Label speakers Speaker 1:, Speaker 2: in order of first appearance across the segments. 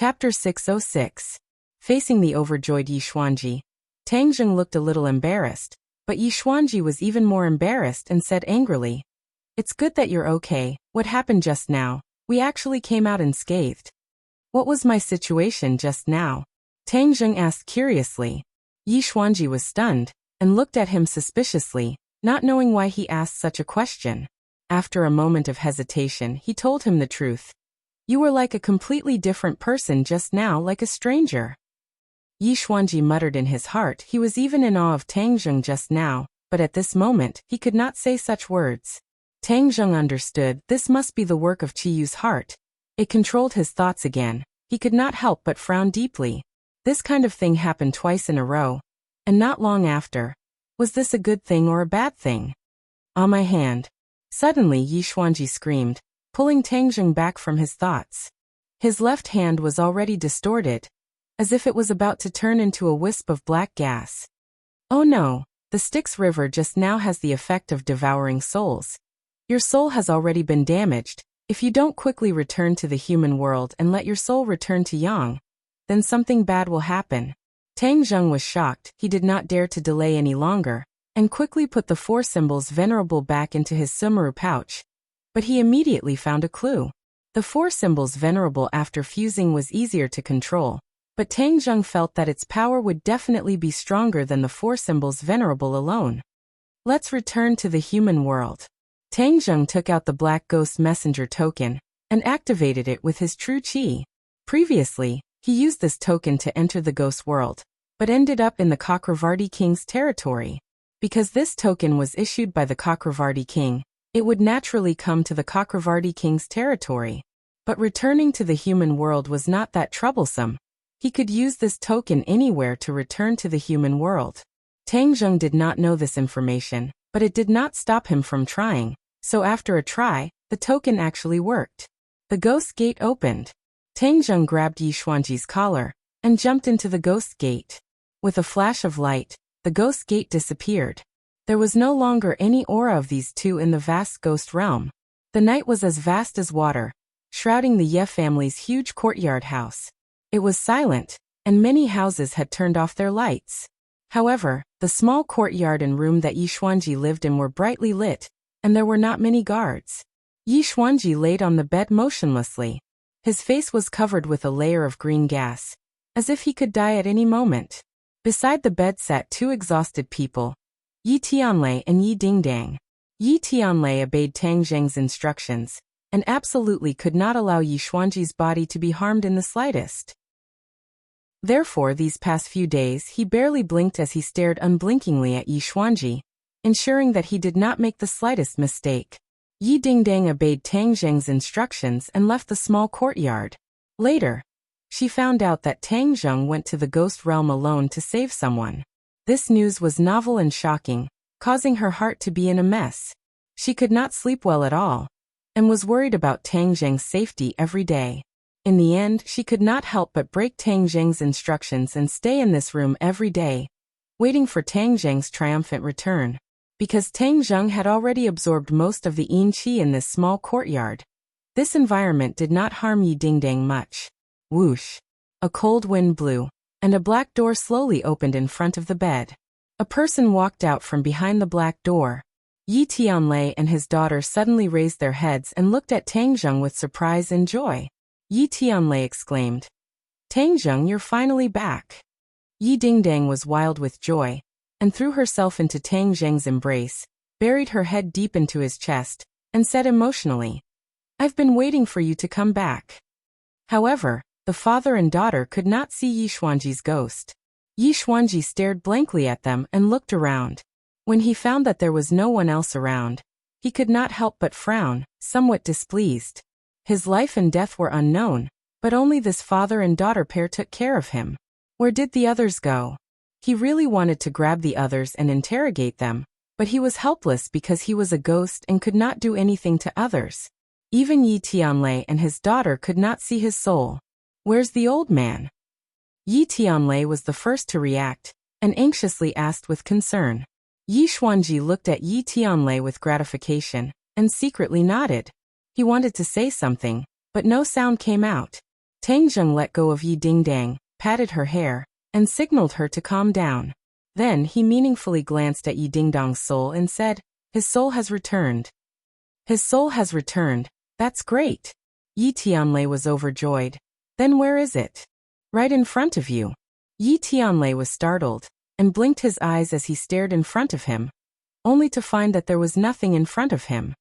Speaker 1: Chapter 606. Facing the overjoyed Yixuanji. Tang Zheng looked a little embarrassed, but Yixuanji was even more embarrassed and said angrily, "It's good that you're okay. What happened just now? We actually came out unscathed." "What was my situation just now?" Tang Zheng asked curiously. Yixuanji was stunned, and looked at him suspiciously, not knowing why he asked such a question. After a moment of hesitation, he told him the truth. "You were like a completely different person just now, like a stranger." Yixuanji muttered in his heart he was even in awe of Tang Zheng just now, but at this moment he could not say such words. Tang Zheng understood this must be the work of Qiyu's heart. It controlled his thoughts again. He could not help but frown deeply. This kind of thing happened twice in a row, and not long after. Was this a good thing or a bad thing? "On my hand." Suddenly Yixuanji screamed, pulling Tang Zheng back from his thoughts. His left hand was already distorted, as if it was about to turn into a wisp of black gas. "Oh no, the Styx River just now has the effect of devouring souls. Your soul has already been damaged. If you don't quickly return to the human world and let your soul return to Yang, then something bad will happen." Tang Zheng was shocked. He did not dare to delay any longer, and quickly put the four symbols venerable back into his sumaru pouch. But he immediately found a clue. The four symbols venerable after fusing was easier to control, but Tang Zheng felt that its power would definitely be stronger than the four symbols venerable alone. "Let's return to the human world." Tang Zheng took out the Black Ghost Messenger token and activated it with his true qi. Previously, he used this token to enter the ghost world, but ended up in the Chakravarti King's territory. Because this token was issued by the Chakravarti King, it would naturally come to the Chakravarti King's territory. But returning to the human world was not that troublesome. He could use this token anywhere to return to the human world. Tang Zheng did not know this information, but it did not stop him from trying. So after a try, the token actually worked. The ghost gate opened. Tang Zheng grabbed Yixuanji's collar and jumped into the ghost gate. With a flash of light, the ghost gate disappeared. There was no longer any aura of these two in the vast ghost realm. The night was as vast as water, shrouding the Ye family's huge courtyard house. It was silent, and many houses had turned off their lights. However, the small courtyard and room that Yixuanji lived in were brightly lit, and there were not many guards. Yixuanji laid on the bed motionlessly. His face was covered with a layer of green gas, as if he could die at any moment. Beside the bed sat two exhausted people, Yi Tianlei and Yi Dingdang. Yi Tianlei obeyed Tang Zheng's instructions, and absolutely could not allow Yixuanji's body to be harmed in the slightest. Therefore, these past few days he barely blinked as he stared unblinkingly at Yixuanji, ensuring that he did not make the slightest mistake. Yi Dingdang obeyed Tang Zheng's instructions and left the small courtyard. Later, she found out that Tang Zheng went to the ghost realm alone to save someone. This news was novel and shocking, causing her heart to be in a mess. She could not sleep well at all, and was worried about Tang Zheng's safety every day. In the end, she could not help but break Tang Zheng's instructions and stay in this room every day, waiting for Tang Zheng's triumphant return. Because Tang Zheng had already absorbed most of the yin qi in this small courtyard, this environment did not harm Yi Dingdang much. Whoosh! A cold wind blew, and a black door slowly opened in front of the bed. A person walked out from behind the black door. Yi Tianlei and his daughter suddenly raised their heads and looked at Tang Zheng with surprise and joy. Yi Tianlei exclaimed, "Tang Zheng, you're finally back." Yi Dingdang was wild with joy, and threw herself into Tang Zheng's embrace, buried her head deep into his chest, and said emotionally, "I've been waiting for you to come back." However, the father and daughter could not see Yixuanji's ghost. Yixuanji stared blankly at them and looked around. When he found that there was no one else around, he could not help but frown, somewhat displeased. His life and death were unknown, but only this father and daughter pair took care of him. Where did the others go? He really wanted to grab the others and interrogate them, but he was helpless because he was a ghost and could not do anything to others. Even Yi Tianlei and his daughter could not see his soul. "Where's the old man?" Yi Tianlei was the first to react, and anxiously asked with concern. Yixuanji looked at Yi Tianlei with gratification, and secretly nodded. He wanted to say something, but no sound came out. Tang Zheng let go of Yi Dingdang, patted her hair, and signaled her to calm down. Then he meaningfully glanced at Yi Dingdang's soul and said, "His soul has returned." "His soul has returned, that's great." Yi Tianlei was overjoyed. "Then where is it?" "Right in front of you." Yi Tianlei was startled, and blinked his eyes as he stared in front of him, only to find that there was nothing in front of him.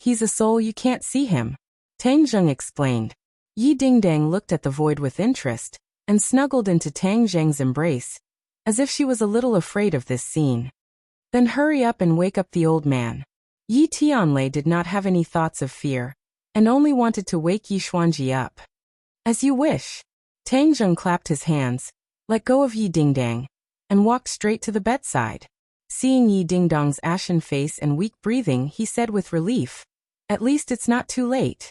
Speaker 1: "He's a soul, you can't see him," Tang Zheng explained. Yi Dingdang looked at the void with interest, and snuggled into Tang Zheng's embrace, as if she was a little afraid of this scene. "Then hurry up and wake up the old man." Yi Tianlei did not have any thoughts of fear, and only wanted to wake Yi Xuanji up. "As you wish." Tang Zheng clapped his hands, let go of Yi Dingdang, and walked straight to the bedside. Seeing Yi Dingdang's ashen face and weak breathing, he said with relief, "At least it's not too late."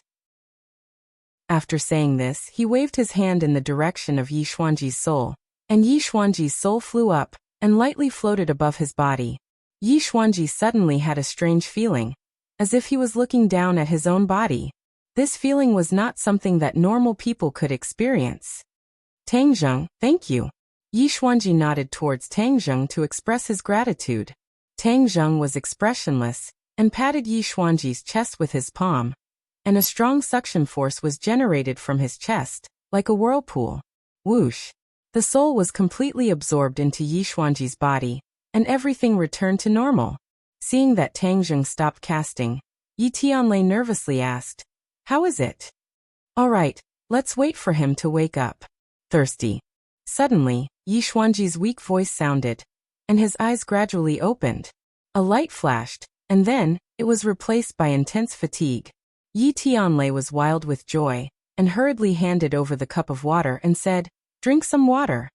Speaker 1: After saying this, he waved his hand in the direction of Yi Xuanji's soul, and Yi Xuanji's soul flew up, and lightly floated above his body. Yi Xuanji suddenly had a strange feeling, as if he was looking down at his own body. This feeling was not something that normal people could experience. "Tang Zheng, thank you." Yi Xuanji nodded towards Tang Zheng to express his gratitude. Tang Zheng was expressionless, and patted Yi Xuanji's chest with his palm, and a strong suction force was generated from his chest, like a whirlpool. Whoosh! The soul was completely absorbed into Yi Xuanji's body, and everything returned to normal. Seeing that Tang Zheng stopped casting, Yi Tianlei nervously asked, "How is it?" "All right, let's wait for him to wake up." "Thirsty." Suddenly, Yi Xuanji's weak voice sounded, and his eyes gradually opened. A light flashed, and then, it was replaced by intense fatigue. Yi Tianlei was wild with joy, and hurriedly handed over the cup of water and said, "Drink some water."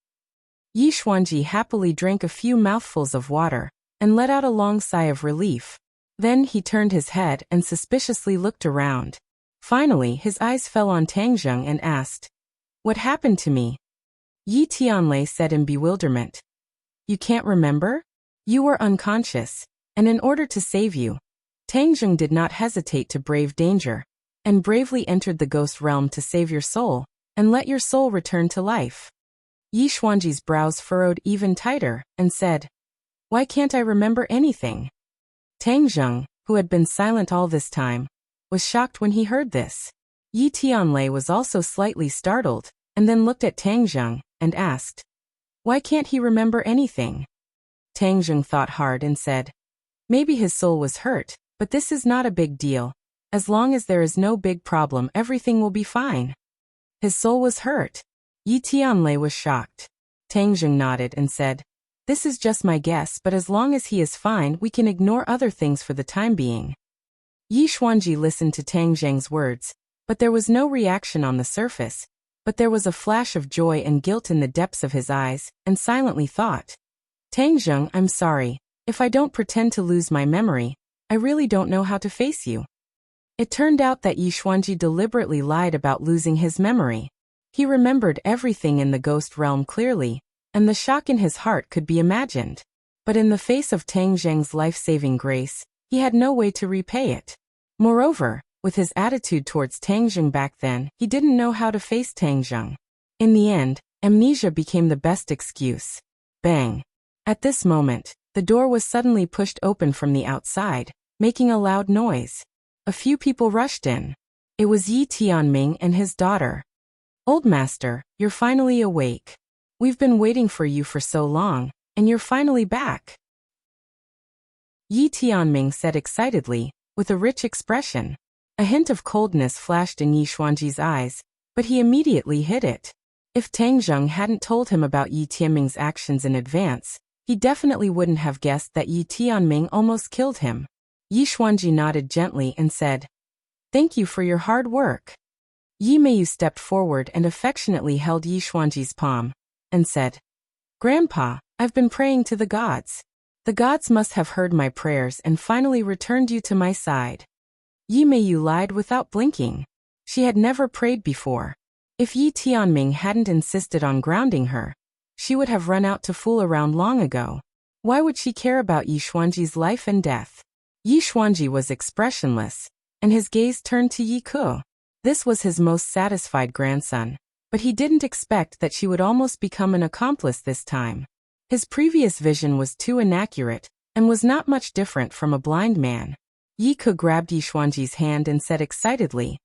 Speaker 1: Yi Xuanji happily drank a few mouthfuls of water, and let out a long sigh of relief. Then he turned his head and suspiciously looked around. Finally, his eyes fell on Tang Zheng and asked, "What happened to me?" Yi Tianlei said in bewilderment, "You can't remember? You were unconscious, and in order to save you, Tang Zheng did not hesitate to brave danger, and bravely entered the ghost realm to save your soul, and let your soul return to life." Yi Xuanji's brows furrowed even tighter, and said, "Why can't I remember anything?" Tang Zheng, who had been silent all this time, was shocked when he heard this. Yi Tianlei was also slightly startled, and then looked at Tang Zheng, and asked, "Why can't he remember anything?" Tang Zheng thought hard and said, "Maybe his soul was hurt, but this is not a big deal. As long as there is no big problem, everything will be fine." "His soul was hurt?" Yi Tianlei was shocked. Tang Zheng nodded and said, "This is just my guess, but as long as he is fine, we can ignore other things for the time being." Yi Xuanji listened to Tang Zheng's words, but there was no reaction on the surface, but there was a flash of joy and guilt in the depths of his eyes, and silently thought, "Tang Zheng, I'm sorry. If I don't pretend to lose my memory, I really don't know how to face you." It turned out that Yi Xuanji deliberately lied about losing his memory. He remembered everything in the ghost realm clearly, and the shock in his heart could be imagined. But in the face of Tang Zheng's life-saving grace, he had no way to repay it. Moreover, with his attitude towards Tang Zheng back then, he didn't know how to face Tang Zheng. In the end, amnesia became the best excuse. Bang! At this moment, the door was suddenly pushed open from the outside, making a loud noise. A few people rushed in. It was Yi Tianming and his daughter. "Old master, you're finally awake. We've been waiting for you for so long, and you're finally back," Yi Tianming said excitedly, with a rich expression. A hint of coldness flashed in Yi Xuanji's eyes, but he immediately hid it. If Tang Zheng hadn't told him about Yi Tianming's actions in advance, he definitely wouldn't have guessed that Yi Tianming almost killed him. Yi Xuanji nodded gently and said, "Thank you for your hard work." Yi Meiyu stepped forward and affectionately held Yi Xuanji's palm, and said, "Grandpa, I've been praying to the gods. The gods must have heard my prayers and finally returned you to my side." Yi Meiyu lied without blinking. She had never prayed before. If Yi Tianming hadn't insisted on grounding her, she would have run out to fool around long ago. Why would she care about Yi Xuanji's life and death? Yi Xuanji was expressionless, and his gaze turned to Yi Ke. This was his most satisfied grandson, but he didn't expect that she would almost become an accomplice this time. His previous vision was too inaccurate, and was not much different from a blind man. Yi Ke grabbed Yixuanji's hand and said excitedly,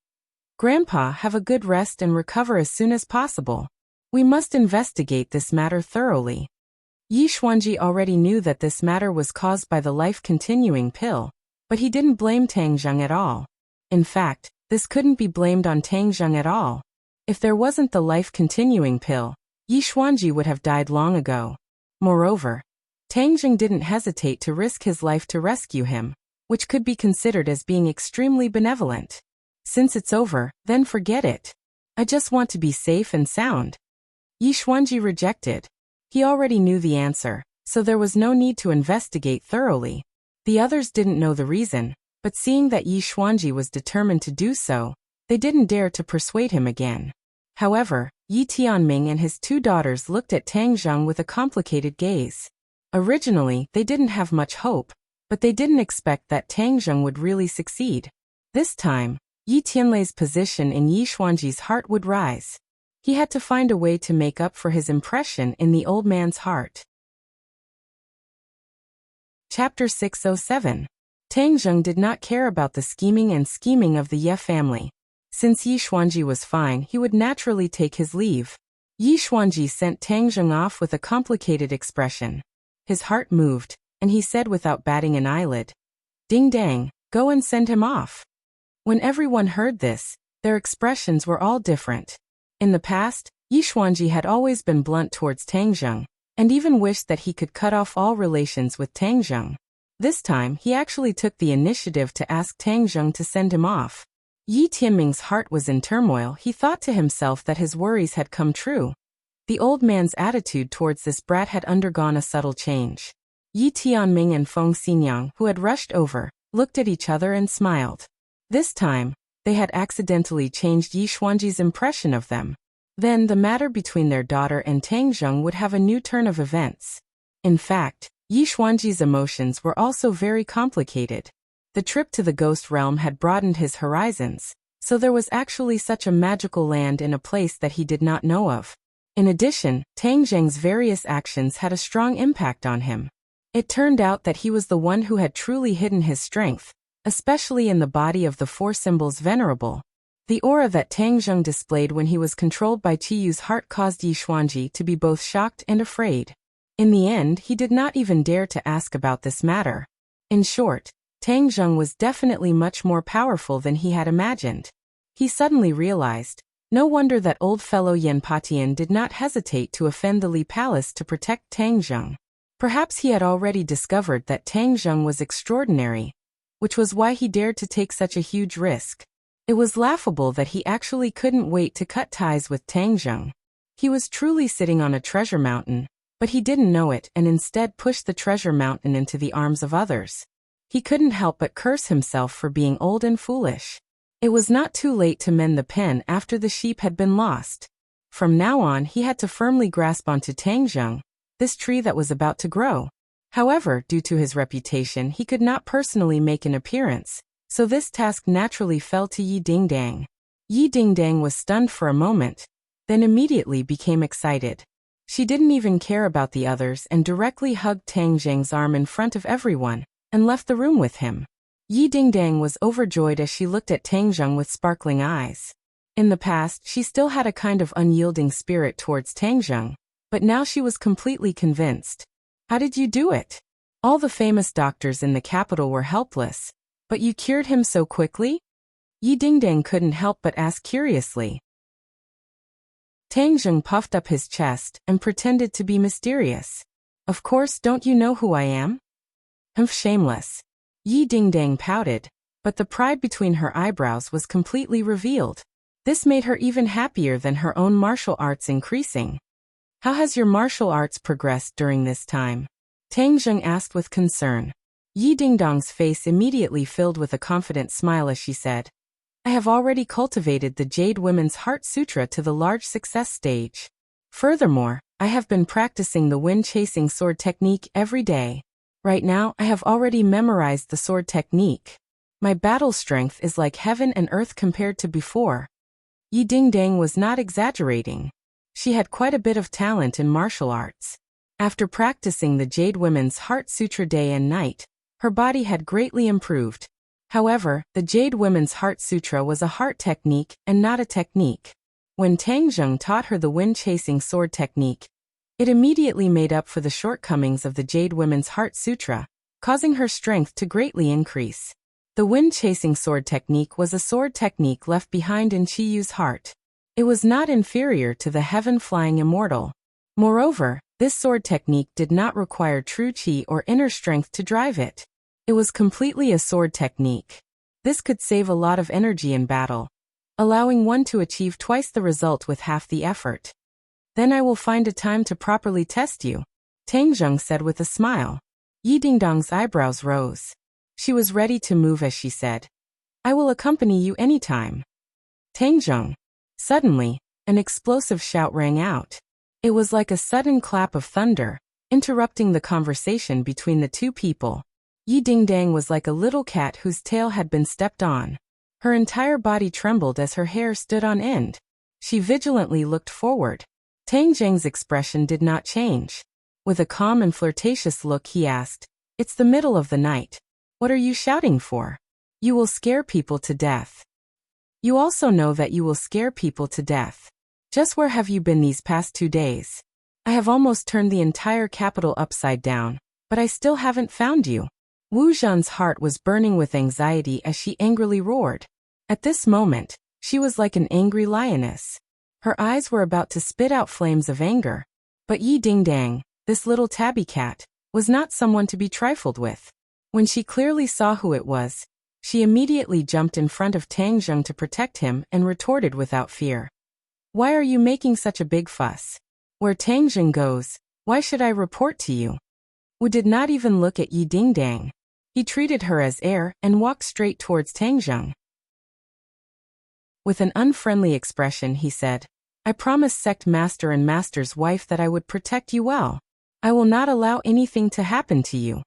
Speaker 1: "Grandpa, have a good rest and recover as soon as possible. We must investigate this matter thoroughly." Yixuanji already knew that this matter was caused by the life-continuing pill, but he didn't blame Tang Zheng at all. In fact, this couldn't be blamed on Tang Zheng at all. If there wasn't the life-continuing pill, Yixuanji would have died long ago. Moreover, Tang Zheng didn't hesitate to risk his life to rescue him, which could be considered as being extremely benevolent. Since it's over, then forget it. I just want to be safe and sound. Yixuanji rejected. He already knew the answer, so there was no need to investigate thoroughly. The others didn't know the reason, but seeing that Yixuanji was determined to do so, they didn't dare to persuade him again. However, Yi Tianming and his two daughters looked at Tang Zheng with a complicated gaze. Originally, they didn't have much hope, but they didn't expect that Tang Zheng would really succeed. This time, Yi Tianlei's position in Yixuanji's heart would rise. He had to find a way to make up for his impression in the old man's heart. Chapter 607. Tang Zheng did not care about the scheming of the Ye family. Since Yixuanji was fine, he would naturally take his leave. Yixuanji sent Tang Zheng off with a complicated expression. His heart moved, and he said without batting an eyelid, "Ding dang, go and send him off." When everyone heard this, their expressions were all different. In the past, Yixuanji had always been blunt towards Tang Zheng, and even wished that he could cut off all relations with Tang Zheng. This time, he actually took the initiative to ask Tang Zheng to send him off. Yi Tianming's heart was in turmoil. He thought to himself that his worries had come true. The old man's attitude towards this brat had undergone a subtle change. Yi Tianming and Feng Xinyang, who had rushed over, looked at each other and smiled. This time, they had accidentally changed Yixuanji's impression of them. Then the matter between their daughter and Tang Zheng would have a new turn of events. In fact, Yixuanji's emotions were also very complicated. The trip to the ghost realm had broadened his horizons, so there was actually such a magical land in a place that he did not know of. In addition, Tang Zheng's various actions had a strong impact on him. It turned out that he was the one who had truly hidden his strength, especially in the body of the four symbols venerable. The aura that Tang Zheng displayed when he was controlled by Qiyu's heart caused Yixuanji to be both shocked and afraid. In the end, he did not even dare to ask about this matter. In short, Tang Zheng was definitely much more powerful than he had imagined. He suddenly realized, no wonder that old fellow Yan Patian did not hesitate to offend the Li Palace to protect Tang Zheng. Perhaps he had already discovered that Tang Zheng was extraordinary, which was why he dared to take such a huge risk. It was laughable that he actually couldn't wait to cut ties with Tang Zheng. He was truly sitting on a treasure mountain, but he didn't know it and instead pushed the treasure mountain into the arms of others. He couldn't help but curse himself for being old and foolish. It was not too late to mend the pen after the sheep had been lost. From now on, he had to firmly grasp onto Tang Zheng, this tree that was about to grow. However, due to his reputation, he could not personally make an appearance, so this task naturally fell to Yi Dingdang. Yi Dingdang was stunned for a moment, then immediately became excited. She didn't even care about the others and directly hugged Tang Zheng's arm in front of everyone, and left the room with him. Yi Dingdang was overjoyed as she looked at Tang Zheng with sparkling eyes. In the past, she still had a kind of unyielding spirit towards Tang Zheng, but now she was completely convinced. How did you do it? All the famous doctors in the capital were helpless, but you cured him so quickly? Yi Dingdang couldn't help but ask curiously. Tang Zheng puffed up his chest and pretended to be mysterious. Of course, don't you know who I am? Humph, shameless. Yi Dingdang pouted, but the pride between her eyebrows was completely revealed. This made her even happier than her own martial arts increasing. How has your martial arts progressed during this time? Tang Zheng asked with concern. Yi Dingdang's face immediately filled with a confident smile as she said, I have already cultivated the Jade Women's Heart Sutra to the large success stage. Furthermore, I have been practicing the wind-chasing sword technique every day. Right now, I have already memorized the sword technique. My battle strength is like heaven and earth compared to before. Yi Dingdang was not exaggerating. She had quite a bit of talent in martial arts. After practicing the Jade Women's Heart Sutra day and night, her body had greatly improved. However, the Jade Women's Heart Sutra was a heart technique and not a technique. When Tang Zheng taught her the wind-chasing sword technique, it immediately made up for the shortcomings of the Jade Women's Heart Sutra, causing her strength to greatly increase. The wind-chasing sword technique was a sword technique left behind in Qi Yu's heart. It was not inferior to the heaven-flying immortal. Moreover, this sword technique did not require true Qi or inner strength to drive it. It was completely a sword technique. This could save a lot of energy in battle, allowing one to achieve twice the result with half the effort. Then I will find a time to properly test you, Tang Zheng said with a smile. Yi Dingdang's eyebrows rose. She was ready to move as she said, I will accompany you anytime. Tang Zheng. Suddenly, an explosive shout rang out. It was like a sudden clap of thunder, interrupting the conversation between the two people. Yi Dingdang was like a little cat whose tail had been stepped on. Her entire body trembled as her hair stood on end. She vigilantly looked forward. Tang Zheng's expression did not change. With a calm and flirtatious look he asked, It's the middle of the night. What are you shouting for? You will scare people to death. You also know that you will scare people to death. Just where have you been these past 2 days? I have almost turned the entire capital upside down, but I still haven't found you. Wu Zhan's heart was burning with anxiety as she angrily roared. At this moment, she was like an angry lioness. Her eyes were about to spit out flames of anger. But Yi Dingdang, this little tabby cat, was not someone to be trifled with. When she clearly saw who it was, she immediately jumped in front of Tang Zheng to protect him and retorted without fear. Why are you making such a big fuss? Where Tang Zheng goes, why should I report to you? Wu did not even look at Yi Dingdang. He treated her as air and walked straight towards Tang Zheng. With an unfriendly expression he said, I promised sect master and master's wife that I would protect you well. I will not allow anything to happen to you.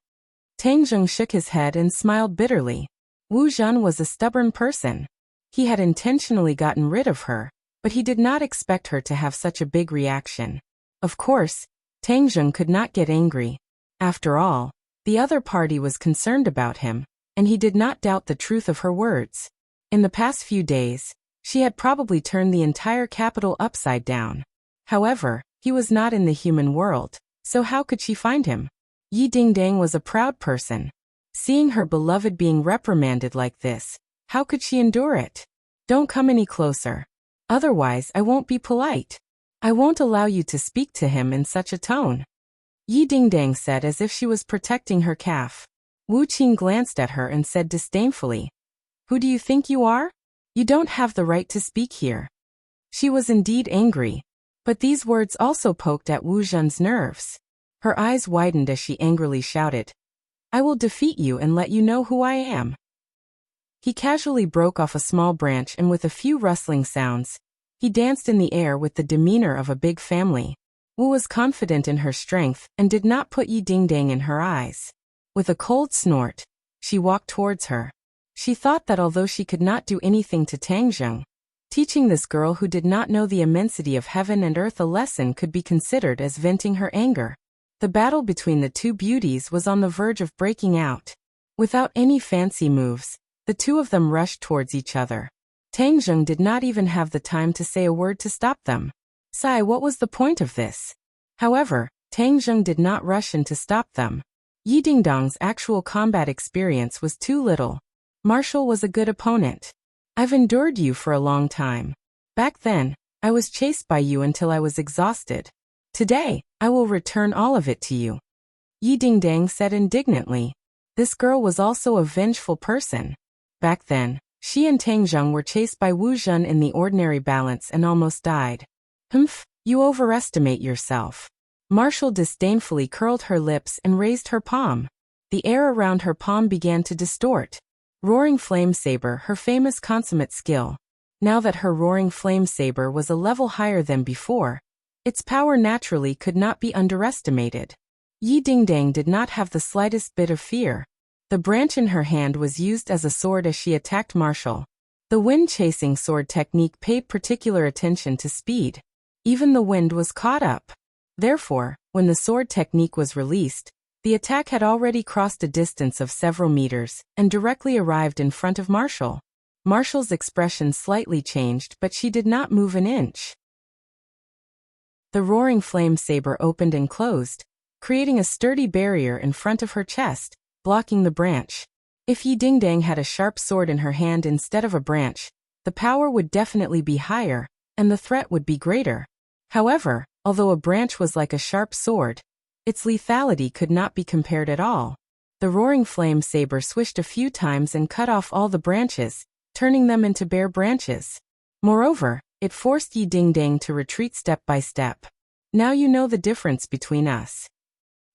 Speaker 1: Tang Zheng shook his head and smiled bitterly. Wu Zhan was a stubborn person. He had intentionally gotten rid of her, but he did not expect her to have such a big reaction. Of course, Tang Zheng could not get angry. After all, the other party was concerned about him, and he did not doubt the truth of her words. In the past few days, she had probably turned the entire capital upside down. However, he was not in the human world, so how could she find him? Yi Dingdang was a proud person. Seeing her beloved being reprimanded like this, how could she endure it? Don't come any closer. Otherwise I won't be polite. I won't allow you to speak to him in such a tone. Yi Dingdang said as if she was protecting her calf. Wu Qing glanced at her and said disdainfully, Who do you think you are? You don't have the right to speak here. She was indeed angry, but these words also poked at Wu Zhan's nerves. Her eyes widened as she angrily shouted, I will defeat you and let you know who I am. He casually broke off a small branch and with a few rustling sounds, he danced in the air with the demeanor of a big family. Wu was confident in her strength and did not put Yi Dingdang in her eyes. With a cold snort, she walked towards her. She thought that although she could not do anything to Tang Zheng, teaching this girl who did not know the immensity of heaven and earth a lesson could be considered as venting her anger. The battle between the two beauties was on the verge of breaking out. Without any fancy moves, the two of them rushed towards each other. Tang Zheng did not even have the time to say a word to stop them. Sigh, what was the point of this? However, Tang Zheng did not rush in to stop them. Yi Dingdang's actual combat experience was too little. Marshall was a good opponent. I've endured you for a long time. Back then, I was chased by you until I was exhausted. Today, I will return all of it to you. Yi Dingdang said indignantly. This girl was also a vengeful person. Back then, she and Tang Zheng were chased by Wu Zhan in the ordinary balance and almost died. Humph, you overestimate yourself. Marshall disdainfully curled her lips and raised her palm. The air around her palm began to distort. Roaring Flame Saber, her famous consummate skill. Now that her Roaring Flame Saber was a level higher than before, its power naturally could not be underestimated. Yi Dingdang did not have the slightest bit of fear. The branch in her hand was used as a sword as she attacked Marshall. The wind-chasing sword technique paid particular attention to speed. Even the wind was caught up. Therefore, when the sword technique was released, the attack had already crossed a distance of several meters and directly arrived in front of Marshall. Marshall's expression slightly changed, but she did not move an inch. The roaring flame saber opened and closed, creating a sturdy barrier in front of her chest, blocking the branch. If Yi Dingdang had a sharp sword in her hand instead of a branch, the power would definitely be higher, and the threat would be greater. However, although a branch was like a sharp sword, its lethality could not be compared at all. The roaring flame saber swished a few times and cut off all the branches, turning them into bare branches. Moreover, it forced Yi Dingdang to retreat step by step. Now you know the difference between us,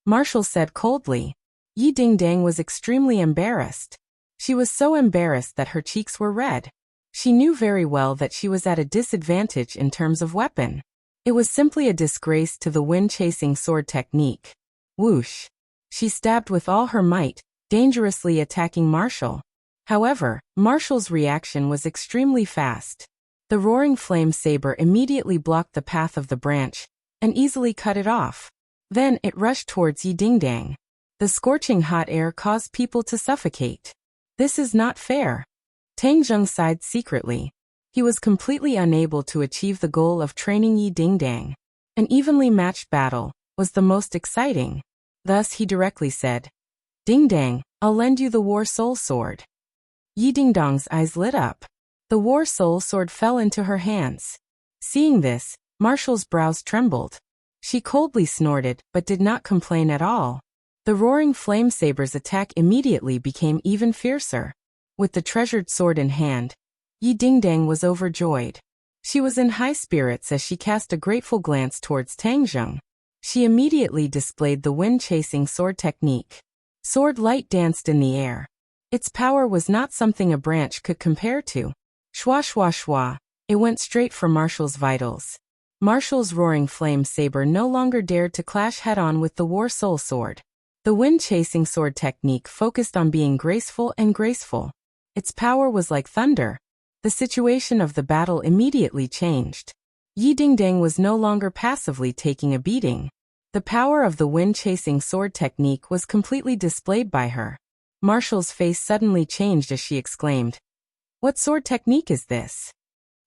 Speaker 1: Marshall said coldly. Yi Dingdang was extremely embarrassed. She was so embarrassed that her cheeks were red. She knew very well that she was at a disadvantage in terms of weapon. It was simply a disgrace to the wind-chasing sword technique. Whoosh! She stabbed with all her might, dangerously attacking Marshall. However, Marshall's reaction was extremely fast. The roaring flame saber immediately blocked the path of the branch and easily cut it off. Then it rushed towards Yi Dingdang. The scorching hot air caused people to suffocate. This is not fair. Tang Zheng sighed secretly. He was completely unable to achieve the goal of training Yi Dingdang. An evenly matched battle was the most exciting. Thus he directly said, "Dingdang, I'll lend you the War Soul Sword." Yi Dingdang's eyes lit up. The War Soul Sword fell into her hands. Seeing this, Marshall's brows trembled. She coldly snorted but did not complain at all. The roaring flame saber's attack immediately became even fiercer. With the treasured sword in hand, Yi Dingdang was overjoyed. She was in high spirits as she cast a grateful glance towards Tang Zheng. She immediately displayed the wind-chasing sword technique. Sword light danced in the air. Its power was not something a branch could compare to. Shwa shwa shwa, it went straight for Marshall's vitals. Marshall's roaring flame saber no longer dared to clash head-on with the War Soul Sword. The wind-chasing sword technique focused on being graceful and graceful. Its power was like thunder. The situation of the battle immediately changed. Yi Dingdang was no longer passively taking a beating. The power of the wind-chasing sword technique was completely displayed by her. Marshall's face suddenly changed as she exclaimed, "What sword technique is this?"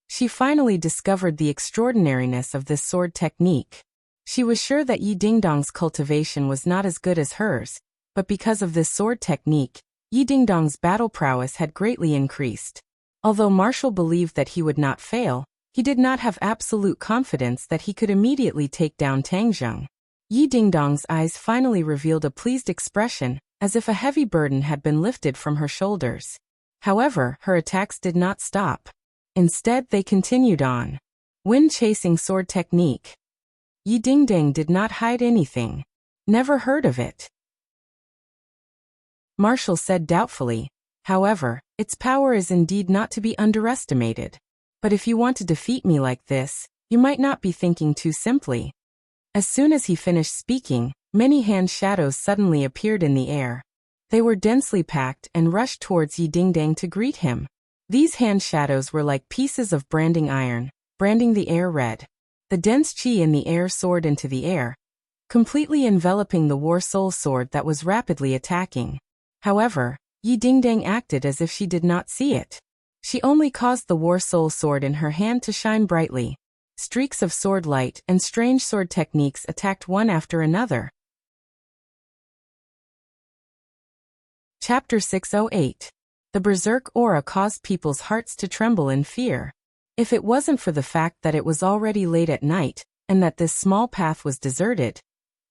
Speaker 1: She finally discovered the extraordinariness of this sword technique. She was sure that Yi Dingdang's cultivation was not as good as hers, but because of this sword technique, Yi Dingdang's battle prowess had greatly increased. Although Marshall believed that he would not fail, he did not have absolute confidence that he could immediately take down Tang Zheng. Yi Dingdang's eyes finally revealed a pleased expression, as if a heavy burden had been lifted from her shoulders. However, her attacks did not stop. Instead, they continued on. Wind-chasing sword technique. Yi Dingdang did not hide anything. Never heard of it, Marshall said doubtfully. However, its power is indeed not to be underestimated. But if you want to defeat me like this, you might not be thinking too simply. As soon as he finished speaking, many hand shadows suddenly appeared in the air. They were densely packed and rushed towards Yi Dingdang to greet him. These hand shadows were like pieces of branding iron, branding the air red. The dense qi in the air soared into the air, completely enveloping the War Soul Sword that was rapidly attacking. However, Yi Dingdang acted as if she did not see it. She only caused the War Soul Sword in her hand to shine brightly. Streaks of sword light and strange sword techniques attacked one after another. Chapter 608. The Berserk aura caused people's hearts to tremble in fear. If it wasn't for the fact that it was already late at night, and that this small path was deserted,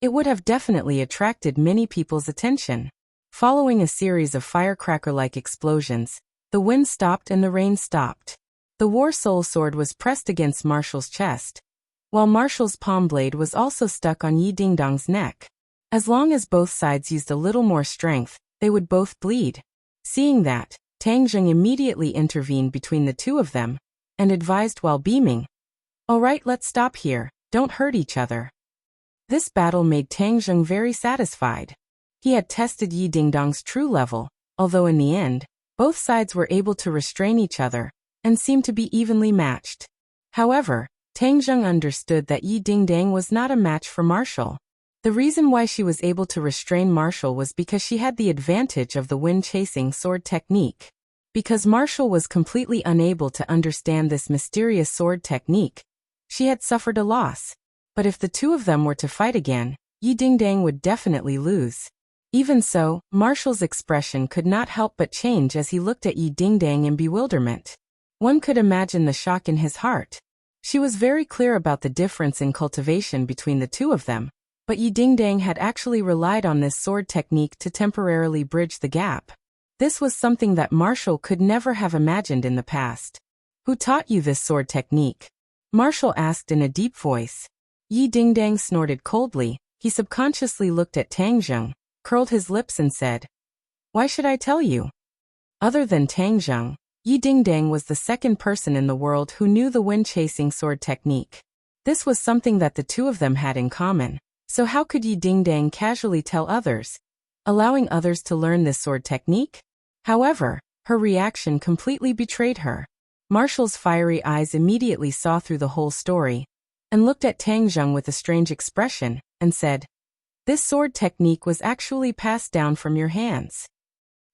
Speaker 1: it would have definitely attracted many people's attention. Following a series of firecracker-like explosions, the wind stopped and the rain stopped. The War Soul Sword was pressed against Marshall's chest, while Marshall's palm blade was also stuck on Yi Dingdang's neck. As long as both sides used a little more strength, they would both bleed. Seeing that, Tang Zheng immediately intervened between the two of them, and advised while beaming, "All right, let's stop here, don't hurt each other." This battle made Tang Zheng very satisfied. He had tested Yi Dingdang's true level, although in the end, both sides were able to restrain each other, and seemed to be evenly matched. However, Tang Zheng understood that Yi Dingdang was not a match for Marshall. The reason why she was able to restrain Marshall was because she had the advantage of the wind-chasing sword technique. Because Marshall was completely unable to understand this mysterious sword technique, she had suffered a loss. But if the two of them were to fight again, Yi Dingdang would definitely lose. Even so, Marshall's expression could not help but change as he looked at Yi Dingdang in bewilderment. One could imagine the shock in his heart. She was very clear about the difference in cultivation between the two of them, but Yi Dingdang had actually relied on this sword technique to temporarily bridge the gap. This was something that Marshall could never have imagined in the past. Who taught you this sword technique? Marshall asked in a deep voice. Yi Dingdang snorted coldly. He subconsciously looked at Tang Zheng, curled his lips and said, "Why should I tell you?" Other than Tang Zheng, Yi Dingdang was the second person in the world who knew the wind-chasing sword technique. This was something that the two of them had in common. So how could Yi Dingdang casually tell others, allowing others to learn this sword technique? However, her reaction completely betrayed her. Marshall's fiery eyes immediately saw through the whole story, and looked at Tang Zheng with a strange expression, and said, "This sword technique was actually passed down from your hands."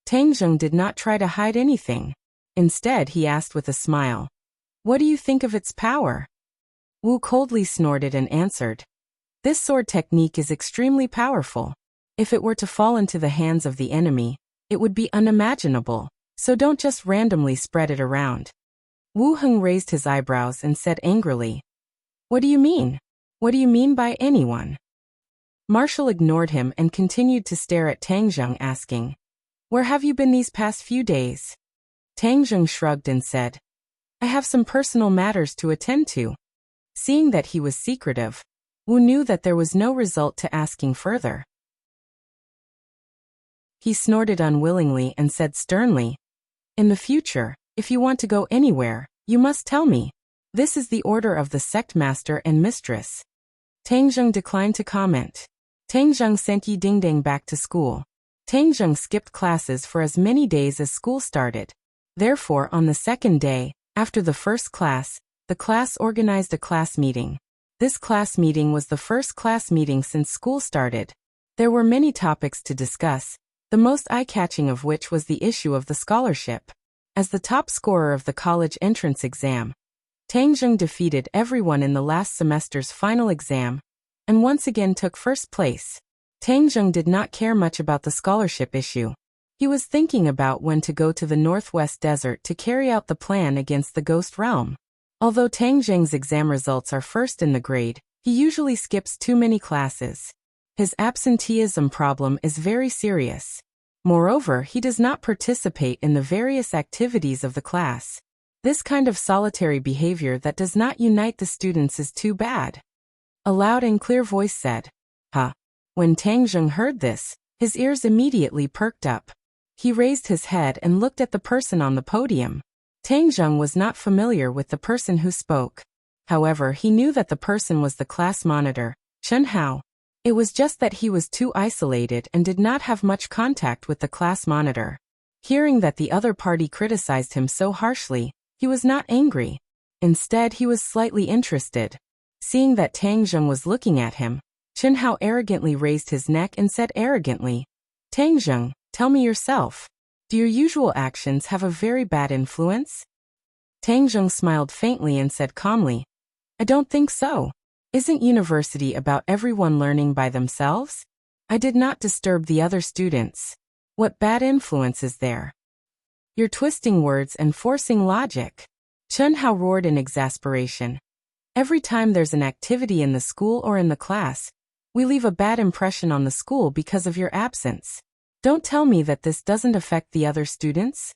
Speaker 1: Tang Zheng did not try to hide anything. Instead, he asked with a smile, "What do you think of its power?" Wu coldly snorted and answered, "This sword technique is extremely powerful. If it were to fall into the hands of the enemy, it would be unimaginable, so don't just randomly spread it around." Wu Heng raised his eyebrows and said angrily, "What do you mean? What do you mean by anyone?" Marshall ignored him and continued to stare at Tang Zheng, asking, "Where have you been these past few days?" Tang Zheng shrugged and said, "I have some personal matters to attend to." Seeing that he was secretive, Wu knew that there was no result to asking further. He snorted unwillingly and said sternly, "In the future, if you want to go anywhere, you must tell me. This is the order of the sect master and mistress." Tang Zheng declined to comment. Tang Zheng sent Yi Dingdang back to school. Tang Zheng skipped classes for as many days as school started. Therefore, on the second day, after the first class, the class organized a class meeting. This class meeting was the first class meeting since school started. There were many topics to discuss, the most eye-catching of which was the issue of the scholarship. As the top scorer of the college entrance exam, Tang Zheng defeated everyone in the last semester's final exam, and once again took first place. Tang Zheng did not care much about the scholarship issue. He was thinking about when to go to the Northwest Desert to carry out the plan against the Ghost Realm. Although Tang Zheng's exam results are first in the grade, he usually skips too many classes. His absenteeism problem is very serious. Moreover, he does not participate in the various activities of the class. This kind of solitary behavior that does not unite the students is too bad. A loud and clear voice said, "Ha." When Tang Zheng heard this, his ears immediately perked up. He raised his head and looked at the person on the podium. Tang Zheng was not familiar with the person who spoke. However, he knew that the person was the class monitor, Chen Hao. It was just that he was too isolated and did not have much contact with the class monitor. Hearing that the other party criticized him so harshly, he was not angry. Instead, he was slightly interested. Seeing that Tang Zheng was looking at him, Chen Hao arrogantly raised his neck and said arrogantly, "Tang Zheng, tell me yourself. Do your usual actions have a very bad influence?" Tang Zheng smiled faintly and said calmly, "I don't think so. Isn't university about everyone learning by themselves? I did not disturb the other students. What bad influence is there? You're twisting words and forcing logic." Chen Hao roared in exasperation. "Every time there's an activity in the school or in the class, we leave a bad impression on the school because of your absence. Don't tell me that this doesn't affect the other students?"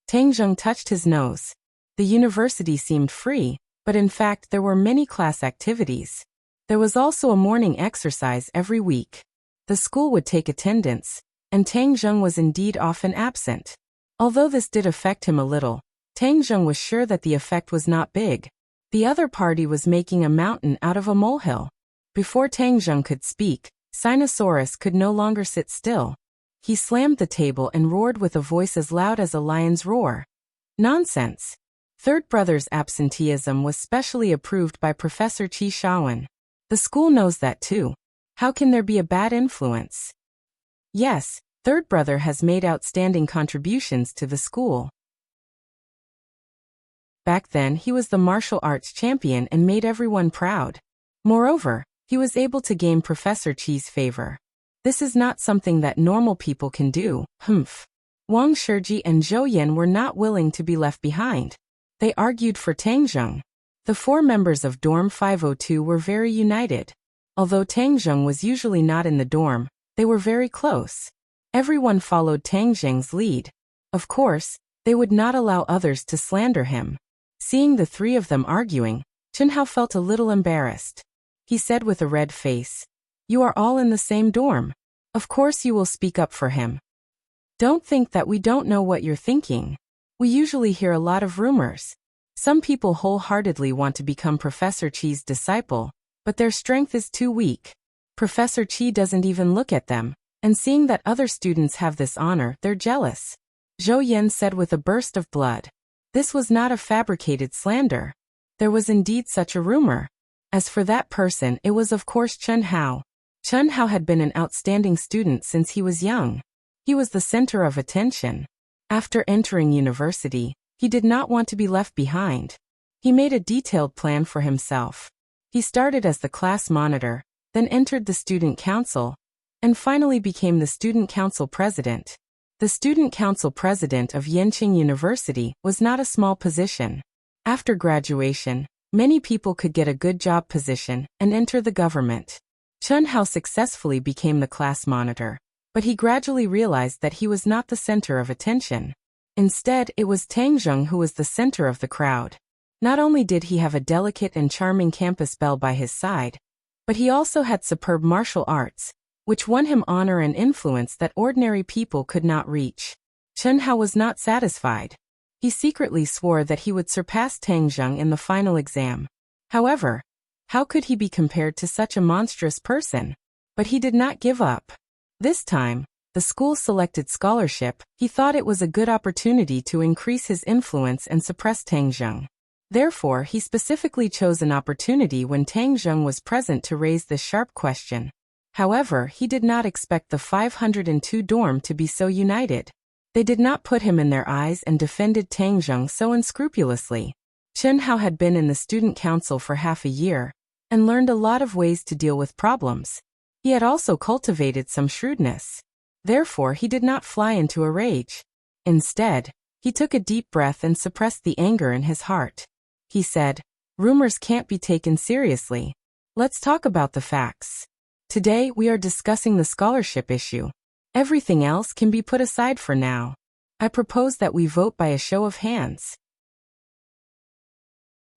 Speaker 1: Tang Zheng touched his nose. The university seemed free, but in fact there were many class activities. There was also a morning exercise every week. The school would take attendance, and Tang Zheng was indeed often absent. Although this did affect him a little, Tang Zheng was sure that the effect was not big. The other party was making a mountain out of a molehill. Before Tang Zheng could speak, Sinosaurus could no longer sit still. He slammed the table and roared with a voice as loud as a lion's roar. "Nonsense! Third brother's absenteeism was specially approved by Professor Qi Shaowen. The school knows that too. How can there be a bad influence? Yes, third brother has made outstanding contributions to the school. Back then he was the martial arts champion and made everyone proud. Moreover, he was able to gain Professor Qi's favor. This is not something that normal people can do. Wang Shiji and Zhou Yan were not willing to be left behind. They argued for Tang Zheng. The 4 members of Dorm 502 were very united. Although Tang Zheng was usually not in the dorm, they were very close. Everyone followed Tang Zheng's lead. Of course, they would not allow others to slander him. Seeing the 3 of them arguing, Chen Hao felt a little embarrassed. He said with a red face, "You are all in the same dorm. Of course you will speak up for him. Don't think that we don't know what you're thinking. We usually hear a lot of rumors. Some people wholeheartedly want to become Professor Qi's disciple, but their strength is too weak. Professor Qi doesn't even look at them, and seeing that other students have this honor, they're jealous." Zhou Yan said with a burst of blood. This was not a fabricated slander. There was indeed such a rumor. As for that person, it was of course Chen Hao. Chen Hao had been an outstanding student since he was young. He was the center of attention. After entering university, he did not want to be left behind. He made a detailed plan for himself. He started as the class monitor, then entered the student council, and finally became the student council president. The student council president of Yenqing University was not a small position. After graduation, many people could get a good job position and enter the government. Chen Hao successfully became the class monitor, but he gradually realized that he was not the center of attention. Instead, it was Tang Zheng who was the center of the crowd. Not only did he have a delicate and charming campus belle by his side, but he also had superb martial arts, which won him honor and influence that ordinary people could not reach. Chen Hao was not satisfied. He secretly swore that he would surpass Tang Zheng in the final exam. However, how could he be compared to such a monstrous person? But he did not give up. This time, the school selected scholarship. He thought it was a good opportunity to increase his influence and suppress Tang Zheng. Therefore, he specifically chose an opportunity when Tang Zheng was present to raise this sharp question. However, he did not expect the 502 dorm to be so united. They did not put him in their eyes and defended Tang Zheng so unscrupulously. Chen Hao had been in the student council for half a year, and learned a lot of ways to deal with problems. He had also cultivated some shrewdness. Therefore, he did not fly into a rage. Instead, he took a deep breath and suppressed the anger in his heart. He said, "Rumors can't be taken seriously. Let's talk about the facts. Today we are discussing the scholarship issue. Everything else can be put aside for now. I propose that we vote by a show of hands.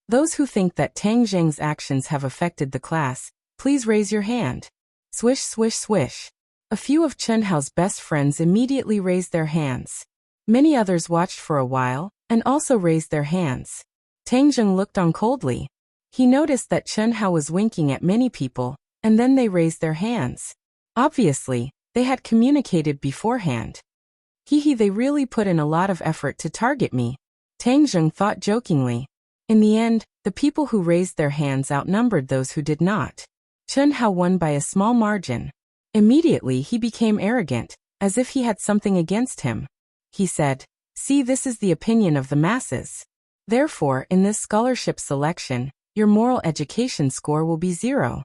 Speaker 1: Those who think that Tang Zheng's actions have affected the class, please raise your hand." Swish, swish, swish. A few of Chen Hao's best friends immediately raised their hands. Many others watched for a while, and also raised their hands. Tang Zheng looked on coldly. He noticed that Chen Hao was winking at many people, and then they raised their hands. Obviously, they had communicated beforehand. They really put in a lot of effort to target me, Tang Zheng thought jokingly. In the end, the people who raised their hands outnumbered those who did not. Chen Hao won by a small margin. Immediately he became arrogant, as if he had something against him. He said, "See, this is the opinion of the masses. Therefore, in this scholarship selection, your moral education score will be 0.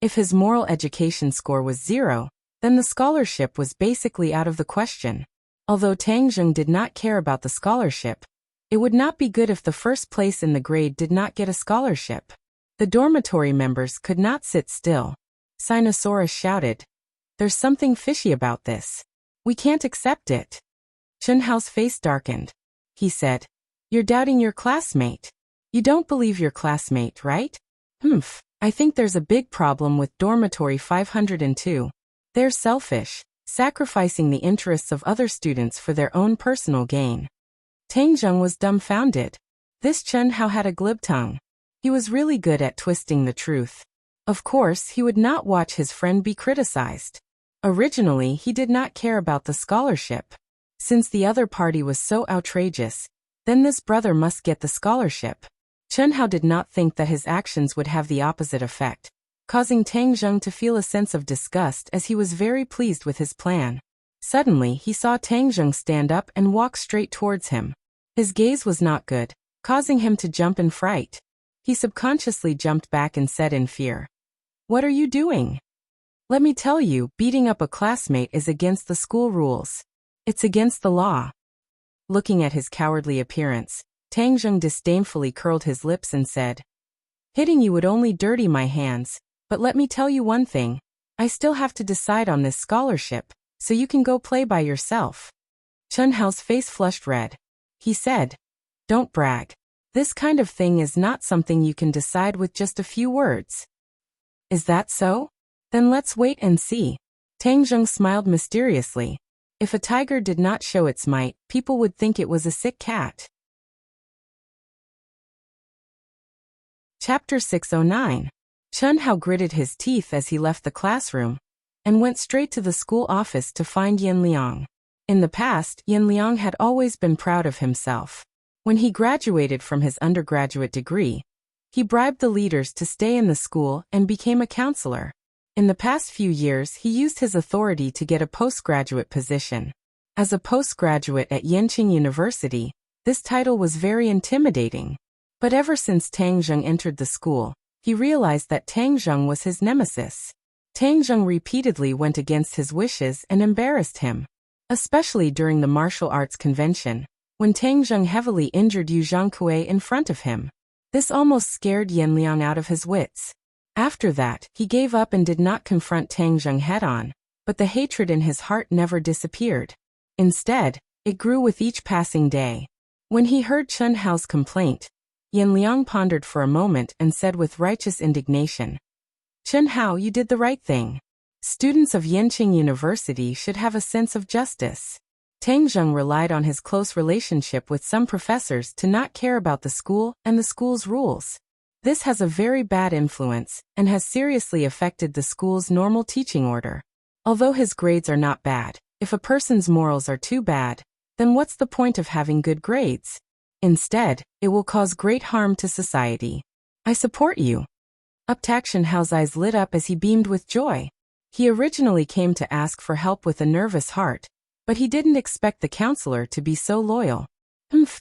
Speaker 1: If his moral education score was 0, then the scholarship was basically out of the question. Although Tang Zheng did not care about the scholarship, it would not be good if the first place in the grade did not get a scholarship. The dormitory members could not sit still. Sinosaurus shouted, "There's something fishy about this. We can't accept it." Chen Hao's face darkened. He said, "You're doubting your classmate. You don't believe your classmate, right? I think there's a big problem with dormitory 502. They're selfish, sacrificing the interests of other students for their own personal gain." Tang Zheng was dumbfounded. This Chen Hao had a glib tongue. He was really good at twisting the truth. Of course, he would not watch his friend be criticized. Originally, he did not care about the scholarship. Since the other party was so outrageous, Then this brother must get the scholarship. Chen Hao did not think that his actions would have the opposite effect, causing Tang Zheng to feel a sense of disgust as he was very pleased with his plan. Suddenly, he saw Tang Zheng stand up and walk straight towards him. His gaze was not good, causing him to jump in fright. He subconsciously jumped back and said in fear, "What are you doing? Let me tell you, beating up a classmate is against the school rules. It's against the law." Looking at his cowardly appearance, Tang Zheng disdainfully curled his lips and said, "Hitting you would only dirty my hands, but let me tell you one thing, I still have to decide on this scholarship, so you can go play by yourself." Chen Hao's face flushed red. He said, "Don't brag. This kind of thing is not something you can decide with just a few words." "Is that so? Then let's wait and see." Tang Zheng smiled mysteriously. If a tiger did not show its might, people would think it was a sick cat. Chapter 609. Chen Hao gritted his teeth as he left the classroom and went straight to the school office to find Yin Liang. In the past, Yin Liang had always been proud of himself. When he graduated from his undergraduate degree, he bribed the leaders to stay in the school and became a counselor. In the past few years, he used his authority to get a postgraduate position. As a postgraduate at Yenqing University, this title was very intimidating. But ever since Tang Zheng entered the school, he realized that Tang Zheng was his nemesis. Tang Zheng repeatedly went against his wishes and embarrassed him, especially during the martial arts convention, when Tang Zheng heavily injured Yu Zhangkue in front of him. This almost scared Yin Liang out of his wits. After that, he gave up and did not confront Tang Zheng head-on, but the hatred in his heart never disappeared. Instead, it grew with each passing day. When he heard Chen Hao's complaint, Yin Liang pondered for a moment and said with righteous indignation, "Chen Hao, you did the right thing. Students of Yenqing University should have a sense of justice." Tang Zheng relied on his close relationship with some professors to not care about the school and the school's rules. This has a very bad influence and has seriously affected the school's normal teaching order. Although his grades are not bad, if a person's morals are too bad, then what's the point of having good grades? Instead, it will cause great harm to society. I support you. Chen Hao's eyes lit up as he beamed with joy. He originally came to ask for help with a nervous heart, but he didn't expect the counselor to be so loyal.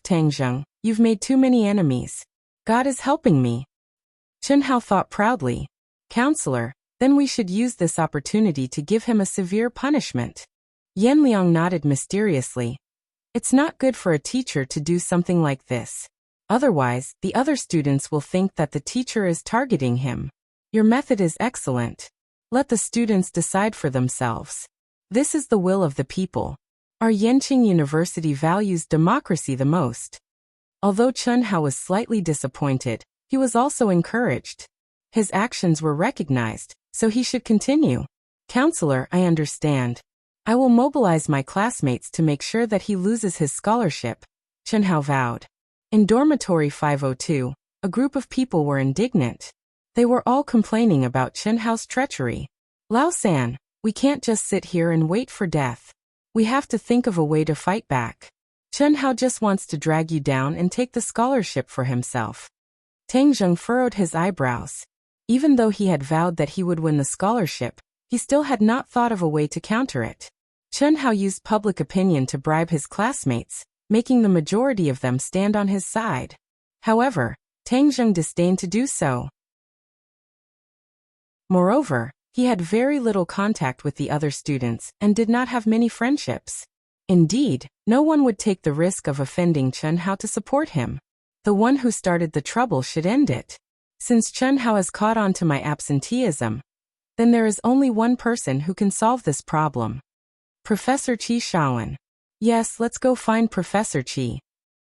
Speaker 1: Tang Zheng, you've made too many enemies. God is helping me." Chen Hao thought proudly. "Counselor, then we should use this opportunity to give him a severe punishment." Yin Liang nodded mysteriously. "It's not good for a teacher to do something like this. Otherwise, the other students will think that the teacher is targeting him. Your method is excellent. Let the students decide for themselves. This is the will of the people. Our Yenqing University values democracy the most." Although Chen Hao was slightly disappointed, he was also encouraged. His actions were recognized, so he should continue. "Counselor, I understand. I will mobilize my classmates to make sure that he loses his scholarship," Chen Hao vowed. In dormitory 502, a group of people were indignant. They were all complaining about Chen Hao's treachery. "Lao San, we can't just sit here and wait for death. We have to think of a way to fight back. Chen Hao just wants to drag you down and take the scholarship for himself." Tang Zheng furrowed his eyebrows. Even though he had vowed that he would win the scholarship, he still had not thought of a way to counter it. Chen Hao used public opinion to bribe his classmates, making the majority of them stand on his side. However, Tang Zheng disdained to do so. Moreover, he had very little contact with the other students and did not have many friendships. Indeed, no one would take the risk of offending Chen Hao to support him. The one who started the trouble should end it. Since Chen Hao has caught on to my absenteeism, then there is only one person who can solve this problem. Professor Qi Shaowen. Yes, let's go find Professor Qi.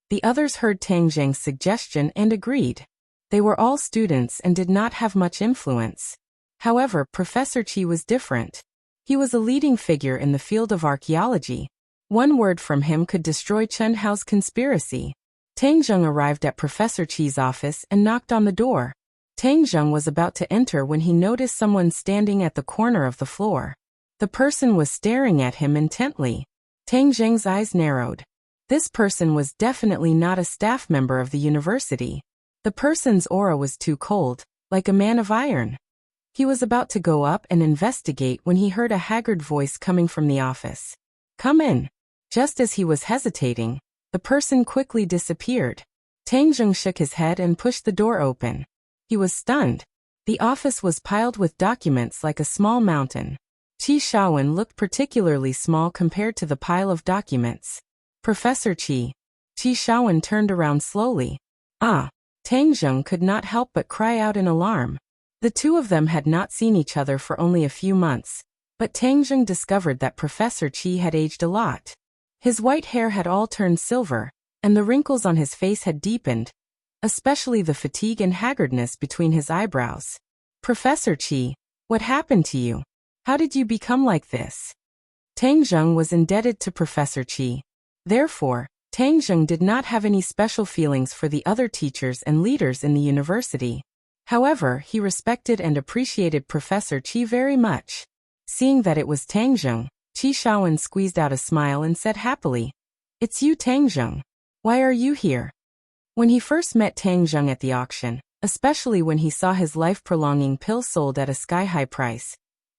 Speaker 1: The others heard Tang Zheng's suggestion and agreed. They were all students and did not have much influence. However, Professor Qi was different. He was a leading figure in the field of archaeology. One word from him could destroy Chen Hao's conspiracy. Tang Zheng arrived at Professor Qi's office and knocked on the door. Tang Zheng was about to enter when he noticed someone standing at the corner of the floor. The person was staring at him intently. Tang Zheng's eyes narrowed. This person was definitely not a staff member of the university. The person's aura was too cold, like a man of iron. He was about to go up and investigate when he heard a haggard voice coming from the office. "Come in." Just as he was hesitating, the person quickly disappeared. Tang Zheng shook his head and pushed the door open. He was stunned. The office was piled with documents like a small mountain. Qi Shaowen looked particularly small compared to the pile of documents. "Professor Qi." Qi Shaowen turned around slowly. "Ah!" Tang Zheng could not help but cry out in alarm. The two of them had not seen each other for only a few months, but Tang Zheng discovered that Professor Qi had aged a lot. His white hair had all turned silver, and the wrinkles on his face had deepened, especially the fatigue and haggardness between his eyebrows. "Professor Qi, what happened to you? How did you become like this?" Tang Zheng was indebted to Professor Qi. Therefore, Tang Zheng did not have any special feelings for the other teachers and leaders in the university. However, he respected and appreciated Professor Qi very much. Seeing that it was Tang Zheng, Qi Shaowen squeezed out a smile and said happily, "It's you, Tang Zheng. Why are you here?" When he first met Tang Zheng at the auction, especially when he saw his life-prolonging pill sold at a sky-high price,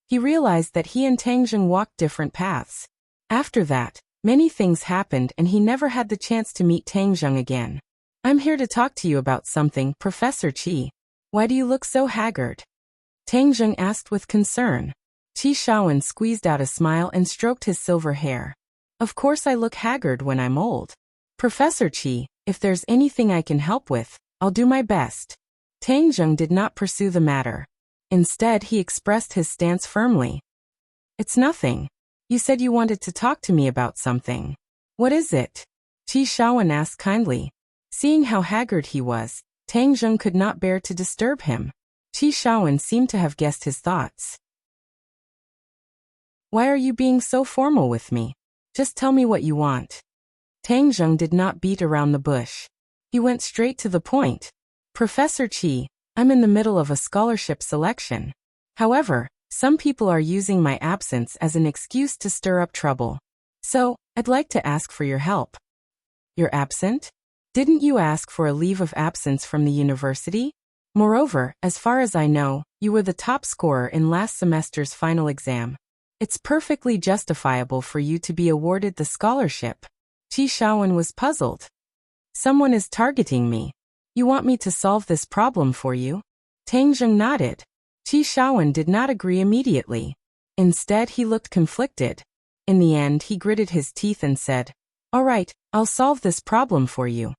Speaker 1: he realized that he and Tang Zheng walked different paths. After that, many things happened and he never had the chance to meet Tang Zheng again. "I'm here to talk to you about something, Professor Qi. Why do you look so haggard?" Tang Zheng asked with concern. Qi Shaowen squeezed out a smile and stroked his silver hair. "Of course I look haggard when I'm old. Professor Qi, if there's anything I can help with, I'll do my best." Tang Zheng did not pursue the matter. Instead, he expressed his stance firmly. "It's nothing. You said you wanted to talk to me about something. What is it?" Qi Shaowen asked kindly. Seeing how haggard he was, Tang Zheng could not bear to disturb him. Qi Shaowen seemed to have guessed his thoughts. "Why are you being so formal with me? Just tell me what you want." Tang Zheng did not beat around the bush. He went straight to the point. "Professor Qi, I'm in the middle of a scholarship selection. However, some people are using my absence as an excuse to stir up trouble. So, I'd like to ask for your help." "You're absent? Didn't you ask for a leave of absence from the university? Moreover, as far as I know, you were the top scorer in last semester's final exam. It's perfectly justifiable for you to be awarded the scholarship." Qi Shaowen was puzzled. "Someone is targeting me. You want me to solve this problem for you?" Tang Zheng nodded. Qi Shaowen did not agree immediately. Instead, he looked conflicted. In the end, he gritted his teeth and said, "All right, I'll solve this problem for you."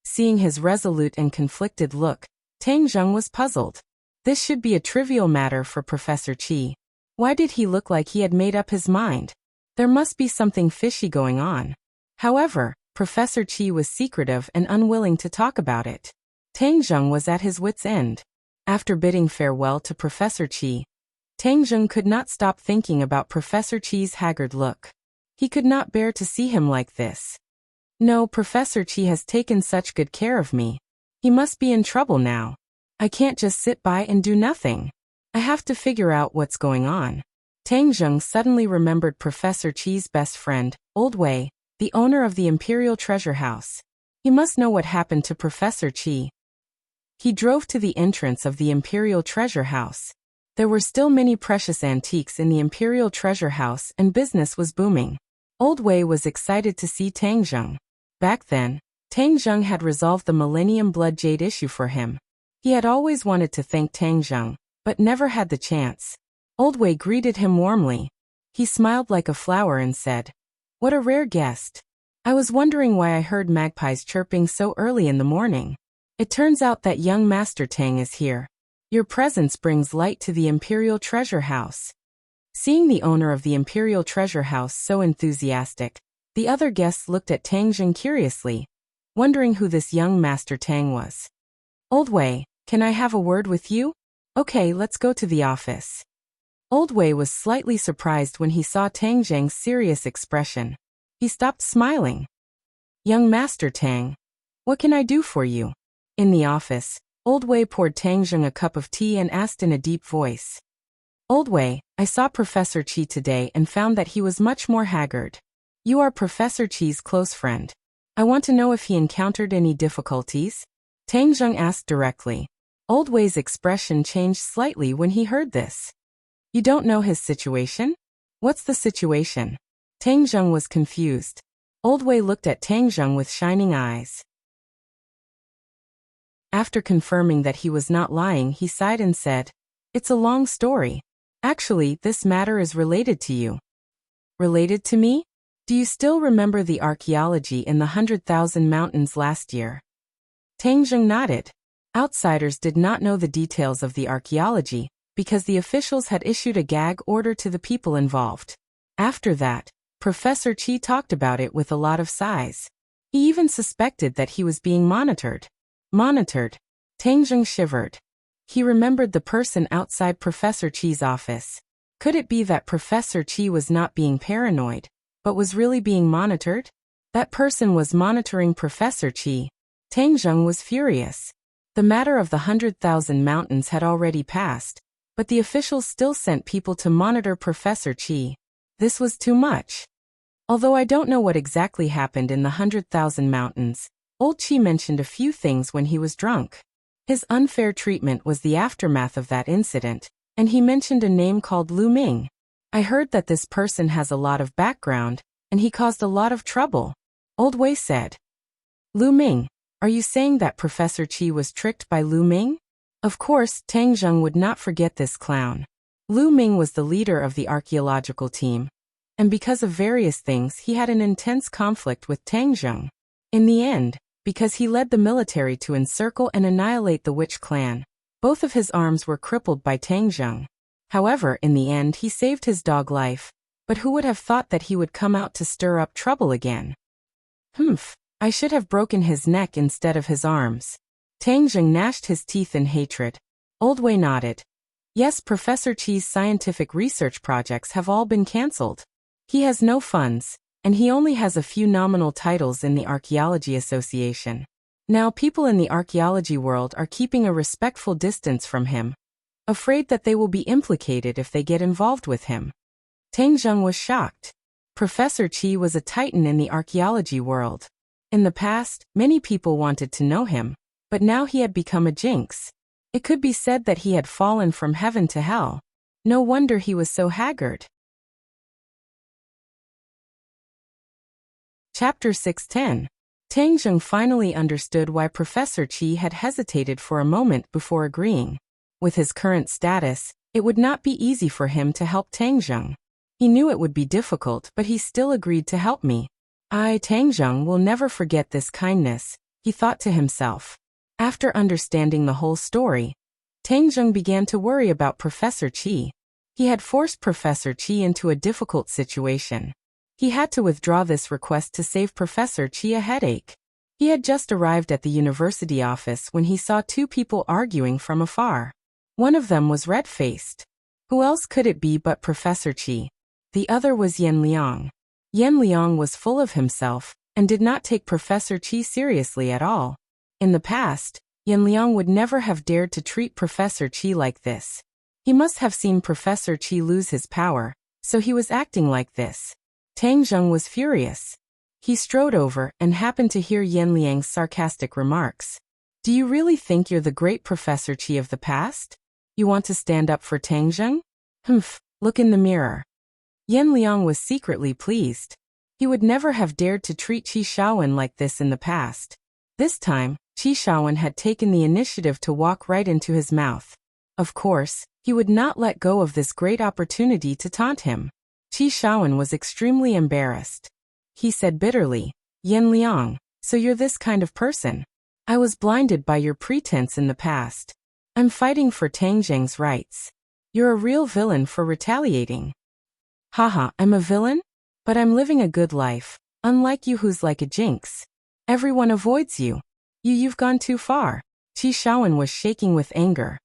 Speaker 1: Seeing his resolute and conflicted look, Tang Zheng was puzzled. This should be a trivial matter for Professor Qi. Why did he look like he had made up his mind? There must be something fishy going on. However, Professor Qi was secretive and unwilling to talk about it. Tang Zheng was at his wit's end. After bidding farewell to Professor Qi, Tang Zheng could not stop thinking about Professor Qi's haggard look. He could not bear to see him like this. No, Professor Qi has taken such good care of me. He must be in trouble now. I can't just sit by and do nothing. I have to figure out what's going on. Tang Zheng suddenly remembered Professor Qi's best friend, Old Wei, the owner of the Imperial Treasure House. He must know what happened to Professor Qi. He drove to the entrance of the Imperial Treasure House. There were still many precious antiques in the Imperial Treasure House and business was booming. Old Wei was excited to see Tang Zheng. Back then, Tang Zheng had resolved the Millennium Blood Jade issue for him. He had always wanted to thank Tang Zheng, but never had the chance. Old Wei greeted him warmly. He smiled like a flower and said, "What a rare guest. I was wondering why I heard magpies chirping so early in the morning. It turns out that young Master Tang is here. Your presence brings light to the Imperial Treasure House." Seeing the owner of the Imperial Treasure House so enthusiastic, the other guests looked at Tang Zheng curiously, wondering who this young Master Tang was. "Old Wei, can I have a word with you? Okay, let's go to the office." Old Wei was slightly surprised when he saw Tang Zheng's serious expression. He stopped smiling. "Young Master Tang, what can I do for you?" In the office, Old Wei poured Tang Zheng a cup of tea and asked in a deep voice. "Old Wei, I saw Professor Qi today and found that he was much more haggard. You are Professor Qi's close friend. I want to know if he encountered any difficulties? Tang Zheng asked directly. Old Wei's expression changed slightly when he heard this. You don't know his situation? What's the situation? Tang Zheng was confused. Old Wei looked at Tang Zheng with shining eyes. After confirming that he was not lying, he sighed and said, It's a long story. Actually, this matter is related to you. Related to me? Do you still remember the archaeology in the 100,000 Mountains last year? Tang Zheng nodded. Outsiders did not know the details of the archaeology, because the officials had issued a gag order to the people involved. After that, Professor Qi talked about it with a lot of sighs. He even suspected that he was being monitored. Monitored? Tang Zheng shivered. He remembered the person outside Professor Qi's office. Could it be that Professor Qi was not being paranoid, but was really being monitored? That person was monitoring Professor Qi. Tang Zheng was furious. The matter of the 100,000 mountains had already passed, but the officials still sent people to monitor Professor Qi. This was too much. Although I don't know what exactly happened in the 100,000 mountains, Old Qi mentioned a few things when he was drunk. His unfair treatment was the aftermath of that incident, and he mentioned a name called Lu Ming. I heard that this person has a lot of background, and he caused a lot of trouble. Old Wei said. Lu Ming, are you saying that Professor Qi was tricked by Lu Ming? Of course, Tang Zheng would not forget this clown. Lu Ming was the leader of the archaeological team, and because of various things he had an intense conflict with Tang Zheng. In the end, because he led the military to encircle and annihilate the witch clan, both of his arms were crippled by Tang Zheng. However, in the end he saved his dog life, but who would have thought that he would come out to stir up trouble again? Humph, I should have broken his neck instead of his arms. Tang Zheng gnashed his teeth in hatred. Old Wei nodded. Yes, Professor Qi's scientific research projects have all been cancelled. He has no funds, and he only has a few nominal titles in the Archaeology Association. Now people in the archaeology world are keeping a respectful distance from him, afraid that they will be implicated if they get involved with him. Tang Zheng was shocked. Professor Qi was a titan in the archaeology world. In the past, many people wanted to know him, but now he had become a jinx. It could be said that he had fallen from heaven to hell. No wonder he was so haggard. Chapter 610. Tang Zheng finally understood why Professor Qi had hesitated for a moment before agreeing. With his current status, it would not be easy for him to help Tang Zheng. He knew it would be difficult, but he still agreed to help me. Tang Zheng will never forget this kindness, he thought to himself. After understanding the whole story, Tang Zheng began to worry about Professor Qi. He had forced Professor Qi into a difficult situation. He had to withdraw this request to save Professor Qi a headache. He had just arrived at the university office when he saw two people arguing from afar. One of them was red-faced. Who else could it be but Professor Qi? The other was Yan Liang. Yan Liang was full of himself, and did not take Professor Qi seriously at all. In the past, Yan Liang would never have dared to treat Professor Qi like this. He must have seen Professor Qi lose his power, so he was acting like this. Tang Zheng was furious. He strode over and happened to hear Yan Liang's sarcastic remarks. Do you really think you're the great Professor Qi of the past? You want to stand up for Tang Zheng? Humph, look in the mirror. Yan Liang was secretly pleased. He would never have dared to treat Qi Shaowen like this in the past. This time, Qi Shaowen had taken the initiative to walk right into his mouth. Of course, he would not let go of this great opportunity to taunt him. Qi Shaowen was extremely embarrassed. He said bitterly, Yan Liang, so you're this kind of person. I was blinded by your pretense in the past. I'm fighting for Tang Zheng's rights. You're a real villain for retaliating. Haha, I'm a villain? But I'm living a good life, unlike you who's like a jinx. Everyone avoids you. You've gone too far. Qi Shaowen was shaking with anger.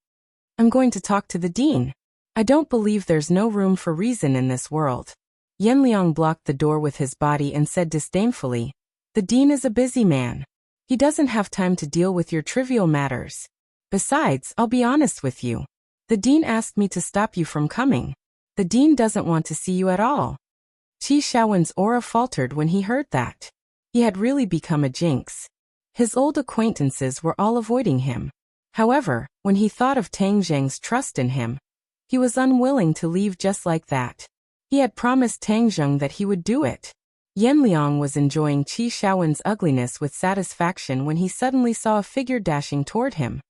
Speaker 1: I'm going to talk to the dean. I don't believe there's no room for reason in this world. Yan Liang blocked the door with his body and said disdainfully, the dean is a busy man. He doesn't have time to deal with your trivial matters. Besides, I'll be honest with you. The dean asked me to stop you from coming. The dean doesn't want to see you at all. Qi Shaowen's aura faltered when he heard that. He had really become a jinx. His old acquaintances were all avoiding him. However, when he thought of Tang Zheng's trust in him, he was unwilling to leave just like that. He had promised Tang Zheng that he would do it. Yan Liang was enjoying Qi Shaowen's ugliness with satisfaction when he suddenly saw a figure dashing toward him.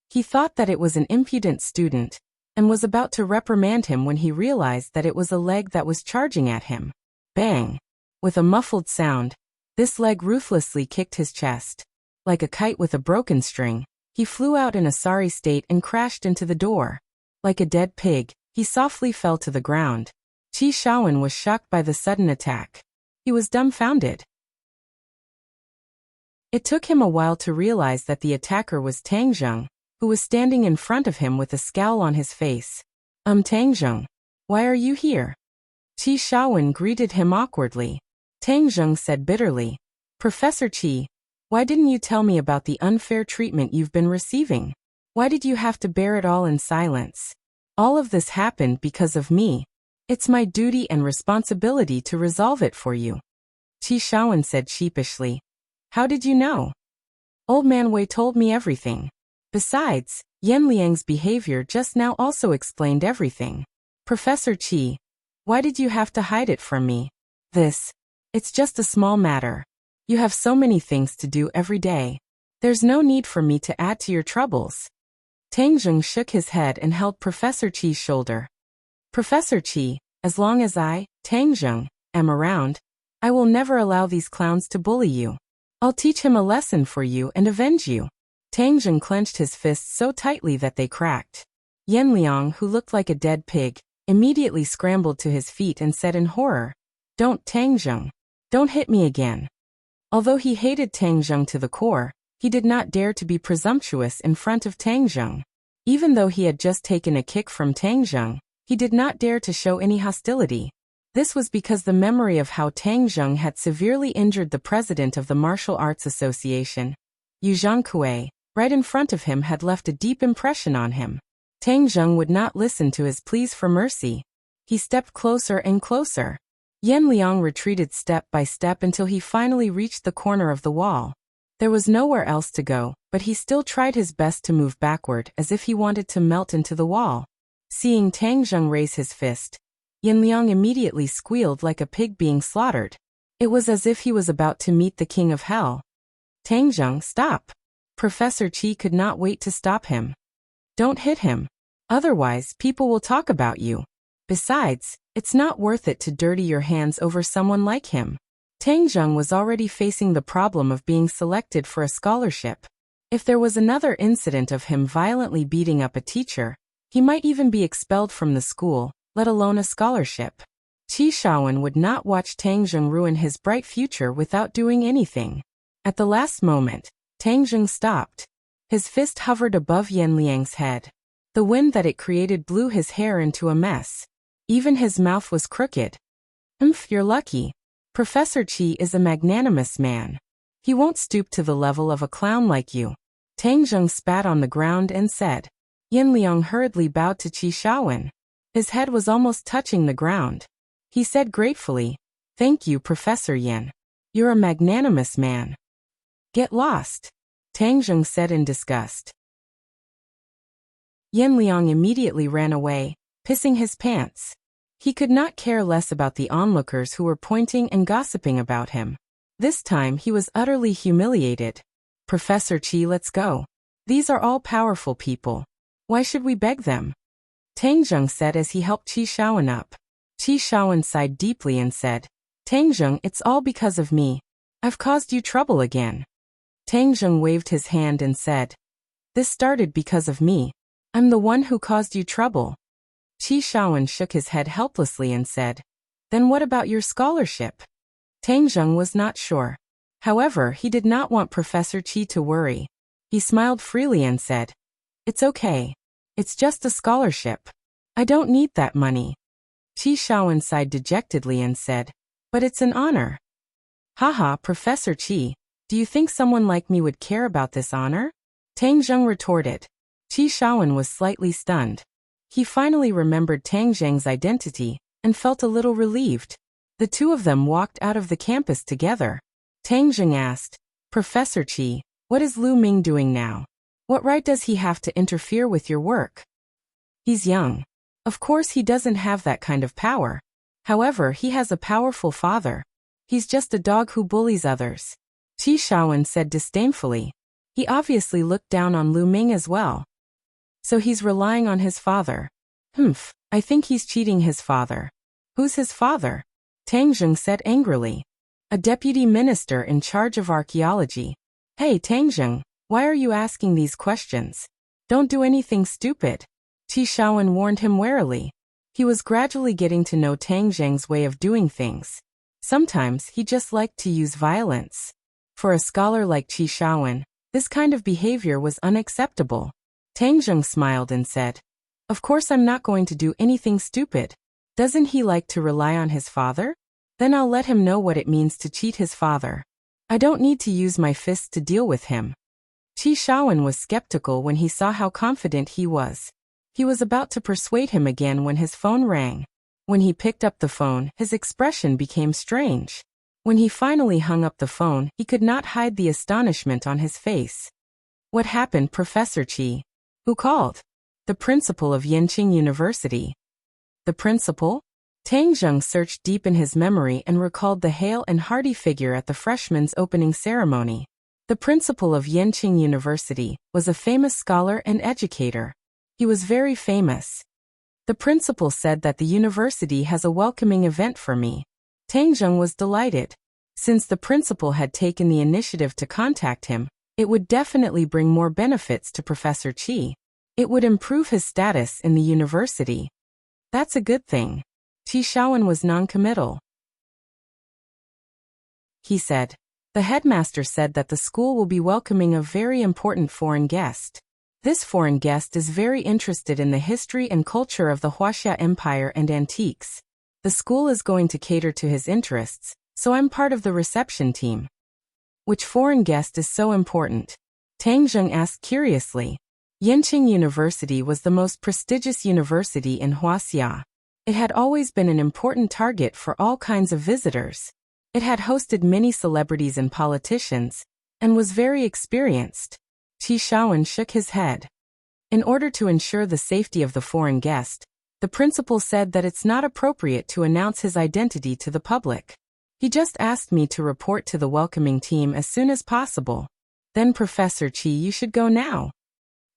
Speaker 1: He thought that it was an impudent student, and was about to reprimand him when he realized that it was a leg that was charging at him. Bang! With a muffled sound, this leg ruthlessly kicked his chest. Like a kite with a broken string, he flew out in a sorry state and crashed into the door. Like a dead pig, he softly fell to the ground. Qi Shaowen was shocked by the sudden attack. He was dumbfounded. It took him a while to realize that the attacker was Tang Zheng, who was standing in front of him with a scowl on his face. Tang Zheng, why are you here? Qi Shaowen greeted him awkwardly. Tang Zheng said bitterly, Professor Qi, why didn't you tell me about the unfair treatment you've been receiving? Why did you have to bear it all in silence? All of this happened because of me. It's my duty and responsibility to resolve it for you. Qi Shaowen said sheepishly. How did you know? Old Man Wei told me everything. Besides, Yan Liang's behavior just now also explained everything. Professor Qi, why did you have to hide it from me? It's just a small matter. You have so many things to do every day. There's no need for me to add to your troubles. Tang Zheng shook his head and held Professor Qi's shoulder. Professor Qi, as long as I, Tang Zheng, am around, I will never allow these clowns to bully you. I'll teach him a lesson for you and avenge you. Tang Zheng clenched his fists so tightly that they cracked. Yan Liang, who looked like a dead pig, immediately scrambled to his feet and said in horror, Don't, Tang Zheng. Don't hit me again. Although he hated Tang Zheng to the core, he did not dare to be presumptuous in front of Tang Zheng. Even though he had just taken a kick from Tang Zheng, he did not dare to show any hostility. This was because the memory of how Tang Zheng had severely injured the president of the Martial Arts Association, Yu Zhangkue, right in front of him had left a deep impression on him. Tang Zheng would not listen to his pleas for mercy. He stepped closer and closer. Yan Liang retreated step by step until he finally reached the corner of the wall. There was nowhere else to go, but he still tried his best to move backward as if he wanted to melt into the wall. Seeing Tang Zheng raise his fist, Yan Liang immediately squealed like a pig being slaughtered. It was as if he was about to meet the king of hell. Tang Zheng, stop! Professor Qi could not wait to stop him. Don't hit him. Otherwise, people will talk about you. Besides, it's not worth it to dirty your hands over someone like him. Tang Zheng was already facing the problem of being selected for a scholarship. If there was another incident of him violently beating up a teacher, he might even be expelled from the school, let alone a scholarship. Qi Shaowen would not watch Tang Zheng ruin his bright future without doing anything. At the last moment, Tang Zheng stopped. His fist hovered above Yan Liang's head. The wind that it created blew his hair into a mess. Even his mouth was crooked. You're lucky. Professor Qi is a magnanimous man. He won't stoop to the level of a clown like you. Tang Zheng spat on the ground and said. Yan Liang hurriedly bowed to Qi Shaowen. His head was almost touching the ground. He said gratefully, Thank you, Professor Yan. You're a magnanimous man. Get lost, Tang Zheng said in disgust. Yan Liang immediately ran away, pissing his pants. He could not care less about the onlookers who were pointing and gossiping about him. This time he was utterly humiliated. Professor Qi, let's go. These are all powerful people. Why should we beg them? Tang Zheng said as he helped Qi Shaowen up. Qi Shaowen sighed deeply and said, Tang Zheng, it's all because of me. I've caused you trouble again. Tang Zheng waved his hand and said, This started because of me. I'm the one who caused you trouble. Qi Shaowen shook his head helplessly and said, Then what about your scholarship? Tang Zheng was not sure. However, he did not want Professor Qi to worry. He smiled freely and said, It's okay. It's just a scholarship. I don't need that money. Qi Shaowen sighed dejectedly and said, But it's an honor. Haha, Professor Qi, do you think someone like me would care about this honor? Tang Zheng retorted. Qi Shaowen was slightly stunned. He finally remembered Tang Zheng's identity and felt a little relieved. The two of them walked out of the campus together. Tang Jing asked, Professor Qi, what is Lu Ming doing now? What right does he have to interfere with your work? He's young. Of course he doesn't have that kind of power. However, he has a powerful father. He's just a dog who bullies others. Qi Shaowen said disdainfully. He obviously looked down on Lu Ming as well. So he's relying on his father. I think he's cheating his father. Who's his father? Tang Jing said angrily. A deputy minister in charge of archaeology. Hey Tang Jing, why are you asking these questions? Don't do anything stupid. Qi Shaowen warned him warily. He was gradually getting to know Tang Jing's way of doing things. Sometimes he just liked to use violence. For a scholar like Qi Shaowen, this kind of behavior was unacceptable. Tang Jing smiled and said, Of course I'm not going to do anything stupid. Doesn't he like to rely on his father? Then I'll let him know what it means to cheat his father. I don't need to use my fists to deal with him. Qi Shaowen was skeptical when he saw how confident he was. He was about to persuade him again when his phone rang. When he picked up the phone, his expression became strange. When he finally hung up the phone, he could not hide the astonishment on his face. What happened, Professor Qi? Who called? The principal of Yanqing University. The principal? Tang Jing searched deep in his memory and recalled the hale and hearty figure at the freshman's opening ceremony. The principal of Yanqing University was a famous scholar and educator. He was very famous. The principal said that the university has a welcoming event for me. Tang Jing was delighted. Since the principal had taken the initiative to contact him, it would definitely bring more benefits to Professor Qi. It would improve his status in the university. That's a good thing. Qi Shaowen was non-committal. He said, The headmaster said that the school will be welcoming a very important foreign guest. This foreign guest is very interested in the history and culture of the Wuxia Empire and antiques. The school is going to cater to his interests, so I'm part of the reception team. Which foreign guest is so important? Tang Jing asked curiously. Yanqing University was the most prestigious university in Wuxia. It had always been an important target for all kinds of visitors. It had hosted many celebrities and politicians, and was very experienced. Qi Shaowen shook his head. In order to ensure the safety of the foreign guest, the principal said that it's not appropriate to announce his identity to the public. He just asked me to report to the welcoming team as soon as possible. Then Professor Qi, you should go now.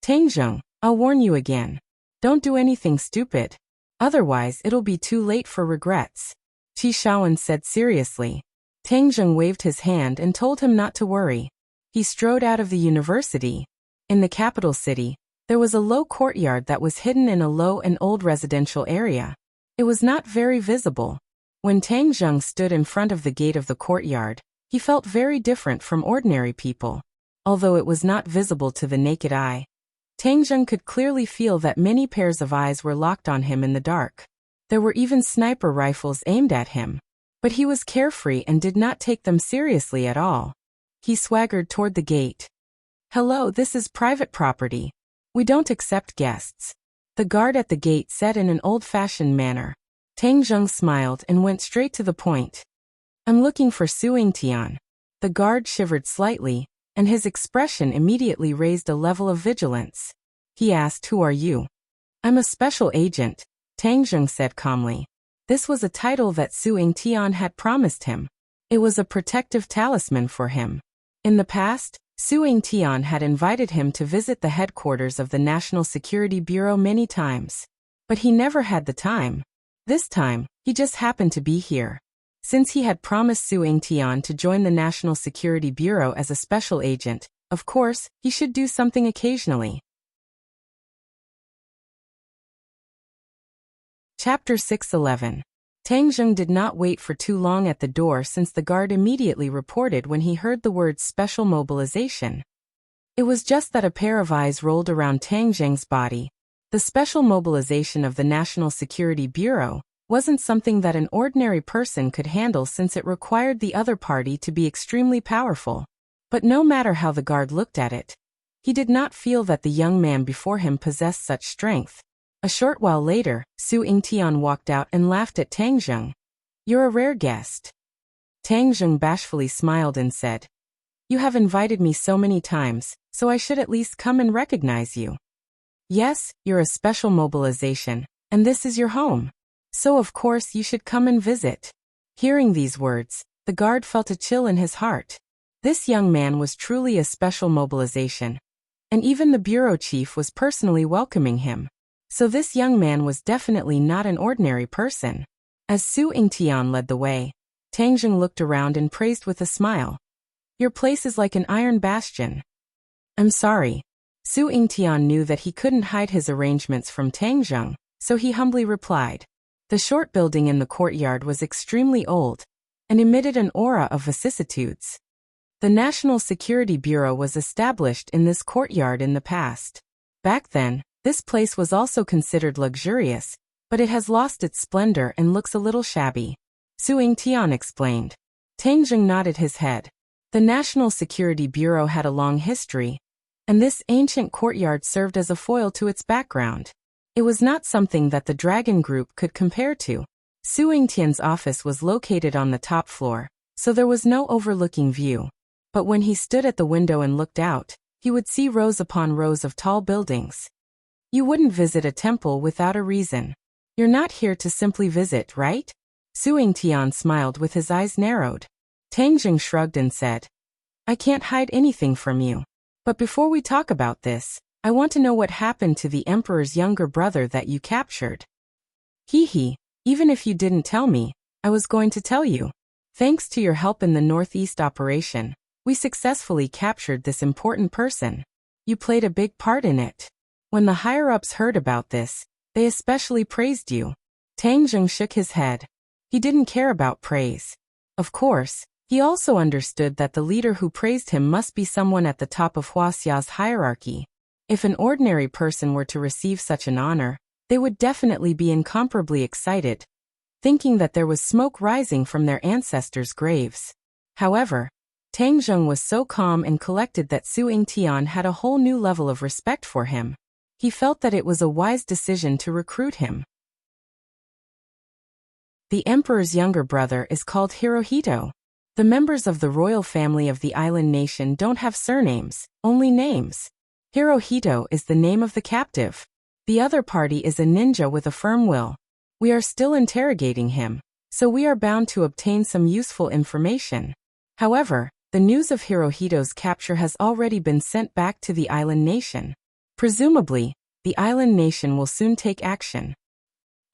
Speaker 1: Tang Jing, I'll warn you again. Don't do anything stupid. Otherwise it'll be too late for regrets. Qi Shaowen said seriously. Tang Jing waved his hand and told him not to worry. He strode out of the university. In the capital city, there was a low courtyard that was hidden in a low and old residential area. It was not very visible. When Tang Jing stood in front of the gate of the courtyard, he felt very different from ordinary people. Although it was not visible to the naked eye, Tang Jing could clearly feel that many pairs of eyes were locked on him in the dark. There were even sniper rifles aimed at him. But he was carefree and did not take them seriously at all. He swaggered toward the gate. Hello, this is private property. We don't accept guests. The guard at the gate said in an old-fashioned manner. Tang Jing smiled and went straight to the point. I'm looking for Su Yingtian. The guard shivered slightly, and his expression immediately raised a level of vigilance. He asked, Who are you? I'm a special agent, Tang Jing said calmly. This was a title that Su Yingtian had promised him. It was a protective talisman for him. In the past, Su Yingtian had invited him to visit the headquarters of the National Security Bureau many times. But he never had the time. This time, he just happened to be here. Since he had promised Su Yingtian to join the National Security Bureau as a special agent, of course, he should do something occasionally. Chapter 611. Tang Jing did not wait for too long at the door since the guard immediately reported when he heard the words special mobilization. It was just that a pair of eyes rolled around Tang Jing's body. The special mobilization of the National Security Bureau wasn't something that an ordinary person could handle since it required the other party to be extremely powerful. But no matter how the guard looked at it, he did not feel that the young man before him possessed such strength. A short while later, Su Yingtian walked out and laughed at Tang Jing. You're a rare guest. Tang Zheng bashfully smiled and said, You have invited me so many times, so I should at least come and recognize you. Yes, you're a special mobilization, and this is your home. So of course you should come and visit. Hearing these words, the guard felt a chill in his heart. This young man was truly a special mobilization, and even the bureau chief was personally welcoming him. So this young man was definitely not an ordinary person. As Su Yingtian led the way, Tang Zheng looked around and praised with a smile. Your place is like an iron bastion. I'm sorry. Su Yingtian knew that he couldn't hide his arrangements from Tang Zheng, so he humbly replied. The short building in the courtyard was extremely old and emitted an aura of vicissitudes. The National Security Bureau was established in this courtyard in the past. Back then, this place was also considered luxurious, but it has lost its splendor and looks a little shabby. Su Yingtian explained. Tang Zheng nodded his head. The National Security Bureau had a long history, and this ancient courtyard served as a foil to its background. It was not something that the Dragon Group could compare to. Su Yingtian's office was located on the top floor, so there was no overlooking view. But when he stood at the window and looked out, he would see rows upon rows of tall buildings. You wouldn't visit a temple without a reason. You're not here to simply visit, right? Su Yingtian smiled with his eyes narrowed. Tang Zheng shrugged and said, I can't hide anything from you. But before we talk about this, I want to know what happened to the Emperor's younger brother that you captured. Hee, even if you didn't tell me, I was going to tell you. Thanks to your help in the Northeast operation, we successfully captured this important person. You played a big part in it. When the higher-ups heard about this, they especially praised you. Tang Zheng shook his head. He didn't care about praise. Of course, he also understood that the leader who praised him must be someone at the top of Wuxia's hierarchy. If an ordinary person were to receive such an honor, they would definitely be incomparably excited, thinking that there was smoke rising from their ancestors' graves. However, Tang Zheng was so calm and collected that Su Yingtian had a whole new level of respect for him. He felt that it was a wise decision to recruit him. The Emperor's younger brother is called Hirohito. The members of the royal family of the island nation don't have surnames, only names. Hirohito is the name of the captive. The other party is a ninja with a firm will. We are still interrogating him, so we are bound to obtain some useful information. However, the news of Hirohito's capture has already been sent back to the island nation. Presumably, the island nation will soon take action.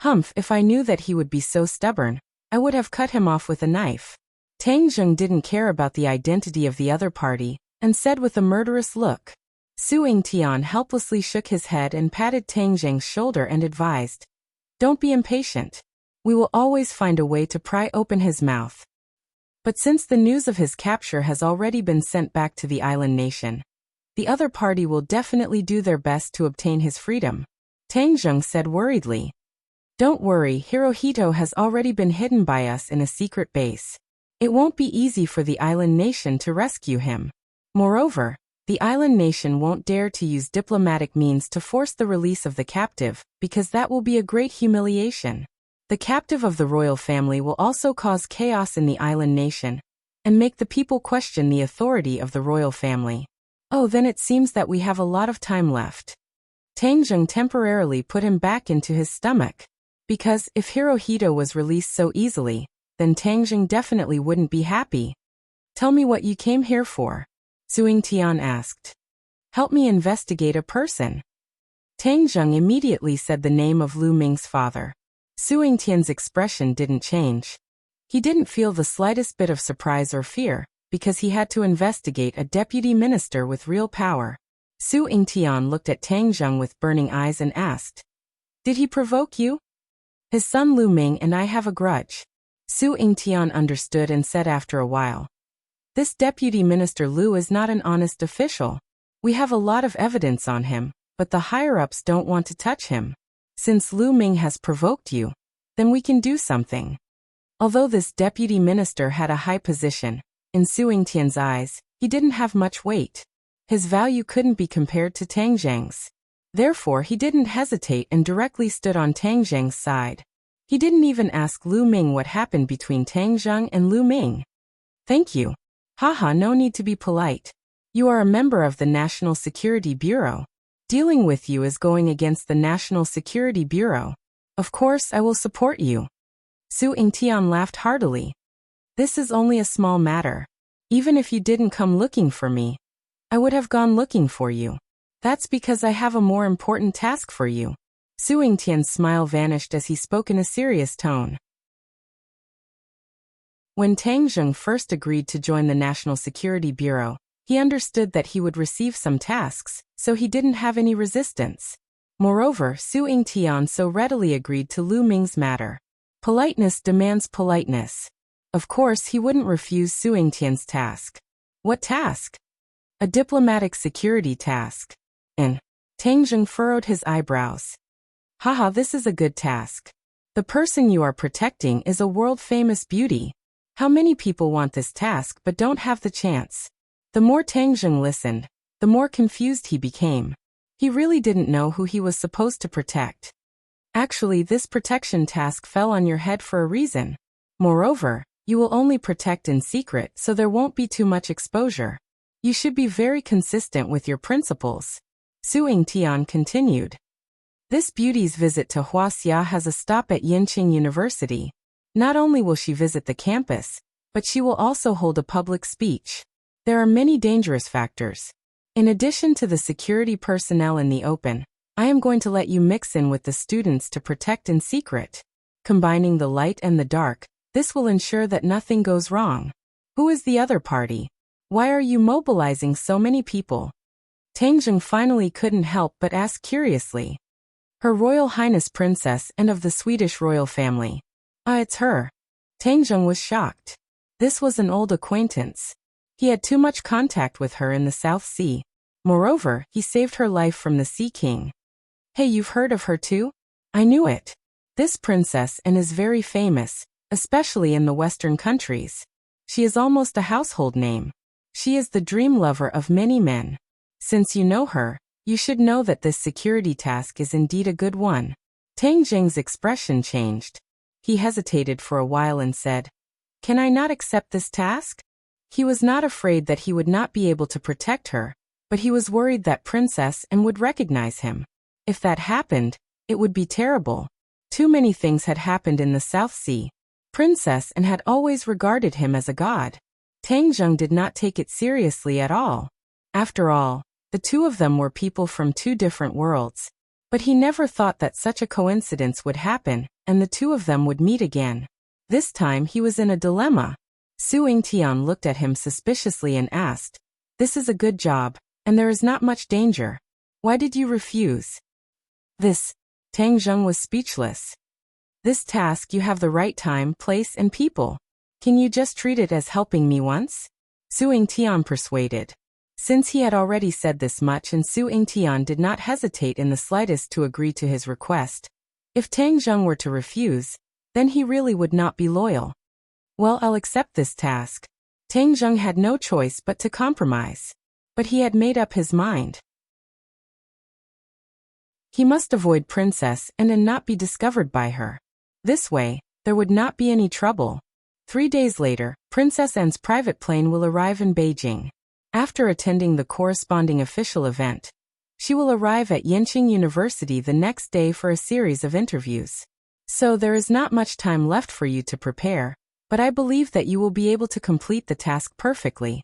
Speaker 1: Humph, if I knew that he would be so stubborn, I would have cut him off with a knife. Tang Zheng didn't care about the identity of the other party, and said with a murderous look. Su Yingtian helplessly shook his head and patted Tang Zheng's shoulder and advised, Don't be impatient. We will always find a way to pry open his mouth. But since the news of his capture has already been sent back to the island nation, the other party will definitely do their best to obtain his freedom. Tang Zheng said worriedly. Don't worry, Hirohito has already been hidden by us in a secret base. It won't be easy for the island nation to rescue him. Moreover, the island nation won't dare to use diplomatic means to force the release of the captive, because that will be a great humiliation. The captive of the royal family will also cause chaos in the island nation, and make the people question the authority of the royal family. Oh, then it seems that we have a lot of time left. Tang Zheng temporarily put him back into his stomach. Because if Hirohito was released so easily, then Tang Zheng definitely wouldn't be happy. Tell me what you came here for, Su Yingtian asked. Help me investigate a person. Tang Zheng immediately said the name of Lu Ming's father. Su Yingtian's expression didn't change. He didn't feel the slightest bit of surprise or fear, because he had to investigate a deputy minister with real power. Su Yingtian looked at Tang Zheng with burning eyes and asked, Did he provoke you? His son Lu Ming and I have a grudge. Su Yingtian understood and said after a while, This deputy minister Lu is not an honest official. We have a lot of evidence on him, but the higher-ups don't want to touch him. Since Lu Ming has provoked you, then we can do something. Although this deputy minister had a high position, in Su Yingtian's eyes, he didn't have much weight. His value couldn't be compared to Tang Zheng's. Therefore he didn't hesitate and directly stood on Tang Zheng's side. He didn't even ask Lu Ming what happened between Tang Zheng and Lu Ming. Thank you. Haha, no need to be polite. You are a member of the National Security Bureau. Dealing with you is going against the National Security Bureau. Of course, I will support you. Su Yingtian laughed heartily. This is only a small matter. Even if you didn't come looking for me, I would have gone looking for you. That's because I have a more important task for you. Su Yingtian's smile vanished as he spoke in a serious tone. When Tang Zheng first agreed to join the National Security Bureau, he understood that he would receive some tasks, so he didn't have any resistance. Moreover, Su Yingtian so readily agreed to Lu Ming's matter. Politeness demands politeness. Of course, he wouldn't refuse Su Yingtian's task. What task? A diplomatic security task. And Tang Zheng furrowed his eyebrows. Haha, this is a good task. The person you are protecting is a world-famous beauty. How many people want this task but don't have the chance? The more Tang Zheng listened, the more confused he became. He really didn't know who he was supposed to protect. Actually, this protection task fell on your head for a reason. Moreover, you will only protect in secret, so there won't be too much exposure. You should be very consistent with your principles. Su Yingtian continued. This beauty's visit to Wuxia has a stop at Yenqing University. Not only will she visit the campus, but she will also hold a public speech. There are many dangerous factors. In addition to the security personnel in the open, I am going to let you mix in with the students to protect in secret. Combining the light and the dark, this will ensure that nothing goes wrong. Who is the other party? Why are you mobilizing so many people? Tang Zheng finally couldn't help but ask curiously. Her Royal Highness Princess and of the Swedish royal family. Ah, it's her. Tang Zheng was shocked. This was an old acquaintance. He had too much contact with her in the South Sea. Moreover, he saved her life from the Sea King. Hey, you've heard of her too? I knew it. This princess and is very famous, especially in the Western countries. She is almost a household name. She is the dream lover of many men. Since you know her, you should know that this security task is indeed a good one. Tang Zheng's expression changed. He hesitated for a while and said, Can I not accept this task? He was not afraid that he would not be able to protect her, but he was worried that Princess Anne would recognize him. If that happened, it would be terrible. Too many things had happened in the South Sea. Princess Anne had always regarded him as a god. Tang Zheng did not take it seriously at all. After all, the two of them were people from two different worlds. But he never thought that such a coincidence would happen, and the two of them would meet again. This time he was in a dilemma. Su Yingtian looked at him suspiciously and asked, This is a good job, and there is not much danger. Why did you refuse? Tang Zheng was speechless. This task you have the right time, place and people. Can you just treat it as helping me once? Su Yingtian persuaded. Since he had already said this much and Su Yingtian did not hesitate in the slightest to agree to his request. If Tang Zheng were to refuse, then he really would not be loyal. Well, I'll accept this task. Tang Zheng had no choice but to compromise. But he had made up his mind. He must avoid Princess Anne and not be discovered by her. This way, there would not be any trouble. 3 days later, Princess Anne's private plane will arrive in Beijing. After attending the corresponding official event, she will arrive at Yenqing University the next day for a series of interviews. So there is not much time left for you to prepare, but I believe that you will be able to complete the task perfectly.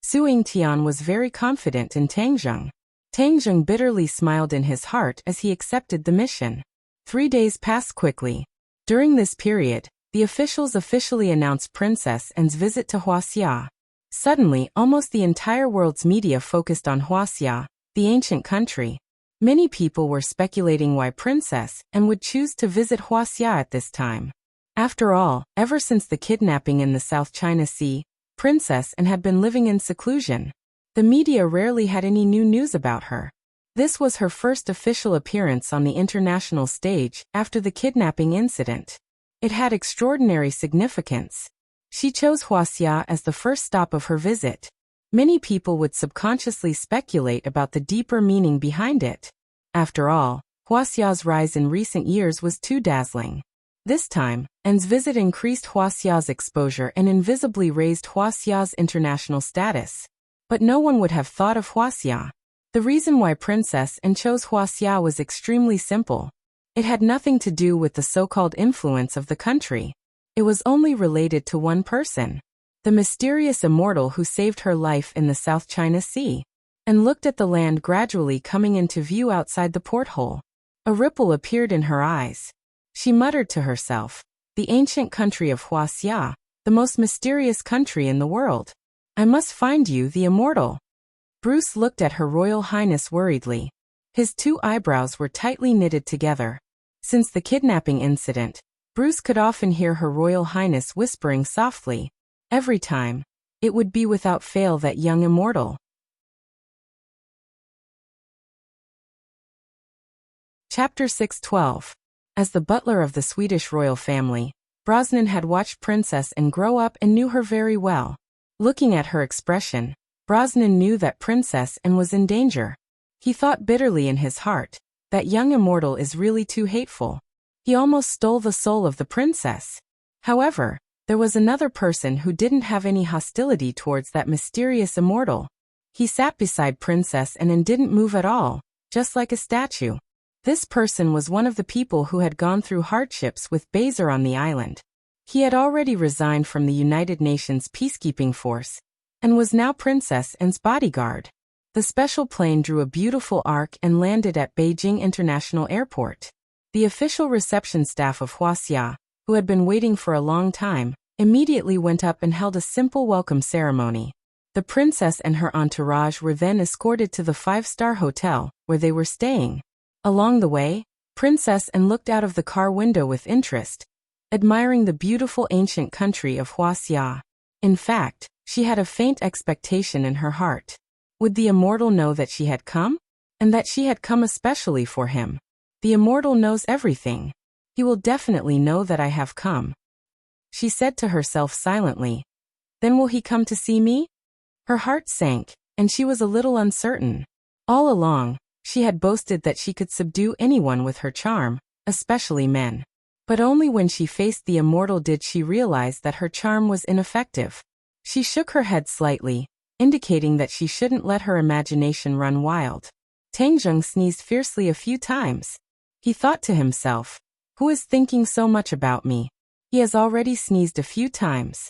Speaker 1: Su Yingtian was very confident in Tang Zheng. Tang Zheng bitterly smiled in his heart as he accepted the mission. 3 days passed quickly. During this period, the officials officially announced Princess Anne's visit to Wuxia. Suddenly, almost the entire world's media focused on Wuxia, the ancient country. Many people were speculating why Princess Anne would choose to visit Wuxia at this time. After all, ever since the kidnapping in the South China Sea, Princess Anne had been living in seclusion. The media rarely had any new news about her. This was her first official appearance on the international stage after the kidnapping incident. It had extraordinary significance. She chose Wuxia as the first stop of her visit. Many people would subconsciously speculate about the deeper meaning behind it. After all, Wuxia's rise in recent years was too dazzling. This time, An's visit increased Wuxia's exposure and invisibly raised Wuxia's international status. But no one would have thought of Wuxia. The reason why Princess Anne chose Wuxia was extremely simple. It had nothing to do with the so-called influence of the country. It was only related to one person, the mysterious immortal who saved her life in the South China Sea, and looked at the land gradually coming into view outside the porthole. A ripple appeared in her eyes. She muttered to herself, the ancient country of Wuxia, the most mysterious country in the world. I must find you, the immortal. Bruce looked at Her Royal Highness worriedly. His two eyebrows were tightly knitted together. Since the kidnapping incident, Bruce could often hear Her Royal Highness whispering softly. Every time, it would be without fail that young immortal. Chapter 6:12. As the butler of the Swedish royal family, Brosnan had watched Princess Anne grow up and knew her very well. Looking at her expression, Brosnan knew that Princess Anne was in danger. He thought bitterly in his heart, that young immortal is really too hateful. He almost stole the soul of the princess. However, there was another person who didn't have any hostility towards that mysterious immortal. He sat beside Princess Anne and didn't move at all, just like a statue. This person was one of the people who had gone through hardships with Bezer on the island. He had already resigned from the United Nations peacekeeping force, and was now Princess Anne's bodyguard. The special plane drew a beautiful arc and landed at Beijing International Airport. The official reception staff of Wuxia, who had been waiting for a long time, immediately went up and held a simple welcome ceremony. The princess and her entourage were then escorted to the 5-star hotel, where they were staying. Along the way, Princess Anne looked out of the car window with interest, admiring the beautiful ancient country of Wuxia. In fact, she had a faint expectation in her heart. Would the immortal know that she had come? And that she had come especially for him? The immortal knows everything. He will definitely know that I have come. She said to herself silently. Then will he come to see me? Her heart sank, and she was a little uncertain. All along, she had boasted that she could subdue anyone with her charm, especially men. But only when she faced the immortal did she realize that her charm was ineffective. She shook her head slightly, indicating that she shouldn't let her imagination run wild. Tang Zheng sneezed fiercely a few times. He thought to himself, who is thinking so much about me? He has already sneezed a few times.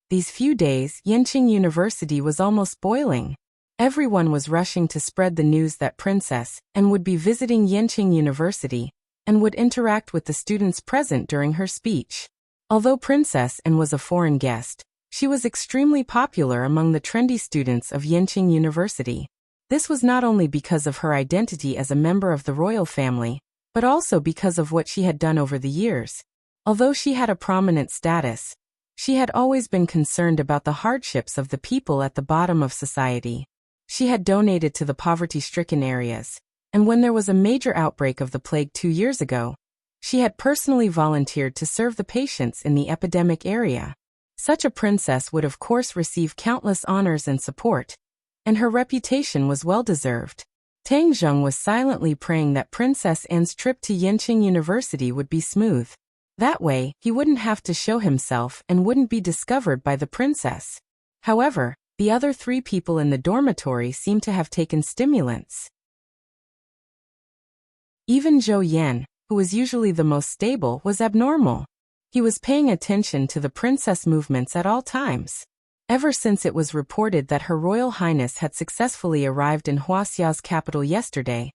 Speaker 1: These few days, Yenqing University was almost boiling. Everyone was rushing to spread the news that Princess Anne would be visiting Yenqing University, and would interact with the students present during her speech. Although Princess Anne was a foreign guest, she was extremely popular among the trendy students of Yenqing University. This was not only because of her identity as a member of the royal family, but also because of what she had done over the years. Although she had a prominent status, she had always been concerned about the hardships of the people at the bottom of society. She had donated to the poverty-stricken areas, and when there was a major outbreak of the plague 2 years ago, she had personally volunteered to serve the patients in the epidemic area. Such a princess would of course receive countless honors and support, and her reputation was well-deserved. Tang Zheng was silently praying that Princess Anne's trip to Yenqing University would be smooth. That way, he wouldn't have to show himself and wouldn't be discovered by the princess. However, the other 3 people in the dormitory seemed to have taken stimulants. Even Zhou Yan, who was usually the most stable, was abnormal. He was paying attention to the princess' movements at all times. Ever since it was reported that Her Royal Highness had successfully arrived in Wuxia's capital yesterday,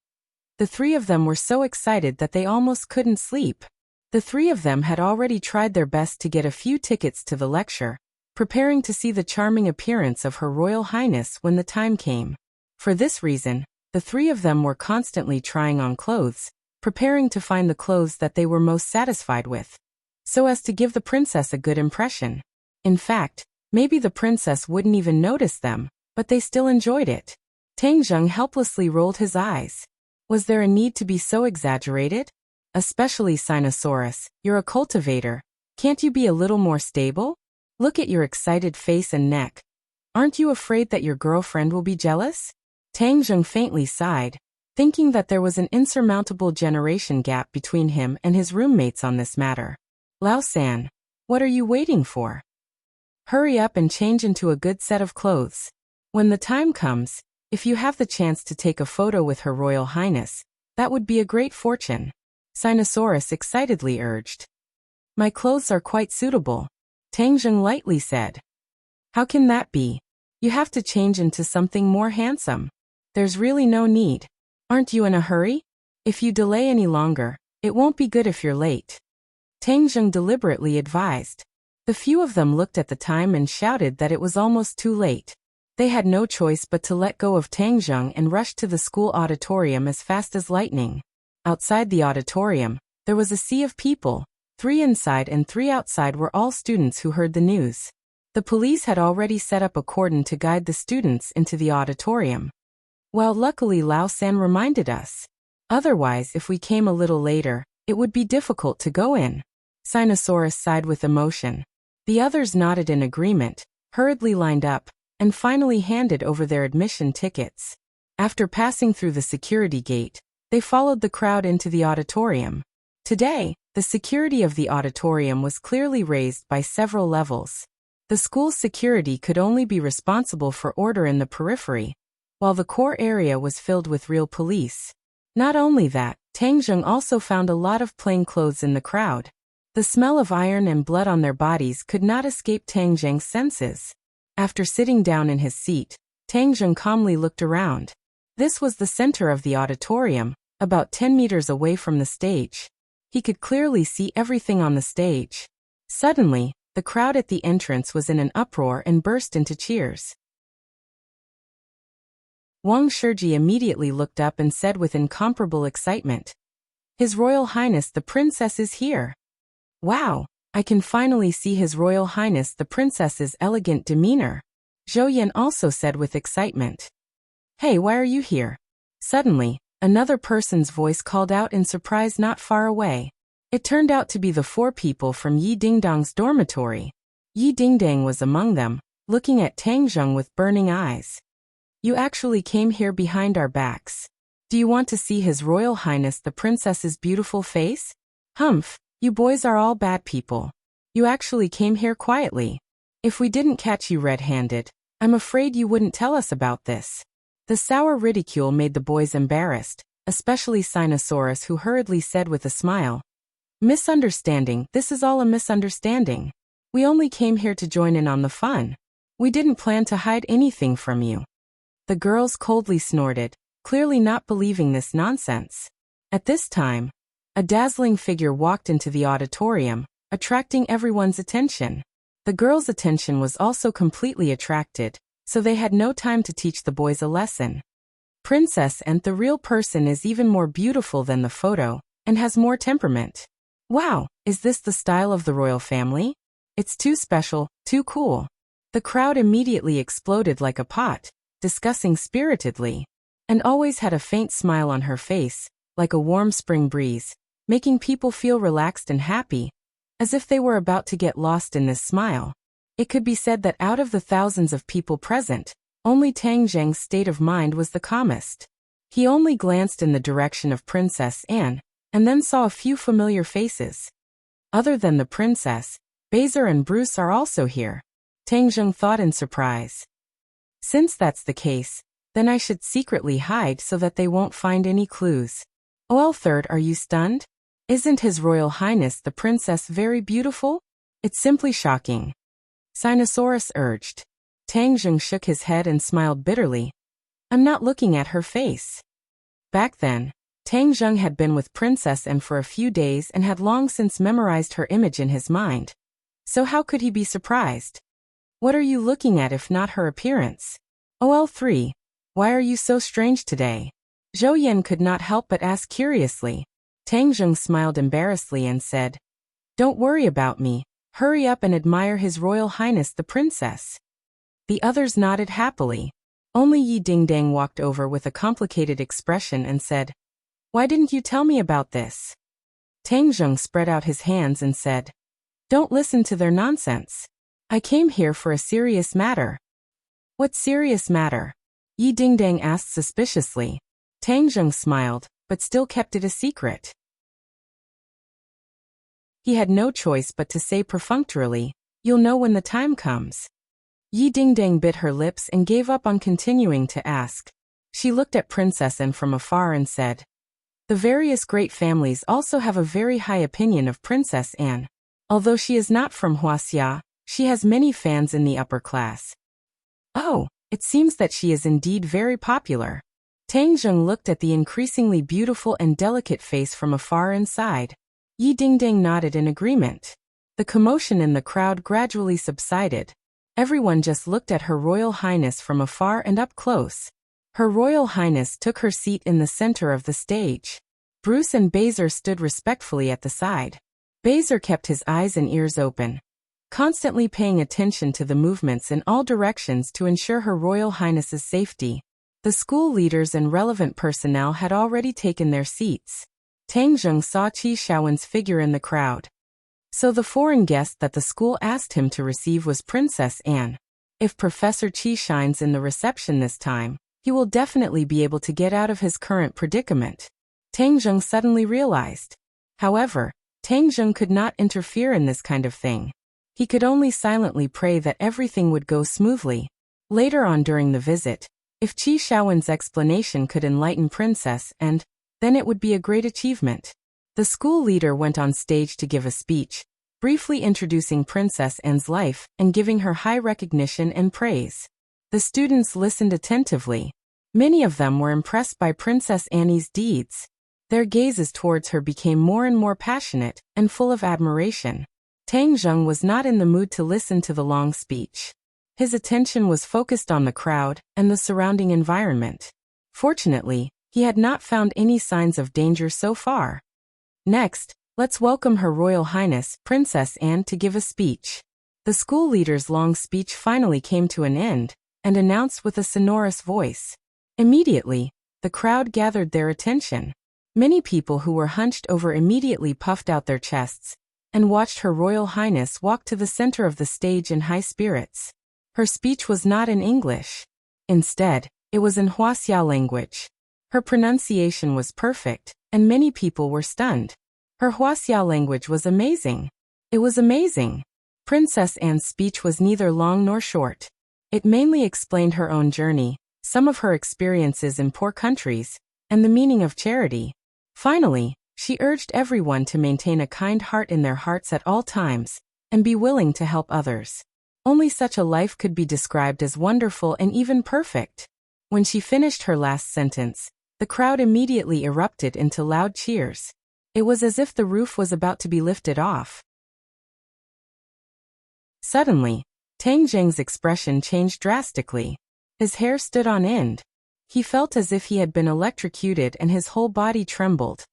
Speaker 1: the 3 of them were so excited that they almost couldn't sleep. The 3 of them had already tried their best to get a few tickets to the lecture, preparing to see the charming appearance of Her Royal Highness when the time came. For this reason, the 3 of them were constantly trying on clothes, preparing to find the clothes that they were most satisfied with, so as to give the princess a good impression. In fact, maybe the princess wouldn't even notice them, but they still enjoyed it. Tang Zheng helplessly rolled his eyes. Was there a need to be so exaggerated? Especially Sinosaurus, you're a cultivator. Can't you be a little more stable? Look at your excited face and neck. Aren't you afraid that your girlfriend will be jealous? Tang Zheng faintly sighed, thinking that there was an insurmountable generation gap between him and his roommates on this matter. Lao San, what are you waiting for? Hurry up and change into a good set of clothes. When the time comes, if you have the chance to take a photo with Her Royal Highness, that would be a great fortune, Sinosaurus excitedly urged. My clothes are quite suitable, Tangjung lightly said. How can that be? You have to change into something more handsome. There's really no need. Aren't you in a hurry? If you delay any longer, it won't be good if you're late, Tangjung deliberately advised. The few of them looked at the time and shouted that it was almost too late. They had no choice but to let go of Tangjung and rush to the school auditorium as fast as lightning. Outside the auditorium, there was a sea of people. 3 inside and 3 outside were all students who heard the news. The police had already set up a cordon to guide the students into the auditorium. Well, luckily Lao San reminded us. Otherwise, if we came a little later, it would be difficult to go in. Sinosaurus sighed with emotion. The others nodded in agreement, hurriedly lined up, and finally handed over their admission tickets. After passing through the security gate, they followed the crowd into the auditorium. Today, the security of the auditorium was clearly raised by several levels. The school's security could only be responsible for order in the periphery, while the core area was filled with real police. Not only that, Tangjung also found a lot of plainclothes in the crowd. The smell of iron and blood on their bodies could not escape Tangjung's senses. After sitting down in his seat, Tangjung calmly looked around. This was the center of the auditorium, about 10 meters away from the stage. He could clearly see everything on the stage. Suddenly, the crowd at the entrance was in an uproar and burst into cheers. Wang Shiji immediately looked up and said with incomparable excitement, His Royal Highness the Princess is here. Wow, I can finally see His Royal Highness the Princess's elegant demeanor, Zhou Yan also said with excitement. Hey, why are you here? Suddenly, another person's voice called out in surprise not far away. It turned out to be the 4 people from Yi Dingdang's dormitory. Yi Dingdang was among them, looking at Tangjung with burning eyes. You actually came here behind our backs. Do you want to see His Royal Highness the Princess's beautiful face? Humph, you boys are all bad people. You actually came here quietly. If we didn't catch you red-handed, I'm afraid you wouldn't tell us about this. The sour ridicule made the boys embarrassed, especially Sinosaurus, who hurriedly said with a smile, Misunderstanding, this is all a misunderstanding. We only came here to join in on the fun. We didn't plan to hide anything from you. The girls coldly snorted, clearly not believing this nonsense. At this time, a dazzling figure walked into the auditorium, attracting everyone's attention. The girls' attention was also completely attracted, so they had no time to teach the boys a lesson. Princess and the real person is even more beautiful than the photo, and has more temperament. Wow, is this the style of the royal family? It's too special, too cool. The crowd immediately exploded like a pot, discussing spiritedly, and always had a faint smile on her face, like a warm spring breeze, making people feel relaxed and happy, as if they were about to get lost in this smile. It could be said that out of the thousands of people present, only Tangjung's state of mind was the calmest. He only glanced in the direction of Princess Anne, and then saw a few familiar faces. Other than the princess, Baser and Bruce are also here, Tangjung thought in surprise. Since that's the case, then I should secretly hide so that they won't find any clues. OL Third, are you stunned? Isn't His Royal Highness the Princess very beautiful? It's simply shocking, Sinosaurus urged. Tangjung shook his head and smiled bitterly. I'm not looking at her face. Back then, Tangjung had been with Princess Anne for a few days and had long since memorized her image in his mind. So how could he be surprised? What are you looking at if not her appearance? OL3, why are you so strange today? Zhou Yan could not help but ask curiously. Tangjung smiled embarrassedly and said, Don't worry about me, hurry up and admire His Royal Highness the Princess. The others nodded happily. Only Yi Dingdang walked over with a complicated expression and said, Why didn't you tell me about this? Tangjung spread out his hands and said, Don't listen to their nonsense. I came here for a serious matter. What serious matter? Yi Dingdang asked suspiciously. Tangjung smiled, but still kept it a secret. He had no choice but to say perfunctorily, "You'll know when the time comes." Yi Dingdang bit her lips and gave up on continuing to ask. She looked at Princess Anne from afar and said, "The various great families also have a very high opinion of Princess Anne. Although she is not from Wuxia, she has many fans in the upper class." "Oh, it seems that she is indeed very popular." Tang Zheng looked at the increasingly beautiful and delicate face from afar and sighed. Yi Dingdang nodded in agreement. The commotion in the crowd gradually subsided. Everyone just looked at Her Royal Highness from afar and up close. Her Royal Highness took her seat in the center of the stage. Bruce and Baser stood respectfully at the side. Baser kept his eyes and ears open, constantly paying attention to the movements in all directions to ensure Her Royal Highness's safety. The school leaders and relevant personnel had already taken their seats. Tang Zheng saw Qi Shaowen's figure in the crowd. So the foreign guest that the school asked him to receive was Princess Anne. If Professor Qi shines in the reception this time, he will definitely be able to get out of his current predicament, Tang Zheng suddenly realized. However, Tang Zheng could not interfere in this kind of thing. He could only silently pray that everything would go smoothly. Later on during the visit, if Qi Shaowen's explanation could enlighten Princess Anne, then it would be a great achievement. The school leader went on stage to give a speech, briefly introducing Princess Anne's life and giving her high recognition and praise. The students listened attentively. Many of them were impressed by Princess Anne's deeds. Their gazes towards her became more and more passionate and full of admiration. Tang Zheng was not in the mood to listen to the long speech. His attention was focused on the crowd and the surrounding environment. Fortunately, he had not found any signs of danger so far. Next, let's welcome Her Royal Highness, Princess Anne, to give a speech. The school leader's long speech finally came to an end, and announced with a sonorous voice. Immediately, the crowd gathered their attention. Many people who were hunched over immediately puffed out their chests, and watched Her Royal Highness walk to the center of the stage in high spirits. Her speech was not in English. Instead, it was in Wuxia language. Her pronunciation was perfect, and many people were stunned. Her Wuxia language was amazing. It was amazing. Princess Anne's speech was neither long nor short. It mainly explained her own journey, some of her experiences in poor countries, and the meaning of charity. Finally, she urged everyone to maintain a kind heart in their hearts at all times, and be willing to help others. Only such a life could be described as wonderful and even perfect. When she finished her last sentence, the crowd immediately erupted into loud cheers. It was as if the roof was about to be lifted off. Suddenly, Tang Zheng's expression changed drastically. His hair stood on end. He felt as if he had been electrocuted and his whole body trembled.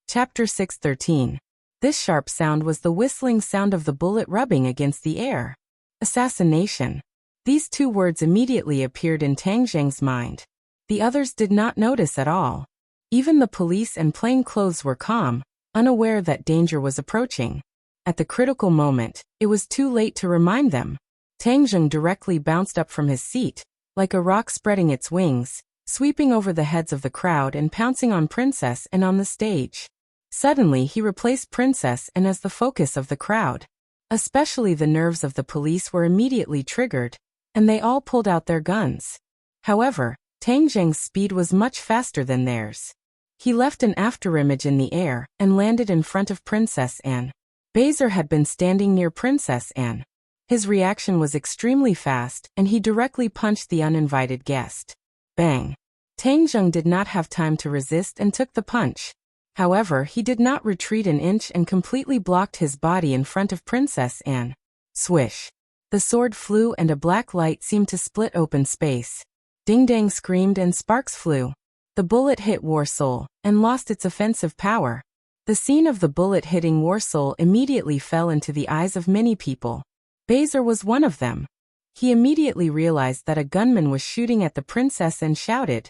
Speaker 1: Chapter 613. This sharp sound was the whistling sound of the bullet rubbing against the air. Assassination. These two words immediately appeared in Tang Zheng's mind. The others did not notice at all. Even the police and plainclothes were calm, unaware that danger was approaching. At the critical moment, it was too late to remind them. Tang Zheng directly bounced up from his seat, like a rock spreading its wings, sweeping over the heads of the crowd and pouncing on Princess Anne on the stage. Suddenly he replaced Princess Anne as the focus of the crowd. Especially the nerves of the police were immediately triggered, and they all pulled out their guns. However, Tang Zheng's speed was much faster than theirs. He left an afterimage in the air and landed in front of Princess Anne. Baser had been standing near Princess Anne. His reaction was extremely fast, and he directly punched the uninvited guest. Bang! Tang Zheng did not have time to resist and took the punch. However, he did not retreat an inch and completely blocked his body in front of Princess Anne. Swish! The sword flew and a black light seemed to split open space. Ding Dang screamed and sparks flew. The bullet hit War Soul and lost its offensive power. The scene of the bullet hitting War Soul immediately fell into the eyes of many people. Baser was one of them. He immediately realized that a gunman was shooting at the princess and shouted,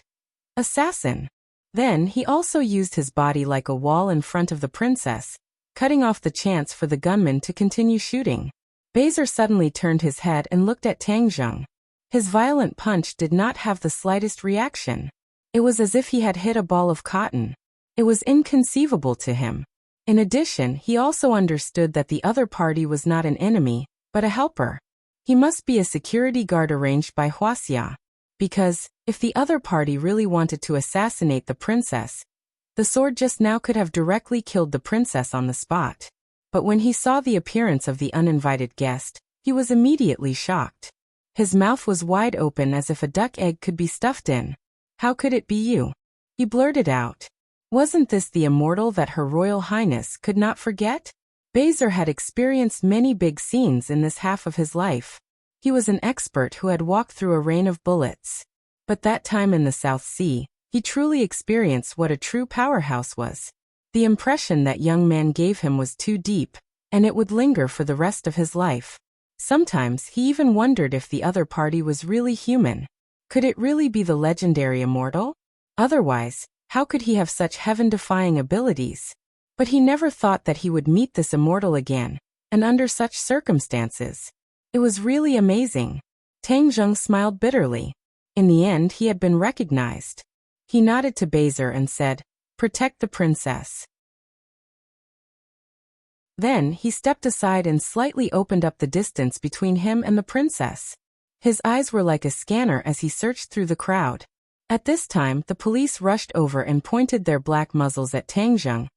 Speaker 1: "Assassin!" Then he also used his body like a wall in front of the princess, cutting off the chance for the gunman to continue shooting. Baser suddenly turned his head and looked at Tang Zheng. His violent punch did not have the slightest reaction. It was as if he had hit a ball of cotton. It was inconceivable to him. In addition, he also understood that the other party was not an enemy, but a helper. He must be a security guard arranged by Wuxia. Because, if the other party really wanted to assassinate the princess, the sword just now could have directly killed the princess on the spot. But when he saw the appearance of the uninvited guest, he was immediately shocked. His mouth was wide open as if a duck egg could be stuffed in. "How could it be you?" he blurted out. Wasn't this the immortal that Her Royal Highness could not forget? Bezer had experienced many big scenes in this half of his life. He was an expert who had walked through a rain of bullets. But that time in the South Sea, he truly experienced what a true powerhouse was. The impression that young man gave him was too deep, and it would linger for the rest of his life. Sometimes he even wondered if the other party was really human. Could it really be the legendary immortal? Otherwise, how could he have such heaven-defying abilities? But he never thought that he would meet this immortal again, and under such circumstances. It was really amazing. Tang Zheng smiled bitterly. In the end, he had been recognized. He nodded to Bezer and said, "Protect the princess." Then, he stepped aside and slightly opened up the distance between him and the princess. His eyes were like a scanner as he searched through the crowd. At this time, the police rushed over and pointed their black muzzles at Tang Zheng,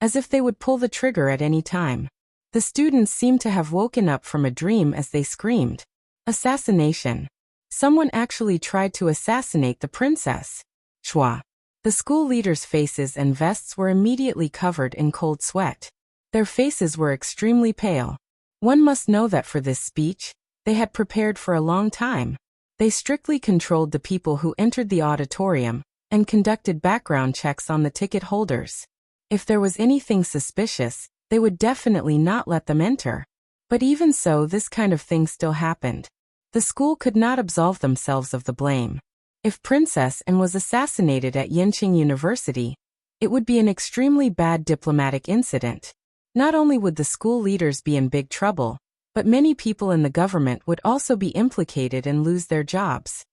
Speaker 1: as if they would pull the trigger at any time. The students seemed to have woken up from a dream as they screamed, "Assassination! Someone actually tried to assassinate the princess!" Shua. The school leaders' faces and vests were immediately covered in cold sweat. Their faces were extremely pale. One must know that for this speech, they had prepared for a long time. They strictly controlled the people who entered the auditorium and conducted background checks on the ticket holders. If there was anything suspicious, they would definitely not let them enter. But even so, this kind of thing still happened. The school could not absolve themselves of the blame. If Princess Anne was assassinated at Yenqing University, it would be an extremely bad diplomatic incident. Not only would the school leaders be in big trouble, but many people in the government would also be implicated and lose their jobs.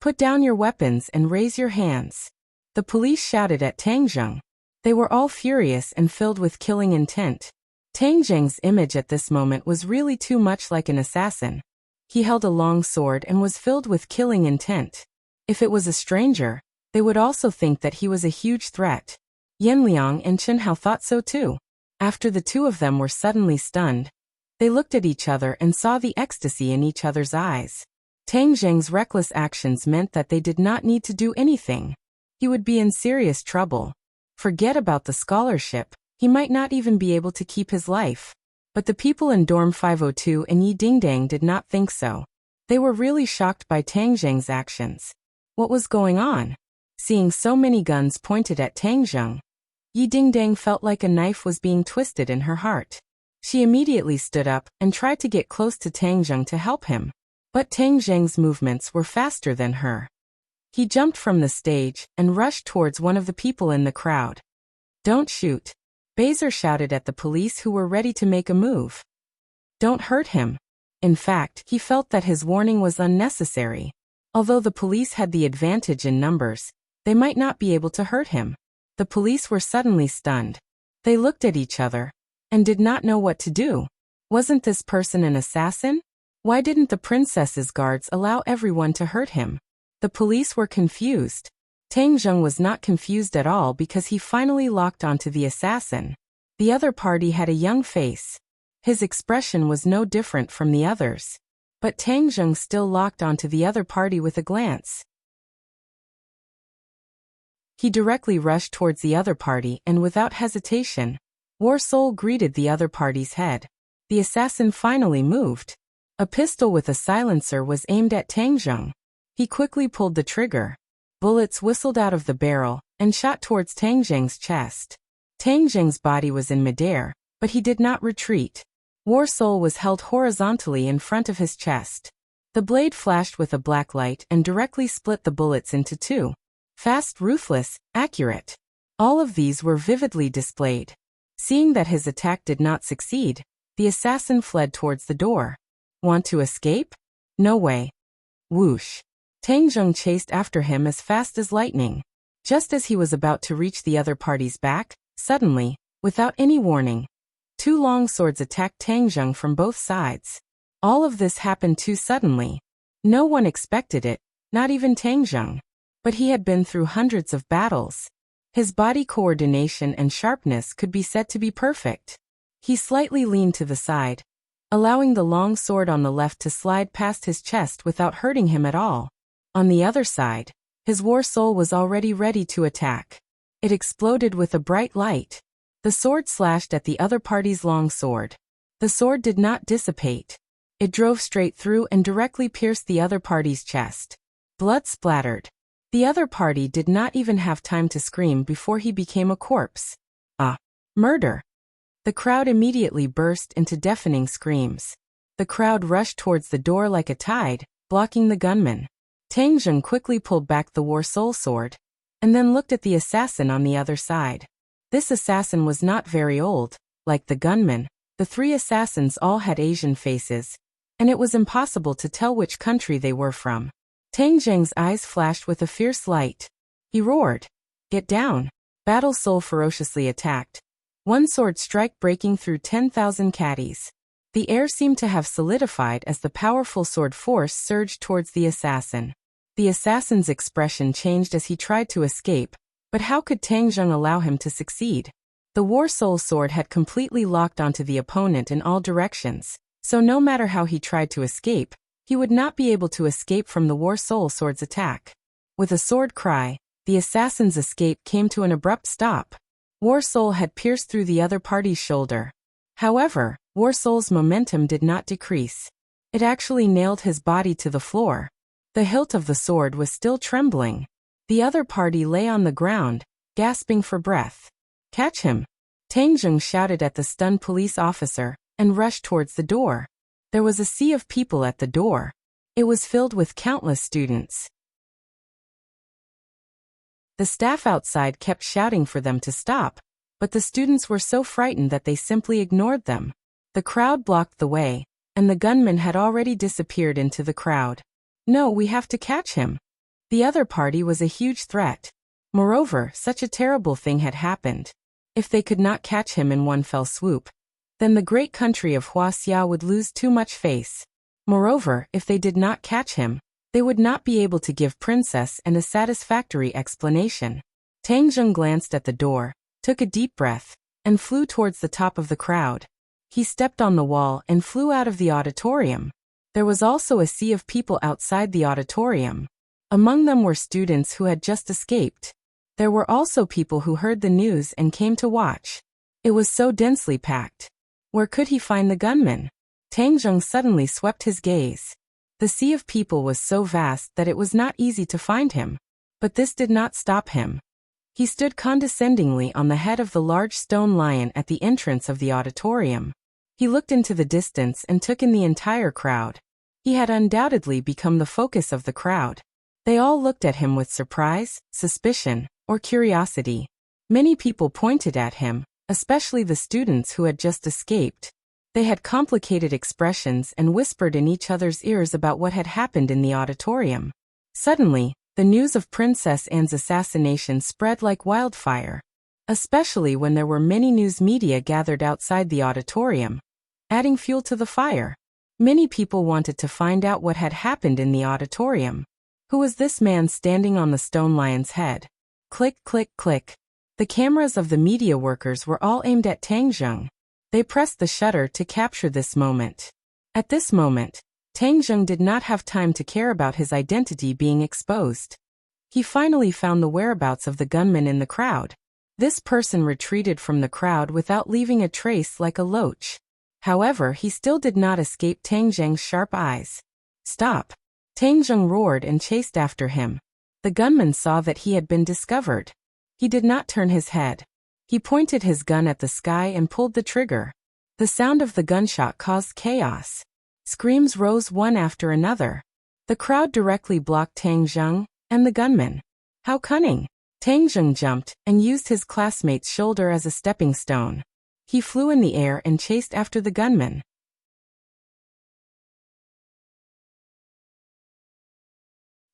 Speaker 1: "Put down your weapons and raise your hands," the police shouted at Tang Zheng. They were all furious and filled with killing intent. Tang Zheng's image at this moment was really too much like an assassin. He held a long sword and was filled with killing intent. If it was a stranger, they would also think that he was a huge threat. Yanliang and Chen Hao thought so too. After the two of them were suddenly stunned, they looked at each other and saw the ecstasy in each other's eyes. Tang Zheng's reckless actions meant that they did not need to do anything. He would be in serious trouble. Forget about the scholarship, he might not even be able to keep his life. But the people in Dorm 502 and Yi Dingdang did not think so. They were really shocked by Tang Zheng's actions. What was going on? Seeing so many guns pointed at Tang Zheng, Yi Dingdang felt like a knife was being twisted in her heart. She immediately stood up and tried to get close to Tang Zheng to help him. But Tang Zheng's movements were faster than her. He jumped from the stage and rushed towards one of the people in the crowd. "Don't shoot," Bezer shouted at the police who were ready to make a move. "Don't hurt him." In fact, he felt that his warning was unnecessary. Although the police had the advantage in numbers, they might not be able to hurt him. The police were suddenly stunned. They looked at each other and did not know what to do. Wasn't this person an assassin? Why didn't the princess's guards allow everyone to hurt him? The police were confused. Tang Zheng was not confused at all because he finally locked onto the assassin. The other party had a young face. His expression was no different from the others. But Tang Zheng still locked onto the other party with a glance. He directly rushed towards the other party and without hesitation, War Soul greeted the other party's head. The assassin finally moved. A pistol with a silencer was aimed at Tang Zheng. He quickly pulled the trigger. Bullets whistled out of the barrel and shot towards Tang Zheng's chest. Tang Zheng's body was in midair, but he did not retreat. War Soul was held horizontally in front of his chest. The blade flashed with a black light and directly split the bullets into two. Fast, ruthless, accurate. All of these were vividly displayed. Seeing that his attack did not succeed, the assassin fled towards the door. Want to escape? No way. Whoosh. Tang Zheng chased after him as fast as lightning. Just as he was about to reach the other party's back, suddenly, without any warning, two long swords attacked Tang Zheng from both sides. All of this happened too suddenly. No one expected it, not even Tang Zheng. But he had been through hundreds of battles. His body coordination and sharpness could be said to be perfect. He slightly leaned to the side, allowing the long sword on the left to slide past his chest without hurting him at all. On the other side, his war soul was already ready to attack. It exploded with a bright light. The sword slashed at the other party's long sword. The sword did not dissipate. It drove straight through and directly pierced the other party's chest. Blood splattered. The other party did not even have time to scream before he became a corpse. Murder! The crowd immediately burst into deafening screams. The crowd rushed towards the door like a tide, blocking the gunman. Tang Zheng quickly pulled back the war soul sword, and then looked at the assassin on the other side. This assassin was not very old. Like the gunman, the three assassins all had Asian faces, and it was impossible to tell which country they were from. Tang Zheng's eyes flashed with a fierce light. He roared, "Get down!" Battle Soul ferociously attacked. One sword strike breaking through 10,000 caddies. The air seemed to have solidified as the powerful sword force surged towards the assassin. The assassin's expression changed as he tried to escape, but how could Tang Zheng allow him to succeed? The War Soul sword had completely locked onto the opponent in all directions, so no matter how he tried to escape, he would not be able to escape from the War Soul sword's attack. With a sword cry, the assassin's escape came to an abrupt stop. War Soul had pierced through the other party's shoulder. However, War Soul's momentum did not decrease. It actually nailed his body to the floor. The hilt of the sword was still trembling. The other party lay on the ground, gasping for breath. "Catch him!" Tang Zheng shouted at the stunned police officer, and rushed towards the door. There was a sea of people at the door. It was filled with countless students. The staff outside kept shouting for them to stop, but the students were so frightened that they simply ignored them. The crowd blocked the way, and the gunman had already disappeared into the crowd. "No, we have to catch him." The other party was a huge threat. Moreover, such a terrible thing had happened. If they could not catch him in one fell swoop, then the great country of Wuxia would lose too much face. Moreover, if they did not catch him, they would not be able to give Princess a satisfactory explanation. Tang Zheng glanced at the door, took a deep breath, and flew towards the top of the crowd. He stepped on the wall and flew out of the auditorium. There was also a sea of people outside the auditorium. Among them were students who had just escaped. There were also people who heard the news and came to watch. It was so densely packed. Where could he find the gunman? Tang Zheng suddenly swept his gaze. The sea of people was so vast that it was not easy to find him. But this did not stop him. He stood condescendingly on the head of the large stone lion at the entrance of the auditorium. He looked into the distance and took in the entire crowd. He had undoubtedly become the focus of the crowd. They all looked at him with surprise, suspicion, or curiosity. Many people pointed at him, especially the students who had just escaped. They had complicated expressions and whispered in each other's ears about what had happened in the auditorium. Suddenly, the news of Princess Anne's assassination spread like wildfire, especially when there were many news media gathered outside the auditorium, adding fuel to the fire. Many people wanted to find out what had happened in the auditorium. Who was this man standing on the stone lion's head? Click, click, click. The cameras of the media workers were all aimed at Tang Zheng. They pressed the shutter to capture this moment. At this moment, Tang Zheng did not have time to care about his identity being exposed. He finally found the whereabouts of the gunman in the crowd. This person retreated from the crowd without leaving a trace like a loach. However, he still did not escape Tang Zheng's sharp eyes. "Stop!" Tang Zheng roared and chased after him. The gunman saw that he had been discovered. He did not turn his head. He pointed his gun at the sky and pulled the trigger. The sound of the gunshot caused chaos. Screams rose one after another. The crowd directly blocked Tang Zheng and the gunman. How cunning! Tang Zheng jumped and used his classmate's shoulder as a stepping stone. He flew in the air and chased after the gunman.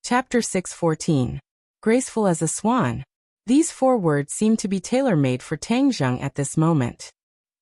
Speaker 1: Chapter 6:14. Graceful as a swan. These 4 words seemed to be tailor-made for Tang Zheng at this moment.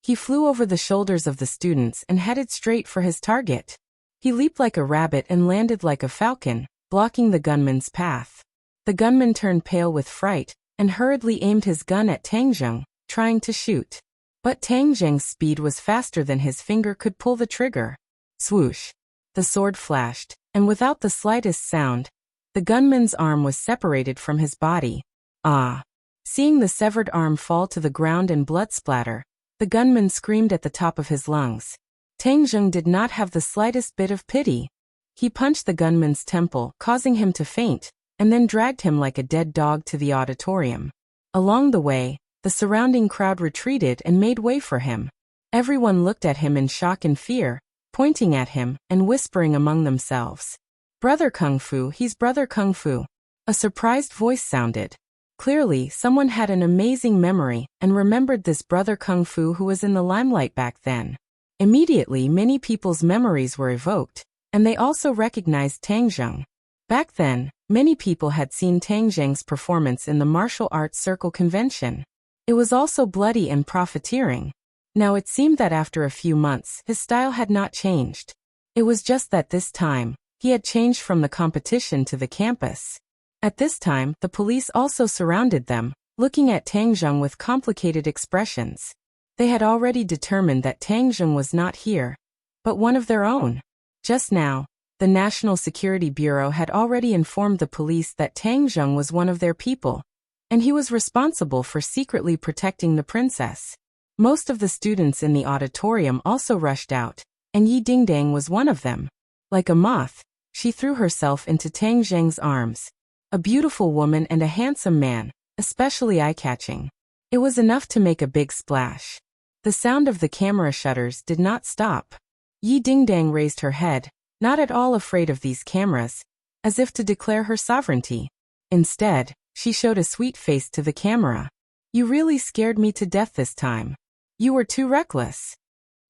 Speaker 1: He flew over the shoulders of the students and headed straight for his target. He leaped like a rabbit and landed like a falcon, blocking the gunman's path. The gunman turned pale with fright and hurriedly aimed his gun at Tang Zheng, trying to shoot. But Tang Zheng's speed was faster than his finger could pull the trigger. Swoosh! The sword flashed, and without the slightest sound, the gunman's arm was separated from his body. Ah! Seeing the severed arm fall to the ground and blood splatter, the gunman screamed at the top of his lungs. Tang Zheng did not have the slightest bit of pity. He punched the gunman's temple, causing him to faint, and then dragged him like a dead dog to the auditorium. Along the way, the surrounding crowd retreated and made way for him. Everyone looked at him in shock and fear, pointing at him and whispering among themselves. "Brother Kung Fu, he's Brother Kung Fu." A surprised voice sounded. Clearly, someone had an amazing memory and remembered this Brother Kung Fu who was in the limelight back then. Immediately, many people's memories were evoked, and they also recognized Tang Zheng. Back then, many people had seen Tang Zheng's performance in the martial arts circle convention. It was also bloody and profiteering. Now it seemed that after a few months, his style had not changed. It was just that this time, he had changed from the competition to the campus. At this time, the police also surrounded them, looking at Tang Zheng with complicated expressions. They had already determined that Tang Zheng was not here, but one of their own. Just now, the National Security Bureau had already informed the police that Tang Zheng was one of their people, and he was responsible for secretly protecting the princess. Most of the students in the auditorium also rushed out, and Yi Dingdang was one of them. Like a moth, she threw herself into Tang Zheng's arms. A beautiful woman and a handsome man, especially eye-catching. It was enough to make a big splash. The sound of the camera shutters did not stop. Yi Dingdang raised her head, not at all afraid of these cameras, as if to declare her sovereignty. Instead, she showed a sweet face to the camera. "You really scared me to death this time. You were too reckless,"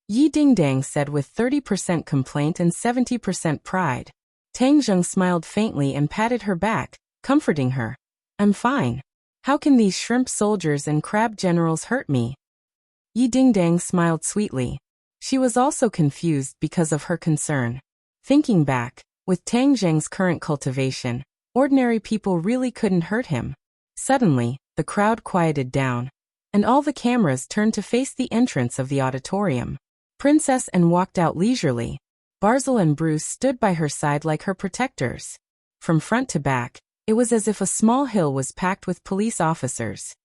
Speaker 1: Yi Dingdang said with 30% complaint and 70% pride. Tang Zheng smiled faintly and patted her back, comforting her. "I'm fine. How can these shrimp soldiers and crab generals hurt me?" Yi Dingdang smiled sweetly. She was also confused because of her concern. Thinking back, with Tang Zheng's current cultivation, ordinary people really couldn't hurt him. Suddenly, the crowd quieted down, and all the cameras turned to face the entrance of the auditorium. Princess Anne walked out leisurely. Barzil and Bruce stood by her side like her protectors. From front to back, it was as if a small hill was packed with police officers.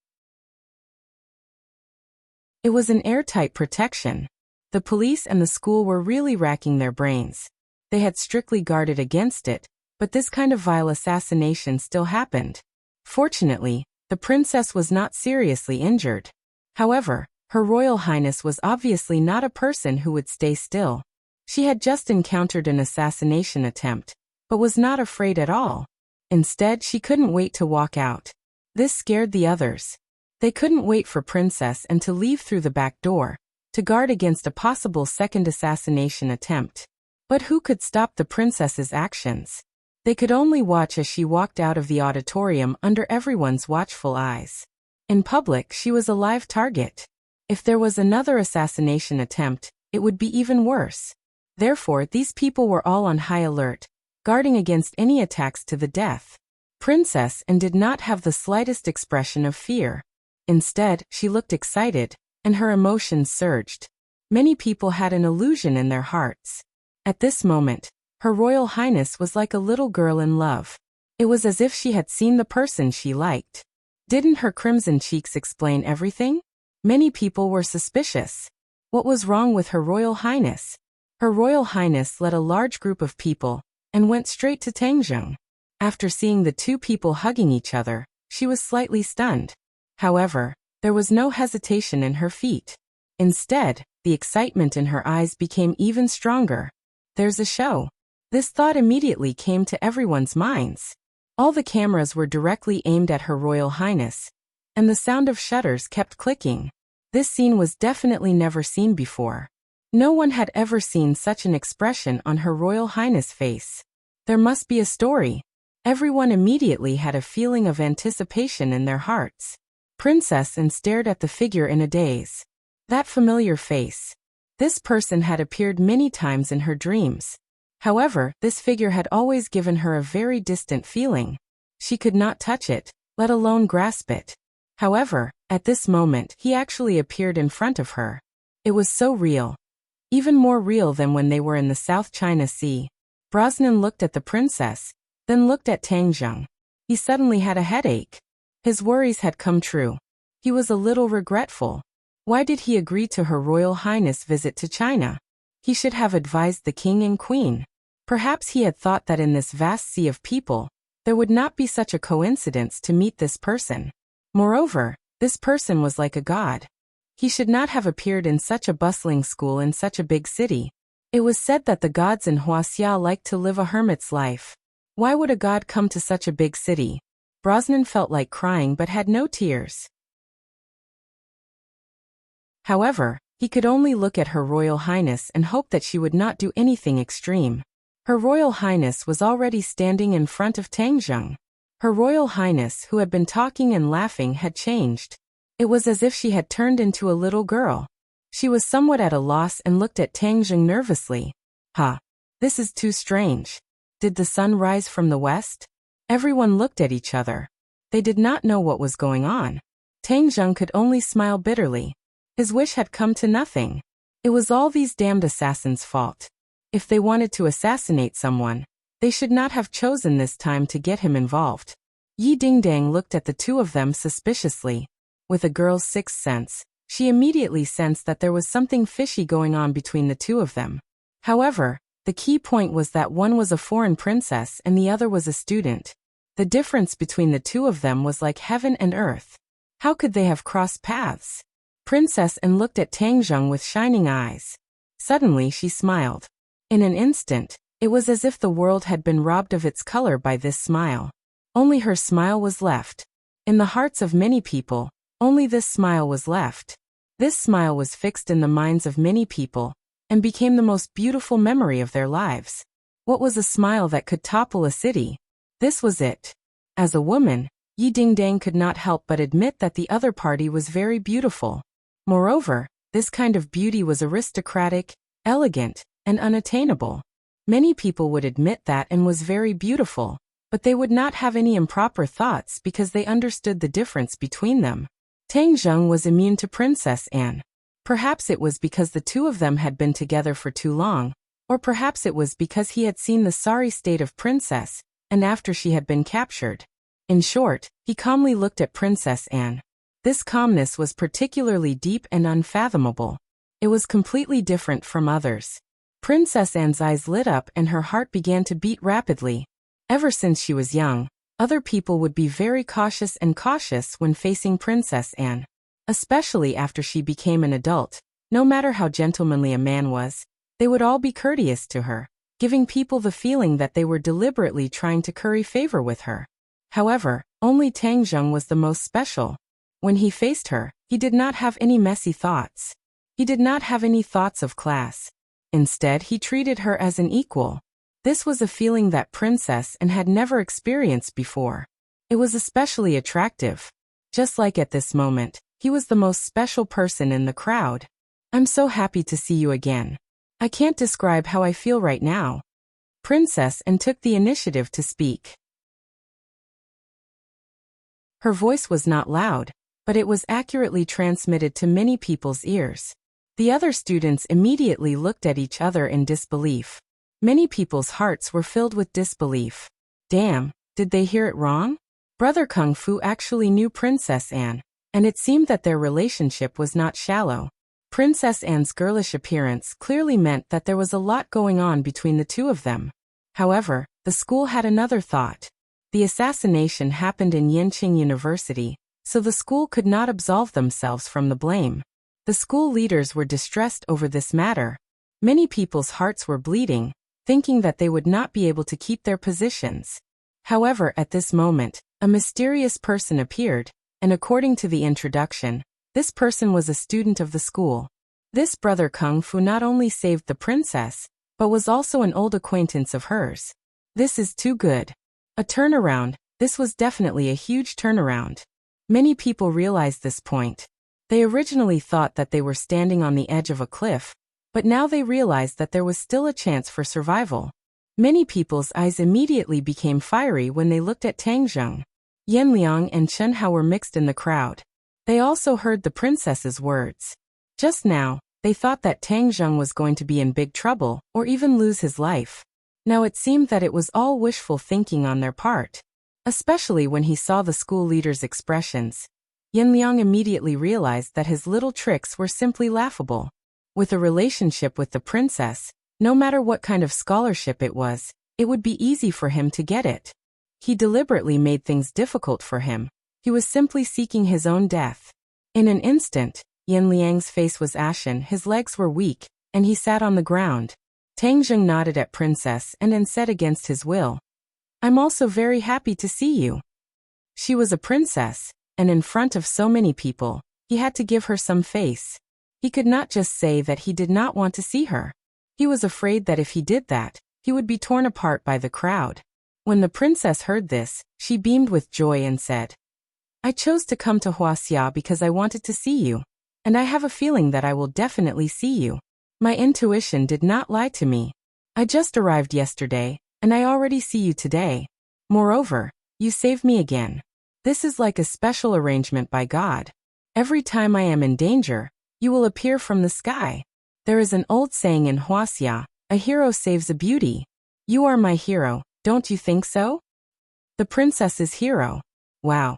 Speaker 1: It was an airtight protection. The police and the school were really racking their brains. They had strictly guarded against it, but this kind of vile assassination still happened. Fortunately, the princess was not seriously injured. However, Her Royal Highness was obviously not a person who would stay still. She had just encountered an assassination attempt, but was not afraid at all. Instead, she couldn't wait to walk out. This scared the others. They couldn't wait for Princess Anne to leave through the back door, to guard against a possible second assassination attempt. But who could stop the princess's actions? They could only watch as she walked out of the auditorium under everyone's watchful eyes. In public, she was a live target. If there was another assassination attempt, it would be even worse. Therefore, these people were all on high alert, guarding against any attacks to the death. Princess Anne did not have the slightest expression of fear. Instead, she looked excited, and her emotions surged. Many people had an illusion in their hearts. At this moment, Her Royal Highness was like a little girl in love. It was as if she had seen the person she liked. Didn't her crimson cheeks explain everything? Many people were suspicious. What was wrong with Her Royal Highness? Her Royal Highness led a large group of people, and went straight to Tang Zheng. After seeing the two people hugging each other, she was slightly stunned. However, there was no hesitation in her feet. Instead, the excitement in her eyes became even stronger. There's a show. This thought immediately came to everyone's minds. All the cameras were directly aimed at Her Royal Highness, and the sound of shutters kept clicking. This scene was definitely never seen before. No one had ever seen such an expression on Her Royal Highness' face. There must be a story. Everyone immediately had a feeling of anticipation in their hearts. Princess Anne stared at the figure in a daze. That familiar face. This person had appeared many times in her dreams. However, this figure had always given her a very distant feeling. She could not touch it, let alone grasp it. However, at this moment he actually appeared in front of her. It was so real. Even more real than when they were in the South China Sea. Brosnan looked at the princess, then looked at Tang Zheng. He suddenly had a headache. His worries had come true. He was a little regretful. Why did he agree to Her Royal Highness' visit to China? He should have advised the king and queen. Perhaps he had thought that in this vast sea of people, there would not be such a coincidence to meet this person. Moreover, this person was like a god. He should not have appeared in such a bustling school in such a big city. It was said that the gods in Wuxia liked to live a hermit's life. Why would a god come to such a big city? Brosnan felt like crying but had no tears. However, he could only look at Her Royal Highness and hope that she would not do anything extreme. Her Royal Highness was already standing in front of Tang Zheng. Her Royal Highness, who had been talking and laughing, had changed. It was as if she had turned into a little girl. She was somewhat at a loss and looked at Tang Zheng nervously. This is too strange. Did the sun rise from the west? Everyone looked at each other. They did not know what was going on. Tang Zheng could only smile bitterly. His wish had come to nothing. It was all these damned assassins' fault. If they wanted to assassinate someone, they should not have chosen this time to get him involved. Yi Dingdang looked at the two of them suspiciously. With a girl's sixth sense, she immediately sensed that there was something fishy going on between the two of them. However, the key point was that one was a foreign princess and the other was a student. The difference between the two of them was like heaven and earth. How could they have crossed paths? Princess Anne looked at Tang Zheng with shining eyes. Suddenly she smiled. In an instant, it was as if the world had been robbed of its color by this smile. Only her smile was left. In the hearts of many people, only this smile was left. This smile was fixed in the minds of many people, and became the most beautiful memory of their lives. What was a smile that could topple a city? This was it. As a woman, Yi Dingdang could not help but admit that the other party was very beautiful. Moreover, this kind of beauty was aristocratic, elegant, and unattainable. Many people would admit that Anne was very beautiful, but they would not have any improper thoughts because they understood the difference between them. Tang Zheng was immune to Princess Anne. Perhaps it was because the two of them had been together for too long, or perhaps it was because he had seen the sorry state of Princess Anne after she had been captured. In short, he calmly looked at Princess Anne. This calmness was particularly deep and unfathomable. It was completely different from others. Princess Anne's eyes lit up and her heart began to beat rapidly. Ever since she was young, other people would be very cautious when facing Princess Anne. Especially after she became an adult, no matter how gentlemanly a man was, they would all be courteous to her, giving people the feeling that they were deliberately trying to curry favor with her. However, only Tang Zheng was the most special. When he faced her, he did not have any messy thoughts. He did not have any thoughts of class. Instead, he treated her as an equal. This was a feeling that Princess Anne had never experienced before. It was especially attractive. Just like at this moment, he was the most special person in the crowd. I'm so happy to see you again. I can't describe how I feel right now. Princess Anne took the initiative to speak. Her voice was not loud, but it was accurately transmitted to many people's ears. The other students immediately looked at each other in disbelief. Many people's hearts were filled with disbelief. Damn, did they hear it wrong? Brother Kung Fu actually knew Princess Anne, and it seemed that their relationship was not shallow. Princess Anne's girlish appearance clearly meant that there was a lot going on between the two of them. However, the school had another thought. The assassination happened in Yenqing University, so the school could not absolve themselves from the blame. The school leaders were distressed over this matter. Many people's hearts were bleeding, thinking that they would not be able to keep their positions. However, at this moment, a mysterious person appeared, and according to the introduction, this person was a student of the school. This brother Kung Fu not only saved the princess, but was also an old acquaintance of hers. This is too good. A turnaround. This was definitely a huge turnaround. Many people realized this point. They originally thought that they were standing on the edge of a cliff, but now they realized that there was still a chance for survival. Many people's eyes immediately became fiery when they looked at Tang Zheng. Yan Liang and Chen Hao were mixed in the crowd. They also heard the princess's words. Just now, they thought that Tang Zheng was going to be in big trouble or even lose his life. Now it seemed that it was all wishful thinking on their part. Especially when he saw the school leader's expressions. Yan Liang immediately realized that his little tricks were simply laughable. With a relationship with the princess, no matter what kind of scholarship it would be easy for him to get it. He deliberately made things difficult for him. He was simply seeking his own death. In an instant, Yan Liang's face was ashen, his legs were weak, and he sat on the ground. Tang Zheng nodded at Princess and then said against his will, "I'm also very happy to see you." She was a princess, and in front of so many people, he had to give her some face. He could not just say that he did not want to see her. He was afraid that if he did that, he would be torn apart by the crowd. When the princess heard this, she beamed with joy and said, "I chose to come to Wuxia because I wanted to see you, and I have a feeling that I will definitely see you. My intuition did not lie to me. I just arrived yesterday, and I already see you today. Moreover, you saved me again. This is like a special arrangement by God. Every time I am in danger, you will appear from the sky. There is an old saying in Wuxia, a hero saves a beauty. You are my hero, don't you think so?" The princess's hero. Wow.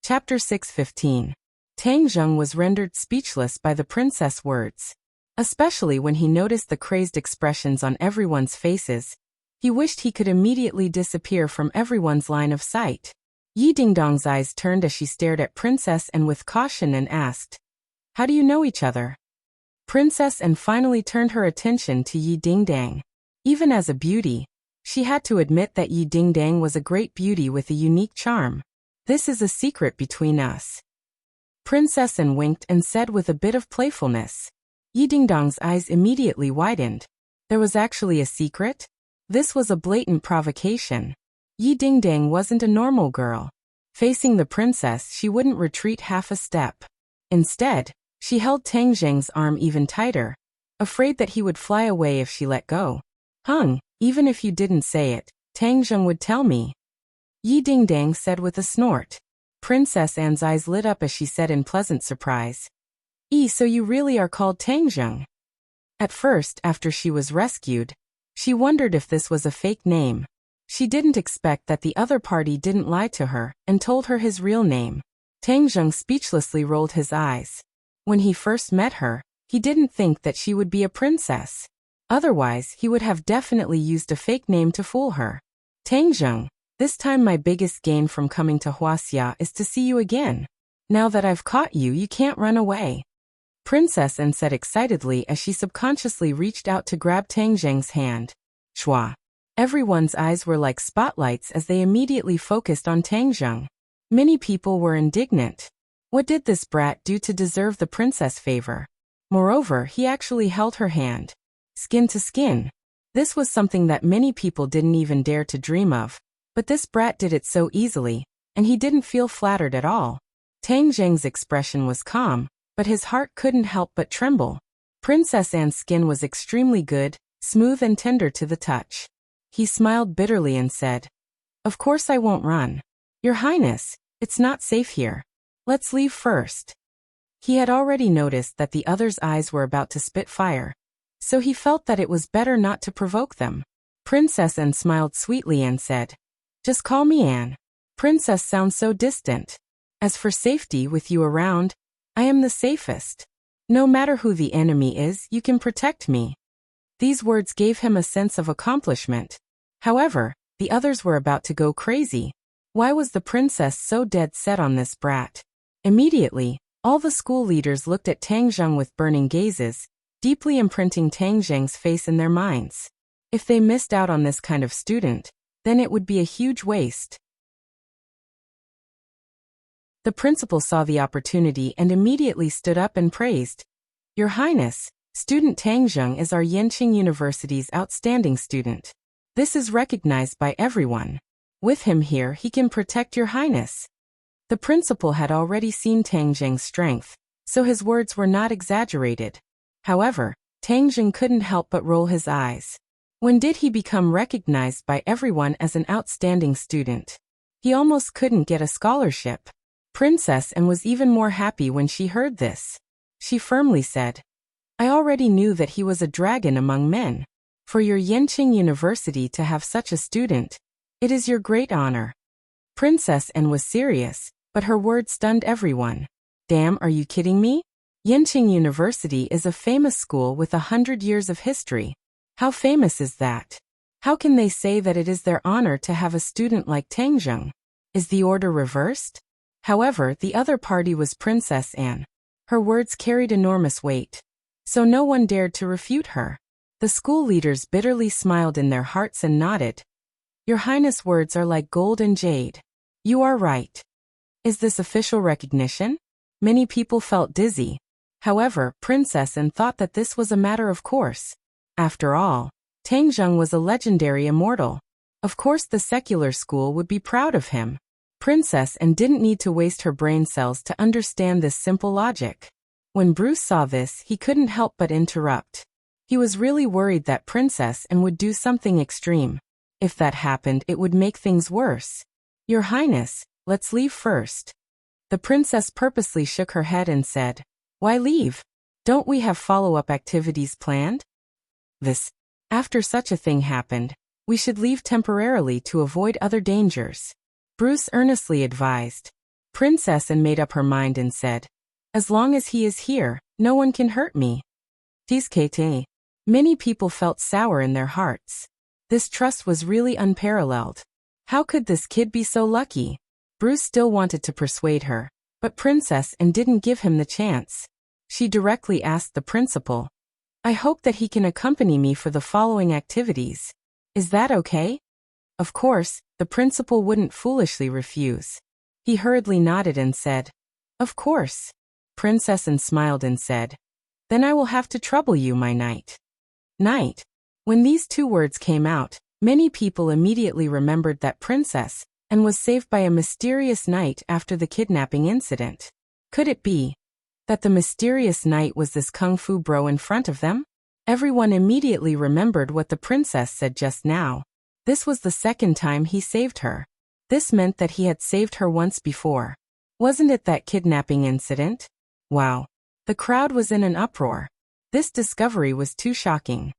Speaker 1: Chapter 6:15. Tang Zheng was rendered speechless by the princess' words. Especially when he noticed the crazed expressions on everyone's faces. He wished he could immediately disappear from everyone's line of sight. Yi Dingdong's eyes turned as she stared at Princess and with caution and asked, "How do you know each other?" Princess and finally turned her attention to Yi Dingdang. Even as a beauty, she had to admit that Yi Dingdang was a great beauty with a unique charm. "This is a secret between us." Princess An winked and said with a bit of playfulness. Yi Dingdong's eyes immediately widened. There was actually a secret? This was a blatant provocation. Yi Dingdang wasn't a normal girl. Facing the princess, she wouldn't retreat half a step. Instead, she held Tang Zheng's arm even tighter, afraid that he would fly away if she let go. Even if you didn't say it, Tang Zheng would tell me," Yi Dingdang said with a snort. Princess Anne's eyes lit up as she said in pleasant surprise, So you really are called Tang Zheng?" At first, after she was rescued, she wondered if this was a fake name. She didn't expect that the other party didn't lie to her and told her his real name. Tang Zheng speechlessly rolled his eyes. When he first met her, he didn't think that she would be a princess. Otherwise, he would have definitely used a fake name to fool her. "Tang Zheng, this time my biggest gain from coming to Wuxia is to see you again. Now that I've caught you, you can't run away," Princess An said excitedly as she subconsciously reached out to grab Tang Zheng's hand. Shwa. Everyone's eyes were like spotlights as they immediately focused on Tang Zheng. Many people were indignant. What did this brat do to deserve the princess favor? Moreover, he actually held her hand. Skin to skin. This was something that many people didn't even dare to dream of. But this brat did it so easily, and he didn't feel flattered at all. Tang Zheng's expression was calm, but his heart couldn't help but tremble. Princess Anne's skin was extremely good, smooth and tender to the touch. He smiled bitterly and said, "Of course I won't run. Your Highness, it's not safe here. Let's leave first." He had already noticed that the others' eyes were about to spit fire, so he felt that it was better not to provoke them. Princess Anne smiled sweetly and said, "Just call me Anne. Princess sounds so distant. As for safety with you around, I am the safest. No matter who the enemy is, you can protect me." These words gave him a sense of accomplishment. However, the others were about to go crazy. Why was the princess so dead set on this brat? Immediately, all the school leaders looked at Tang Zheng with burning gazes, deeply imprinting Tang Zheng's face in their minds. If they missed out on this kind of student, then it would be a huge waste. The principal saw the opportunity and immediately stood up and praised, "Your Highness, Student Tangzheng is our Yenqing University's outstanding student. This is recognized by everyone. With him here, he can protect your highness." The principal had already seen Tangzheng's strength, so his words were not exaggerated. However, Tangzheng couldn't help but roll his eyes. When did he become recognized by everyone as an outstanding student? He almost couldn't get a scholarship. Princess Anne was even more happy when she heard this. She firmly said, "I already knew that he was a dragon among men. For your Yenqing University to have such a student, it is your great honor." Princess Anne was serious, but her words stunned everyone. "Damn, are you kidding me? Yenqing University is a famous school with 100 years of history. How famous is that? How can they say that it is their honor to have a student like Tangzheng? Is the order reversed?" However, the other party was Princess Anne. Her words carried enormous weight, so no one dared to refute her. The school leaders bitterly smiled in their hearts and nodded. "Your Highness' words are like gold and jade. You are right. Is this official recognition?" Many people felt dizzy. However, Princess Anne thought that this was a matter of course. After all, Tangzheng was a legendary immortal. Of course the secular school would be proud of him. Princess Anne didn't need to waste her brain cells to understand this simple logic. When Bruce saw this, he couldn't help but interrupt. He was really worried that Princess Anne would do something extreme. If that happened, it would make things worse. "Your Highness, let's leave first." The princess purposely shook her head and said, "Why leave? Don't we have follow-up activities planned?" After such a thing happened, we should leave temporarily to avoid other dangers," Bruce earnestly advised. Princess Anne made up her mind and said, "As long as he is here, no one can hurt me." Many people felt sour in their hearts. This trust was really unparalleled. How could this kid be so lucky? Bruce still wanted to persuade her, but Princess Anne didn't give him the chance. She directly asked the principal, "I hope that he can accompany me for the following activities. Is that okay?" Of course, the principal wouldn't foolishly refuse. He hurriedly nodded and said, "Of course." Princess Anne smiled and said, "Then I will have to trouble you, my knight." Knight. When these two words came out, many people immediately remembered that Princess Anne was saved by a mysterious knight after the kidnapping incident. Could it be that the mysterious knight was this kung fu bro in front of them? Everyone immediately remembered what the princess said just now. This was the second time he saved her. This meant that he had saved her once before. Wasn't it that kidnapping incident? Wow. The crowd was in an uproar. This discovery was too shocking.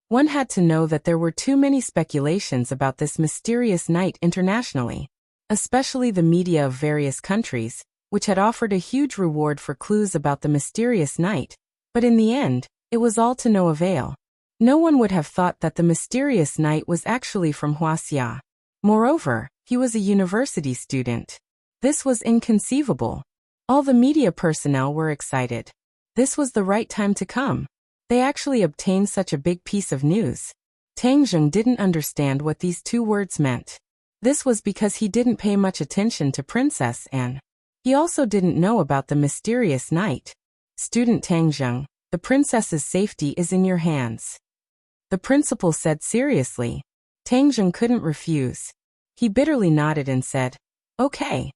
Speaker 1: One had to know that there were too many speculations about this mysterious knight internationally, especially the media of various countries, which had offered a huge reward for clues about the mysterious knight, but in the end, it was all to no avail. No one would have thought that the mysterious knight was actually from Wuxia. Moreover, he was a university student. This was inconceivable. All the media personnel were excited. This was the right time to come. They actually obtained such a big piece of news. Tangzheng didn't understand what these two words meant. This was because he didn't pay much attention to Princess Anne. He also didn't know about the mysterious knight. "Student Tangzheng, the princess's safety is in your hands," the principal said seriously. Tangzheng couldn't refuse. He bitterly nodded and said, "Okay."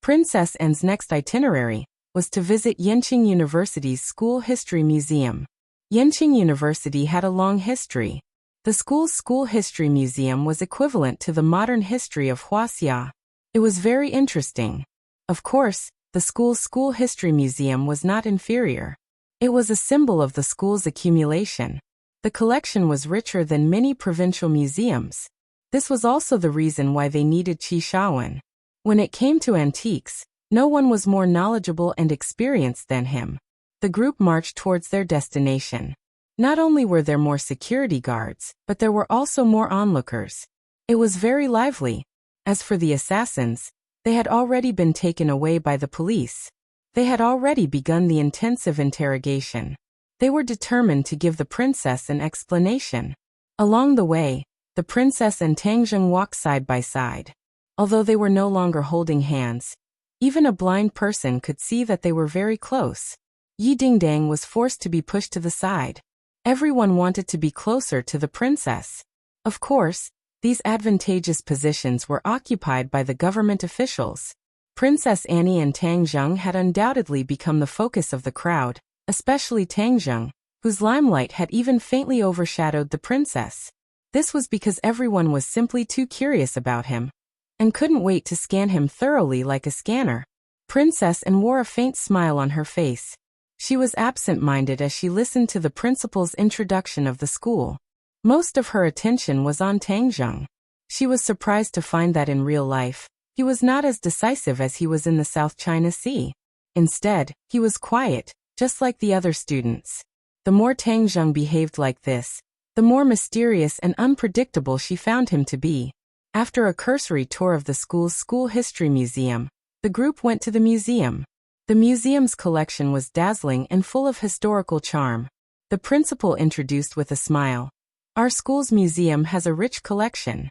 Speaker 1: Princess Anne's next itinerary was to visit Yenqing University's School History Museum. Yenqing University had a long history. The school's School History Museum was equivalent to the modern history of Wuxia. It was very interesting. Of course, the school's School History Museum was not inferior. It was a symbol of the school's accumulation. The collection was richer than many provincial museums. This was also the reason why they needed Qi Shaowen. When it came to antiques, no one was more knowledgeable and experienced than him. The group marched towards their destination. Not only were there more security guards, but there were also more onlookers. It was very lively. As for the assassins, they had already been taken away by the police. They had already begun the intensive interrogation. They were determined to give the princess an explanation. Along the way, the princess and Tangzheng walked side by side. Although they were no longer holding hands, Even a blind person could see that they were very close. Yi Dingdang was forced to be pushed to the side. Everyone wanted to be closer to the princess. Of course, these advantageous positions were occupied by the government officials. Princess Annie and Tang Zheng had undoubtedly become the focus of the crowd, especially Tang Zheng, whose limelight had even faintly overshadowed the princess. This was because everyone was simply too curious about him, and couldn't wait to scan him thoroughly like a scanner. Princess Anne wore a faint smile on her face. She was absent-minded as she listened to the principal's introduction of the school. Most of her attention was on Tang Zheng. She was surprised to find that in real life, he was not as decisive as he was in the South China Sea. Instead, he was quiet, just like the other students. The more Tang Zheng behaved like this, the more mysterious and unpredictable she found him to be. After a cursory tour of the school's school history museum, the group went to the museum. The museum's collection was dazzling and full of historical charm. The principal introduced with a smile. Our school's museum has a rich collection.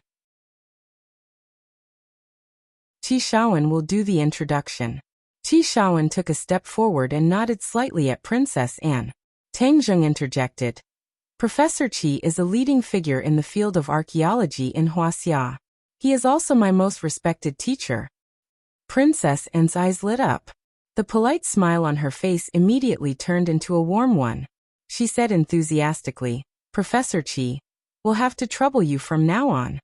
Speaker 1: Qi Shaowen will do the introduction. Qi Shaowen took a step forward and nodded slightly at Princess Anne. Tang Zheng interjected. Professor Qi is a leading figure in the field of archaeology in Wuxia. He is also my most respected teacher. Princess Anne's eyes lit up. The polite smile on her face immediately turned into a warm one. She said enthusiastically, Professor Qi, we'll have to trouble you from now on.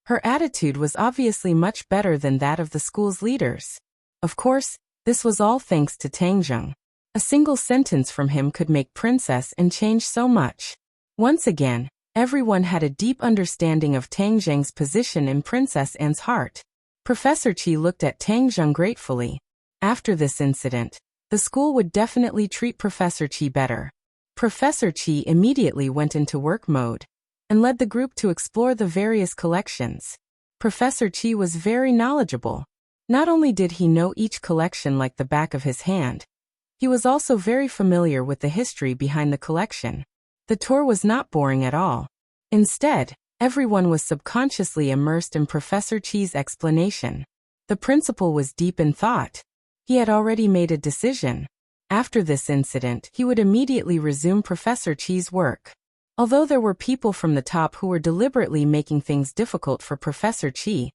Speaker 1: Her attitude was obviously much better than that of the school's leaders. Of course, this was all thanks to Tang Zheng. A single sentence from him could make Princess Anne change so much. Once again, everyone had a deep understanding of Tang Zheng's position in Princess Anne's heart. Professor Qi looked at Tang Zheng gratefully. After this incident, the school would definitely treat Professor Qi better. Professor Qi immediately went into work mode and led the group to explore the various collections. Professor Qi was very knowledgeable. Not only did he know each collection like the back of his hand, he was also very familiar with the history behind the collection. The tour was not boring at all. Instead, everyone was subconsciously immersed in Professor Qi's explanation. The principal was deep in thought. He had already made a decision. After this incident, he would immediately resume Professor Qi's work. Although there were people from the top who were deliberately making things difficult for Professor Qi,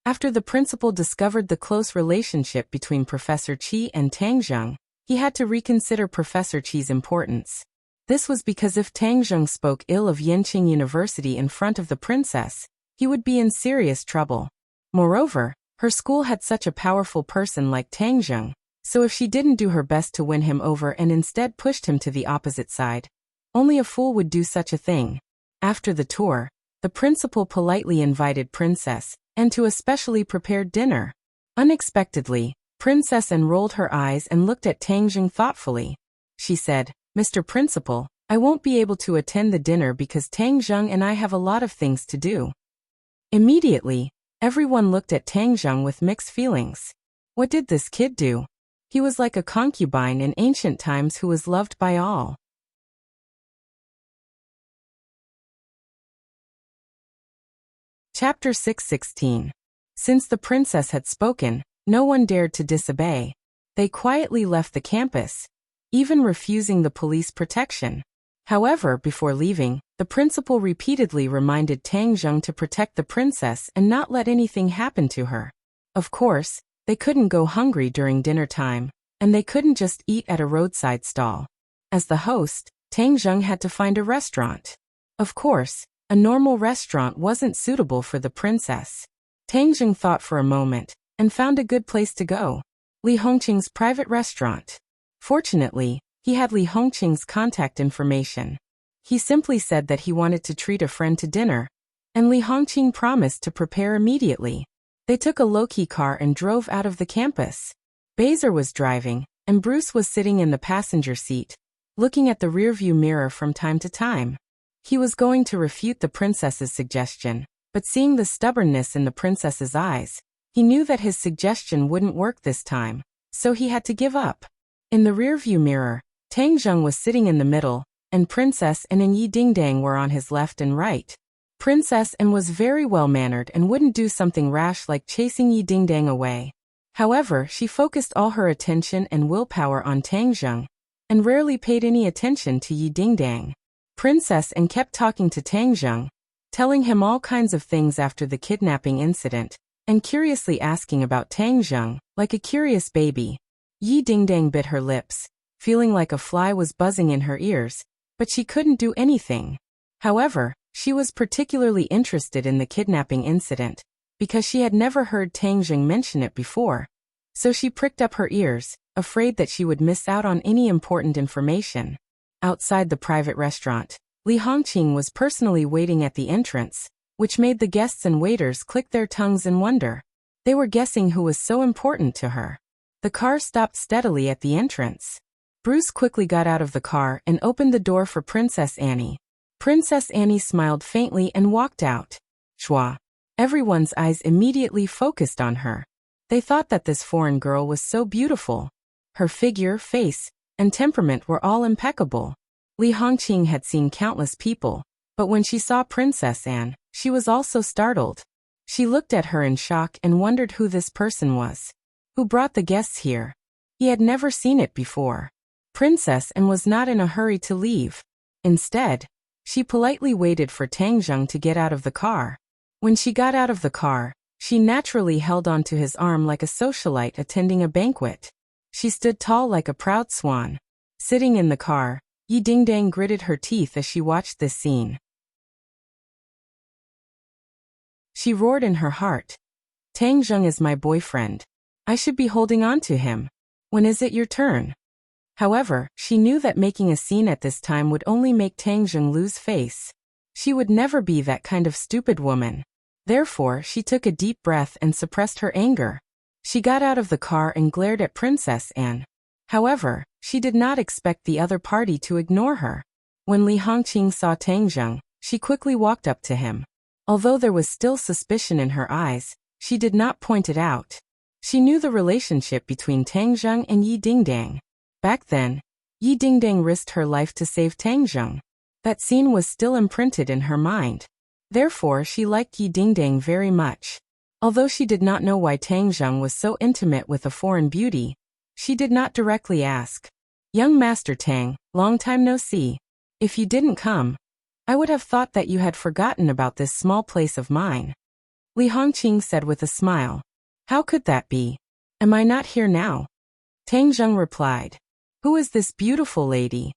Speaker 1: after the principal discovered the close relationship between Professor Qi and Tang Zheng, he had to reconsider Professor Qi's importance. This was because if Tang Zheng spoke ill of Yanqing University in front of the princess, he would be in serious trouble. Moreover, her school had such a powerful person like Tang Zheng, so if she didn't do her best to win him over and instead pushed him to the opposite side, only a fool would do such a thing. After the tour, the principal politely invited Princess Anne to a specially prepared dinner. Unexpectedly, Princess Anne rolled her eyes and looked at Tang Zheng thoughtfully. She said, Mr. Principal, I won't be able to attend the dinner because Tang Zheng and I have a lot of things to do. Immediately, everyone looked at Tang Zheng with mixed feelings. What did this kid do? He was like a concubine in ancient times who was loved by all. Chapter 6:16. Since the princess had spoken, no one dared to disobey. They quietly left the campus, even refusing the police protection. However, before leaving, the principal repeatedly reminded Tang Zheng to protect the princess and not let anything happen to her. Of course, they couldn't go hungry during dinner time, and they couldn't just eat at a roadside stall. As the host, Tang Zheng had to find a restaurant. Of course, a normal restaurant wasn't suitable for the princess. Tang Zheng thought for a moment, and found a good place to go. Li Hongqing's private restaurant. Fortunately, he had Li Hongqing's contact information. He simply said that he wanted to treat a friend to dinner, and Li Hongqing promised to prepare immediately. They took a low-key car and drove out of the campus. Baser was driving, and Bruce was sitting in the passenger seat, looking at the rearview mirror from time to time. He was going to refute the princess's suggestion, but seeing the stubbornness in the princess's eyes, he knew that his suggestion wouldn't work this time, so he had to give up. In the rearview mirror, Tang Zheng was sitting in the middle, and Princess Anne and Yi Dingdang were on his left and right. Princess Anne was very well-mannered and wouldn't do something rash like chasing Yi Dingdang away. However, she focused all her attention and willpower on Tang Zheng, and rarely paid any attention to Yi Dingdang. Princess Anne kept talking to Tang Zheng, telling him all kinds of things after the kidnapping incident, and curiously asking about Tang Zheng, like a curious baby. Yi Dingdang bit her lips, feeling like a fly was buzzing in her ears, but she couldn't do anything. However, she was particularly interested in the kidnapping incident, because she had never heard Tang Zheng mention it before, so she pricked up her ears, afraid that she would miss out on any important information. Outside the private restaurant, Li Hongqing was personally waiting at the entrance, which made the guests and waiters click their tongues in wonder. They were guessing who was so important to her. The car stopped steadily at the entrance. Bruce quickly got out of the car and opened the door for Princess Annie. Princess Annie smiled faintly and walked out. Schwa. Everyone's eyes immediately focused on her. They thought that this foreign girl was so beautiful. Her figure, face, and temperament were all impeccable. Li Hongqing had seen countless people, but when she saw Princess Anne, she was also startled. She looked at her in shock and wondered who this person was. Who brought the guests here? He had never seen it before. Princess Anne was not in a hurry to leave. Instead, she politely waited for Tang Zheng to get out of the car. When she got out of the car, she naturally held onto his arm like a socialite attending a banquet. She stood tall like a proud swan. Sitting in the car, Yi Dingdang gritted her teeth as she watched this scene. She roared in her heart. Tang Zheng is my boyfriend. I should be holding on to him. When is it your turn? However, she knew that making a scene at this time would only make Tang Zheng lose face. She would never be that kind of stupid woman. Therefore, she took a deep breath and suppressed her anger. She got out of the car and glared at Princess Anne. However, she did not expect the other party to ignore her. When Li Hongqing saw Tang Zheng, she quickly walked up to him. Although there was still suspicion in her eyes, she did not point it out. She knew the relationship between Tang Zheng and Yi Dingdang. Back then, Yi Dingdang risked her life to save Tang Zheng. That scene was still imprinted in her mind. Therefore, she liked Yi Dingdang very much. Although she did not know why Tang Zheng was so intimate with a foreign beauty, she did not directly ask. Young Master Tang, long time no see. If you didn't come, I would have thought that you had forgotten about this small place of mine. Li Hongqing said with a smile. How could that be? Am I not here now? Tang Zheng replied. Who is this beautiful lady?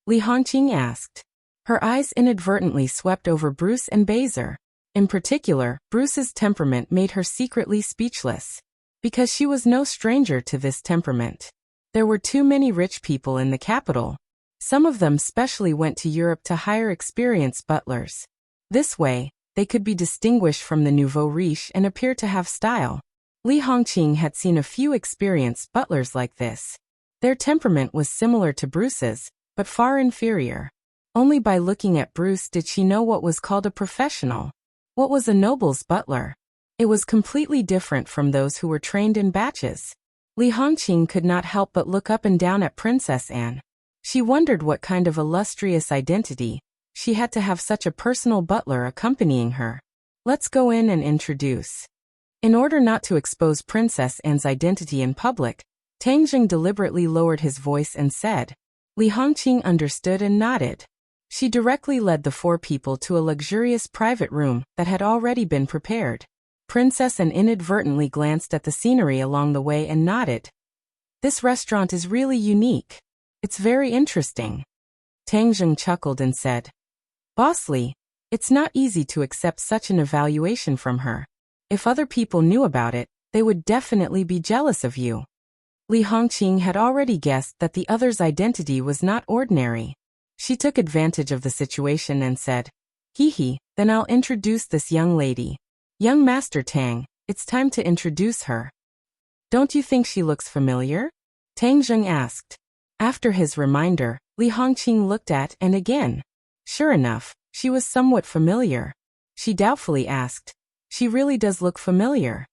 Speaker 1: Li Hongqing asked. Her eyes inadvertently swept over Bruce and Baser. In particular, Bruce's temperament made her secretly speechless. Because she was no stranger to this temperament. There were too many rich people in the capital. Some of them specially went to Europe to hire experienced butlers. This way, they could be distinguished from the nouveau riche and appear to have style. Li Hongqing had seen a few experienced butlers like this. Their temperament was similar to Bruce's, but far inferior. Only by looking at Bruce did she know what was called a professional. What was a noble's butler? It was completely different from those who were trained in batches. Li Hongqing could not help but look up and down at Princess Anne. She wondered what kind of illustrious identity she had to have such a personal butler accompanying her. Let's go in and introduce. In order not to expose Princess Anne's identity in public, Tang Zheng deliberately lowered his voice and said. Li Hongqing understood and nodded. She directly led the four people to a luxurious private room that had already been prepared. Princess Anne inadvertently glanced at the scenery along the way and nodded. This restaurant is really unique. It's very interesting. Tang Zheng chuckled and said. Boss Li, it's not easy to accept such an evaluation from her. If other people knew about it, they would definitely be jealous of you. Li Hongqing had already guessed that the other's identity was not ordinary. She took advantage of the situation and said, Hee, then I'll introduce this young lady. Young Master Tang, it's time to introduce her. Don't you think she looks familiar? Tang Zheng asked. After his reminder, Li Hongqing looked at and again. Sure enough, she was somewhat familiar. She doubtfully asked, She really does look familiar.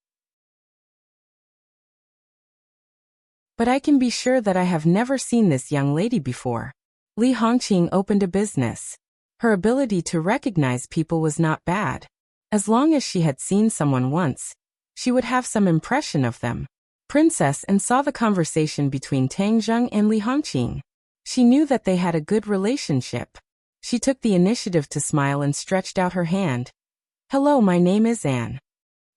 Speaker 1: But I can be sure that I have never seen this young lady before. Li Hongqing opened a business. Her ability to recognize people was not bad. As long as she had seen someone once, she would have some impression of them. Princess and saw the conversation between Tang Zheng and Li Hongqing. She knew that they had a good relationship. She took the initiative to smile and stretched out her hand. Hello, my name is Anne.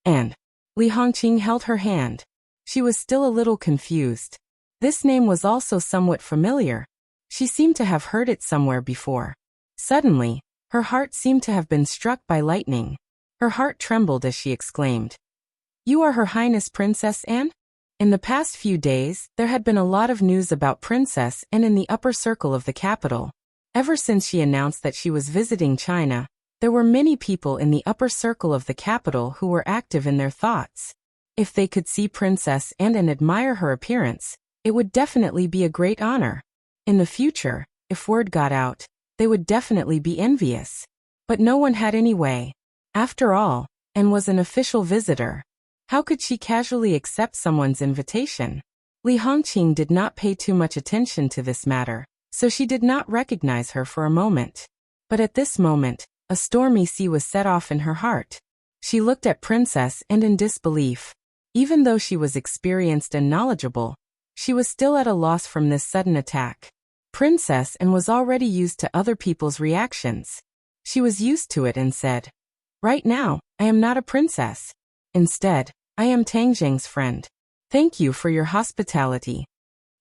Speaker 1: Anne. Li Hongqing held her hand. She was still a little confused. This name was also somewhat familiar. She seemed to have heard it somewhere before. Suddenly, her heart seemed to have been struck by lightning. Her heart trembled as she exclaimed, "You are Her Highness Princess Anne?" In the past few days, there had been a lot of news about Princess Anne in the upper circle of the capital. Ever since she announced that she was visiting China, there were many people in the upper circle of the capital who were active in their thoughts. If they could see Princess Anne and admire her appearance, it would definitely be a great honor. In the future, if word got out, they would definitely be envious. But no one had any way. After all, Anne was an official visitor. How could she casually accept someone's invitation? Li Hongqing did not pay too much attention to this matter, so she did not recognize her for a moment. But at this moment, a stormy sea was set off in her heart. She looked at Princess Anne in disbelief. Even though she was experienced and knowledgeable, she was still at a loss from this sudden attack. Princess Anne was already used to other people's reactions. She was used to it and said, "Right now, I am not a princess. Instead, I am Tang Zheng's friend. Thank you for your hospitality."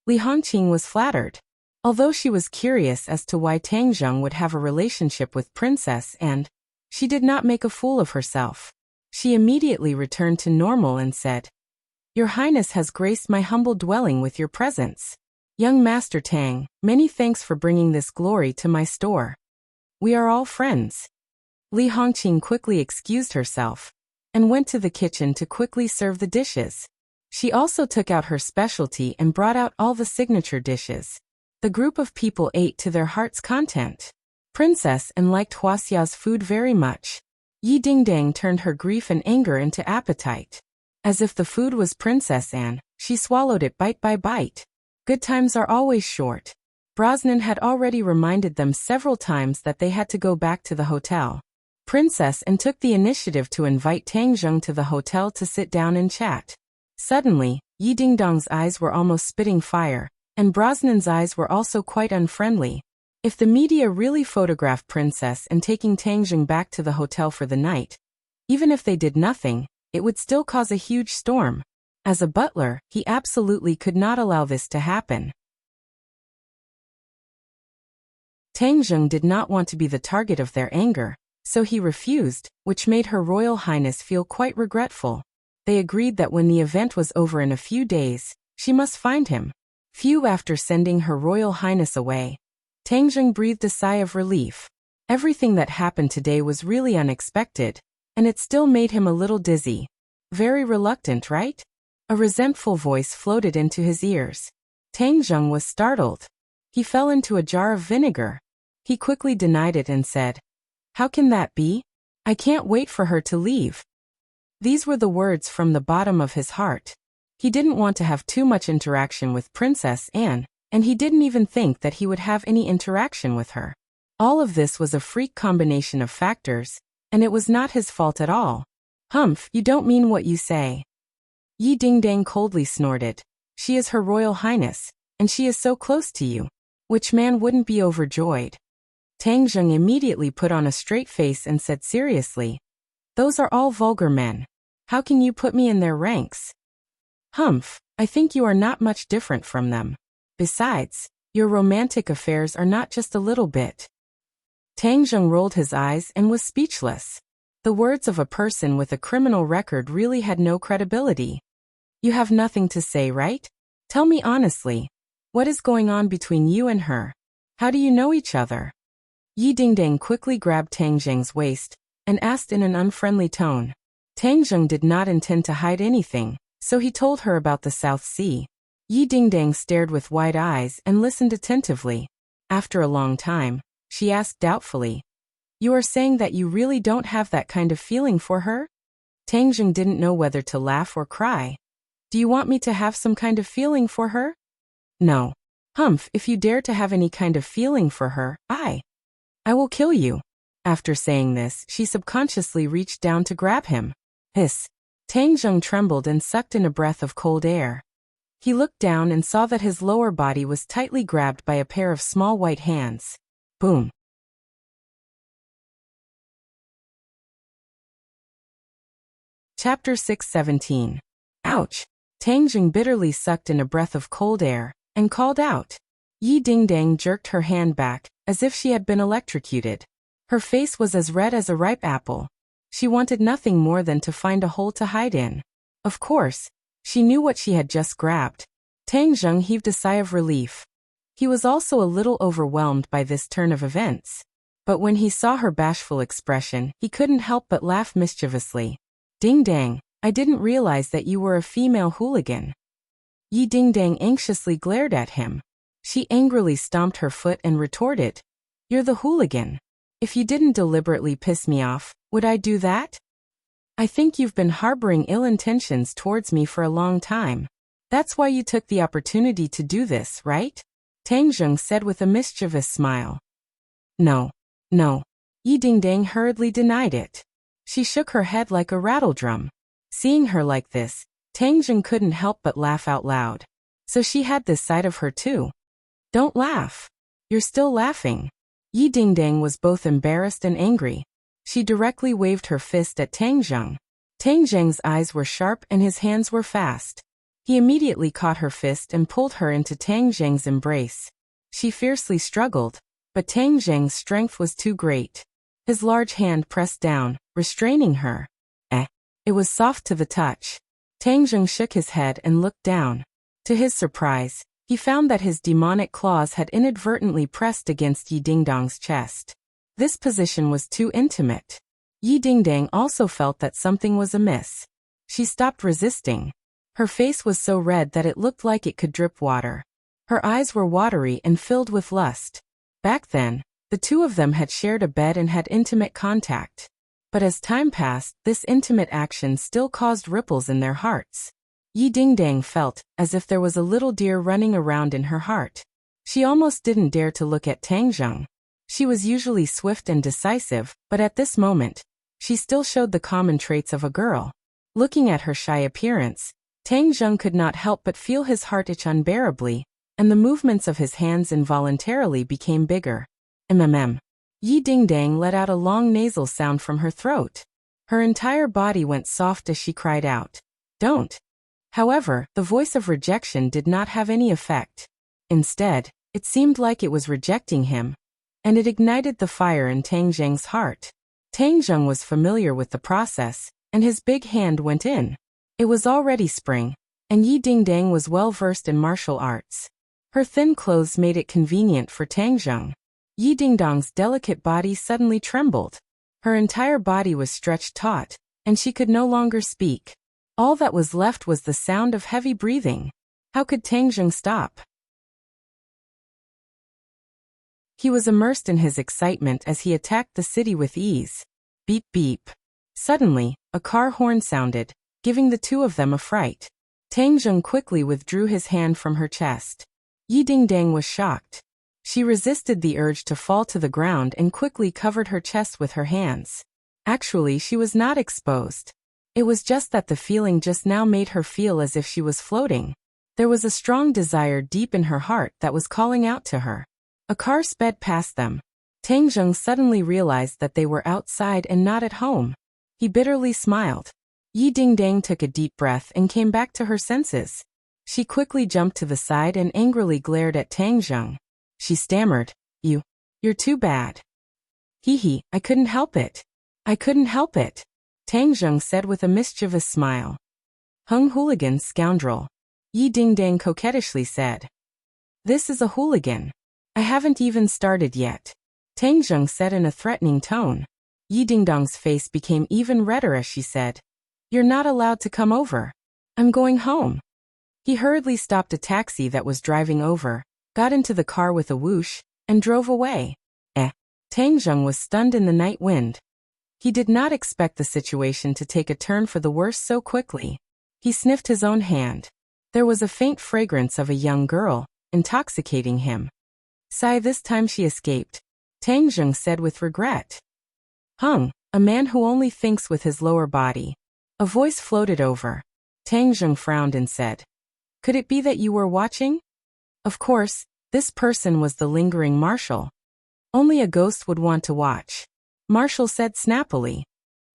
Speaker 1: Li Hongqing was flattered. Although she was curious as to why Tang Zheng would have a relationship with Princess Anne, she did not make a fool of herself. She immediately returned to normal and said, "Your Highness has graced my humble dwelling with your presence. Young Master Tang, many thanks for bringing this glory to my store. We are all friends." Li Hongqing quickly excused herself and went to the kitchen to quickly serve the dishes. She also took out her specialty and brought out all the signature dishes. The group of people ate to their heart's content. Princess Anne liked Wuxia's food very much. Yi Dingdang turned her grief and anger into appetite. As if the food was Princess Anne, she swallowed it bite by bite. Good times are always short. Brosnan had already reminded them several times that they had to go back to the hotel. Princess Anne took the initiative to invite Tang Zheng to the hotel to sit down and chat. Suddenly, Yi Dingdong's eyes were almost spitting fire, and Brosnan's eyes were also quite unfriendly. If the media really photographed Princess Anne taking Tang Zheng back to the hotel for the night, even if they did nothing, it would still cause a huge storm. As a butler, he absolutely could not allow this to happen. Tang Zheng did not want to be the target of their anger, so he refused, which made Her Royal Highness feel quite regretful. They agreed that when the event was over in a few days, she must find him. After sending Her Royal Highness away, Tang Zheng breathed a sigh of relief. Everything that happened today was really unexpected, and it still made him a little dizzy. Very reluctant, right? A resentful voice floated into his ears. Tang Zheng was startled. He fell into a jar of vinegar. He quickly denied it and said, "How can that be? I can't wait for her to leave." These were the words from the bottom of his heart. He didn't want to have too much interaction with Princess Anne, and he didn't even think that he would have any interaction with her. All of this was a freak combination of factors, and it was not his fault at all. "Humph, you don't mean what you say." Yi Dingdang coldly snorted. "She is Her Royal Highness, and she is so close to you. Which man wouldn't be overjoyed?" Tang Zheng immediately put on a straight face and said seriously, "Those are all vulgar men. How can you put me in their ranks?" "Humph, I think you are not much different from them. Besides, your romantic affairs are not just a little bit." Tang Zheng rolled his eyes and was speechless. The words of a person with a criminal record really had no credibility. "You have nothing to say, right? Tell me honestly, what is going on between you and her? How do you know each other?" Yi Dingdang quickly grabbed Tang Zheng's waist and asked in an unfriendly tone. Tang Zheng did not intend to hide anything, so he told her about the South Sea. Yi Dingdang stared with wide eyes and listened attentively. After a long time, she asked doubtfully, "You are saying that you really don't have that kind of feeling for her?" Tang Zheng didn't know whether to laugh or cry. "Do you want me to have some kind of feeling for her?" "No." "Humph, if you dare to have any kind of feeling for her, I will kill you." After saying this, she subconsciously reached down to grab him. Hiss. Tang Zheng trembled and sucked in a breath of cold air. He looked down and saw that his lower body was tightly grabbed by a pair of small white hands. Boom. Chapter 6:17. Ouch! Tang Zheng bitterly sucked in a breath of cold air, and called out. Yi Dingdang jerked her hand back, as if she had been electrocuted. Her face was as red as a ripe apple. She wanted nothing more than to find a hole to hide in. Of course, she knew what she had just grabbed. Tang Zheng heaved a sigh of relief. He was also a little overwhelmed by this turn of events. But when he saw her bashful expression, he couldn't help but laugh mischievously. Ding-dang, I didn't realize that you were a female hooligan. Yi Ding-dang anxiously glared at him. She angrily stomped her foot and retorted, You're the hooligan. If you didn't deliberately piss me off, would I do that? I think you've been harboring ill intentions towards me for a long time. That's why you took the opportunity to do this, right? Tang Zheng said with a mischievous smile. No. Yi Dingdang hurriedly denied it. She shook her head like a rattledrum. Seeing her like this, Tang Zheng couldn't help but laugh out loud. So she had this side of her too. Don't laugh. You're still laughing. Yi Dingdang was both embarrassed and angry. She directly waved her fist at Tang Zheng. Tang Zheng's eyes were sharp and his hands were fast. He immediately caught her fist and pulled her into Tang Zheng's embrace. She fiercely struggled, but Tang Zheng's strength was too great. His large hand pressed down, restraining her. It was soft to the touch. Tang Zheng shook his head and looked down. To his surprise, he found that his demonic claws had inadvertently pressed against Yi Dingdang's chest. This position was too intimate. Yi Dingdang also felt that something was amiss. She stopped resisting. Her face was so red that it looked like it could drip water. Her eyes were watery and filled with lust. Back then, the two of them had shared a bed and had intimate contact. But as time passed, this intimate action still caused ripples in their hearts. Yi Dingdang felt as if there was a little deer running around in her heart. She almost didn't dare to look at Tang Zheng. She was usually swift and decisive, but at this moment, she still showed the common traits of a girl. Looking at her shy appearance, Tang Zheng could not help but feel his heart itch unbearably, and the movements of his hands involuntarily became bigger. Yi Dingdang let out a long nasal sound from her throat. Her entire body went soft as she cried out, Don't. However, the voice of rejection did not have any effect. Instead, it seemed like it was rejecting him, and it ignited the fire in Tang Zheng's heart. Tang Zheng was familiar with the process, and his big hand went in. It was already spring, and Yi Dingdang was well versed in martial arts. Her thin clothes made it convenient for Tang Zheng. Yi Dingdang's delicate body suddenly trembled. Her entire body was stretched taut, and she could no longer speak. All that was left was the sound of heavy breathing. How could Tang Zheng stop? He was immersed in his excitement as he attacked the city with ease. Beep beep. Suddenly, a car horn sounded, giving the two of them a fright. Tang Zheng quickly withdrew his hand from her chest. Yi Dingdang was shocked. She resisted the urge to fall to the ground and quickly covered her chest with her hands. Actually, she was not exposed. It was just that the feeling just now made her feel as if she was floating. There was a strong desire deep in her heart that was calling out to her. A car sped past them. Tang Zheng suddenly realized that they were outside and not at home. He bitterly smiled. Yi Dingdang took a deep breath and came back to her senses. She quickly jumped to the side and angrily glared at Tang Zheng. She stammered, You're too bad. Hee, I couldn't help it. Tang Zheng said with a mischievous smile. Hung hooligan scoundrel. Yi Dingdang coquettishly said. This is a hooligan. I haven't even started yet. Tang Zheng said in a threatening tone. Yi Dingdang's face became even redder as she said, You're not allowed to come over. I'm going home. He hurriedly stopped a taxi that was driving over, got into the car with a whoosh, and drove away. Tang Zheng was stunned in the night wind. He did not expect the situation to take a turn for the worse so quickly. He sniffed his own hand. There was a faint fragrance of a young girl, intoxicating him. Sigh, this time she escaped. Tang Zheng said with regret. A man who only thinks with his lower body. A voice floated over. Tang Zheng frowned and said, "Could it be that you were watching?" Of course, this person was the lingering Marshal. Only a ghost would want to watch. Marshal said snappily.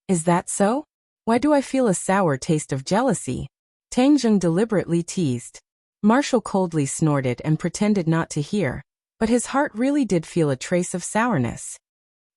Speaker 1: Is that so? Why do I feel a sour taste of jealousy? Tang Zheng deliberately teased. Marshal coldly snorted and pretended not to hear, but his heart really did feel a trace of sourness.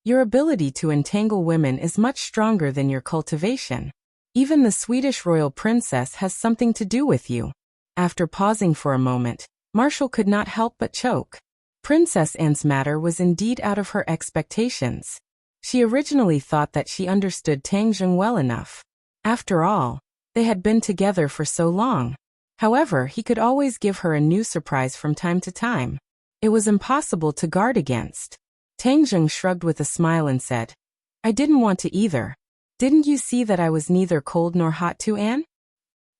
Speaker 1: Your ability to entangle women is much stronger than your cultivation. Even the Swedish royal princess has something to do with you. After pausing for a moment, Marshal could not help but choke. Princess Anne's matter was indeed out of her expectations. She originally thought that she understood Tang Zheng well enough. After all, they had been together for so long. However, he could always give her a new surprise from time to time. It was impossible to guard against. Tang Zheng shrugged with a smile and said, I didn't want to either. Didn't you see that I was neither cold nor hot to Anne?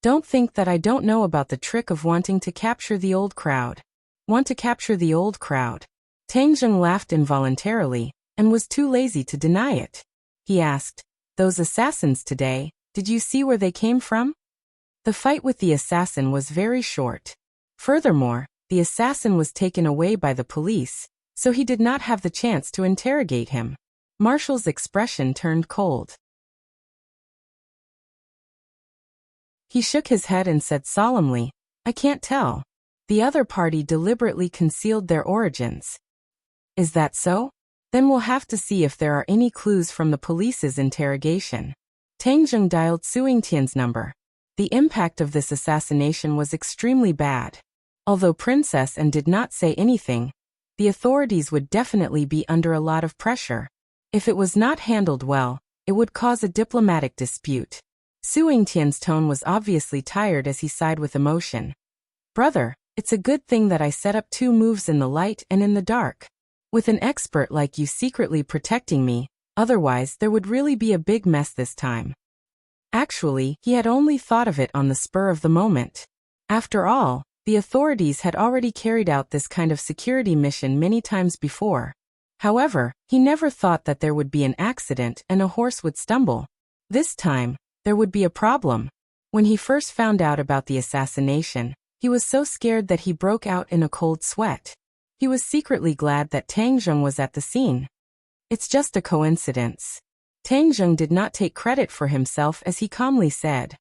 Speaker 1: Don't think that I don't know about the trick of wanting to capture the old crowd. Want to capture the old crowd? Tang Zheng laughed involuntarily, and was too lazy to deny it. He asked, those assassins today, did you see where they came from? The fight with the assassin was very short. Furthermore, the assassin was taken away by the police, so he did not have the chance to interrogate him. Marshal's expression turned cold. He shook his head and said solemnly, I can't tell. The other party deliberately concealed their origins. Is that so? Then we'll have to see if there are any clues from the police's interrogation. Tang Zheng dialed Su Yingtian's number. The impact of this assassination was extremely bad. Although Princess Anne did not say anything, the authorities would definitely be under a lot of pressure. If it was not handled well, it would cause a diplomatic dispute. Su Yingtian's tone was obviously tired as he sighed with emotion. Brother, it's a good thing that I set up 2 moves in the light and in the dark. With an expert like you secretly protecting me, otherwise there would really be a big mess this time. Actually, he had only thought of it on the spur of the moment. After all, the authorities had already carried out this kind of security mission many times before. However, he never thought that there would be an accident and a horse would stumble. This time, there would be a problem. When he first found out about the assassination, he was so scared that he broke out in a cold sweat. He was secretly glad that Tang Zheng was at the scene. It's just a coincidence. Tang Zheng did not take credit for himself as he calmly said,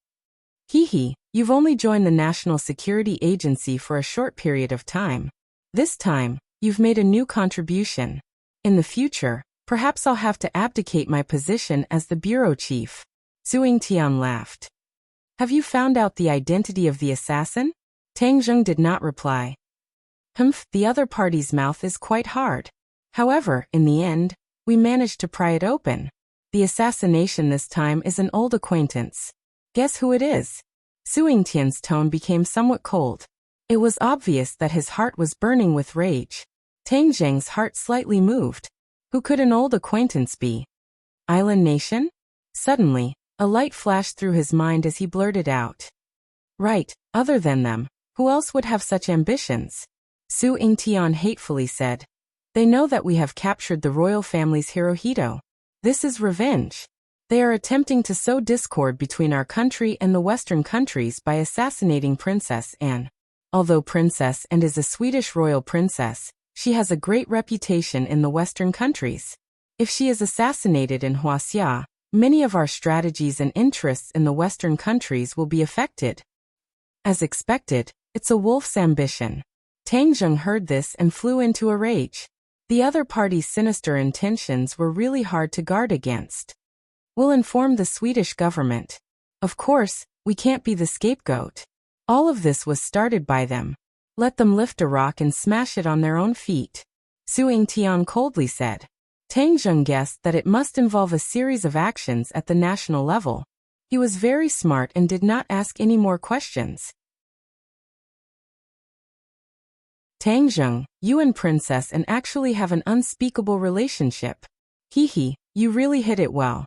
Speaker 1: you've only joined the National Security Agency for a short period of time. This time, you've made a new contribution. In the future, perhaps I'll have to abdicate my position as the bureau chief. Su Yingtian laughed. Have you found out the identity of the assassin? Tang Zheng did not reply. The other party's mouth is quite hard. However, in the end, we managed to pry it open. The assassination this time is an old acquaintance. Guess who it is? Su Yingtian's tone became somewhat cold. It was obvious that his heart was burning with rage. Tang Zheng's heart slightly moved. Who could an old acquaintance be? Island Nation? Suddenly, a light flashed through his mind as he blurted out. Right, other than them, who else would have such ambitions? Su Yingtian hatefully said. They know that we have captured the royal family's Hirohito. This is revenge. They are attempting to sow discord between our country and the Western countries by assassinating Princess Anne. Although Princess Anne is a Swedish royal princess, she has a great reputation in the Western countries. If she is assassinated in Wuxia, many of our strategies and interests in the Western countries will be affected. As expected, it's a wolf's ambition. Tang Zheng heard this and flew into a rage. The other party's sinister intentions were really hard to guard against. We'll inform the Swedish government. Of course, we can't be the scapegoat. All of this was started by them. Let them lift a rock and smash it on their own feet. Su Yingtian coldly said. Tang Zheng guessed that it must involve a series of actions at the national level. He was very smart and did not ask any more questions. Tang Zheng, you and Princess Anne actually have an unspeakable relationship. You really hit it well.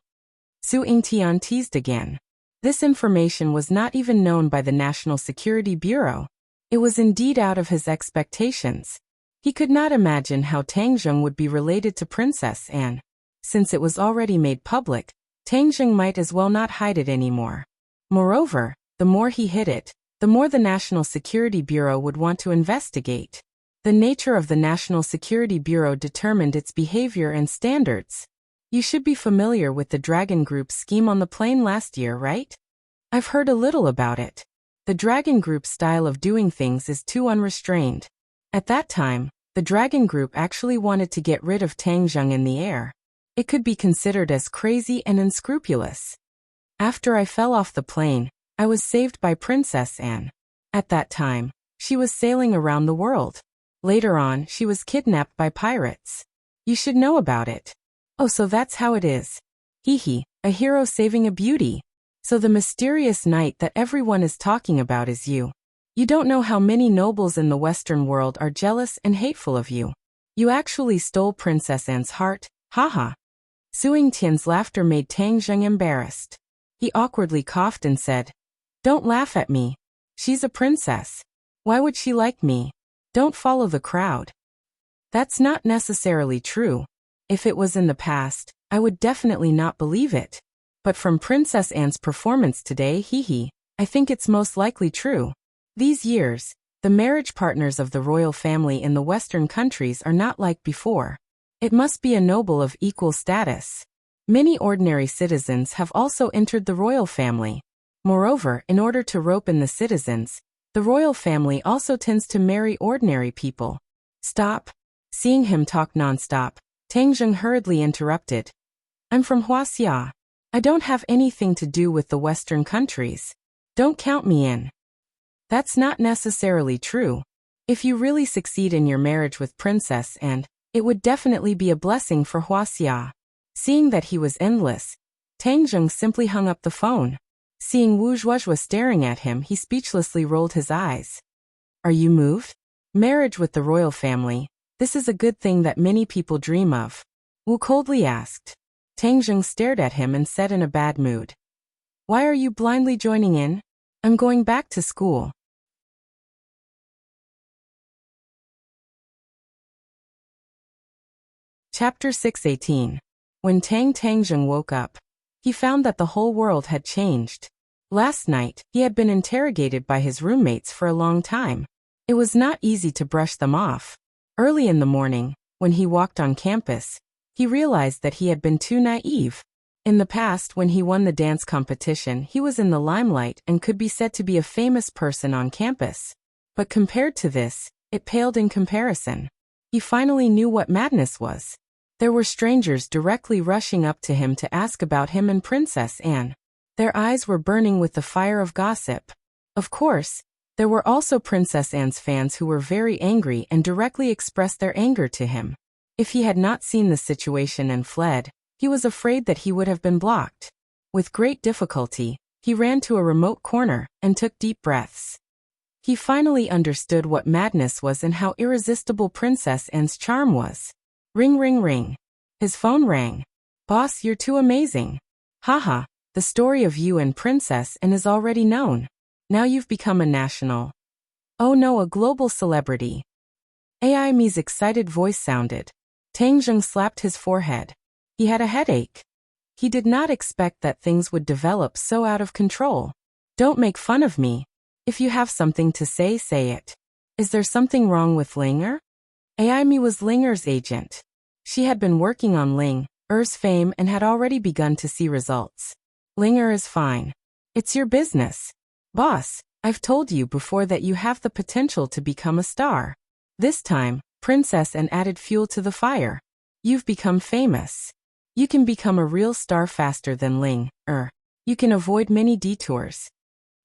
Speaker 1: Su Yingtian teased again. This information was not even known by the National Security Bureau. It was indeed out of his expectations. He could not imagine how Tang Zheng would be related to Princess Anne. Since it was already made public, Tang Zheng might as well not hide it anymore. Moreover, the more he hid it, the more the National Security Bureau would want to investigate. The nature of the National Security Bureau determined its behavior and standards. You should be familiar with the Dragon Group's scheme on the plane last year, right? I've heard a little about it. The Dragon Group's style of doing things is too unrestrained. At that time, the Dragon Group actually wanted to get rid of Tang Zheng in the air. It could be considered as crazy and unscrupulous. After I fell off the plane, I was saved by Princess Anne. At that time, she was sailing around the world. Later on, she was kidnapped by pirates. You should know about it. Oh, so that's how it is. Hee, a hero saving a beauty. So the mysterious knight that everyone is talking about is you. You don't know how many nobles in the Western world are jealous and hateful of you. You actually stole Princess Anne's heart, haha. Suing Tian's laughter made Tang Zheng embarrassed. He awkwardly coughed and said, "Don't laugh at me. She's a princess. Why would she like me? Don't follow the crowd." That's not necessarily true. If it was in the past, I would definitely not believe it. But from Princess Anne's performance today, I think it's most likely true. These years, the marriage partners of the royal family in the Western countries are not like before. It must be a noble of equal status. Many ordinary citizens have also entered the royal family. Moreover, in order to rope in the citizens, the royal family also tends to marry ordinary people. Stop. Seeing him talk non-stop, Tang Zheng hurriedly interrupted. I'm from Wuxia. I don't have anything to do with the Western countries. Don't count me in. That's not necessarily true. If you really succeed in your marriage with Princess Anne, it would definitely be a blessing for Wuxia. Seeing that he was endless, Tang Zheng simply hung up the phone. Seeing Wu Zhuozhua staring at him, he speechlessly rolled his eyes. Are you moved? Marriage with the royal family. This is a good thing that many people dream of. Wu coldly asked. Tang Zheng stared at him and said in a bad mood. Why are you blindly joining in? I'm going back to school. Chapter 618. When Tang Zheng woke up, he found that the whole world had changed. Last night, he had been interrogated by his roommates for a long time. It was not easy to brush them off. Early in the morning, when he walked on campus, he realized that he had been too naive. In the past, when he won the dance competition, he was in the limelight and could be said to be a famous person on campus. But compared to this, it paled in comparison. He finally knew what madness was. There were strangers directly rushing up to him to ask about him and Princess Anne. Their eyes were burning with the fire of gossip. Of course, there were also Princess Anne's fans who were very angry and directly expressed their anger to him. If he had not seen the situation and fled, he was afraid that he would have been blocked. With great difficulty, he ran to a remote corner and took deep breaths. He finally understood what madness was and how irresistible Princess Anne's charm was. Ring ring ring. His phone rang. Boss, you're too amazing. Haha, the story of you and Princess Anne is already known. Now you've become a national. Oh no, a global celebrity. AIME's excited voice sounded. Tang Zheng slapped his forehead. He had a headache. He did not expect that things would develop so out of control. Don't make fun of me. If you have something to say, say it. Is there something wrong with Linger? AIME was Linger's agent. She had been working on Linger's fame and had already begun to see results. Linger is fine. It's your business. Boss, I've told you before that you have the potential to become a star. This time, Princess Anne added fuel to the fire. You've become famous. You can become a real star faster than Linger. You can avoid many detours.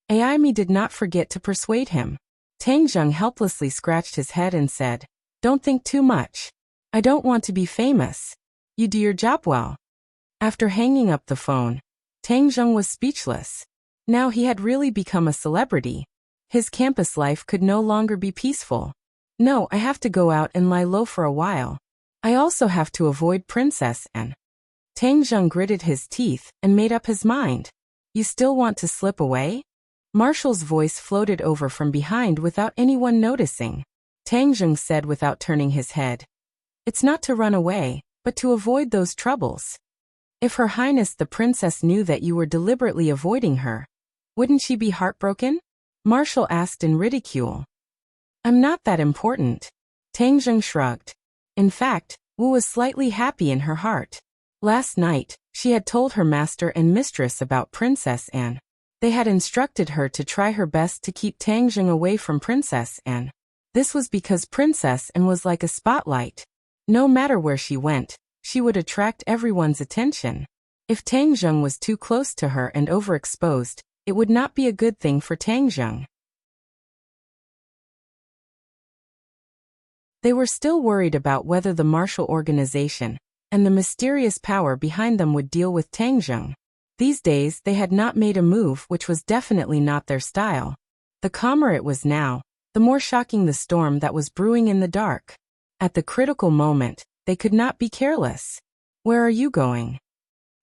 Speaker 1: AIME did not forget to persuade him. Tang Zheng helplessly scratched his head and said, Don't think too much. I don't want to be famous. You do your job well. After hanging up the phone, Tang Zheng was speechless. Now he had really become a celebrity. His campus life could no longer be peaceful. No, I have to go out and lie low for a while. I also have to avoid Princess Anne. Tang Zheng gritted his teeth and made up his mind. You still want to slip away? Marshall's voice floated over from behind without anyone noticing. Tang Zheng said without turning his head. It's not to run away, but to avoid those troubles. If Her Highness the Princess knew that you were deliberately avoiding her, Wouldn't she be heartbroken? Marshall asked in ridicule. I'm not that important. Tang Zheng shrugged. In fact, Wu was slightly happy in her heart. Last night, she had told her master and mistress about Princess Anne. They had instructed her to try her best to keep Tang Zheng away from Princess Anne. This was because Princess Anne was like a spotlight. No matter where she went, she would attract everyone's attention. If Tang Zheng was too close to her and overexposed, it would not be a good thing for Tang Zheng. They were still worried about whether the martial organization and the mysterious power behind them would deal with Tang Zheng. These days they had not made a move, which was definitely not their style. The calmer it was now, the more shocking the storm that was brewing in the dark. At the critical moment, they could not be careless. Where are you going?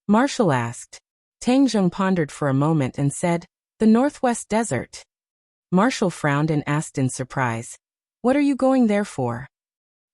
Speaker 1: Marshall asked. Tang Zheng pondered for a moment and said, the Northwest Desert. Marshall frowned and asked in surprise, what are you going there for?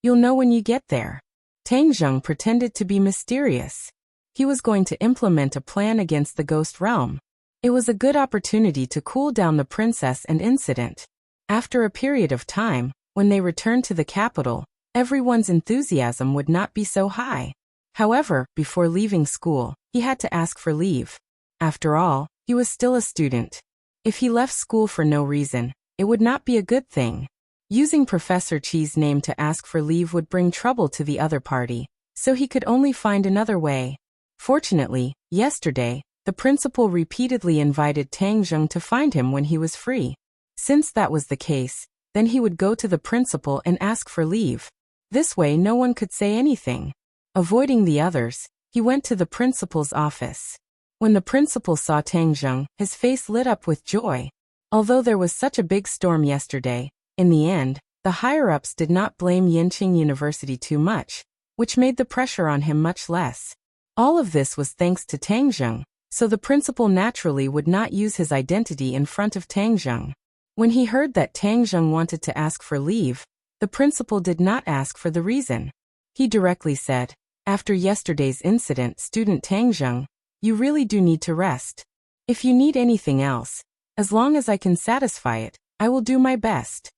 Speaker 1: You'll know when you get there. Tang Zheng pretended to be mysterious. He was going to implement a plan against the Ghost Realm. It was a good opportunity to cool down the princess and incident. After a period of time, when they returned to the capital, everyone's enthusiasm would not be so high. However, before leaving school, he had to ask for leave. After all, he was still a student. If he left school for no reason, it would not be a good thing. Using Professor Chi's name to ask for leave would bring trouble to the other party, so he could only find another way. Fortunately, yesterday, the principal repeatedly invited Tang Zheng to find him when he was free. Since that was the case, then he would go to the principal and ask for leave. This way no one could say anything. Avoiding the others, he went to the principal's office. When the principal saw Tang Zheng, his face lit up with joy. Although there was such a big storm yesterday, in the end, the higher-ups did not blame Yinqing University too much, which made the pressure on him much less. All of this was thanks to Tang Zheng, so the principal naturally would not use his identity in front of Tang Zheng. When he heard that Tang Zheng wanted to ask for leave, the principal did not ask for the reason. He directly said, after yesterday's incident, student Tang Zheng, you really do need to rest. If you need anything else, as long as I can satisfy it, I will do my best.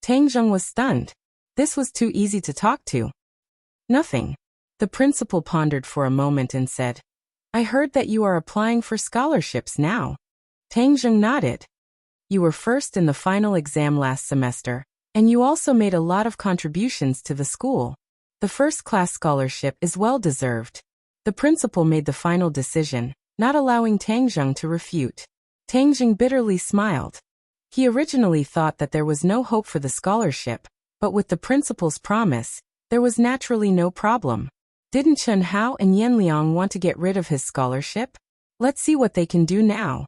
Speaker 1: Tang Zheng was stunned. This was too easy to talk to. Nothing. The principal pondered for a moment and said, I heard that you are applying for scholarships now. Tang Zheng nodded. You were first in the final exam last semester, and you also made a lot of contributions to the school. The first-class scholarship is well-deserved. The principal made the final decision, not allowing Tang Zheng to refute. Tang Zheng bitterly smiled. He originally thought that there was no hope for the scholarship, but with the principal's promise, there was naturally no problem. Didn't Chen Hao and Yan Liang want to get rid of his scholarship? Let's see what they can do now.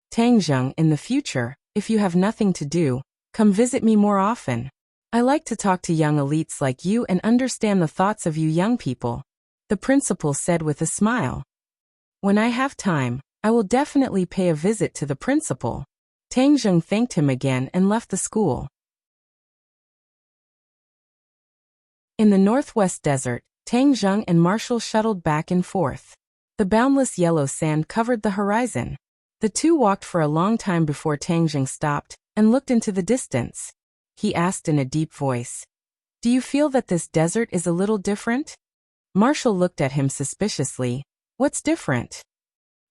Speaker 1: Tang Zheng, in the future, if you have nothing to do, come visit me more often. I like to talk to young elites like you and understand the thoughts of you young people, the principal said with a smile. When I have time, I will definitely pay a visit to the principal. Tang Zheng thanked him again and left the school. In the Northwest Desert, Tang Zheng and Marshall shuttled back and forth. The boundless yellow sand covered the horizon. The two walked for a long time before Tang Zheng stopped and looked into the distance. He asked in a deep voice, do you feel that this desert is a little different? Marshall looked at him suspiciously. What's different?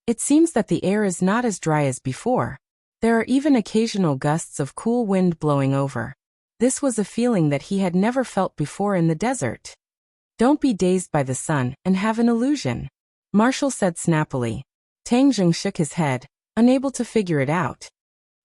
Speaker 1: It seems that the air is not as dry as before. There are even occasional gusts of cool wind blowing over. This was a feeling that he had never felt before in the desert. Don't be dazed by the sun and have an illusion, Marshall said snappily. Tang Zheng shook his head, unable to figure it out.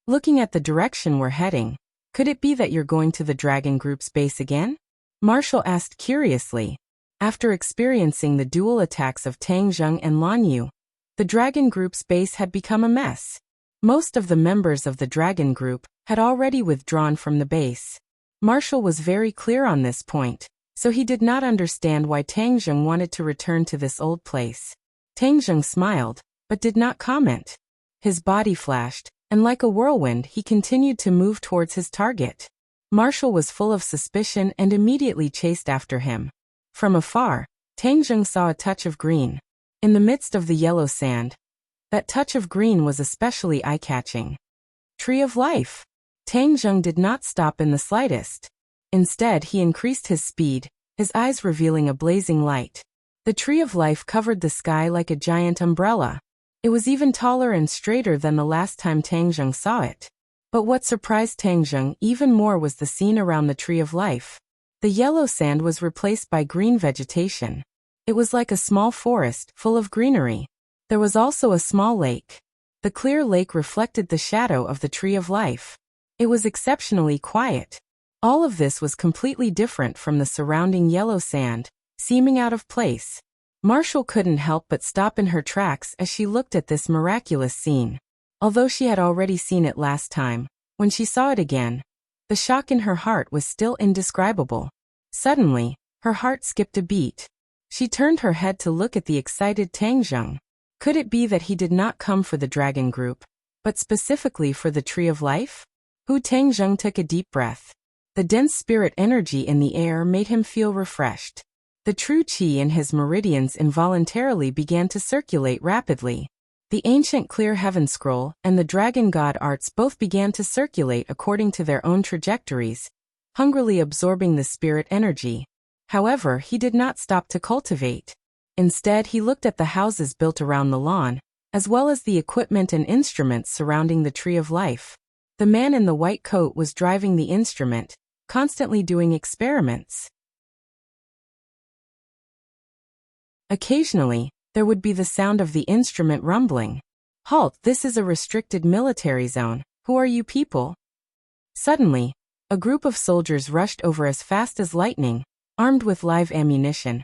Speaker 1: Looking at the direction we're heading, could it be that you're going to the Dragon Group's base again? Marshall asked curiously. After experiencing the dual attacks of Tang Zheng and Lan Yu, the Dragon Group's base had become a mess. Most of the members of the Dragon Group had already withdrawn from the base. Marshall was very clear on this point, so he did not understand why Tang Zheng wanted to return to this old place. Tang Zheng smiled, but did not comment. His body flashed, and like a whirlwind he continued to move towards his target. Marshall was full of suspicion and immediately chased after him. From afar, Tang Zheng saw a touch of green. In the midst of the yellow sand, That touch of green was especially eye-catching. Tree of Life. Tang Zheng did not stop in the slightest. Instead, he increased his speed, his eyes revealing a blazing light. The Tree of Life covered the sky like a giant umbrella. It was even taller and straighter than the last time Tang Zheng saw it. But what surprised Tang Zheng even more was the scene around the Tree of Life. The yellow sand was replaced by green vegetation. It was like a small forest, full of greenery. There was also a small lake. The clear lake reflected the shadow of the Tree of Life. It was exceptionally quiet. All of this was completely different from the surrounding yellow sand, seeming out of place. Marshall couldn't help but stop in her tracks as she looked at this miraculous scene. Although she had already seen it last time, when she saw it again, the shock in her heart was still indescribable. Suddenly, her heart skipped a beat. She turned her head to look at the excited Tang Zheng. Could it be that he did not come for the dragon group, but specifically for the Tree of Life? Tang Zheng took a deep breath. The dense spirit energy in the air made him feel refreshed. The true qi in his meridians involuntarily began to circulate rapidly. The ancient clear heaven scroll and the dragon god arts both began to circulate according to their own trajectories, hungrily absorbing the spirit energy. However, he did not stop to cultivate. Instead, he looked at the houses built around the lawn, as well as the equipment and instruments surrounding the Tree of Life. The man in the white coat was driving the instrument, constantly doing experiments. Occasionally, there would be the sound of the instrument rumbling. "Halt, this is a restricted military zone. Who are you people?" Suddenly, a group of soldiers rushed over as fast as lightning, armed with live ammunition,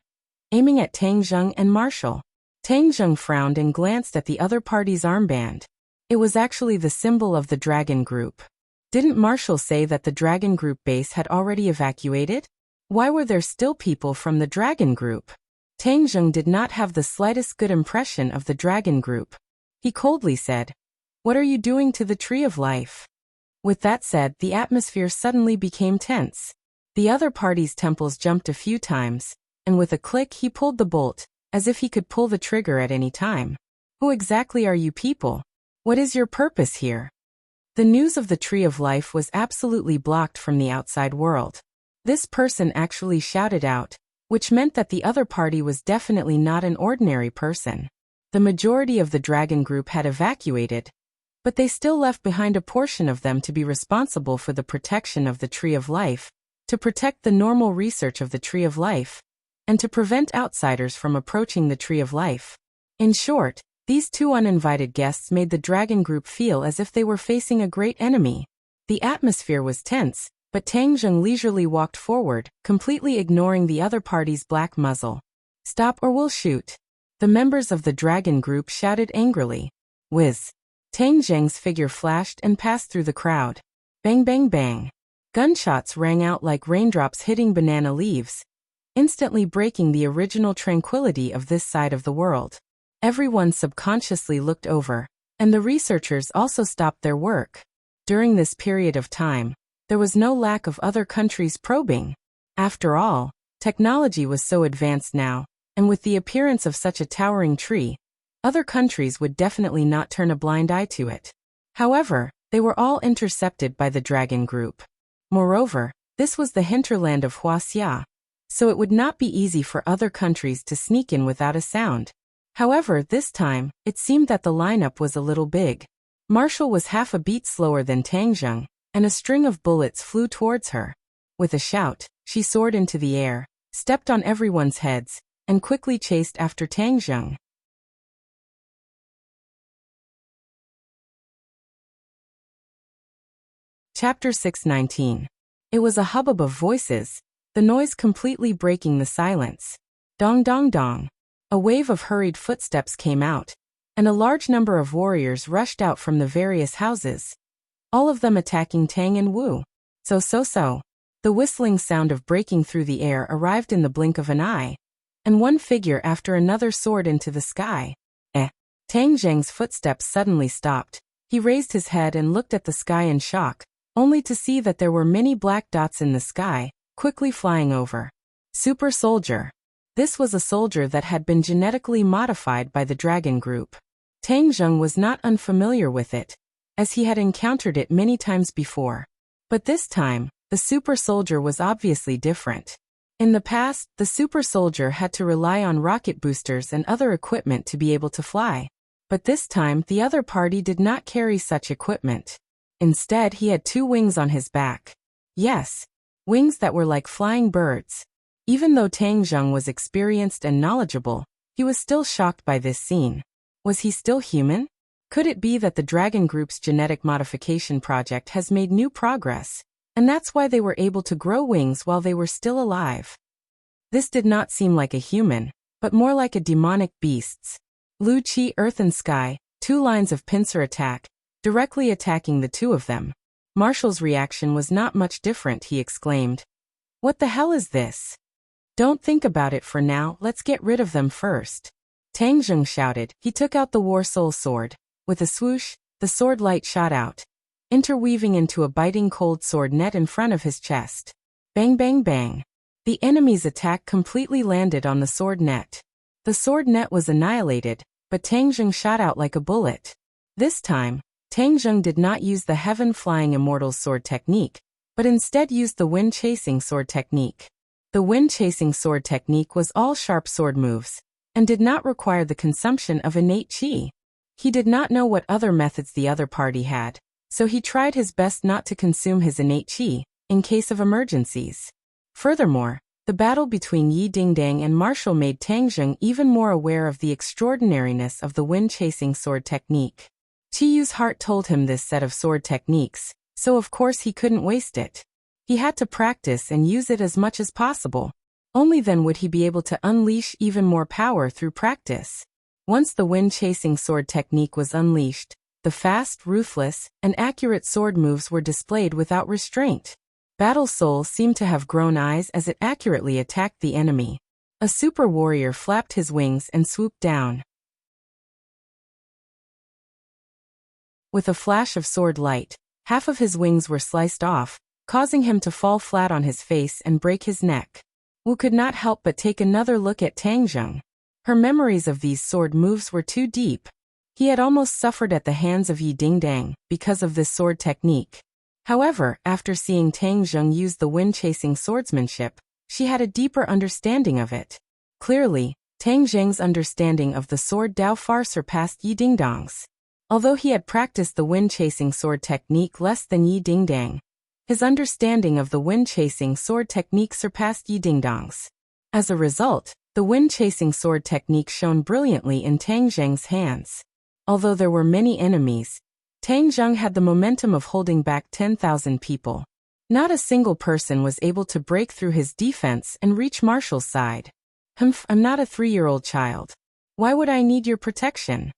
Speaker 1: aiming at Tang Zheng and Marshall. Tang Zheng frowned and glanced at the other party's armband. It was actually the symbol of the dragon group. Didn't Marshall say that the dragon group base had already evacuated? Why were there still people from the dragon group? Tang Zheng did not have the slightest good impression of the dragon group. He coldly said, "What are you doing to the Tree of Life?" With that said, the atmosphere suddenly became tense. The other party's temples jumped a few times, and with a click he pulled the bolt, as if he could pull the trigger at any time. "Who exactly are you people? What is your purpose here?" The news of the Tree of Life was absolutely blocked from the outside world. This person actually shouted out, which meant that the other party was definitely not an ordinary person. The majority of the dragon group had evacuated, but they still left behind a portion of them to be responsible for the protection of the Tree of Life, to protect the normal research of the Tree of Life, and to prevent outsiders from approaching the Tree of Life. In short, these two uninvited guests made the dragon group feel as if they were facing a great enemy. The atmosphere was tense, but Tang Zheng leisurely walked forward, completely ignoring the other party's black muzzle. "Stop or we'll shoot." The members of the dragon group shouted angrily. Whiz! Tang Zheng's figure flashed and passed through the crowd. Bang bang bang. Gunshots rang out like raindrops hitting banana leaves, instantly breaking the original tranquility of this side of the world. Everyone subconsciously looked over, and the researchers also stopped their work. During this period of time, there was no lack of other countries probing. After all, technology was so advanced now, and with the appearance of such a towering tree, other countries would definitely not turn a blind eye to it. However, they were all intercepted by the dragon group. Moreover, this was the hinterland of Wuxia, so it would not be easy for other countries to sneak in without a sound. However, this time, it seemed that the lineup was a little big. Marshall was half a beat slower than Tang Zheng, and a string of bullets flew towards her. With a shout, she soared into the air, stepped on everyone's heads, and quickly chased after Tang Zheng. Chapter 619. It was a hubbub of voices, the noise completely breaking the silence. Dong dong dong. A wave of hurried footsteps came out, and a large number of warriors rushed out from the various houses, all of them attacking Tang and Wu. So. The whistling sound of breaking through the air arrived in the blink of an eye, and one figure after another soared into the sky. Tang Zheng's footsteps suddenly stopped. He raised his head and looked at the sky in shock, only to see that there were many black dots in the sky, quickly flying over. Super soldier. This was a soldier that had been genetically modified by the dragon group. Tang Zheng was not unfamiliar with it, as he had encountered it many times before. But this time, the super soldier was obviously different. In the past, the super soldier had to rely on rocket boosters and other equipment to be able to fly. But this time, the other party did not carry such equipment. Instead, he had 2 wings on his back. Yes, wings that were like flying birds. Even though Tang Zheng was experienced and knowledgeable, he was still shocked by this scene. Was he still human? Could it be that the Dragon Group's genetic modification project has made new progress, and that's why they were able to grow wings while they were still alive? This did not seem like a human, but more like a demonic beast's. Lu Qi, Earth and Sky, 2 lines of pincer attack, directly attacking the 2 of them. Marshall's reaction was not much different. He exclaimed, "What the hell is this? Don't think about it for now, let's get rid of them first." Tang Zheng shouted. He took out the War Soul sword. With a swoosh, the sword light shot out, interweaving into a biting cold sword net in front of his chest. Bang bang bang. The enemy's attack completely landed on the sword net. The sword net was annihilated, but Tang Zheng shot out like a bullet. This time, Tang Zheng did not use the Heaven-Flying Immortal's sword technique, but instead used the Wind-Chasing sword technique. The Wind-Chasing sword technique was all sharp sword moves, and did not require the consumption of innate qi. He did not know what other methods the other party had, so he tried his best not to consume his innate qi, in case of emergencies. Furthermore, the battle between Yi Dingdang and Marshall made Tang Zheng even more aware of the extraordinariness of the Wind-Chasing sword technique. Qiyu's heart told him this set of sword techniques, so of course he couldn't waste it. He had to practice and use it as much as possible. Only then would he be able to unleash even more power through practice. Once the Wind-Chasing sword technique was unleashed, the fast, ruthless, and accurate sword moves were displayed without restraint. Battle Soul seemed to have grown eyes as it accurately attacked the enemy. A super warrior flapped his wings and swooped down. With a flash of sword light, half of his wings were sliced off, causing him to fall flat on his face and break his neck. Wu could not help but take another look at Tang Zheng. Her memories of these sword moves were too deep. He had almost suffered at the hands of Yi Dingdang because of this sword technique. However, after seeing Tang Zheng use the Wind-Chasing swordsmanship, she had a deeper understanding of it. Clearly, Tang Zheng's understanding of the sword Dao far surpassed Yi Dingdang's. Although he had practiced the Wind-Chasing sword technique less than Yi Dingdang, his understanding of the Wind-Chasing sword technique surpassed Yi Dingdang's. As a result, the Wind-Chasing sword technique shone brilliantly in Tang Zheng's hands. Although there were many enemies, Tang Zheng had the momentum of holding back 10,000 people. Not a single person was able to break through his defense and reach Marshall's side. I'm not a 3-year-old child. Why would I need your protection?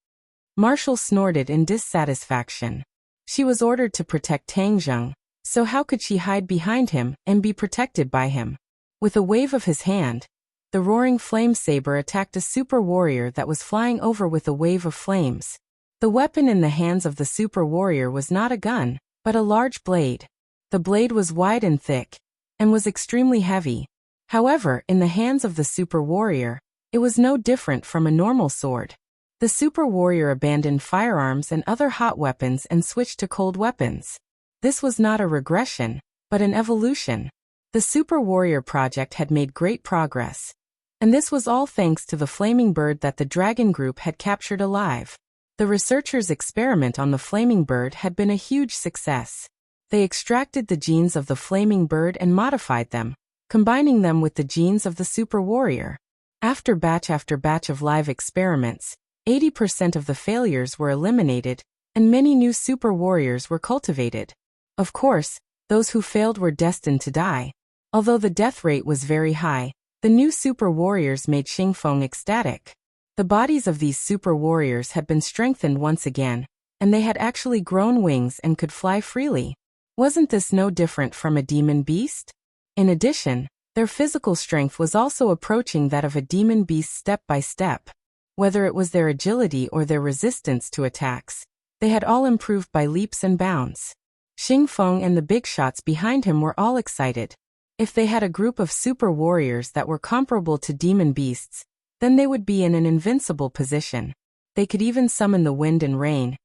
Speaker 1: Marshall snorted in dissatisfaction. She was ordered to protect Tang Zheng, so how could she hide behind him and be protected by him? With a wave of his hand, the roaring flame saber attacked a super warrior that was flying over with a wave of flames. The weapon in the hands of the super warrior was not a gun, but a large blade. The blade was wide and thick, and was extremely heavy. However, in the hands of the super warrior, it was no different from a normal sword. The super warrior abandoned firearms and other hot weapons and switched to cold weapons. This was not a regression, but an evolution. The super warrior project had made great progress. And this was all thanks to the flaming bird that the Dragon Group had captured alive. The researchers' experiment on the flaming bird had been a huge success. They extracted the genes of the flaming bird and modified them, combining them with the genes of the super warrior. After batch of live experiments, 80% of the failures were eliminated, and many new super warriors were cultivated. Of course, those who failed were destined to die. Although the death rate was very high, the new super warriors made Xingfeng ecstatic. The bodies of these super warriors had been strengthened once again, and they had actually grown wings and could fly freely. Wasn't this no different from a demon beast? In addition, their physical strength was also approaching that of a demon beast step by step. Whether it was their agility or their resistance to attacks, they had all improved by leaps and bounds. Xingfeng and the big shots behind him were all excited. If they had a group of super warriors that were comparable to demon beasts, then they would be in an invincible position. They could even summon the wind and rain,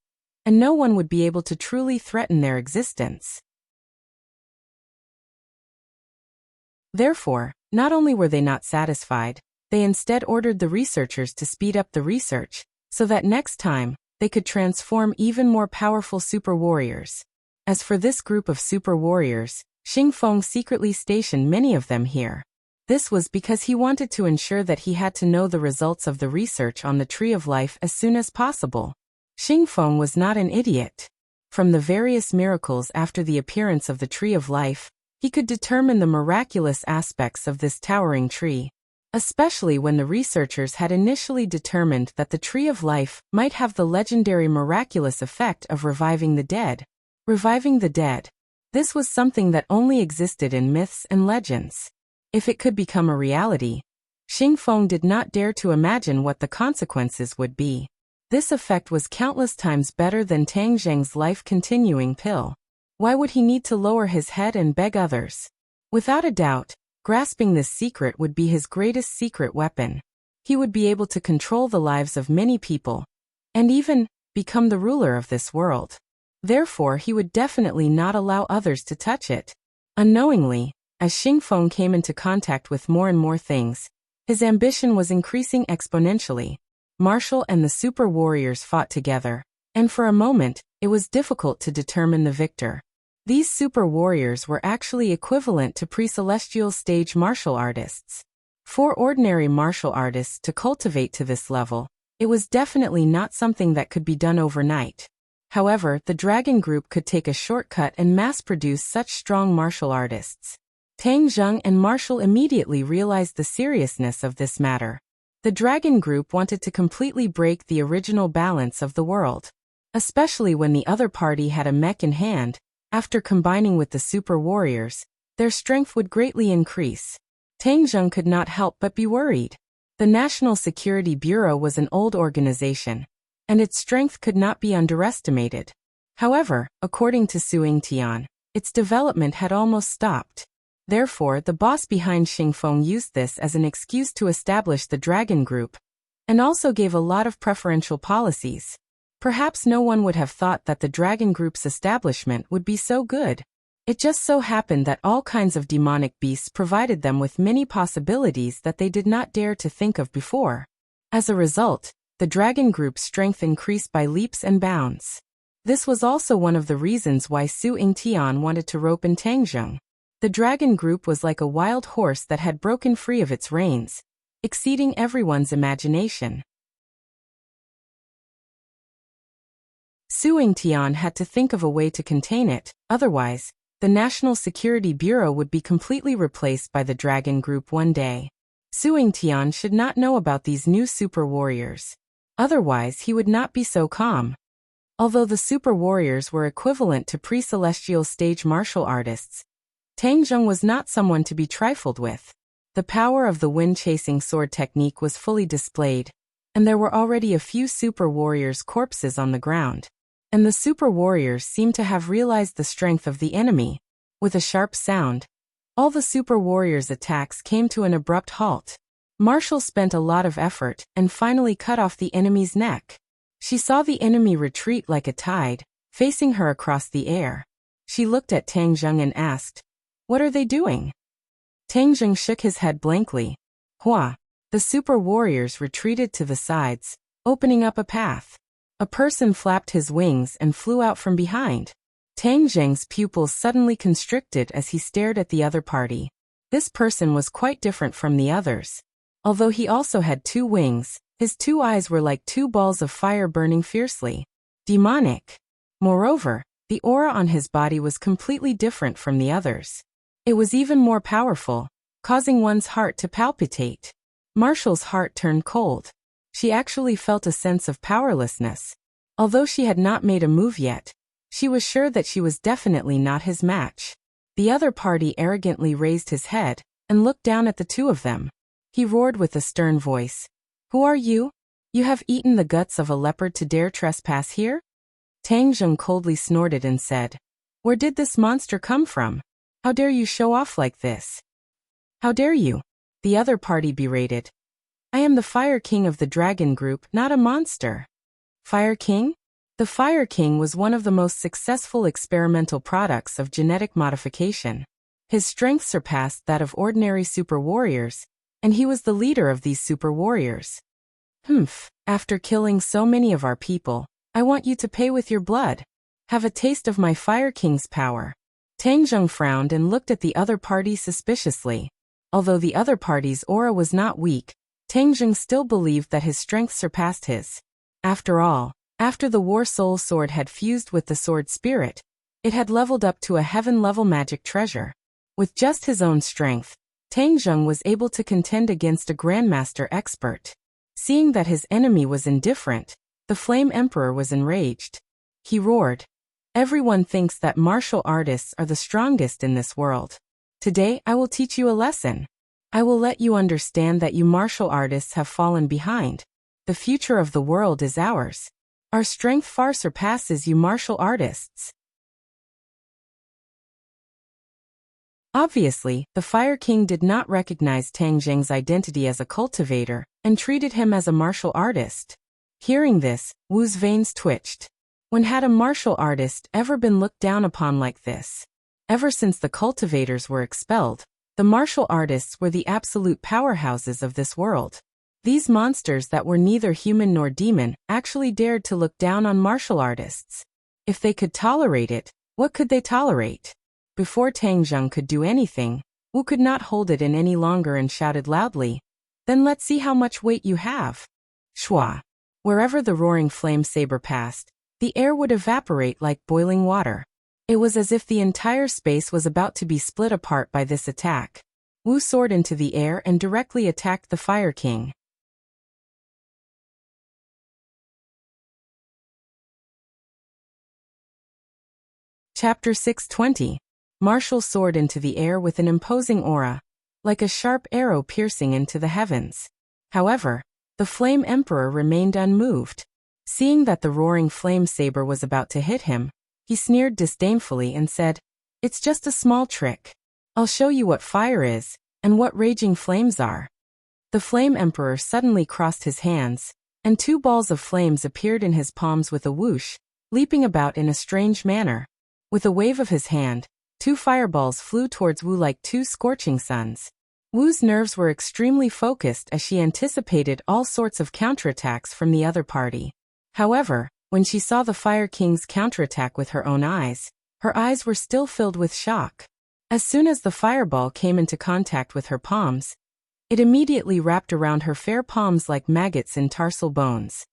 Speaker 1: and no one would be able to truly threaten their existence. Therefore, not only were they not satisfied, they instead ordered the researchers to speed up the research, so that next time, they could transform even more powerful super warriors. As for this group of super warriors, Xing Feng secretly stationed many of them here. This was because he wanted to ensure that he had to know the results of the research on the Tree of Life as soon as possible. Xing Feng was not an idiot. From the various miracles after the appearance of the Tree of Life, he could determine the miraculous aspects of this towering tree. Especially when the researchers had initially determined that the Tree of Life might have the legendary miraculous effect of reviving the dead. Reviving the dead. This was something that only existed in myths and legends. If it could become a reality, Xing Feng did not dare to imagine what the consequences would be. This effect was countless times better than Tang Zheng's life-continuing pill. Why would he need to lower his head and beg others? Without a doubt, grasping this secret would be his greatest secret weapon. He would be able to control the lives of many people, and even become the ruler of this world. Therefore, he would definitely not allow others to touch it. Unknowingly, as Xing Feng came into contact with more and more things, his ambition was increasing exponentially. Martial and the super warriors fought together, and for a moment, it was difficult to determine the victor. These super warriors were actually equivalent to pre-celestial stage martial artists. For ordinary martial artists to cultivate to this level, it was definitely not something that could be done overnight. However, the Dragon Group could take a shortcut and mass-produce such strong martial artists. Tang Zheng and Martial immediately realized the seriousness of this matter. The Dragon Group wanted to completely break the original balance of the world. Especially when the other party had a mech in hand, after combining with the super warriors, their strength would greatly increase. Tang Zheng could not help but be worried. The National Security Bureau was an old organization, and its strength could not be underestimated. However, according to Su Yingtian, its development had almost stopped. Therefore, the boss behind Xing Feng used this as an excuse to establish the Dragon Group, and also gave a lot of preferential policies. Perhaps no one would have thought that the Dragon Group's establishment would be so good. It just so happened that all kinds of demonic beasts provided them with many possibilities that they did not dare to think of before. As a result, the Dragon Group's strength increased by leaps and bounds. This was also one of the reasons why Su Yingtian wanted to rope in Tang Zheng. The Dragon Group was like a wild horse that had broken free of its reins, exceeding everyone's imagination. Su Yingtian had to think of a way to contain it, otherwise, the National Security Bureau would be completely replaced by the Dragon Group one day. Su Yingtian should not know about these new super warriors. Otherwise, he would not be so calm. Although the super warriors were equivalent to pre-celestial stage martial artists, Tang Zheng was not someone to be trifled with. The power of the wind-chasing sword technique was fully displayed, and there were already a few super warriors' corpses on the ground. And the super warriors seemed to have realized the strength of the enemy. With a sharp sound, all the super warriors' attacks came to an abrupt halt. Martial spent a lot of effort and finally cut off the enemy's neck. She saw the enemy retreat like a tide, facing her across the air. She looked at Tang Zheng and asked, "What are they doing?" Tang Zheng shook his head blankly. Hua! The super warriors retreated to the sides, opening up a path. A person flapped his wings and flew out from behind. Tang Zheng's pupils suddenly constricted as he stared at the other party. This person was quite different from the others. Although he also had 2 wings, his 2 eyes were like 2 balls of fire burning fiercely. Demonic. Moreover, the aura on his body was completely different from the others. It was even more powerful, causing one's heart to palpitate. Martial's heart turned cold. She actually felt a sense of powerlessness. Although she had not made a move yet, she was sure that she was definitely not his match. The other party arrogantly raised his head and looked down at the 2 of them. He roared with a stern voice. "Who are you? You have eaten the guts of a leopard to dare trespass here?" Tang Zheng coldly snorted and said, "Where did this monster come from? How dare you show off like this? How dare you?" The other party berated. "I am the Fire King of the Dragon Group, not a monster. Fire King? The Fire King was one of the most successful experimental products of genetic modification. His strength surpassed that of ordinary super warriors, and he was the leader of these super warriors. After killing so many of our people, I want you to pay with your blood. Have a taste of my Fire King's power. Tang Zheng frowned and looked at the other party suspiciously. Although the other party's aura was not weak, Tang Zheng still believed that his strength surpassed his. After all, after the War Soul Sword had fused with the Sword Spirit, it had leveled up to a heaven-level magic treasure. With just his own strength, Tang Zheng was able to contend against a Grandmaster expert. Seeing that his enemy was indifferent, the Flame Emperor was enraged. He roared, "Everyone thinks that martial artists are the strongest in this world. Today I will teach you a lesson. I will let you understand that you martial artists have fallen behind. The future of the world is ours. Our strength far surpasses you martial artists." Obviously, the Fire King did not recognize Tang Zheng's identity as a cultivator and treated him as a martial artist. Hearing this, Wu's veins twitched. When had a martial artist ever been looked down upon like this? Ever since the cultivators were expelled, the martial artists were the absolute powerhouses of this world. These monsters that were neither human nor demon actually dared to look down on martial artists. If they could tolerate it, what could they tolerate? Before Tang Zheng could do anything, Wu could not hold it in any longer and shouted loudly, "Then let's see how much weight you have." Shwa! Wherever the roaring flame saber passed, the air would evaporate like boiling water. It was as if the entire space was about to be split apart by this attack. Wu soared into the air and directly attacked the Fire King. Chapter 620. Martial soared into the air with an imposing aura, like a sharp arrow piercing into the heavens. However, the Flame Emperor remained unmoved. Seeing that the roaring flame saber was about to hit him, he sneered disdainfully and said, "It's just a small trick. I'll show you what fire is, and what raging flames are." The Flame Emperor suddenly crossed his hands, and two balls of flames appeared in his palms with a whoosh, leaping about in a strange manner. With a wave of his hand, two fireballs flew towards Wu like two scorching suns. Wu's nerves were extremely focused as she anticipated all sorts of counterattacks from the other party. However, when she saw the Fire King's counterattack with her own eyes, her eyes were still filled with shock. As soon as the fireball came into contact with her palms, it immediately wrapped around her fair palms like maggots in tarsal bones.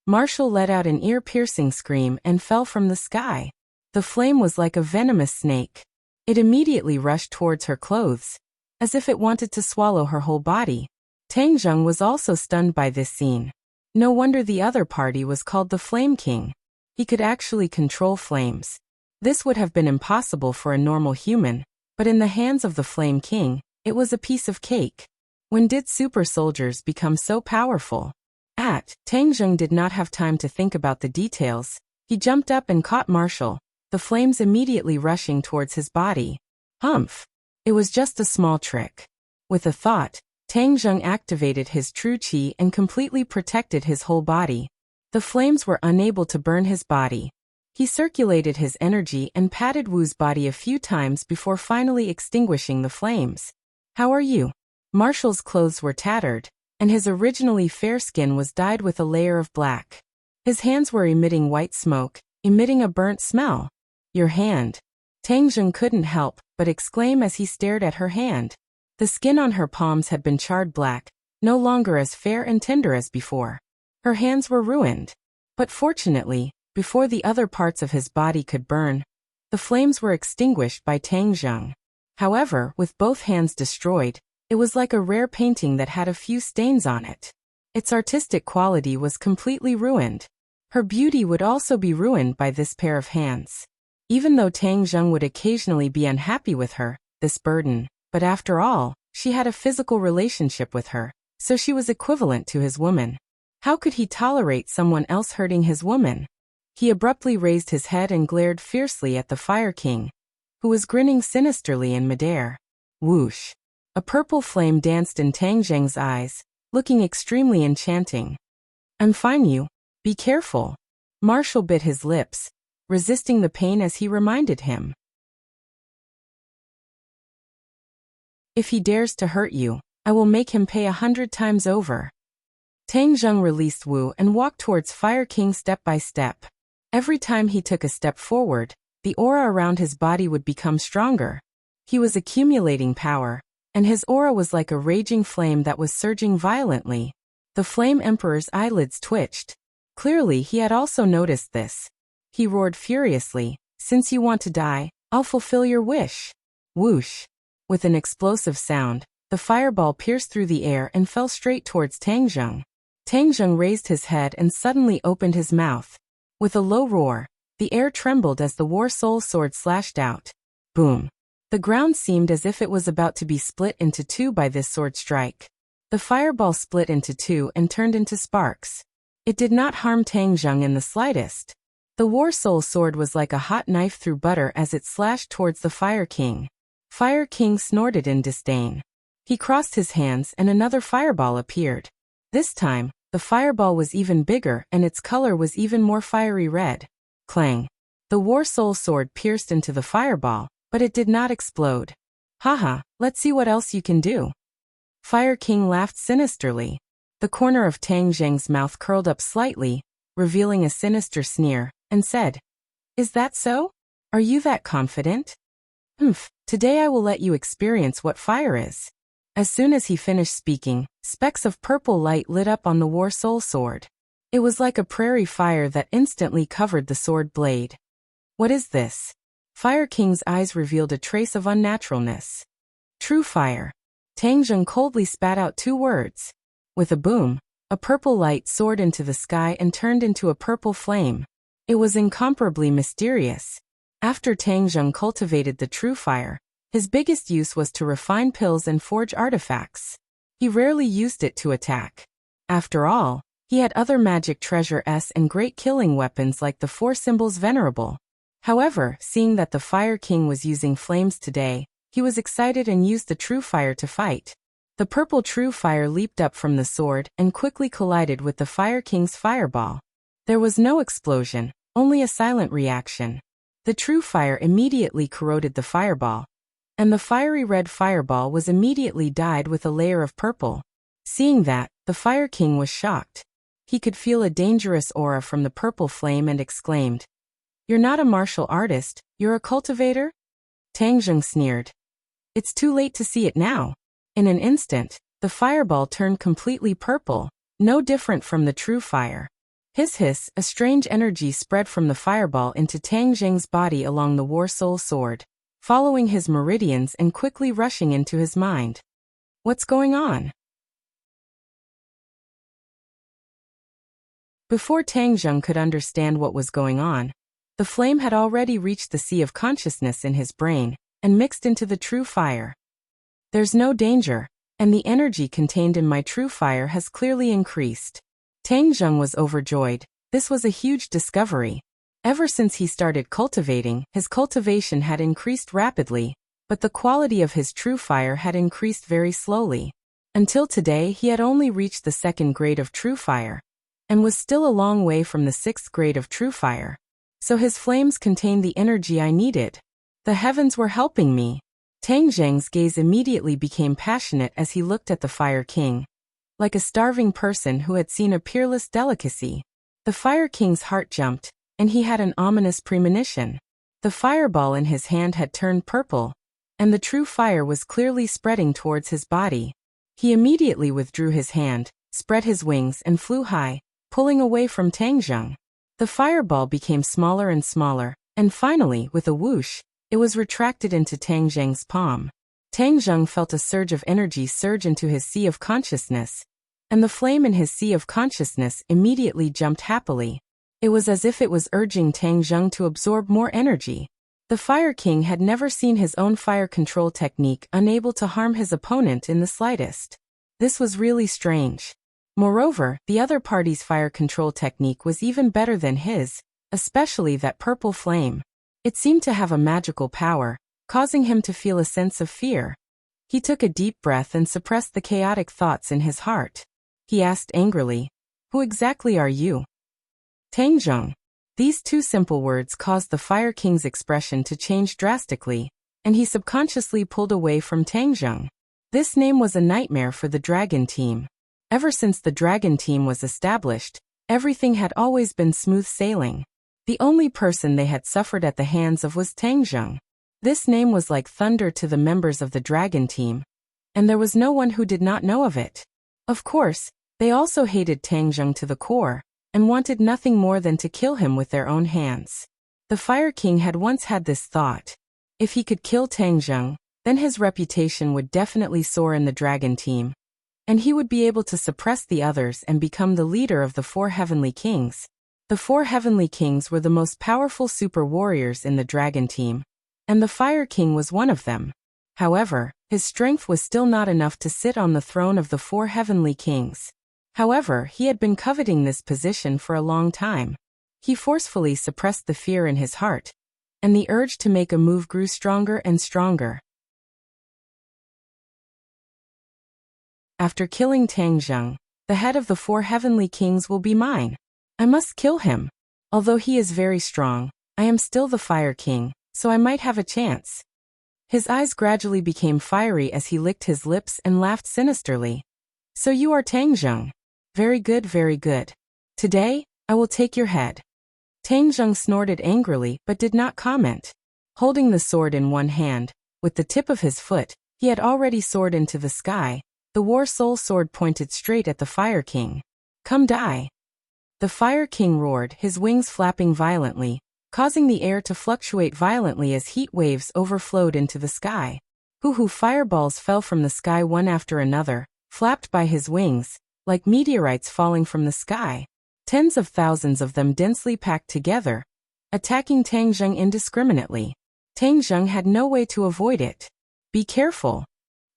Speaker 1: Marshall let out an ear-piercing scream and fell from the sky. The flame was like a venomous snake. It immediately rushed towards her clothes, as if it wanted to swallow her whole body. Tang Zheng was also stunned by this scene. No wonder the other party was called the Flame King. He could actually control flames. This would have been impossible for a normal human, but in the hands of the Flame King, it was a piece of cake. When did super soldiers become so powerful? Tang Zheng did not have time to think about the details. He jumped up and caught Marshall, the flames immediately rushing towards his body. It was just a small trick. With a thought, Tang Zheng activated his true qi and completely protected his whole body. The flames were unable to burn his body. He circulated his energy and patted Wu's body a few times before finally extinguishing the flames. "How are you?" Marshall's clothes were tattered, and his originally fair skin was dyed with a layer of black. His hands were emitting white smoke, emitting a burnt smell. "Your hand." Tang Zheng couldn't help but exclaim as he stared at her hand. The skin on her palms had been charred black, no longer as fair and tender as before. Her hands were ruined. But fortunately, before the other parts of his body could burn, the flames were extinguished by Tang Zheng. However, with both hands destroyed, it was like a rare painting that had a few stains on it. Its artistic quality was completely ruined. Her beauty would also be ruined by this pair of hands. Even though Tang Zheng would occasionally be unhappy with her, this burden, but after all, she had a physical relationship with her, so she was equivalent to his woman. How could he tolerate someone else hurting his woman? He abruptly raised his head and glared fiercely at the Fire King, who was grinning sinisterly in midair. Whoosh! A purple flame danced in Tang Zheng's eyes, looking extremely enchanting. "I'm fine, you. Be careful. Marshall bit his lips, resisting the pain as he reminded him. If he dares to hurt you, I will make him pay 100 times over. Tang Zheng released Wu and walked towards Fire King step by step. Every time he took a step forward, the aura around his body would become stronger. He was accumulating power, and his aura was like a raging flame that was surging violently. The Flame Emperor's eyelids twitched. Clearly he had also noticed this. He roared furiously, "Since you want to die, I'll fulfill your wish." Whoosh! With an explosive sound, the fireball pierced through the air and fell straight towards Tang Zheng. Tang Zheng raised his head and suddenly opened his mouth. With a low roar, the air trembled as the War Soul Sword slashed out. Boom! The ground seemed as if it was about to be split into two by this sword strike. The fireball split into two and turned into sparks. It did not harm Tang Zheng in the slightest. The War Soul Sword was like a hot knife through butter as it slashed towards the Fire King. Fire King snorted in disdain. He crossed his hands and another fireball appeared. This time, the fireball was even bigger and its color was even more fiery red. Clang! The War Soul Sword pierced into the fireball, but it did not explode. Haha, let's see what else you can do. Fire King laughed sinisterly. The corner of Tang Zheng's mouth curled up slightly, revealing a sinister sneer, and said, "Is that so? Are you that confident? Today I will let you experience what fire is." As soon as he finished speaking, specks of purple light lit up on the War Soul Sword. It was like a prairie fire that instantly covered the sword blade. What is this? Fire King's eyes revealed a trace of unnaturalness. True fire. Tang Zheng coldly spat out 2 words. With a boom, a purple light soared into the sky and turned into a purple flame. It was incomparably mysterious. After Tang Zheng cultivated the true fire, his biggest use was to refine pills and forge artifacts. He rarely used it to attack. After all, he had other magic treasures and great killing weapons like the 4 symbols venerable. However, seeing that the Fire King was using flames today, he was excited and used the true fire to fight. The purple true fire leaped up from the sword and quickly collided with the Fire King's fireball. There was no explosion, only a silent reaction. The true fire immediately corroded the fireball, and the fiery red fireball was immediately dyed with a layer of purple. Seeing that, the Fire King was shocked. He could feel a dangerous aura from the purple flame and exclaimed, "You're not a martial artist, you're a cultivator?" Tang Zheng sneered. "It's too late to see it now." In an instant, the fireball turned completely purple, no different from the true fire. Hiss, a strange energy spread from the fireball into Tang Zheng's body along the War Soul Sword, following his meridians and quickly rushing into his mind. What's going on? Before Tang Zheng could understand what was going on, the flame had already reached the sea of consciousness in his brain and mixed into the true fire. There's no danger, and the energy contained in my true fire has clearly increased. Tang Zheng was overjoyed. This was a huge discovery. Ever since he started cultivating, his cultivation had increased rapidly, but the quality of his true fire had increased very slowly. Until today he had only reached the 2nd grade of true fire, and was still a long way from the 6th grade of true fire. So his flames contained the energy I needed. The heavens were helping me. Tang Zheng's gaze immediately became passionate as he looked at the Fire King. Like a starving person who had seen a peerless delicacy. The Fire King's heart jumped, and he had an ominous premonition. The fireball in his hand had turned purple, and the true fire was clearly spreading towards his body. He immediately withdrew his hand, spread his wings and flew high, pulling away from Tang Zheng. The fireball became smaller and smaller, and finally, with a whoosh, it was retracted into Tang Zheng's palm. Tang Zheng felt a surge of energy surge into his sea of consciousness, and the flame in his sea of consciousness immediately jumped happily. It was as if it was urging Tang Zheng to absorb more energy. The Fire King had never seen his own fire control technique unable to harm his opponent in the slightest. This was really strange. Moreover, the other party's fire control technique was even better than his, especially that purple flame. It seemed to have a magical power, causing him to feel a sense of fear. He took a deep breath and suppressed the chaotic thoughts in his heart. He asked angrily, "Who exactly are you?" Tangjung. These two simple words caused the Fire King's expression to change drastically, and he subconsciously pulled away from Tangjung. This name was a nightmare for the Dragon Team. Ever since the Dragon Team was established, everything had always been smooth sailing. The only person they had suffered at the hands of was Tangjung. This name was like thunder to the members of the Dragon Team, and there was no one who did not know of it. Of course, they also hated Tangjung to the core, and wanted nothing more than to kill him with their own hands. The Fire King had once had this thought. If he could kill Tangjung, then his reputation would definitely soar in the Dragon Team, and he would be able to suppress the others and become the leader of the 4 Heavenly Kings. The 4 Heavenly Kings were the most powerful super warriors in the Dragon Team, and the Fire King was one of them. However, his strength was still not enough to sit on the throne of the 4 Heavenly Kings. However, he had been coveting this position for a long time. He forcefully suppressed the fear in his heart, and the urge to make a move grew stronger and stronger. After killing Tangjung, the head of the 4 Heavenly Kings will be mine. I must kill him. Although he is very strong, I am still the Fire King, so I might have a chance. His eyes gradually became fiery as he licked his lips and laughed sinisterly. So you are Tangjung. Very good, very good. Today, I will take your head. Tangjung snorted angrily but did not comment. Holding the sword in one hand, with the tip of his foot, he had already soared into the sky. The War Soul Sword pointed straight at the Fire King. Come die. The Fire King roared, his wings flapping violently, causing the air to fluctuate violently as heat waves overflowed into the sky. Hoo-hoo, fireballs fell from the sky one after another, flapped by his wings, like meteorites falling from the sky. Tens of thousands of them densely packed together, attacking Tangjung indiscriminately. Tangjung had no way to avoid it. Be careful.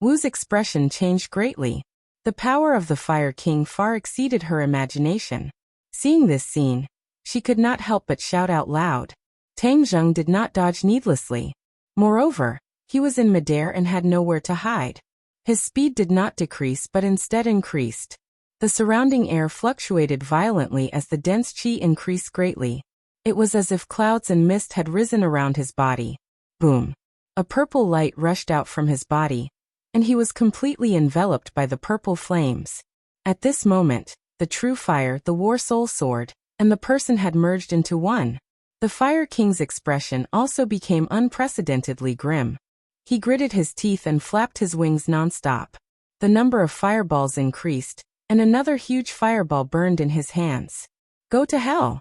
Speaker 1: Wu's expression changed greatly. The power of the Fire King far exceeded her imagination. Seeing this scene, she could not help but shout out loud. Tangjung did not dodge needlessly. Moreover, he was in midair and had nowhere to hide. His speed did not decrease but instead increased. The surrounding air fluctuated violently as the dense qi increased greatly. It was as if clouds and mist had risen around his body. Boom! A purple light rushed out from his body, and he was completely enveloped by the purple flames. At this moment, the true fire, the War Soul Sword, and the person had merged into one. The Fire King's expression also became unprecedentedly grim. He gritted his teeth and flapped his wings non-stop. The number of fireballs increased, and another huge fireball burned in his hands. Go to hell!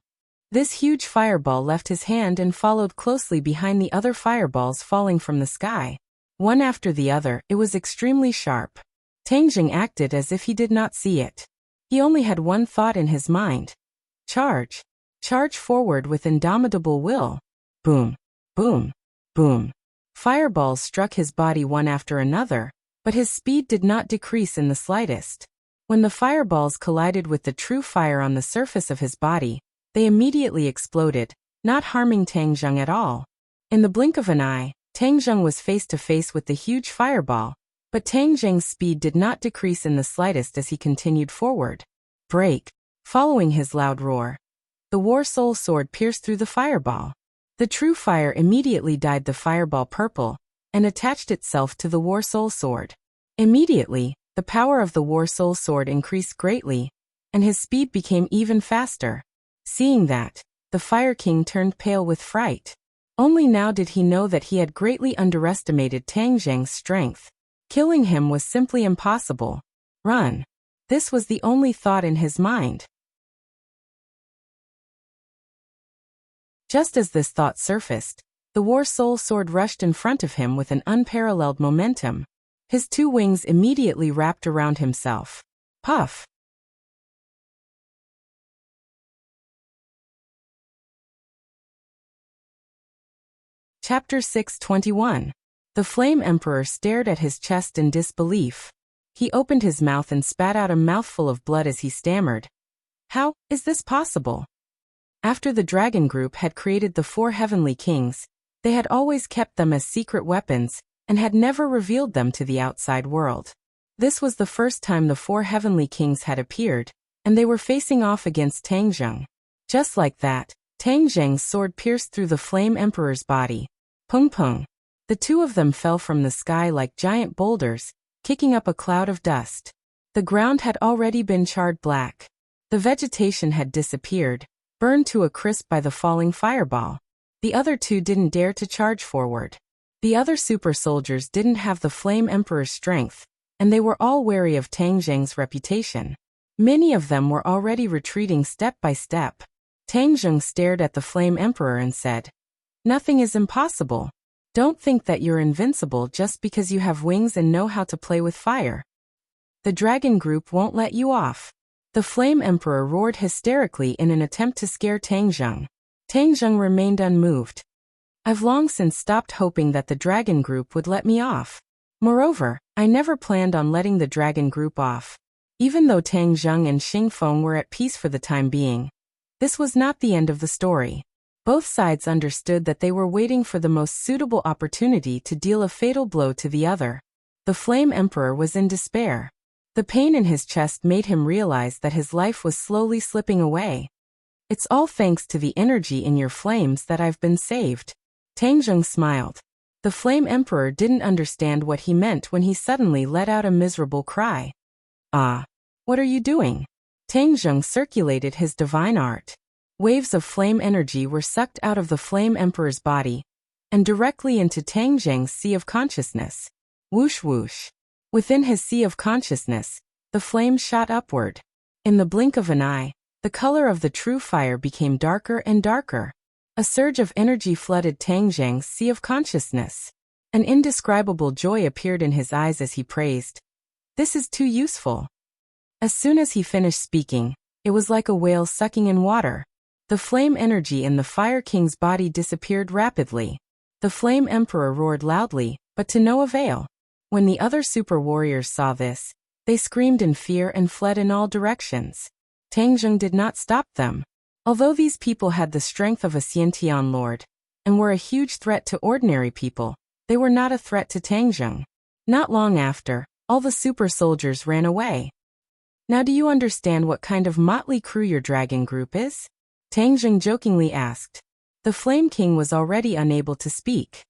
Speaker 1: This huge fireball left his hand and followed closely behind the other fireballs falling from the sky. One after the other, it was extremely sharp. Tangjung acted as if he did not see it. He only had one thought in his mind. Charge. Charge forward with indomitable will. Boom. Boom. Boom. Fireballs struck his body one after another, but his speed did not decrease in the slightest. When the fireballs collided with the true fire on the surface of his body, they immediately exploded, not harming Tangjung at all. In the blink of an eye, Tangjung was face to face with the huge fireball, but Tangjung's speed did not decrease in the slightest as he continued forward. Break! Following his loud roar, the War Soul Sword pierced through the fireball. The true fire immediately dyed the fireball purple, and attached itself to the War Soul Sword. Immediately, the power of the War Soul Sword increased greatly, and his speed became even faster. Seeing that, the Fire King turned pale with fright. Only now did he know that he had greatly underestimated Tangjung's strength. Killing him was simply impossible. Run. This was the only thought in his mind. Just as this thought surfaced, the War Soul Sword rushed in front of him with an unparalleled momentum. His two wings immediately wrapped around himself. Puff! Chapter 621. The Flame Emperor stared at his chest in disbelief. He opened his mouth and spat out a mouthful of blood as he stammered. How is this possible? After the Dragon Group had created the 4 Heavenly Kings, they had always kept them as secret weapons, and had never revealed them to the outside world. This was the first time the 4 Heavenly Kings had appeared, and they were facing off against Tangjung. Just like that, Tang Zheng's sword pierced through the Flame Emperor's body. Pung pung. The two of them fell from the sky like giant boulders, kicking up a cloud of dust. The ground had already been charred black. The vegetation had disappeared, burned to a crisp by the falling fireball. The other two didn't dare to charge forward. The other super soldiers didn't have the Flame Emperor's strength, and they were all wary of Tang Zheng's reputation. Many of them were already retreating step by step. Tang Zheng stared at the Flame Emperor and said, "Nothing is impossible. Don't think that you're invincible just because you have wings and know how to play with fire. The dragon group won't let you off." The Flame Emperor roared hysterically in an attempt to scare Tang Zheng. Tang Zheng remained unmoved. "I've long since stopped hoping that the dragon group would let me off. Moreover, I never planned on letting the dragon group off." Even though Tang Zheng and Xing Feng were at peace for the time being, this was not the end of the story. Both sides understood that they were waiting for the most suitable opportunity to deal a fatal blow to the other. The Flame Emperor was in despair. The pain in his chest made him realize that his life was slowly slipping away. "It's all thanks to the energy in your flames that I've been saved." Tang Zheng smiled. The Flame Emperor didn't understand what he meant when he suddenly let out a miserable cry. "Ah! What are you doing?" Tang Zheng circulated his divine art. Waves of flame energy were sucked out of the Flame Emperor's body and directly into Tang Zheng's sea of consciousness. Whoosh whoosh. Within his sea of consciousness, the flame shot upward. In the blink of an eye, the color of the true fire became darker and darker. A surge of energy flooded Tang Zheng's sea of consciousness. An indescribable joy appeared in his eyes as he praised, "This is too useful." As soon as he finished speaking, it was like a whale sucking in water. The flame energy in the Fire King's body disappeared rapidly. The Flame Emperor roared loudly, but to no avail. When the other super warriors saw this, they screamed in fear and fled in all directions. Tang Zheng did not stop them. Although these people had the strength of a Xiantian lord, and were a huge threat to ordinary people, they were not a threat to Tang Zheng. Not long after, all the super soldiers ran away. "Now do you understand what kind of motley crew your dragon group is?" Tang Zheng jokingly asked. The Flame King was already unable to speak.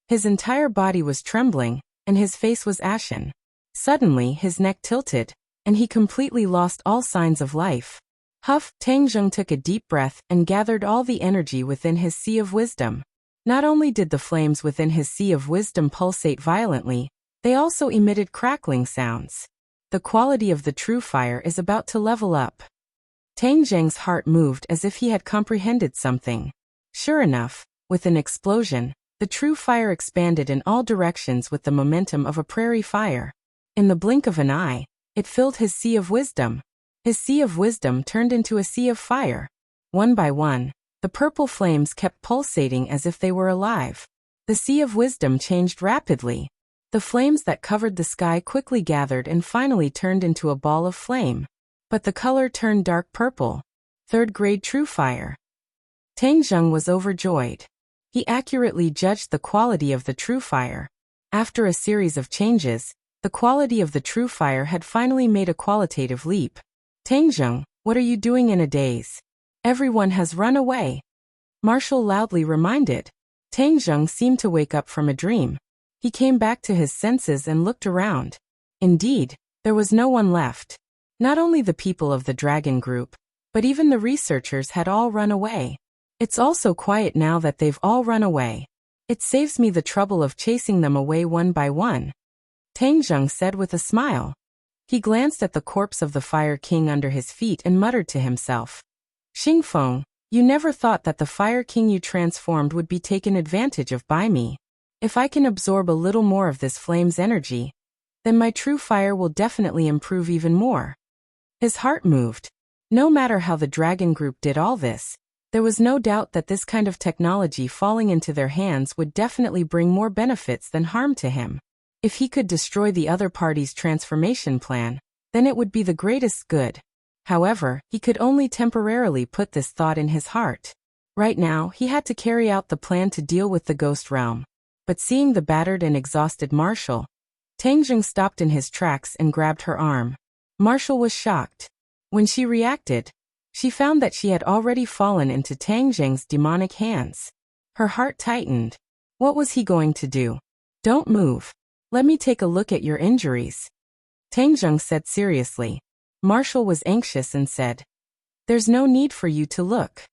Speaker 1: His entire body was trembling, and his face was ashen. Suddenly his neck tilted, and he completely lost all signs of life. Huff! Tang Zheng took a deep breath and gathered all the energy within his sea of wisdom. Not only did the flames within his sea of wisdom pulsate violently, they also emitted crackling sounds. The quality of the true fire is about to level up. Tang Zheng's heart moved as if he had comprehended something. Sure enough, with an explosion, the true fire expanded in all directions with the momentum of a prairie fire. In the blink of an eye, it filled his sea of wisdom. His sea of wisdom turned into a sea of fire. One by one, the purple flames kept pulsating as if they were alive. The sea of wisdom changed rapidly. The flames that covered the sky quickly gathered and finally turned into a ball of flame. But the color turned dark purple. Third-grade true fire. Tang Zheng was overjoyed. He accurately judged the quality of the true fire. After a series of changes, the quality of the true fire had finally made a qualitative leap. "Tang Zheng, what are you doing in a daze? Everyone has run away," Marshall loudly reminded. Tang Zheng seemed to wake up from a dream. He came back to his senses and looked around. Indeed, there was no one left. Not only the people of the dragon group, but even the researchers had all run away. "It's all so quiet now that they've all run away. It saves me the trouble of chasing them away one by one," Tang Zheng said with a smile. He glanced at the corpse of the Fire King under his feet and muttered to himself, "Xing Feng, you never thought that the Fire King you transformed would be taken advantage of by me. If I can absorb a little more of this flame's energy, then my true fire will definitely improve even more." His heart moved. No matter how the dragon group did all this, there was no doubt that this kind of technology falling into their hands would definitely bring more benefits than harm to him. If he could destroy the other party's transformation plan, then it would be the greatest good. However, he could only temporarily put this thought in his heart. Right now, he had to carry out the plan to deal with the ghost realm. But seeing the battered and exhausted Marshall, Tang Zheng stopped in his tracks and grabbed her arm. Marshall was shocked. When she reacted, she found that she had already fallen into Tang Zheng's demonic hands. Her heart tightened. What was he going to do? Don't move. Let me take a look at your injuries, Tang Zheng said seriously. Marshall was anxious and said, There's no need for you to look.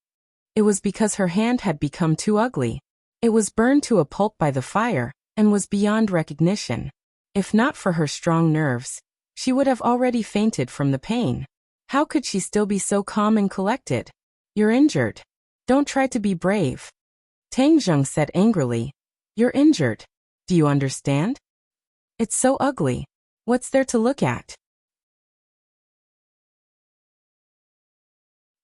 Speaker 1: It was because her hand had become too ugly. It was burned to a pulp by the fire, and was beyond recognition. If not for her strong nerves, she would have already fainted from the pain. How could she still be so calm and collected? You're injured. Don't try to be brave, Tang Zheng said angrily. You're injured. Do you understand? It's so ugly. What's there to look at?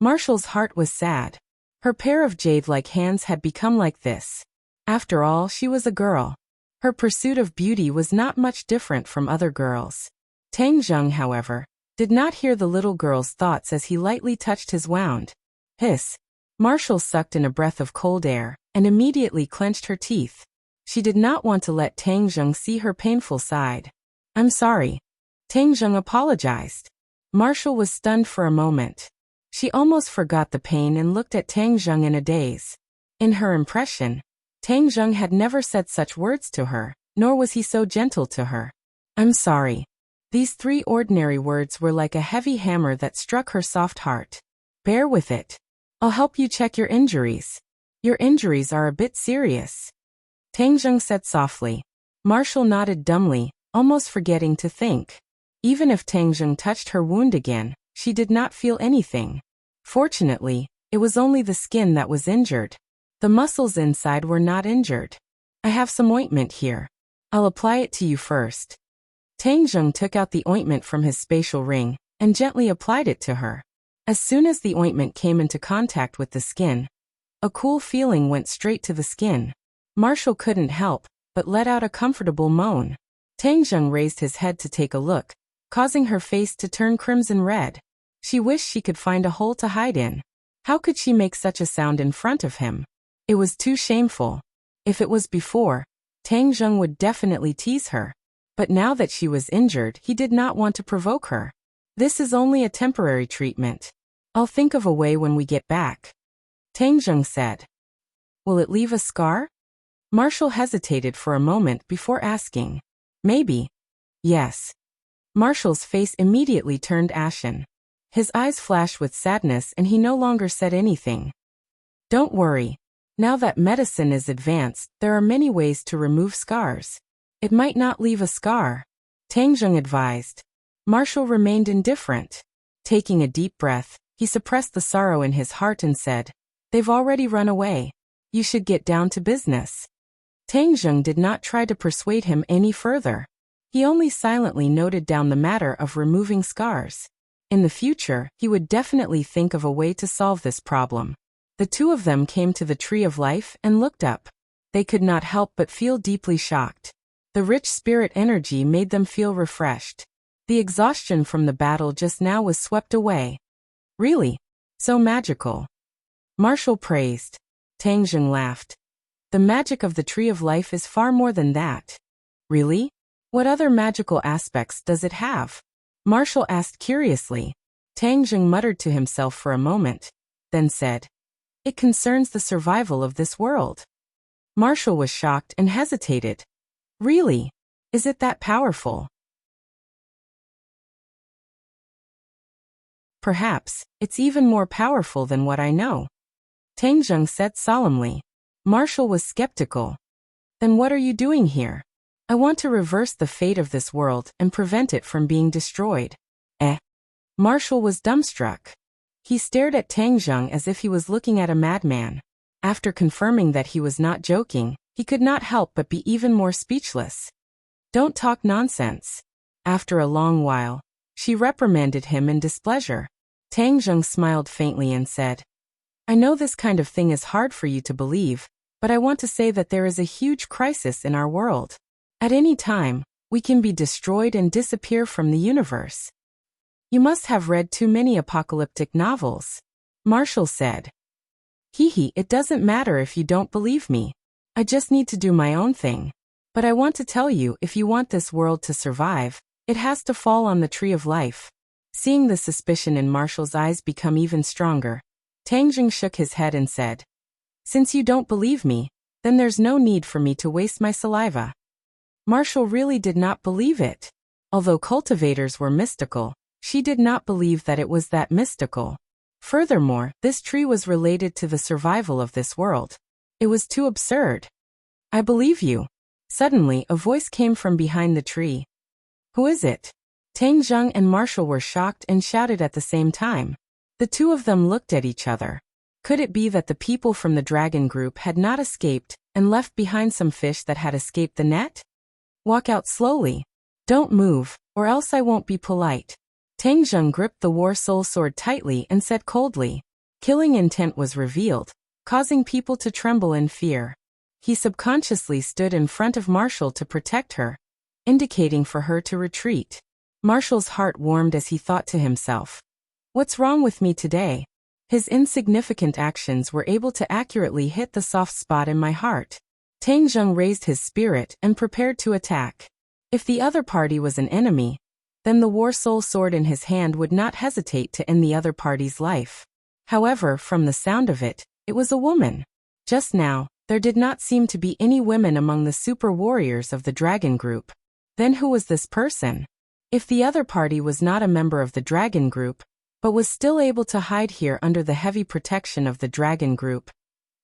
Speaker 1: Marshall's heart was sad. Her pair of jade-like hands had become like this. After all, she was a girl. Her pursuit of beauty was not much different from other girls. Tang Zheng, however, did not hear the little girl's thoughts as he lightly touched his wound. Hiss! Marshall sucked in a breath of cold air, and immediately clenched her teeth. She did not want to let Tang Zheng see her painful side. I'm sorry. Tang Zheng apologized. Marshall was stunned for a moment. She almost forgot the pain and looked at Tang Zheng in a daze. In her impression, Tang Zheng had never said such words to her, nor was he so gentle to her. I'm sorry. These 3 ordinary words were like a heavy hammer that struck her soft heart. Bear with it. I'll help you check your injuries. Your injuries are a bit serious, Tang Zheng said softly. Marshall nodded dumbly, almost forgetting to think. Even if Tang Zheng touched her wound again, she did not feel anything. Fortunately, it was only the skin that was injured. The muscles inside were not injured. I have some ointment here. I'll apply it to you first. Tang Zheng took out the ointment from his spatial ring, and gently applied it to her. As soon as the ointment came into contact with the skin, a cool feeling went straight to the skin. Marshall couldn't help but let out a comfortable moan. Tang Zheng raised his head to take a look, causing her face to turn crimson red. She wished she could find a hole to hide in. How could she make such a sound in front of him? It was too shameful. If it was before, Tang Zheng would definitely tease her. But now that she was injured, he did not want to provoke her. This is only a temporary treatment. I'll think of a way when we get back, Tang Zheng said. Will it leave a scar? Marshall hesitated for a moment before asking. Maybe. Yes. Marshall's face immediately turned ashen. His eyes flashed with sadness and he no longer said anything. Don't worry. Now that medicine is advanced, there are many ways to remove scars. It might not leave a scar, Tang Zheng advised. Marshall remained indifferent. Taking a deep breath, he suppressed the sorrow in his heart and said, They've already run away. You should get down to business. Tang Zheng did not try to persuade him any further. He only silently noted down the matter of removing scars. In the future, he would definitely think of a way to solve this problem. The 2 of them came to the Tree of Life and looked up. They could not help but feel deeply shocked. The rich spirit energy made them feel refreshed. The exhaustion from the battle just now was swept away. Really? So magical. Marshall praised. Tang Zheng laughed. The magic of the Tree of Life is far more than that. Really? What other magical aspects does it have? Marshall asked curiously. Tang Zheng muttered to himself for a moment, then said, It concerns the survival of this world. Marshall was shocked and hesitated. Really? Is it that powerful? Perhaps, it's even more powerful than what I know, Tang Zheng said solemnly. Marshall was skeptical. Then what are you doing here? I want to reverse the fate of this world and prevent it from being destroyed. Marshall was dumbstruck. He stared at Tang Zheng as if he was looking at a madman. After confirming that he was not joking, he could not help but be even more speechless. Don't talk nonsense. After a long while, she reprimanded him in displeasure. Tang Zheng smiled faintly and said, I know this kind of thing is hard for you to believe, but I want to say that there is a huge crisis in our world. At any time, we can be destroyed and disappear from the universe. You must have read too many apocalyptic novels, Marshall said. It doesn't matter if you don't believe me. I just need to do my own thing. But I want to tell you, if you want this world to survive, it has to fall on the Tree of Life. Seeing the suspicion in Marshall's eyes become even stronger, Tang Jing shook his head and said, "Since you don't believe me, then there's no need for me to waste my saliva." Marshall really did not believe it. Although cultivators were mystical, she did not believe that it was that mystical. Furthermore, this tree was related to the survival of this world. It was too absurd. "I believe you." Suddenly, a voice came from behind the tree. "Who is it?" Tang Jing and Marshall were shocked and shouted at the same time. The two of them looked at each other. Could it be that the people from the dragon group had not escaped and left behind some fish that had escaped the net? "Walk out slowly. Don't move, or else I won't be polite." Tang Jing gripped the war soul sword tightly and said coldly. Killing intent was revealed, causing people to tremble in fear. He subconsciously stood in front of Marshall to protect her, indicating for her to retreat. Marshall's heart warmed as he thought to himself, "What's wrong with me today?" His insignificant actions were able to accurately hit the soft spot in my heart. Tang Jing raised his spirit and prepared to attack. If the other party was an enemy, then the war soul sword in his hand would not hesitate to end the other party's life. However, from the sound of it, it was a woman. Just now, there did not seem to be any women among the super warriors of the dragon group. Then who was this person? If the other party was not a member of the dragon group, but was still able to hide here under the heavy protection of the dragon group,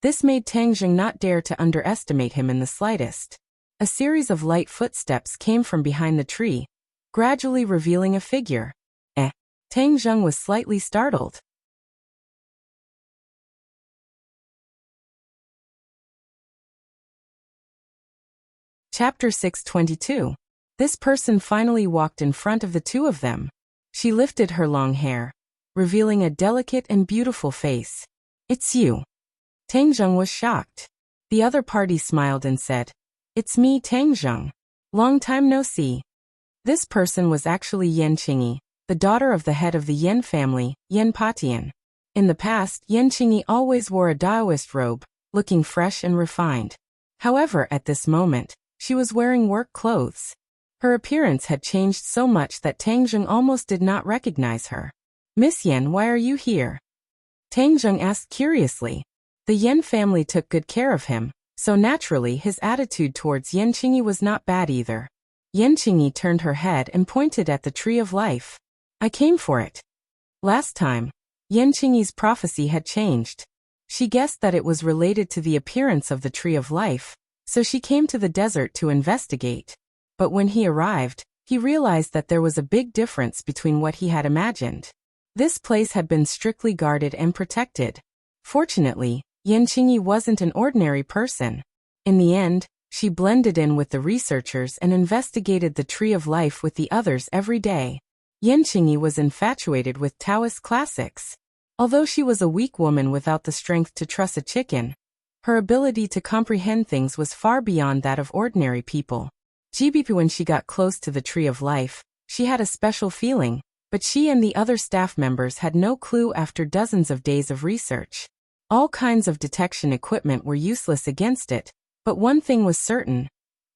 Speaker 1: this made Tang Jing not dare to underestimate him in the slightest. A series of light footsteps came from behind the tree, gradually revealing a figure. Tang Jing was slightly startled. Chapter 622. This person finally walked in front of the two of them. She lifted her long hair, revealing a delicate and beautiful face. "It's you." Tang Jing was shocked. The other party smiled and said, "It's me, Tang Jing. Long time no see." This person was actually Yan Qingyi, the daughter of the head of the Yan family, Yan Patian. In the past, Yan Qingyi always wore a Daoist robe, looking fresh and refined. However, at this moment, she was wearing work clothes. Her appearance had changed so much that Tang Jing almost did not recognize her. "Miss Yan, why are you here?" Tang Jing asked curiously. The Yan family took good care of him, so naturally his attitude towards Yan Qingyi was not bad either. Yan Qingyi turned her head and pointed at the tree of life. "I came for it." Last time, Yan Qingyi's prophecy had changed. She guessed that it was related to the appearance of the tree of life, so she came to the desert to investigate. But when he arrived, he realized that there was a big difference between what he had imagined. This place had been strictly guarded and protected. Fortunately, Yan Qingyi wasn't an ordinary person. In the end, she blended in with the researchers and investigated the tree of life with the others every day. Yan Qingyi was infatuated with Taoist classics. Although she was a weak woman without the strength to truss a chicken, her ability to comprehend things was far beyond that of ordinary people. When she got close to the tree of life, she had a special feeling, but she and the other staff members had no clue after dozens of days of research. All kinds of detection equipment were useless against it, but one thing was certain.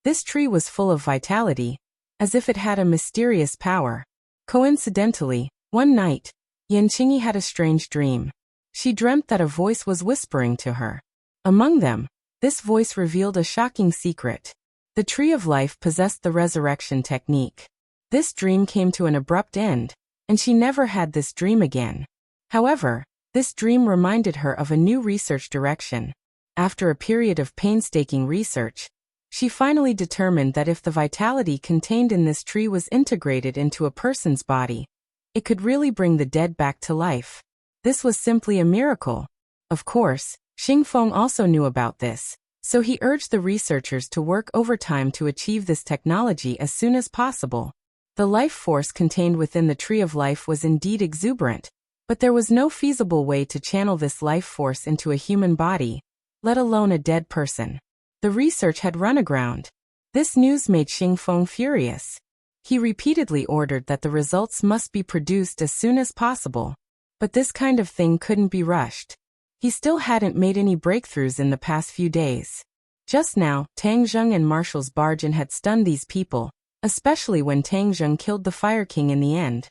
Speaker 1: This tree was full of vitality, as if it had a mysterious power. Coincidentally, one night, Yan Qingyi had a strange dream. She dreamt that a voice was whispering to her. Among them, this voice revealed a shocking secret. The tree of life possessed the resurrection technique. This dream came to an abrupt end, and she never had this dream again. However, this dream reminded her of a new research direction. After a period of painstaking research, she finally determined that if the vitality contained in this tree was integrated into a person's body, it could really bring the dead back to life. This was simply a miracle. Of course, Xingfeng also knew about this, so he urged the researchers to work overtime to achieve this technology as soon as possible. The life force contained within the tree of life was indeed exuberant, but there was no feasible way to channel this life force into a human body, let alone a dead person. The research had run aground. This news made Xingfeng furious. He repeatedly ordered that the results must be produced as soon as possible. But this kind of thing couldn't be rushed. He still hadn't made any breakthroughs in the past few days. Just now, Tang Jing and Marshall's bargain had stunned these people, especially when Tang Jing killed the Fire King in the end.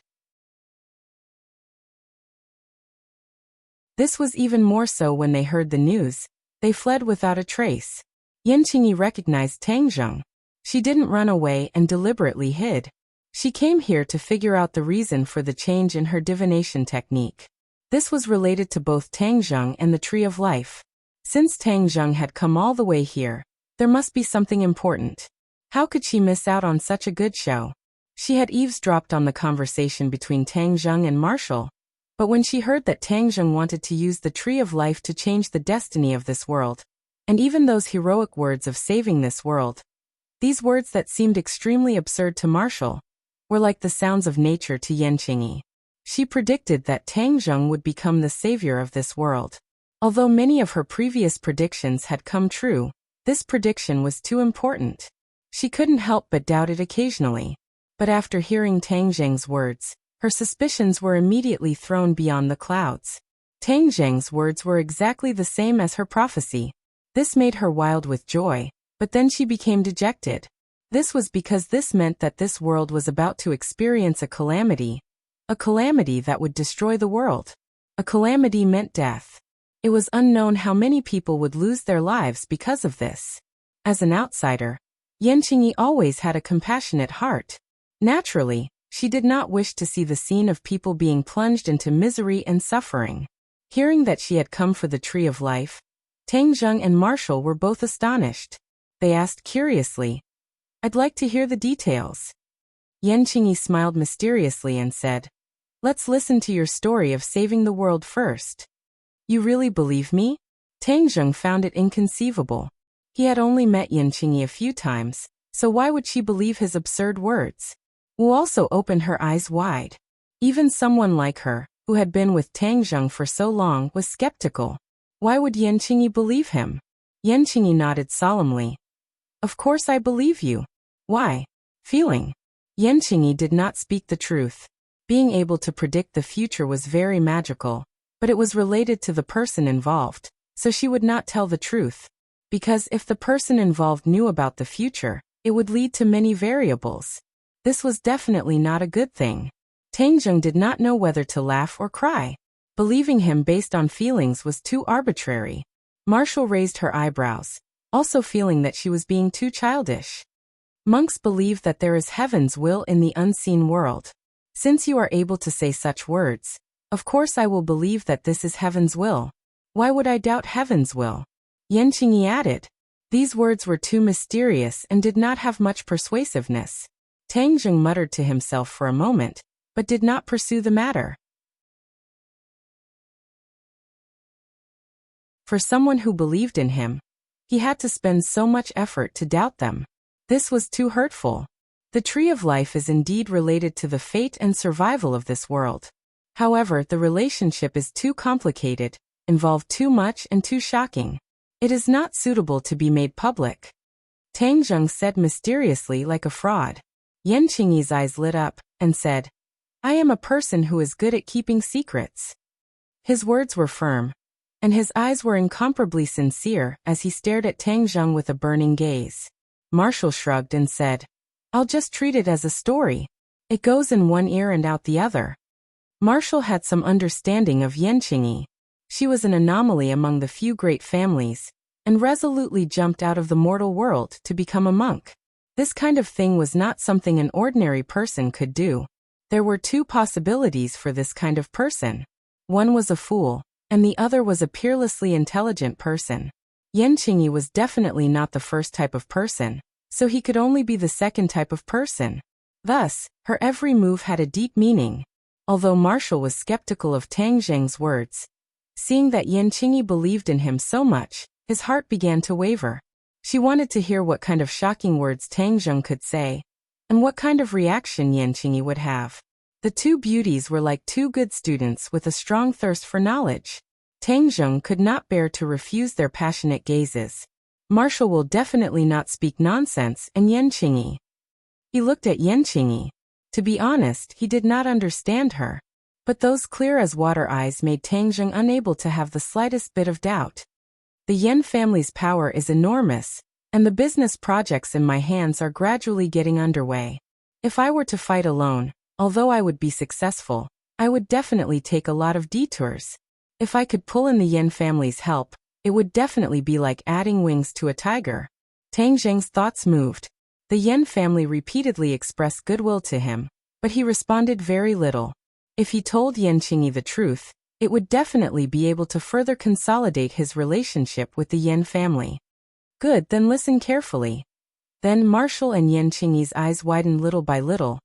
Speaker 1: This was even more so when they heard the news. They fled without a trace. Yan Qingyi recognized Tang Zheng. She didn't run away and deliberately hid. She came here to figure out the reason for the change in her divination technique. This was related to both Tang Zheng and the Tree of Life. Since Tang Zheng had come all the way here, there must be something important. How could she miss out on such a good show? She had eavesdropped on the conversation between Tang Zheng and Marshall, but when she heard that Tang Zheng wanted to use the Tree of Life to change the destiny of this world, and even those heroic words of saving this world, these words that seemed extremely absurd to Marshall, were like the sounds of nature to Yan Qingyi. She predicted that Tang Zheng would become the savior of this world. Although many of her previous predictions had come true, this prediction was too important. She couldn't help but doubt it occasionally. But after hearing Tang Zheng's words, her suspicions were immediately thrown beyond the clouds. Tang Zheng's words were exactly the same as her prophecy. This made her wild with joy, but then she became dejected. This was because this meant that this world was about to experience a calamity that would destroy the world. A calamity meant death. It was unknown how many people would lose their lives because of this. As an outsider, Yan Qingyi always had a compassionate heart. Naturally, she did not wish to see the scene of people being plunged into misery and suffering. Hearing that she had come for the Tree of Life, Tang Zheng and Marshall were both astonished. They asked curiously, "I'd like to hear the details." Yan Qingyi smiled mysteriously and said, "Let's listen to your story of saving the world first." "You really believe me?" Tang Zheng found it inconceivable. He had only met Yan Qingyi a few times, so why would she believe his absurd words? Wu also opened her eyes wide. Even someone like her, who had been with Tang Zheng for so long, was skeptical. Why would Yan Qingyi believe him? Yan Qingyi nodded solemnly. "Of course I believe you." "Why?" "Feeling." Yan Qingyi did not speak the truth. Being able to predict the future was very magical, but it was related to the person involved, so she would not tell the truth. Because if the person involved knew about the future, it would lead to many variables. This was definitely not a good thing. Tang Zheng did not know whether to laugh or cry. Believing him based on feelings was too arbitrary. Marshall raised her eyebrows, also feeling that she was being too childish. Monks believe that there is heaven's will in the unseen world. Since you are able to say such words, of course I will believe that this is heaven's will. Why would I doubt heaven's will? Yan Qingyi added. These words were too mysterious and did not have much persuasiveness. Tang Zheng muttered to himself for a moment, but did not pursue the matter. For someone who believed in him, he had to spend so much effort to doubt them. This was too hurtful. The Tree of Life is indeed related to the fate and survival of this world. However, the relationship is too complicated, involved too much and too shocking. It is not suitable to be made public. Tang Zheng said mysteriously like a fraud. Yan Qingyi's eyes lit up, and said, "I am a person who is good at keeping secrets." His words were firm, and his eyes were incomparably sincere as he stared at Tang Zheng with a burning gaze. Marshall shrugged and said, "I'll just treat it as a story. It goes in one ear and out the other." Marshall had some understanding of Yan Qingyi. She was an anomaly among the few great families, and resolutely jumped out of the mortal world to become a monk. This kind of thing was not something an ordinary person could do. There were two possibilities for this kind of person. One was a fool, and the other was a peerlessly intelligent person. Yan Qingyi was definitely not the first type of person, so he could only be the second type of person. Thus, her every move had a deep meaning. Although Marshall was skeptical of Tang Zheng's words, seeing that Yan Qingyi believed in him so much, his heart began to waver. She wanted to hear what kind of shocking words Tang Zheng could say, and what kind of reaction Yan Qingyi would have. The two beauties were like two good students with a strong thirst for knowledge. Tang Zheng could not bear to refuse their passionate gazes. Marshall will definitely not speak nonsense, and Yan Qingyi. He looked at Yan Qingyi. To be honest, he did not understand her. But those clear-as-water eyes made Tang Zheng unable to have the slightest bit of doubt. The Yan family's power is enormous, and the business projects in my hands are gradually getting underway. If I were to fight alone, although I would be successful, I would definitely take a lot of detours. If I could pull in the Yin family's help, it would definitely be like adding wings to a tiger. Tang Zheng's thoughts moved. The Yin family repeatedly expressed goodwill to him, but he responded very little. If he told Yan Qingyi the truth, it would definitely be able to further consolidate his relationship with the Yin family. Good, then listen carefully. Then Marshall and Yan Qingyi's eyes widened little by little,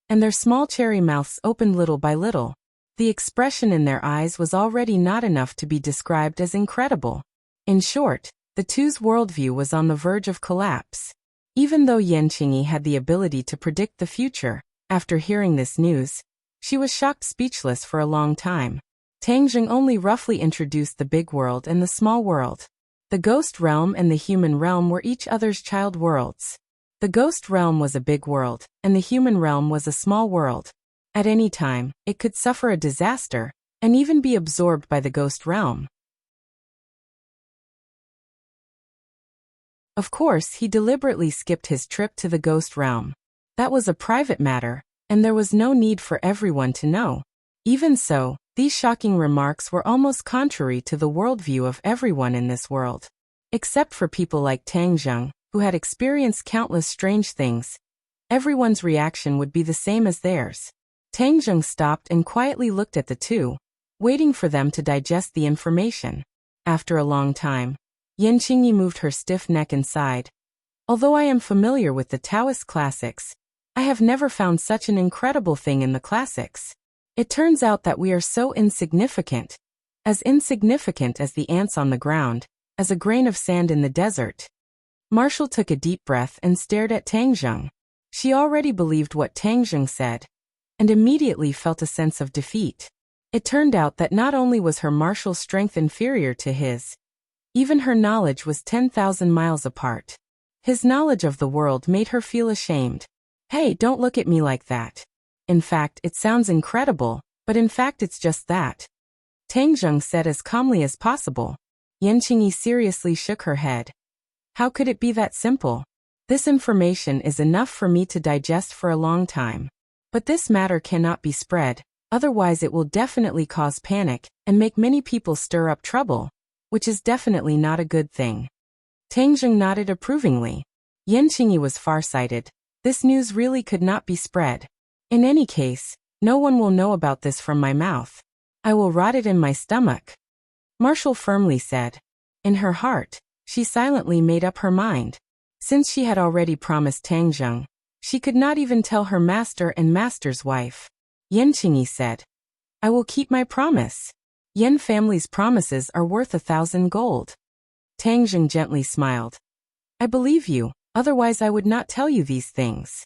Speaker 1: and their small cherry mouths opened little by little. The expression in their eyes was already not enough to be described as incredible. In short, the two's worldview was on the verge of collapse. Even though Yan Qingyi had the ability to predict the future, after hearing this news, she was shocked speechless for a long time. Tang Zheng only roughly introduced the big world and the small world. The ghost realm and the human realm were each other's child worlds. The ghost realm was a big world, and the human realm was a small world. At any time, it could suffer a disaster, and even be absorbed by the ghost realm. Of course, he deliberately skipped his trip to the ghost realm. That was a private matter, and there was no need for everyone to know. Even so, these shocking remarks were almost contrary to the worldview of everyone in this world. Except for people like Tang Zheng, who had experienced countless strange things, everyone's reaction would be the same as theirs. Tang Zheng stopped and quietly looked at the two, waiting for them to digest the information. After a long time, Yan Qingyi moved her stiff neck and sighed. Although I am familiar with the Taoist classics, I have never found such an incredible thing in the classics. It turns out that we are so insignificant as the ants on the ground, as a grain of sand in the desert. Marshall took a deep breath and stared at Tang Zheng. She already believed what Tang Zheng said, and immediately felt a sense of defeat. It turned out that not only was her martial strength inferior to his, even her knowledge was 10,000 miles apart. His knowledge of the world made her feel ashamed. Hey, don't look at me like that. In fact, it sounds incredible, but in fact it's just that. Tang Zheng said as calmly as possible. Yan Qingyi seriously shook her head. How could it be that simple? This information is enough for me to digest for a long time. But this matter cannot be spread, otherwise it will definitely cause panic and make many people stir up trouble, which is definitely not a good thing. Tang Zheng nodded approvingly. Yan Qingyi was farsighted. This news really could not be spread. In any case, no one will know about this from my mouth. I will rot it in my stomach. Marshall firmly said. In her heart, she silently made up her mind. Since she had already promised Tang Zheng, she could not even tell her master and master's wife. Yan Qingyi said, I will keep my promise. Yan family's promises are worth 1,000 gold. Tang Zheng gently smiled. I believe you, otherwise I would not tell you these things.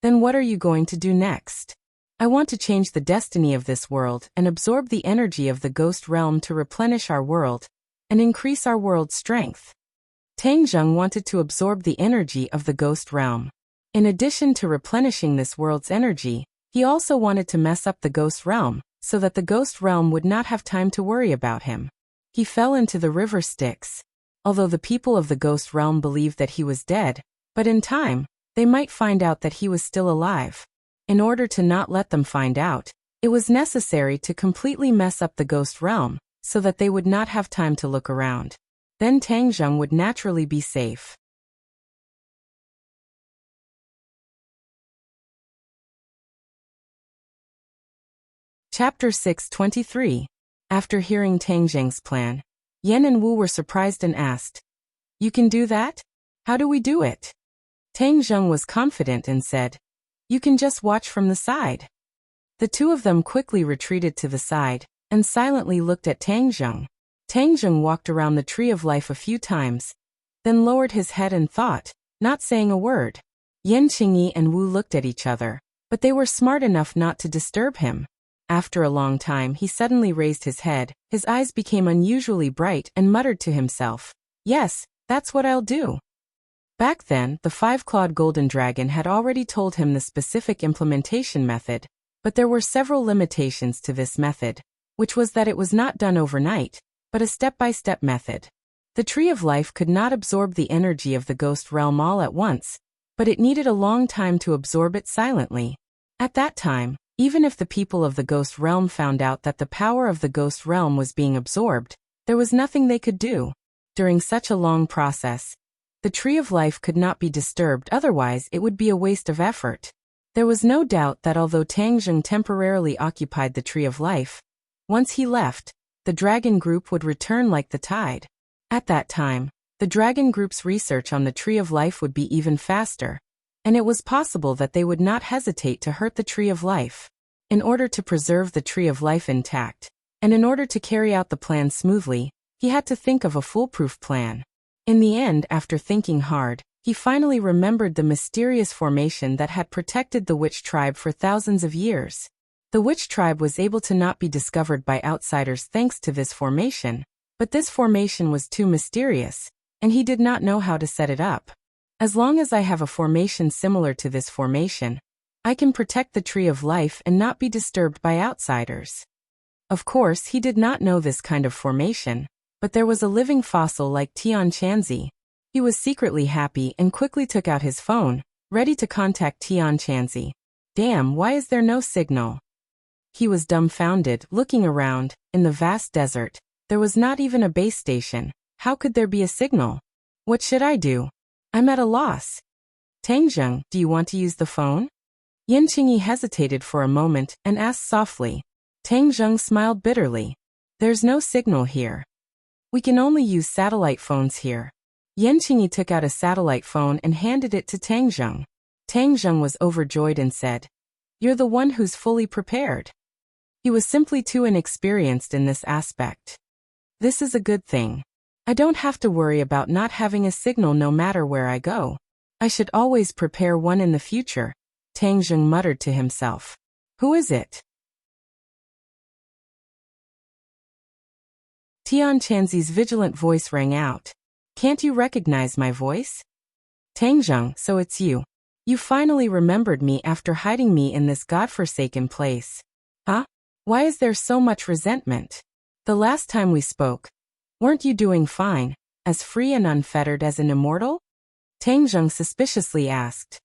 Speaker 1: Then what are you going to do next? I want to change the destiny of this world and absorb the energy of the ghost realm to replenish our world and increase our world's strength. Tang Zheng wanted to absorb the energy of the ghost realm. In addition to replenishing this world's energy, he also wanted to mess up the ghost realm, so that the ghost realm would not have time to worry about him. He fell into the river Styx. Although the people of the ghost realm believed that he was dead, but in time, they might find out that he was still alive. In order to not let them find out, it was necessary to completely mess up the ghost realm, so that they would not have time to look around. Then Tang Zheng would naturally be safe. Chapter 623. After hearing Tang Zheng's plan, Yan and Wu were surprised and asked, You can do that? How do we do it? Tang Zheng was confident and said, You can just watch from the side. The two of them quickly retreated to the side, and silently looked at Tang Zheng. Tang Zheng walked around the tree of life a few times, then lowered his head and thought, not saying a word. Yan Qingyi and Wu looked at each other, but they were smart enough not to disturb him. After a long time he suddenly raised his head, his eyes became unusually bright and muttered to himself, Yes, that's what I'll do. Back then, the five-clawed golden dragon had already told him the specific implementation method, but there were several limitations to this method, which was that it was not done overnight, but a step-by-step method. The Tree of Life could not absorb the energy of the ghost realm all at once, but it needed a long time to absorb it silently. At that time, Even if the people of the Ghost Realm found out that the power of the Ghost Realm was being absorbed, there was nothing they could do. During such a long process, the Tree of Life could not be disturbed, otherwise it would be a waste of effort. There was no doubt that although Tang Zheng temporarily occupied the Tree of Life, once he left, the Dragon Group would return like the tide. At that time, the Dragon Group's research on the Tree of Life would be even faster, and it was possible that they would not hesitate to hurt the Tree of Life. In order to preserve the Tree of Life intact, and in order to carry out the plan smoothly, he had to think of a foolproof plan. In the end, after thinking hard, he finally remembered the mysterious formation that had protected the Witch Tribe for thousands of years. The Witch Tribe was able to not be discovered by outsiders thanks to this formation, but this formation was too mysterious, and he did not know how to set it up. As long as I have a formation similar to this formation, I can protect the Tree of Life and not be disturbed by outsiders. Of course, he did not know this kind of formation, but there was a living fossil like Tian Chanzi. He was secretly happy and quickly took out his phone, ready to contact Tian Chanzi. Damn, why is there no signal? He was dumbfounded, looking around. In the vast desert, there was not even a base station. How could there be a signal? What should I do? I'm at a loss. Tang Zheng, do you want to use the phone? Yan Qingyi hesitated for a moment and asked softly. Tang Zheng smiled bitterly. There's no signal here. We can only use satellite phones here. Yan Qingyi took out a satellite phone and handed it to Tang Zheng. Tang Zheng was overjoyed and said, "You're the one who's fully prepared." He was simply too inexperienced in this aspect. This is a good thing. I don't have to worry about not having a signal no matter where I go. I should always prepare one in the future, Tang Zheng muttered to himself. Who is it? Tian Chanzi's vigilant voice rang out. Can't you recognize my voice? Tang Zheng, so it's you. You finally remembered me after hiding me in this godforsaken place. Huh? Why is there so much resentment? The last time we spoke, weren't you doing fine, as free and unfettered as an immortal? Tang Zheng suspiciously asked.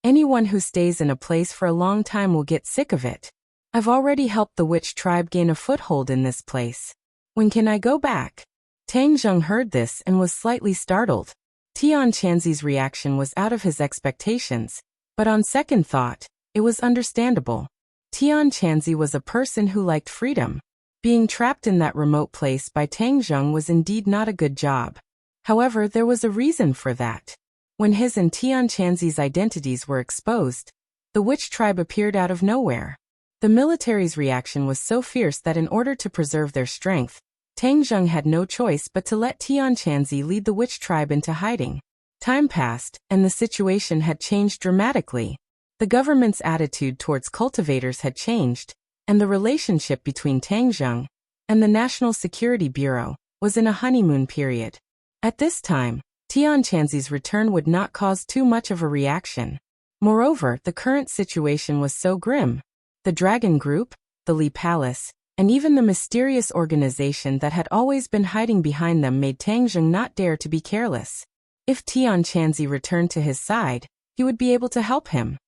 Speaker 1: Anyone who stays in a place for a long time will get sick of it. I've already helped the Witch Tribe gain a foothold in this place. When can I go back? Tang Zheng heard this and was slightly startled. Tian Chanzi's reaction was out of his expectations, but on second thought, it was understandable. Tian Chanzi was a person who liked freedom. Being trapped in that remote place by Tang Zheng was indeed not a good job. However, there was a reason for that. When his and Tian Chanzi's identities were exposed, the Witch Tribe appeared out of nowhere. The military's reaction was so fierce that in order to preserve their strength, Tang Zheng had no choice but to let Tian Chanzi lead the Witch Tribe into hiding. Time passed, and the situation had changed dramatically. The government's attitude towards cultivators had changed, and the relationship between Tang Zheng and the National Security Bureau was in a honeymoon period. At this time, Tian Chanzi's return would not cause too much of a reaction. Moreover, the current situation was so grim. The Dragon Group, the Li Palace, and even the mysterious organization that had always been hiding behind them made Tang Zheng not dare to be careless. If Tian Chanzi returned to his side, he would be able to help him.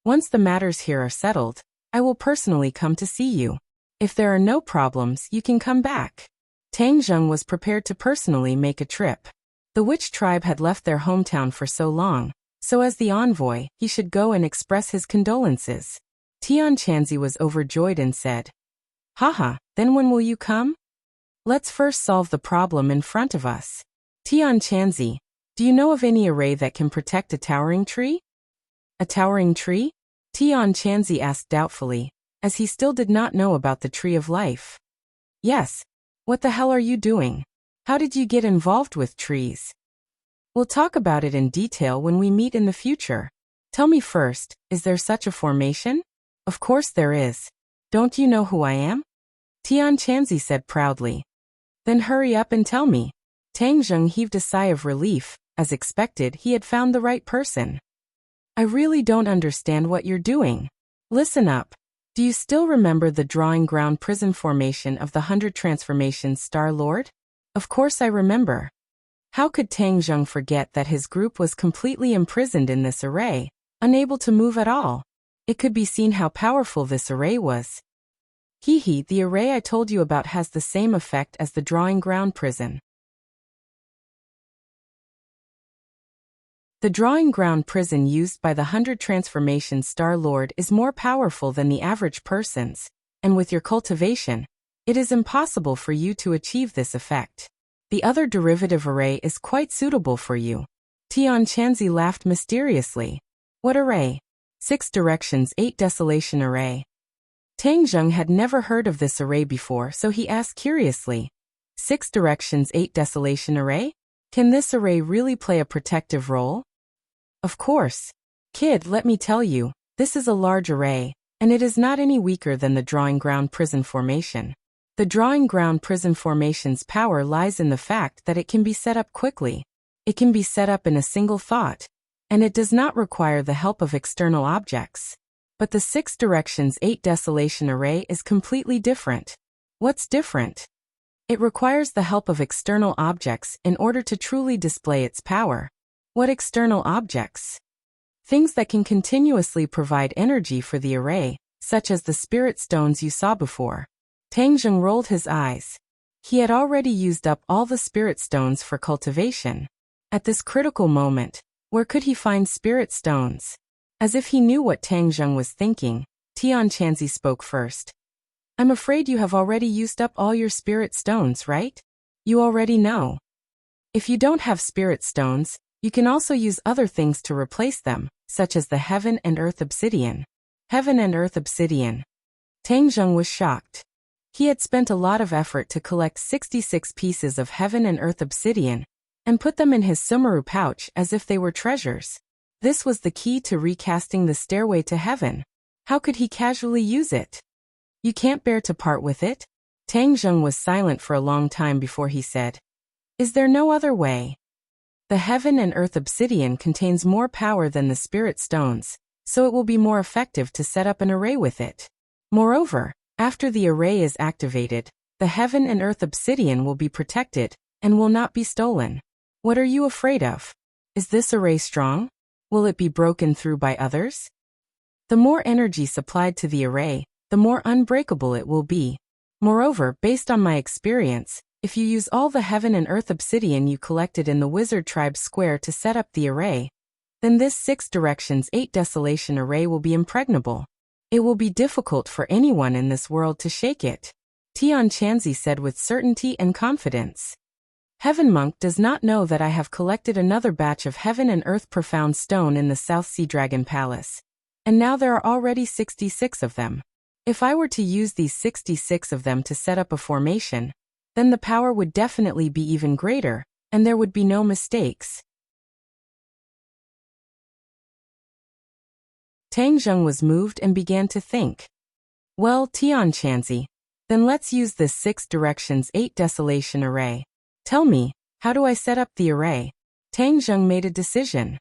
Speaker 1: Once the matters here are settled, I will personally come to see you. If there are no problems, you can come back. Tang Zheng was prepared to personally make a trip. The Witch Tribe had left their hometown for so long, so as the envoy, he should go and express his condolences. Tian Chanzi was overjoyed and said, Haha, then when will you come? Let's first solve the problem in front of us. Tian Chanzi, do you know of any array that can protect a towering tree? A towering tree? Tian Chanzi asked doubtfully, as he still did not know about the Tree of Life. Yes. What the hell are you doing? How did you get involved with trees? We'll talk about it in detail when we meet in the future. Tell me first, is there such a formation? Of course there is. Don't you know who I am? Tian Chanzi said proudly. Then hurry up and tell me. Tang Zheng heaved a sigh of relief. As expected, he had found the right person. I really don't understand what you're doing. Listen up. Do you still remember the drawing ground prison formation of the 100 Transformations Star Lord? Of course I remember. How could Tang Zheng forget that his group was completely imprisoned in this array, unable to move at all? It could be seen how powerful this array was. Hee, the array I told you about has the same effect as the drawing ground prison. The drawing ground prison used by the 100 transformation Star Lord is more powerful than the average person's, and with your cultivation, it is impossible for you to achieve this effect. The other derivative array is quite suitable for you. Tian Chanzi laughed mysteriously. What array? 6 directions 8 desolation array. Tang Zheng had never heard of this array before, so he asked curiously. 6 directions 8 desolation array? Can this array really play a protective role? Of course. Kid, let me tell you, this is a large array, and it is not any weaker than the drawing ground prison formation. The drawing ground prison formation's power lies in the fact that it can be set up quickly. It can be set up in a single thought, and it does not require the help of external objects. But the 6 directions 8 desolation array is completely different. What's different? It requires the help of external objects in order to truly display its power. What external objects? Things that can continuously provide energy for the array, such as the spirit stones you saw before. Tang Zheng rolled his eyes. He had already used up all the spirit stones for cultivation. At this critical moment, where could he find spirit stones? As if he knew what Tang Zheng was thinking, Tian Chanzi spoke first. I'm afraid you have already used up all your spirit stones, right? You already know. If you don't have spirit stones, you can also use other things to replace them, such as the Heaven and Earth Obsidian. Heaven and Earth Obsidian. Tang Zheng was shocked. He had spent a lot of effort to collect 66 pieces of Heaven and Earth Obsidian, and put them in his Sumeru pouch as if they were treasures. This was the key to recasting the stairway to heaven. How could he casually use it? You can't bear to part with it? Tang Zheng was silent for a long time before he said, Is there no other way? The Heaven and Earth Obsidian contains more power than the spirit stones, so it will be more effective to set up an array with it. Moreover, after the array is activated, the Heaven and Earth Obsidian will be protected and will not be stolen. What are you afraid of? Is this array strong? Will it be broken through by others? The more energy supplied to the array, the more unbreakable it will be. Moreover, based on my experience, if you use all the Heaven and Earth Obsidian you collected in the Wizard Tribe Square to set up the array, then this 6 directions 8 desolation array will be impregnable. It will be difficult for anyone in this world to shake it. Tian Chanzi said with certainty and confidence. Heaven Monk does not know that I have collected another batch of Heaven and Earth Profound Stone in the South Sea Dragon Palace, and now there are already 66 of them. If I were to use these 66 of them to set up a formation, then the power would definitely be even greater, and there would be no mistakes. Tang Zheng was moved and began to think. Well, Tian Chanzi, then let's use this 6 directions 8 desolation array. Tell me, how do I set up the array? Tang Zheng made a decision.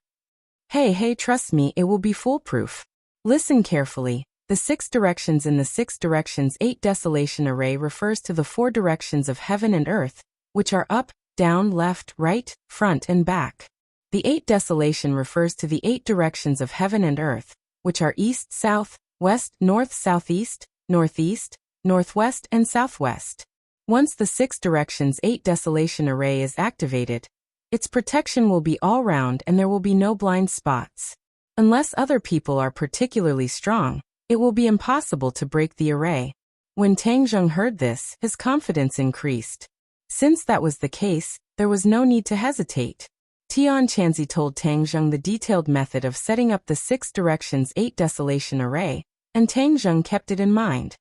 Speaker 1: Hey, trust me, it will be foolproof. Listen carefully. The 6 directions in the 6 directions 8 desolation array refers to the 4 directions of heaven and earth, which are up, down, left, right, front, and back. The 8 desolation refers to the 8 directions of heaven and earth, which are east, south, west, north, southeast, northeast, northwest, and southwest. Once the 6 directions 8 desolation array is activated, its protection will be all round and there will be no blind spots. Unless other people are particularly strong, it will be impossible to break the array. When Tang Zheng heard this, his confidence increased. Since that was the case, there was no need to hesitate. Tian Chanzi told Tang Zheng the detailed method of setting up the 6 directions 8 desolation array, and Tang Zheng kept it in mind.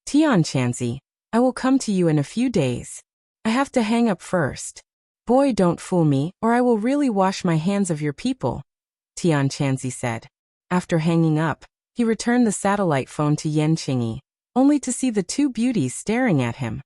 Speaker 1: Tian Chanzi, I will come to you in a few days. I have to hang up first. Boy, don't fool me, or I will really wash my hands of your people, Tian Chanzi said. After hanging up, he returned the satellite phone to Yan Qingyi, only to see the 2 beauties staring at him.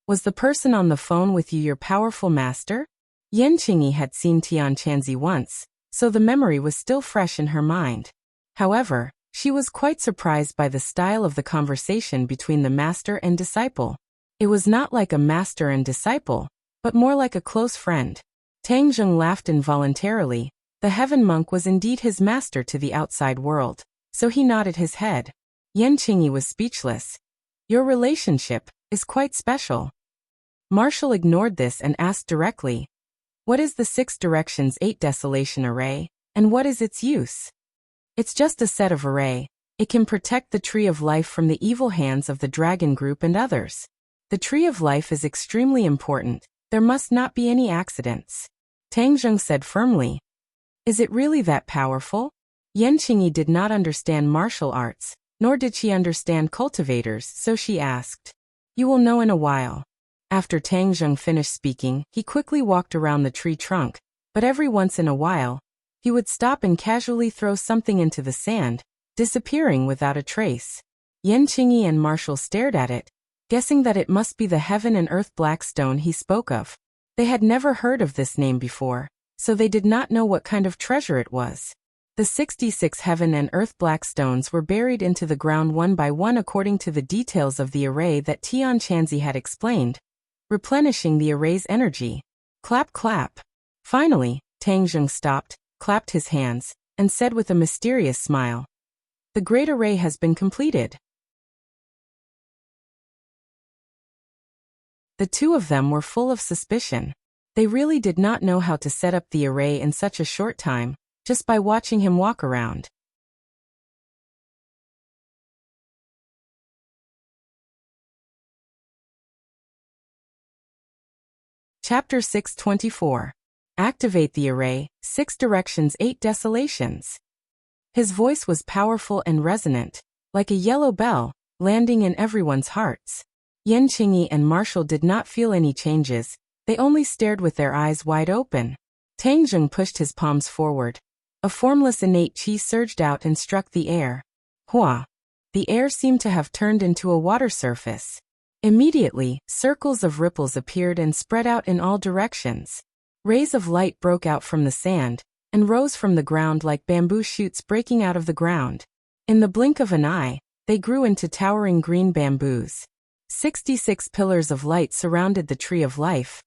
Speaker 1: Was the person on the phone with you your powerful master? Yan Qingyi had seen Tian Chanzi once, so the memory was still fresh in her mind. However, she was quite surprised by the style of the conversation between the master and disciple. It was not like a master and disciple, but more like a close friend. Tang Zheng laughed involuntarily. The Heaven Monk was indeed his master to the outside world. so he nodded his head. Yan Qingyi was speechless. Your relationship is quite special. Marshall ignored this and asked directly, what is the 6 Directions 8 Desolation Array, and what is its use? It's just a set of array. It can protect the Tree of Life from the evil hands of the Dragon Group and others. The Tree of Life is extremely important. There must not be any accidents. Tang Zheng said firmly. Is it really that powerful? Yan Qingyi did not understand martial arts, nor did she understand cultivators, so she asked. You will know in a while. After Tang Zheng finished speaking, he quickly walked around the tree trunk, but every once in a while, he would stop and casually throw something into the sand, disappearing without a trace. Yan Qingyi and Marshall stared at it, guessing that it must be the Heaven and Earth Black Stone he spoke of. They had never heard of this name before, so they did not know what kind of treasure it was. The 66 Heaven and Earth Black Stones were buried into the ground one by one according to the details of the array that Tian Chanzi had explained, replenishing the array's energy. Clap, clap. Finally, Tang Zheng stopped, clapped his hands, and said with a mysterious smile, the great array has been completed. The two of them were full of suspicion. They really did not know how to set up the array in such a short time, just by watching him walk around. Chapter 624. Activate the array, 6 Directions 8 Desolations. His voice was powerful and resonant, like a yellow bell, landing in everyone's hearts. Yan Qingyi and Marshall did not feel any changes, they only stared with their eyes wide open. Tang Zheng pushed his palms forward. A formless innate qi surged out and struck the air. Hua! The air seemed to have turned into a water surface. Immediately, circles of ripples appeared and spread out in all directions. Rays of light broke out from the sand, and rose from the ground like bamboo shoots breaking out of the ground. In the blink of an eye, they grew into towering green bamboos. 66 pillars of light surrounded the Tree of Life,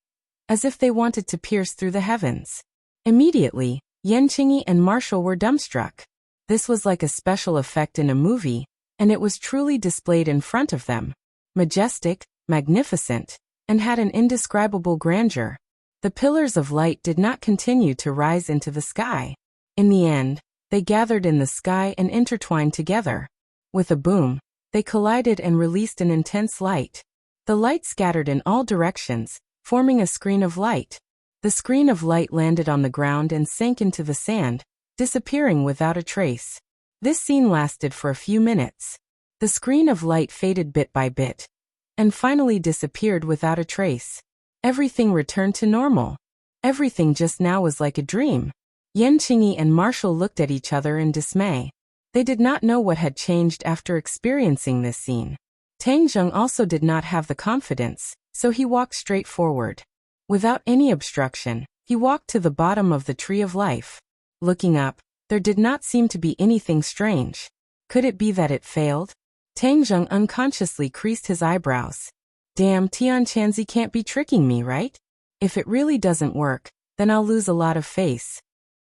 Speaker 1: as if they wanted to pierce through the heavens. Immediately, Yan Qingyi and Marshall were dumbstruck. This was like a special effect in a movie, and it was truly displayed in front of them. Majestic, magnificent, and had an indescribable grandeur. The pillars of light did not continue to rise into the sky. In the end, they gathered in the sky and intertwined together. With a boom, they collided and released an intense light. The light scattered in all directions, forming a screen of light. The screen of light landed on the ground and sank into the sand, disappearing without a trace. This scene lasted for a few minutes. The screen of light faded bit by bit, and finally disappeared without a trace. Everything returned to normal. Everything just now was like a dream. Yan Qingyi and Marshall looked at each other in dismay. They did not know what had changed after experiencing this scene. Tang Zheng also did not have the confidence, so he walked straight forward. Without any obstruction, he walked to the bottom of the Tree of Life. Looking up, there did not seem to be anything strange. Could it be that it failed? Tang Zheng unconsciously creased his eyebrows. Damn, Tian Chanzi can't be tricking me, right? If it really doesn't work, then I'll lose a lot of face.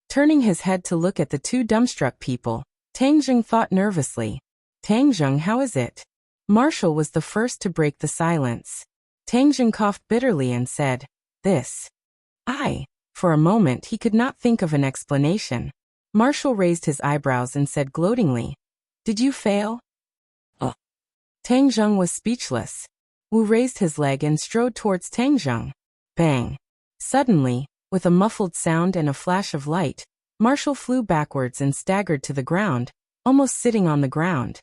Speaker 1: Turning his head to look at the two dumbstruck people, Tang Zheng thought nervously. Tang Zheng, how is it? Marshall was the first to break the silence. Tang Zheng coughed bitterly and said, this. For a moment he could not think of an explanation. Marshall raised his eyebrows and said gloatingly, did you fail? Tang Zheng was speechless. Wu raised his leg and strode towards Tang Zheng. Bang! Suddenly, with a muffled sound and a flash of light, Marshall flew backwards and staggered to the ground, almost sitting on the ground.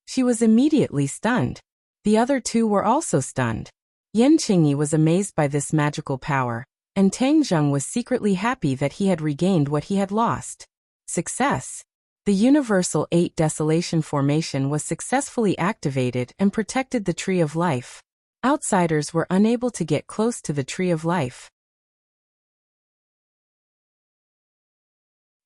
Speaker 1: She was immediately stunned. The other two were also stunned. Yan Qingyi was amazed by this magical power, and Tang Zheng was secretly happy that he had regained what he had lost. Success! The Universal 8 Desolation Formation was successfully activated and protected the Tree of Life. Outsiders were unable to get close to the Tree of Life.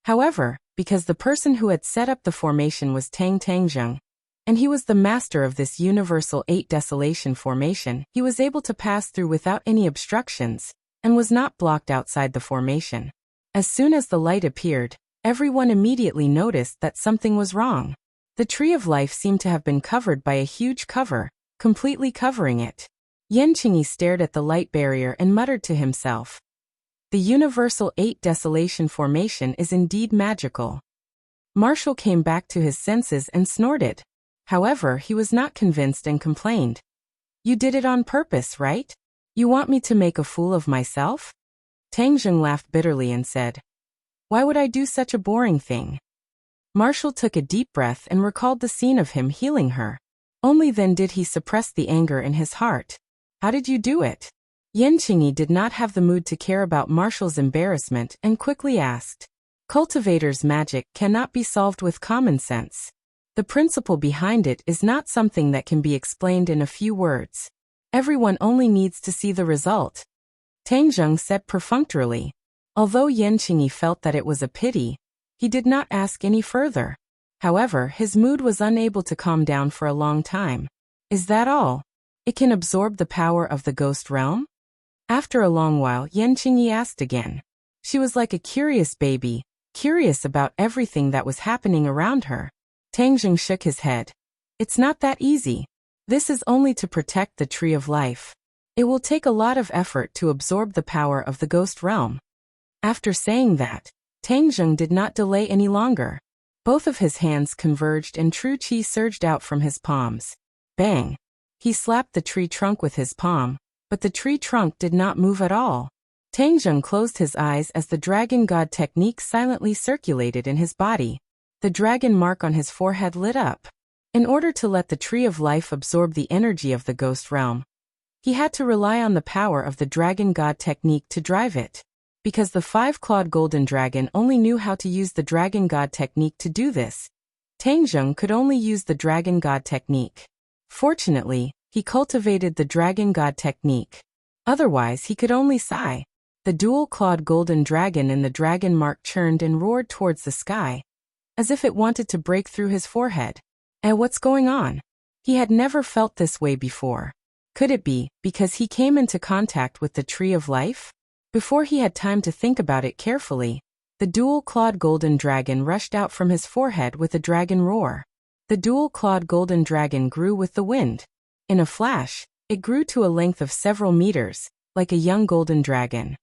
Speaker 1: However, because the person who had set up the formation was Tang Zheng, and he was the master of this Universal 8 Desolation Formation, he was able to pass through without any obstructions, and was not blocked outside the formation. As soon as the light appeared, Everyone immediately noticed that something was wrong. The tree of life seemed to have been covered by a huge cover, completely covering it. Yanqingyi stared at the light barrier and muttered to himself. The Universal 8 Desolation Formation is indeed magical. Marshall came back to his senses and snorted. However, he was not convinced and complained. You did it on purpose, right? You want me to make a fool of myself? Tang Zheng laughed bitterly and said, Why would I do such a boring thing? Marshall took a deep breath and recalled the scene of him healing her. Only then did he suppress the anger in his heart. How did you do it? Yanqingyi did not have the mood to care about Marshall's embarrassment and quickly asked. Cultivator's magic cannot be solved with common sense. The principle behind it is not something that can be explained in a few words. Everyone only needs to see the result. Tang Zheng said perfunctorily. Although Yanqingyi felt that it was a pity, he did not ask any further. However, his mood was unable to calm down for a long time. Is that all? It can absorb the power of the ghost realm? After a long while, Yanqingyi asked again. She was like a curious baby, curious about everything that was happening around her. Tang Zheng shook his head. It's not that easy. This is only to protect the tree of life. It will take a lot of effort to absorb the power of the ghost realm. After saying that, Tang Zheng did not delay any longer. Both of his hands converged and true qi surged out from his palms. Bang! He slapped the tree trunk with his palm, but the tree trunk did not move at all. Tang Zheng closed his eyes as the Dragon God technique silently circulated in his body. The dragon mark on his forehead lit up. In order to let the tree of life absorb the energy of the ghost realm, he had to rely on the power of the Dragon God technique to drive it. Because the five-clawed golden dragon only knew how to use the Dragon God technique to do this, Tang Zheng could only use the Dragon God technique. Fortunately, he cultivated the Dragon God technique. Otherwise, he could only sigh. The dual-clawed golden dragon in the dragon mark churned and roared towards the sky, as if it wanted to break through his forehead. And what's going on? He had never felt this way before. Could it be because he came into contact with the tree of life? Before he had time to think about it carefully, the dual-clawed golden dragon rushed out from his forehead with a dragon roar. The dual-clawed golden dragon grew with the wind. In a flash, it grew to a length of several meters, like a young golden dragon.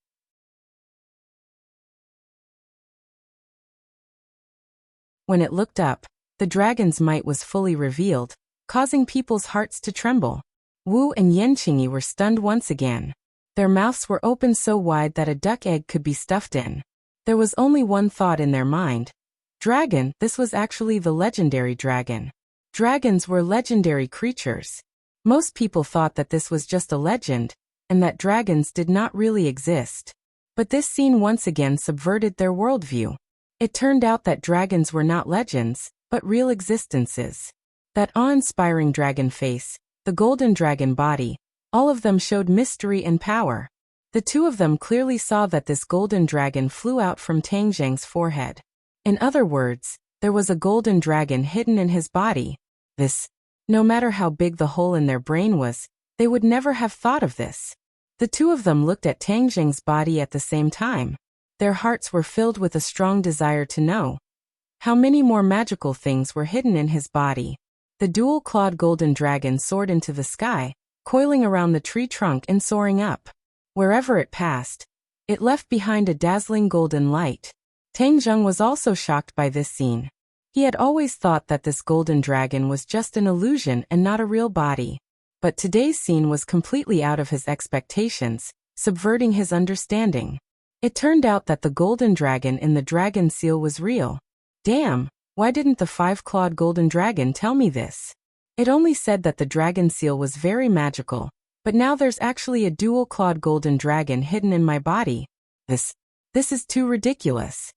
Speaker 1: When it looked up, the dragon's might was fully revealed, causing people's hearts to tremble. Wu and Yanqingyi were stunned once again. Their mouths were open so wide that a duck egg could be stuffed in. There was only one thought in their mind. Dragon, this was actually the legendary dragon. Dragons were legendary creatures. Most people thought that this was just a legend, and that dragons did not really exist. But this scene once again subverted their worldview. It turned out that dragons were not legends, but real existences. That awe-inspiring dragon face, the golden dragon body, all of them showed mystery and power. The two of them clearly saw that this golden dragon flew out from Tang Zheng's forehead. In other words, there was a golden dragon hidden in his body. No matter how big the hole in their brain was, they would never have thought of this. The two of them looked at Tang Zheng's body at the same time. Their hearts were filled with a strong desire to know how many more magical things were hidden in his body. The dual-clawed golden dragon soared into the sky, coiling around the tree trunk and soaring up. Wherever it passed, it left behind a dazzling golden light. Tang Zheng was also shocked by this scene. He had always thought that this golden dragon was just an illusion and not a real body. But today's scene was completely out of his expectations, subverting his understanding. It turned out that the golden dragon in the dragon seal was real. Damn, why didn't the five-clawed golden dragon tell me this? It only said that the dragon seal was very magical, but now there's actually a dual-clawed golden dragon hidden in my body. This is too ridiculous.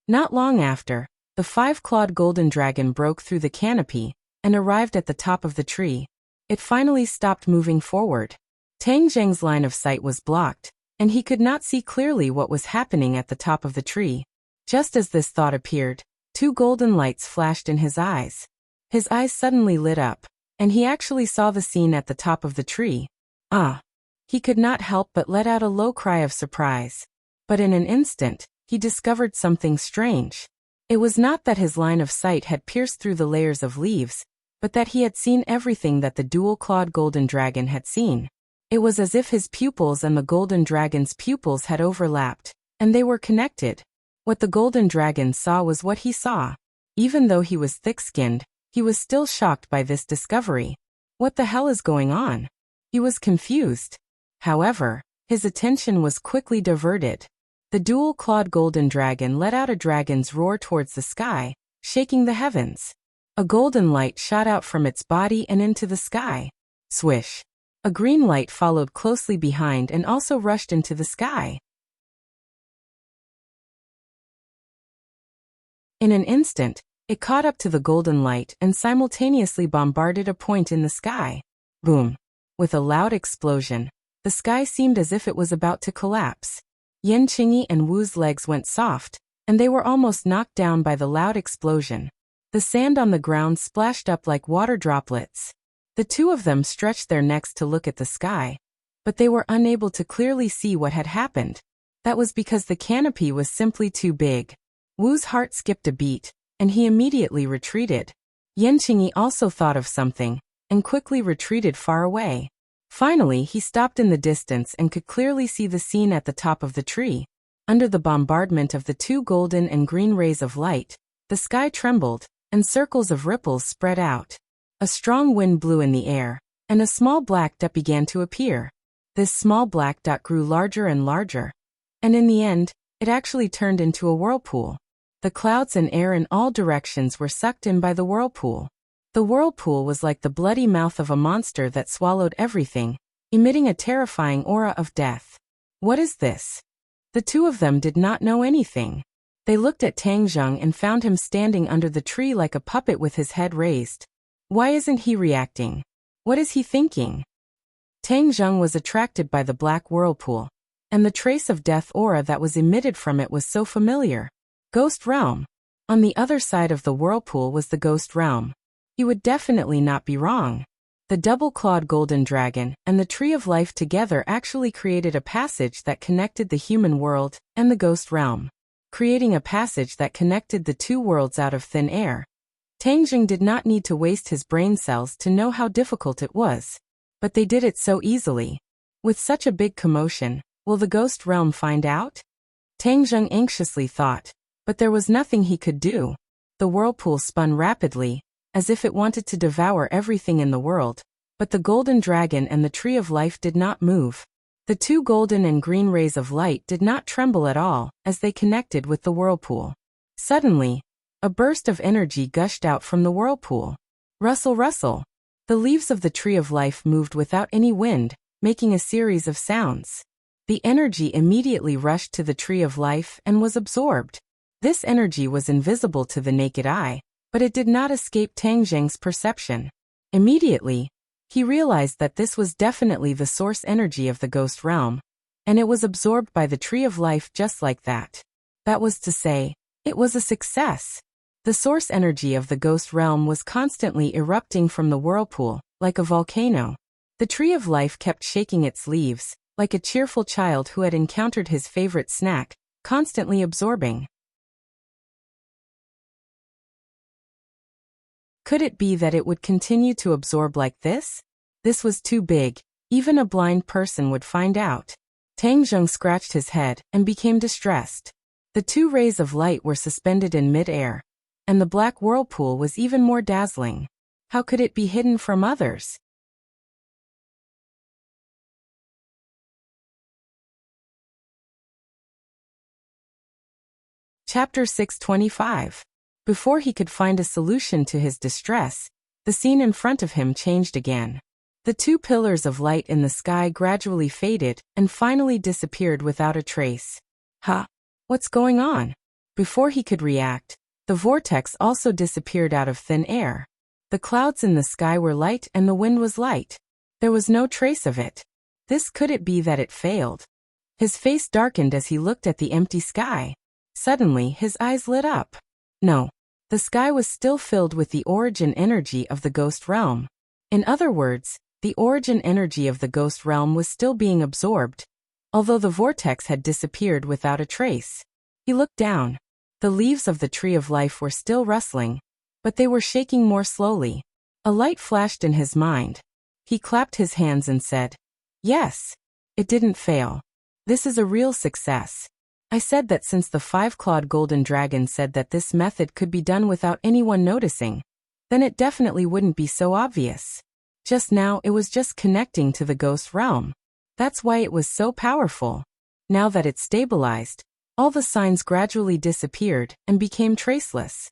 Speaker 1: Not long after, the five-clawed golden dragon broke through the canopy and arrived at the top of the tree. It finally stopped moving forward. Tang Zheng's line of sight was blocked, and he could not see clearly what was happening at the top of the tree. Just as this thought appeared, two golden lights flashed in his eyes. His eyes suddenly lit up, and he actually saw the scene at the top of the tree. Ah! He could not help but let out a low cry of surprise. But in an instant, he discovered something strange. It was not that his line of sight had pierced through the layers of leaves, but that he had seen everything that the dual-clawed golden dragon had seen. It was as if his pupils and the golden dragon's pupils had overlapped, and they were connected. What the golden dragon saw was what he saw. Even though he was thick-skinned, he was still shocked by this discovery. What the hell is going on? He was confused. However, his attention was quickly diverted. The dual-clawed golden dragon let out a dragon's roar towards the sky, shaking the heavens. A golden light shot out from its body and into the sky. Swish! A green light followed closely behind and also rushed into the sky. In an instant, it caught up to the golden light and simultaneously bombarded a point in the sky. Boom! With a loud explosion, the sky seemed as if it was about to collapse. Yan Qingyi and Wu's legs went soft, and they were almost knocked down by the loud explosion. The sand on the ground splashed up like water droplets. The two of them stretched their necks to look at the sky, but they were unable to clearly see what had happened. That was because the canopy was simply too big. Wu's heart skipped a beat, and he immediately retreated. Yan Qingyi also thought of something, and quickly retreated far away. Finally, he stopped in the distance and could clearly see the scene at the top of the tree. Under the bombardment of the two golden and green rays of light, the sky trembled, and circles of ripples spread out. A strong wind blew in the air, and a small black dot began to appear. This small black dot grew larger and larger, and in the end, it actually turned into a whirlpool. The clouds and air in all directions were sucked in by the whirlpool. The whirlpool was like the bloody mouth of a monster that swallowed everything, emitting a terrifying aura of death. What is this? The two of them did not know anything. They looked at Tang Zheng and found him standing under the tree like a puppet with his head raised. Why isn't he reacting? What is he thinking? Tang Zheng was attracted by the black whirlpool, and the trace of death aura that was emitted from it was so familiar. Ghost realm. On the other side of the whirlpool was the ghost realm. He would definitely not be wrong. The double-clawed golden dragon and the tree of life together actually created a passage that connected the human world and the ghost realm. Creating a passage that connected the two worlds out of thin air. Tang Zheng did not need to waste his brain cells to know how difficult it was. But they did it so easily. With such a big commotion, will the ghost realm find out? Tang Zheng anxiously thought, but there was nothing he could do. The whirlpool spun rapidly, as if it wanted to devour everything in the world, but the golden dragon and the tree of life did not move. The two golden and green rays of light did not tremble at all as they connected with the whirlpool. Suddenly, a burst of energy gushed out from the whirlpool. Rustle, rustle. The leaves of the tree of life moved without any wind, making a series of sounds. The energy immediately rushed to the tree of life and was absorbed. This energy was invisible to the naked eye, but it did not escape Tang Zheng's perception. Immediately, he realized that this was definitely the source energy of the ghost realm, and it was absorbed by the tree of life just like that. That was to say, it was a success. The source energy of the ghost realm was constantly erupting from the whirlpool, like a volcano. The tree of life kept shaking its leaves, like a cheerful child who had encountered his favorite snack, constantly absorbing. Could it be that it would continue to absorb like this? This was too big, even a blind person would find out. Tang Zheng scratched his head and became distressed. The two rays of light were suspended in mid-air, and the black whirlpool was even more dazzling. How could it be hidden from others? Chapter 625. Before he could find a solution to his distress, the scene in front of him changed again. The two pillars of light in the sky gradually faded and finally disappeared without a trace. Huh? What's going on? Before he could react, the vortex also disappeared out of thin air. The clouds in the sky were light and the wind was light. There was no trace of it. Could it be that it failed? His face darkened as he looked at the empty sky. Suddenly, his eyes lit up. No. The sky was still filled with the origin energy of the ghost realm. In other words, the origin energy of the ghost realm was still being absorbed, although the vortex had disappeared without a trace. He looked down. The leaves of the tree of life were still rustling, but they were shaking more slowly. A light flashed in his mind. He clapped his hands and said, "Yes. It didn't fail. This is a real success. I said that since the five-clawed golden dragon said that this method could be done without anyone noticing, then it definitely wouldn't be so obvious. Just now it was just connecting to the ghost realm. That's why it was so powerful. Now that it's stabilized, all the signs gradually disappeared and became traceless.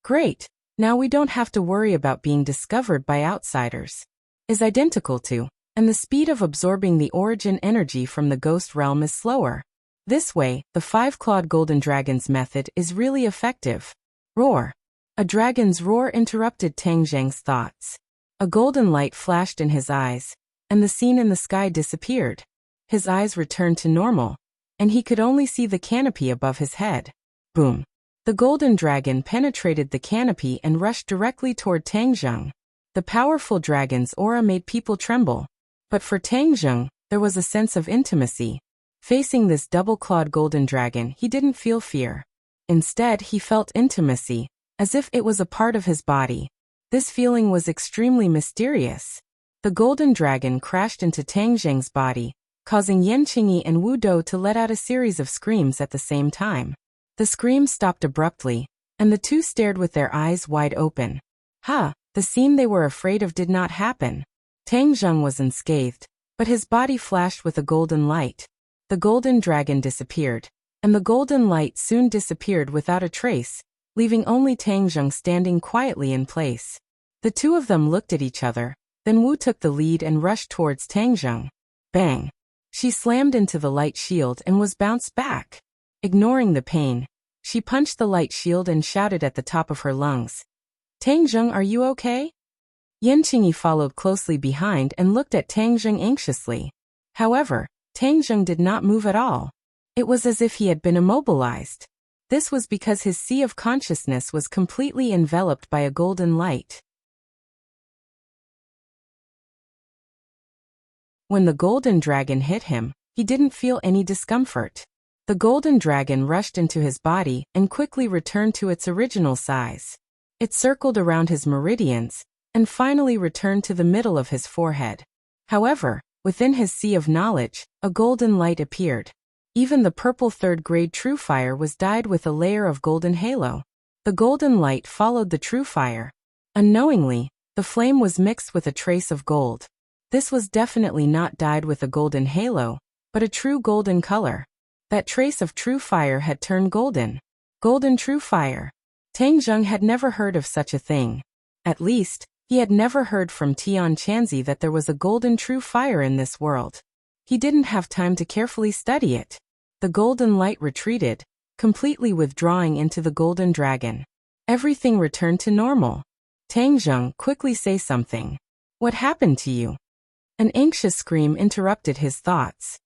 Speaker 1: Great, now we don't have to worry about being discovered by outsiders. Is identical to, and the speed of absorbing the origin energy from the ghost realm is slower. This way, the five-clawed golden dragon's method is really effective." Roar. A dragon's roar interrupted Tang Zheng's thoughts. A golden light flashed in his eyes, and the scene in the sky disappeared. His eyes returned to normal, and he could only see the canopy above his head. Boom. The golden dragon penetrated the canopy and rushed directly toward Tang Zheng. The powerful dragon's aura made people tremble. But for Tang Zheng, there was a sense of intimacy. Facing this double-clawed golden dragon, he didn't feel fear. Instead, he felt intimacy, as if it was a part of his body. This feeling was extremely mysterious. The golden dragon crashed into Tang Zheng's body, causing Yan Qingyi and Wu Dou to let out a series of screams at the same time. The screams stopped abruptly, and the two stared with their eyes wide open. The scene they were afraid of did not happen. Tang Zheng was unscathed, but his body flashed with a golden light. The golden dragon disappeared, and the golden light soon disappeared without a trace, leaving only Tang Zheng standing quietly in place. The two of them looked at each other, then Wu took the lead and rushed towards Tang Zheng. Bang! She slammed into the light shield and was bounced back. Ignoring the pain, she punched the light shield and shouted at the top of her lungs, "Tang Zheng, are you okay?" Yan Qingyi followed closely behind and looked at Tang Zheng anxiously. However, Tang Zheng did not move at all. It was as if he had been immobilized. This was because his sea of consciousness was completely enveloped by a golden light. When the golden dragon hit him, he didn't feel any discomfort. The golden dragon rushed into his body and quickly returned to its original size. It circled around his meridians, and finally returned to the middle of his forehead. However, within his sea of knowledge, a golden light appeared. Even the purple third-grade true fire was dyed with a layer of golden halo. The golden light followed the true fire. Unknowingly, the flame was mixed with a trace of gold. This was definitely not dyed with a golden halo, but a true golden color. That trace of true fire had turned golden. Golden true fire. Tang Zheng had never heard of such a thing. At least, he had never heard from Tian Chanzi that there was a golden true fire in this world. He didn't have time to carefully study it. The golden light retreated, completely withdrawing into the golden dragon. Everything returned to normal. Tang Zheng, quickly say something. What happened to you? An anxious scream interrupted his thoughts.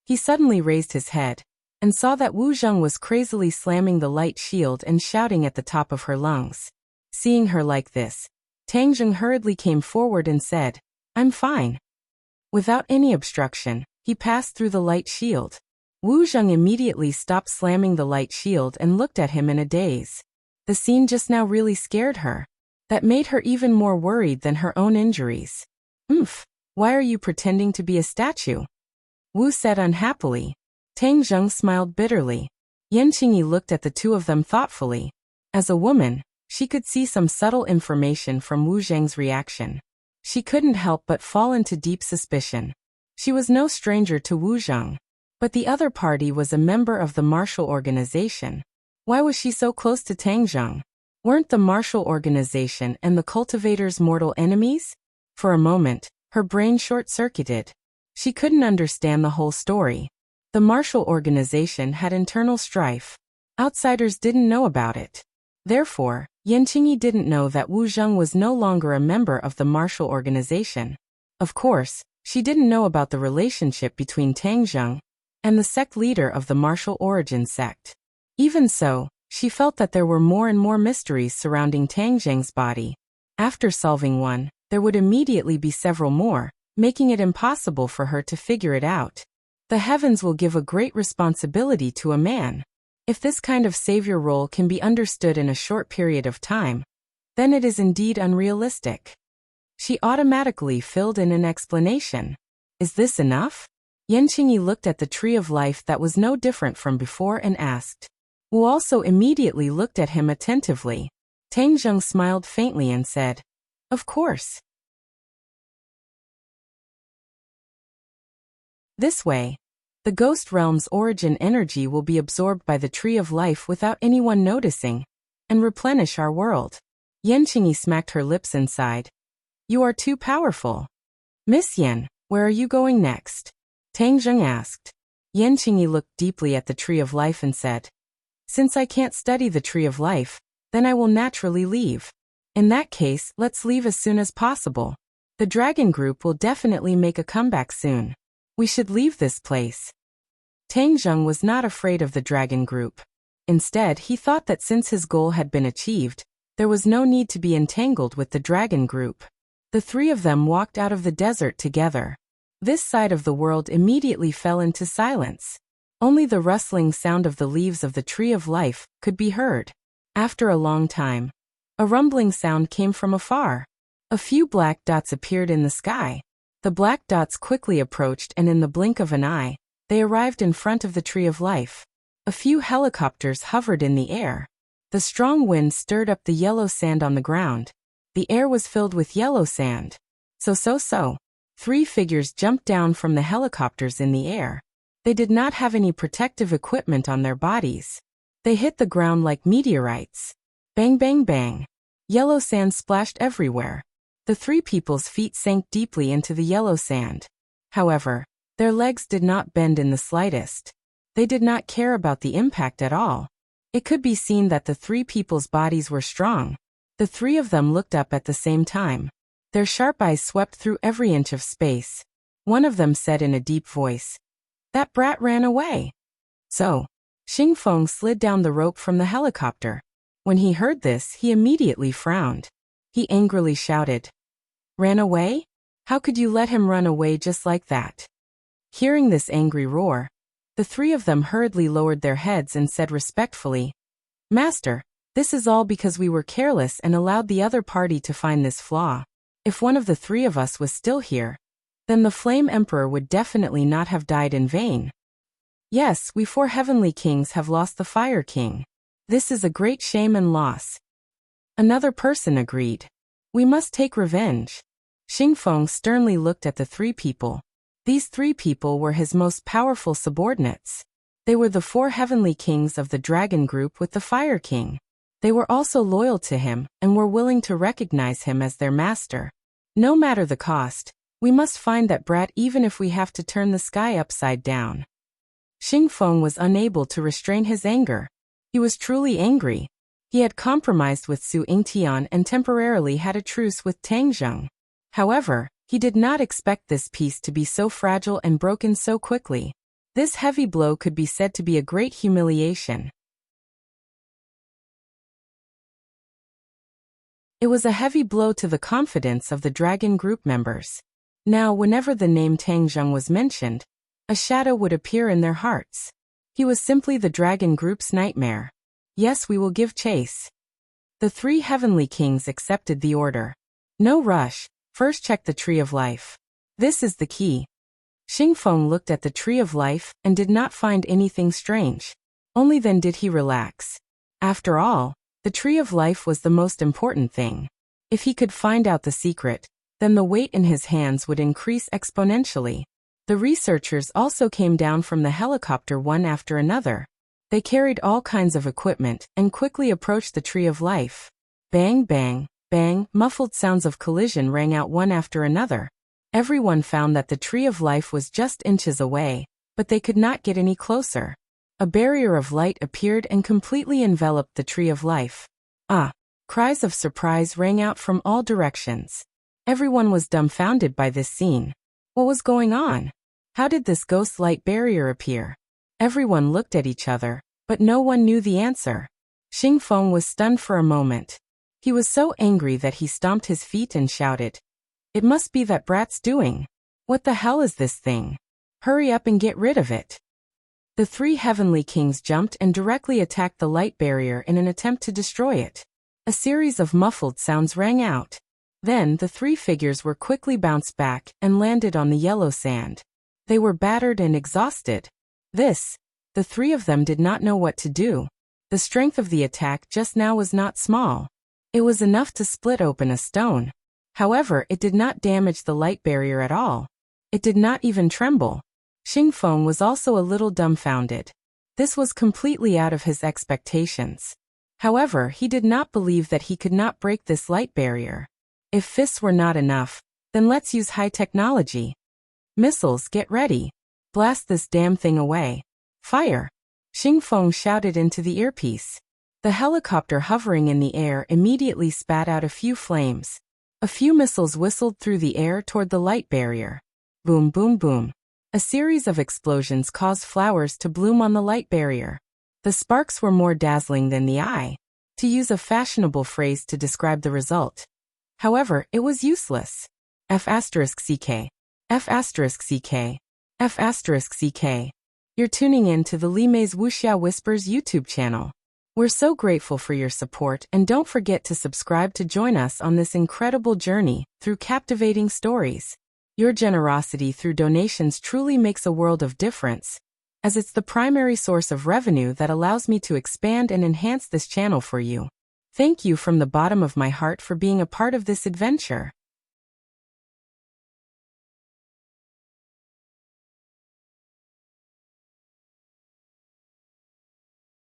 Speaker 1: He suddenly raised his head, and saw that Wu Zheng was crazily slamming the light shield and shouting at the top of her lungs. Seeing her like this, Tang Zheng hurriedly came forward and said, "I'm fine." Without any obstruction, he passed through the light shield. Wu Zheng immediately stopped slamming the light shield and looked at him in a daze. The scene just now really scared her. That made her even more worried than her own injuries. Why are you pretending to be a statue?" Wu said unhappily. Tang Zheng smiled bitterly. Yan Qingyi looked at the two of them thoughtfully. As a woman, she could see some subtle information from Wu Zheng's reaction. She couldn't help but fall into deep suspicion. She was no stranger to Wu Zheng. But the other party was a member of the martial organization. Why was she so close to Tang Zheng? Weren't the martial organization and the cultivators mortal enemies? For a moment, her brain short-circuited. She couldn't understand the whole story. The martial organization had internal strife. Outsiders didn't know about it. Therefore, Yan Qingyi didn't know that Wu Zheng was no longer a member of the martial organization. Of course, she didn't know about the relationship between Tang Zheng and the sect leader of the martial origin sect. Even so, she felt that there were more and more mysteries surrounding Tang Zheng's body. After solving one, there would immediately be several more, making it impossible for her to figure it out. The heavens will give a great responsibility to a man. If this kind of savior role can be understood in a short period of time, then it is indeed unrealistic. She automatically filled in an explanation. Is this enough? Yanqingyi looked at the tree of life that was no different from before and asked. Wu also immediately looked at him attentively. Tang Zheng smiled faintly and said, "Of course." This way, the ghost realm's origin energy will be absorbed by the tree of life without anyone noticing, and replenish our world. Yanqingyi smacked her lips and sighed. You are too powerful. Miss Yan, where are you going next? Tang Zheng asked. Yanqingyi looked deeply at the tree of life and said, Since I can't study the tree of life, then I will naturally leave. In that case, let's leave as soon as possible. The dragon group will definitely make a comeback soon. We should leave this place. Tang Zheng was not afraid of the dragon group. Instead, he thought that since his goal had been achieved, there was no need to be entangled with the dragon group. The three of them walked out of the desert together. This side of the world immediately fell into silence. Only the rustling sound of the leaves of the tree of life could be heard. After a long time, a rumbling sound came from afar. A few black dots appeared in the sky. The black dots quickly approached, and in the blink of an eye, they arrived in front of the tree of life. A few helicopters hovered in the air. The strong wind stirred up the yellow sand on the ground. The air was filled with yellow sand. So. Three figures jumped down from the helicopters in the air. They did not have any protective equipment on their bodies. They hit the ground like meteorites. Bang, bang, bang. Yellow sand splashed everywhere. The three people's feet sank deeply into the yellow sand. However, their legs did not bend in the slightest. They did not care about the impact at all. It could be seen that the three people's bodies were strong. The three of them looked up at the same time. Their sharp eyes swept through every inch of space. One of them said in a deep voice, "That brat ran away." So, Xing Feng slid down the rope from the helicopter. When he heard this, he immediately frowned. He angrily shouted, "Ran away? How could you let him run away just like that?" Hearing this angry roar, the three of them hurriedly lowered their heads and said respectfully, "Master, this is all because we were careless and allowed the other party to find this flaw. If one of the three of us was still here, then the Flame Emperor would definitely not have died in vain. Yes, we four heavenly kings have lost the Fire King. This is a great shame and loss." Another person agreed. "We must take revenge." Xing Feng sternly looked at the three people. These three people were his most powerful subordinates. They were the four heavenly kings of the dragon group with the Fire King. They were also loyal to him and were willing to recognize him as their master. No matter the cost, we must find that brat even if we have to turn the sky upside down. Xing Feng was unable to restrain his anger. He was truly angry. He had compromised with Su Yingtian and temporarily had a truce with Tang Zheng. However, he did not expect this peace to be so fragile and broken so quickly. This heavy blow could be said to be a great humiliation. It was a heavy blow to the confidence of the dragon group members. Now, whenever the name Tang Zheng was mentioned, a shadow would appear in their hearts. He was simply the dragon group's nightmare. Yes, we will give chase. The three heavenly kings accepted the order. No rush, first check the tree of life. This is the key. Xing Feng looked at the tree of life and did not find anything strange. Only then did he relax. After all, the tree of life was the most important thing. If he could find out the secret, then the weight in his hands would increase exponentially. The researchers also came down from the helicopter one after another. They carried all kinds of equipment and quickly approached the tree of life. Bang, bang, bang, muffled sounds of collision rang out one after another. Everyone found that the tree of life was just inches away, but they could not get any closer. A barrier of light appeared and completely enveloped the tree of life. Ah! Cries of surprise rang out from all directions. Everyone was dumbfounded by this scene. What was going on? How did this ghost light barrier appear? Everyone looked at each other, but no one knew the answer. Xing Feng was stunned for a moment. He was so angry that he stomped his feet and shouted, "It must be that brat's doing. What the hell is this thing? Hurry up and get rid of it." The 3 heavenly kings jumped and directly attacked the light barrier in an attempt to destroy it. A series of muffled sounds rang out. Then the 3 figures were quickly bounced back and landed on the yellow sand. They were battered and exhausted. The 3 of them did not know what to do. The strength of the attack just now was not small. It was enough to split open a stone. However, it did not damage the light barrier at all. It did not even tremble. Xingfeng was also a little dumbfounded. This was completely out of his expectations. However, he did not believe that he could not break this light barrier. If fists were not enough, then let's use high technology. Missiles, get ready. Blast this damn thing away. Fire! Xingfeng shouted into the earpiece. The helicopter hovering in the air immediately spat out a few flames. A few missiles whistled through the air toward the light barrier. Boom, boom, boom. A series of explosions caused flowers to bloom on the light barrier. The sparks were more dazzling than the eye, to use a fashionable phrase to describe the result. However, it was useless. F*CK. F*CK. F*CK. You're tuning in to the Limei's Wuxia Whispers YouTube channel. We're so grateful for your support, and don't forget to subscribe to join us on this incredible journey through captivating stories. Your generosity through donations truly makes a world of difference, as it's the primary source of revenue that allows me to expand and enhance this channel for you. Thank you from the bottom of my heart for being a part of this adventure.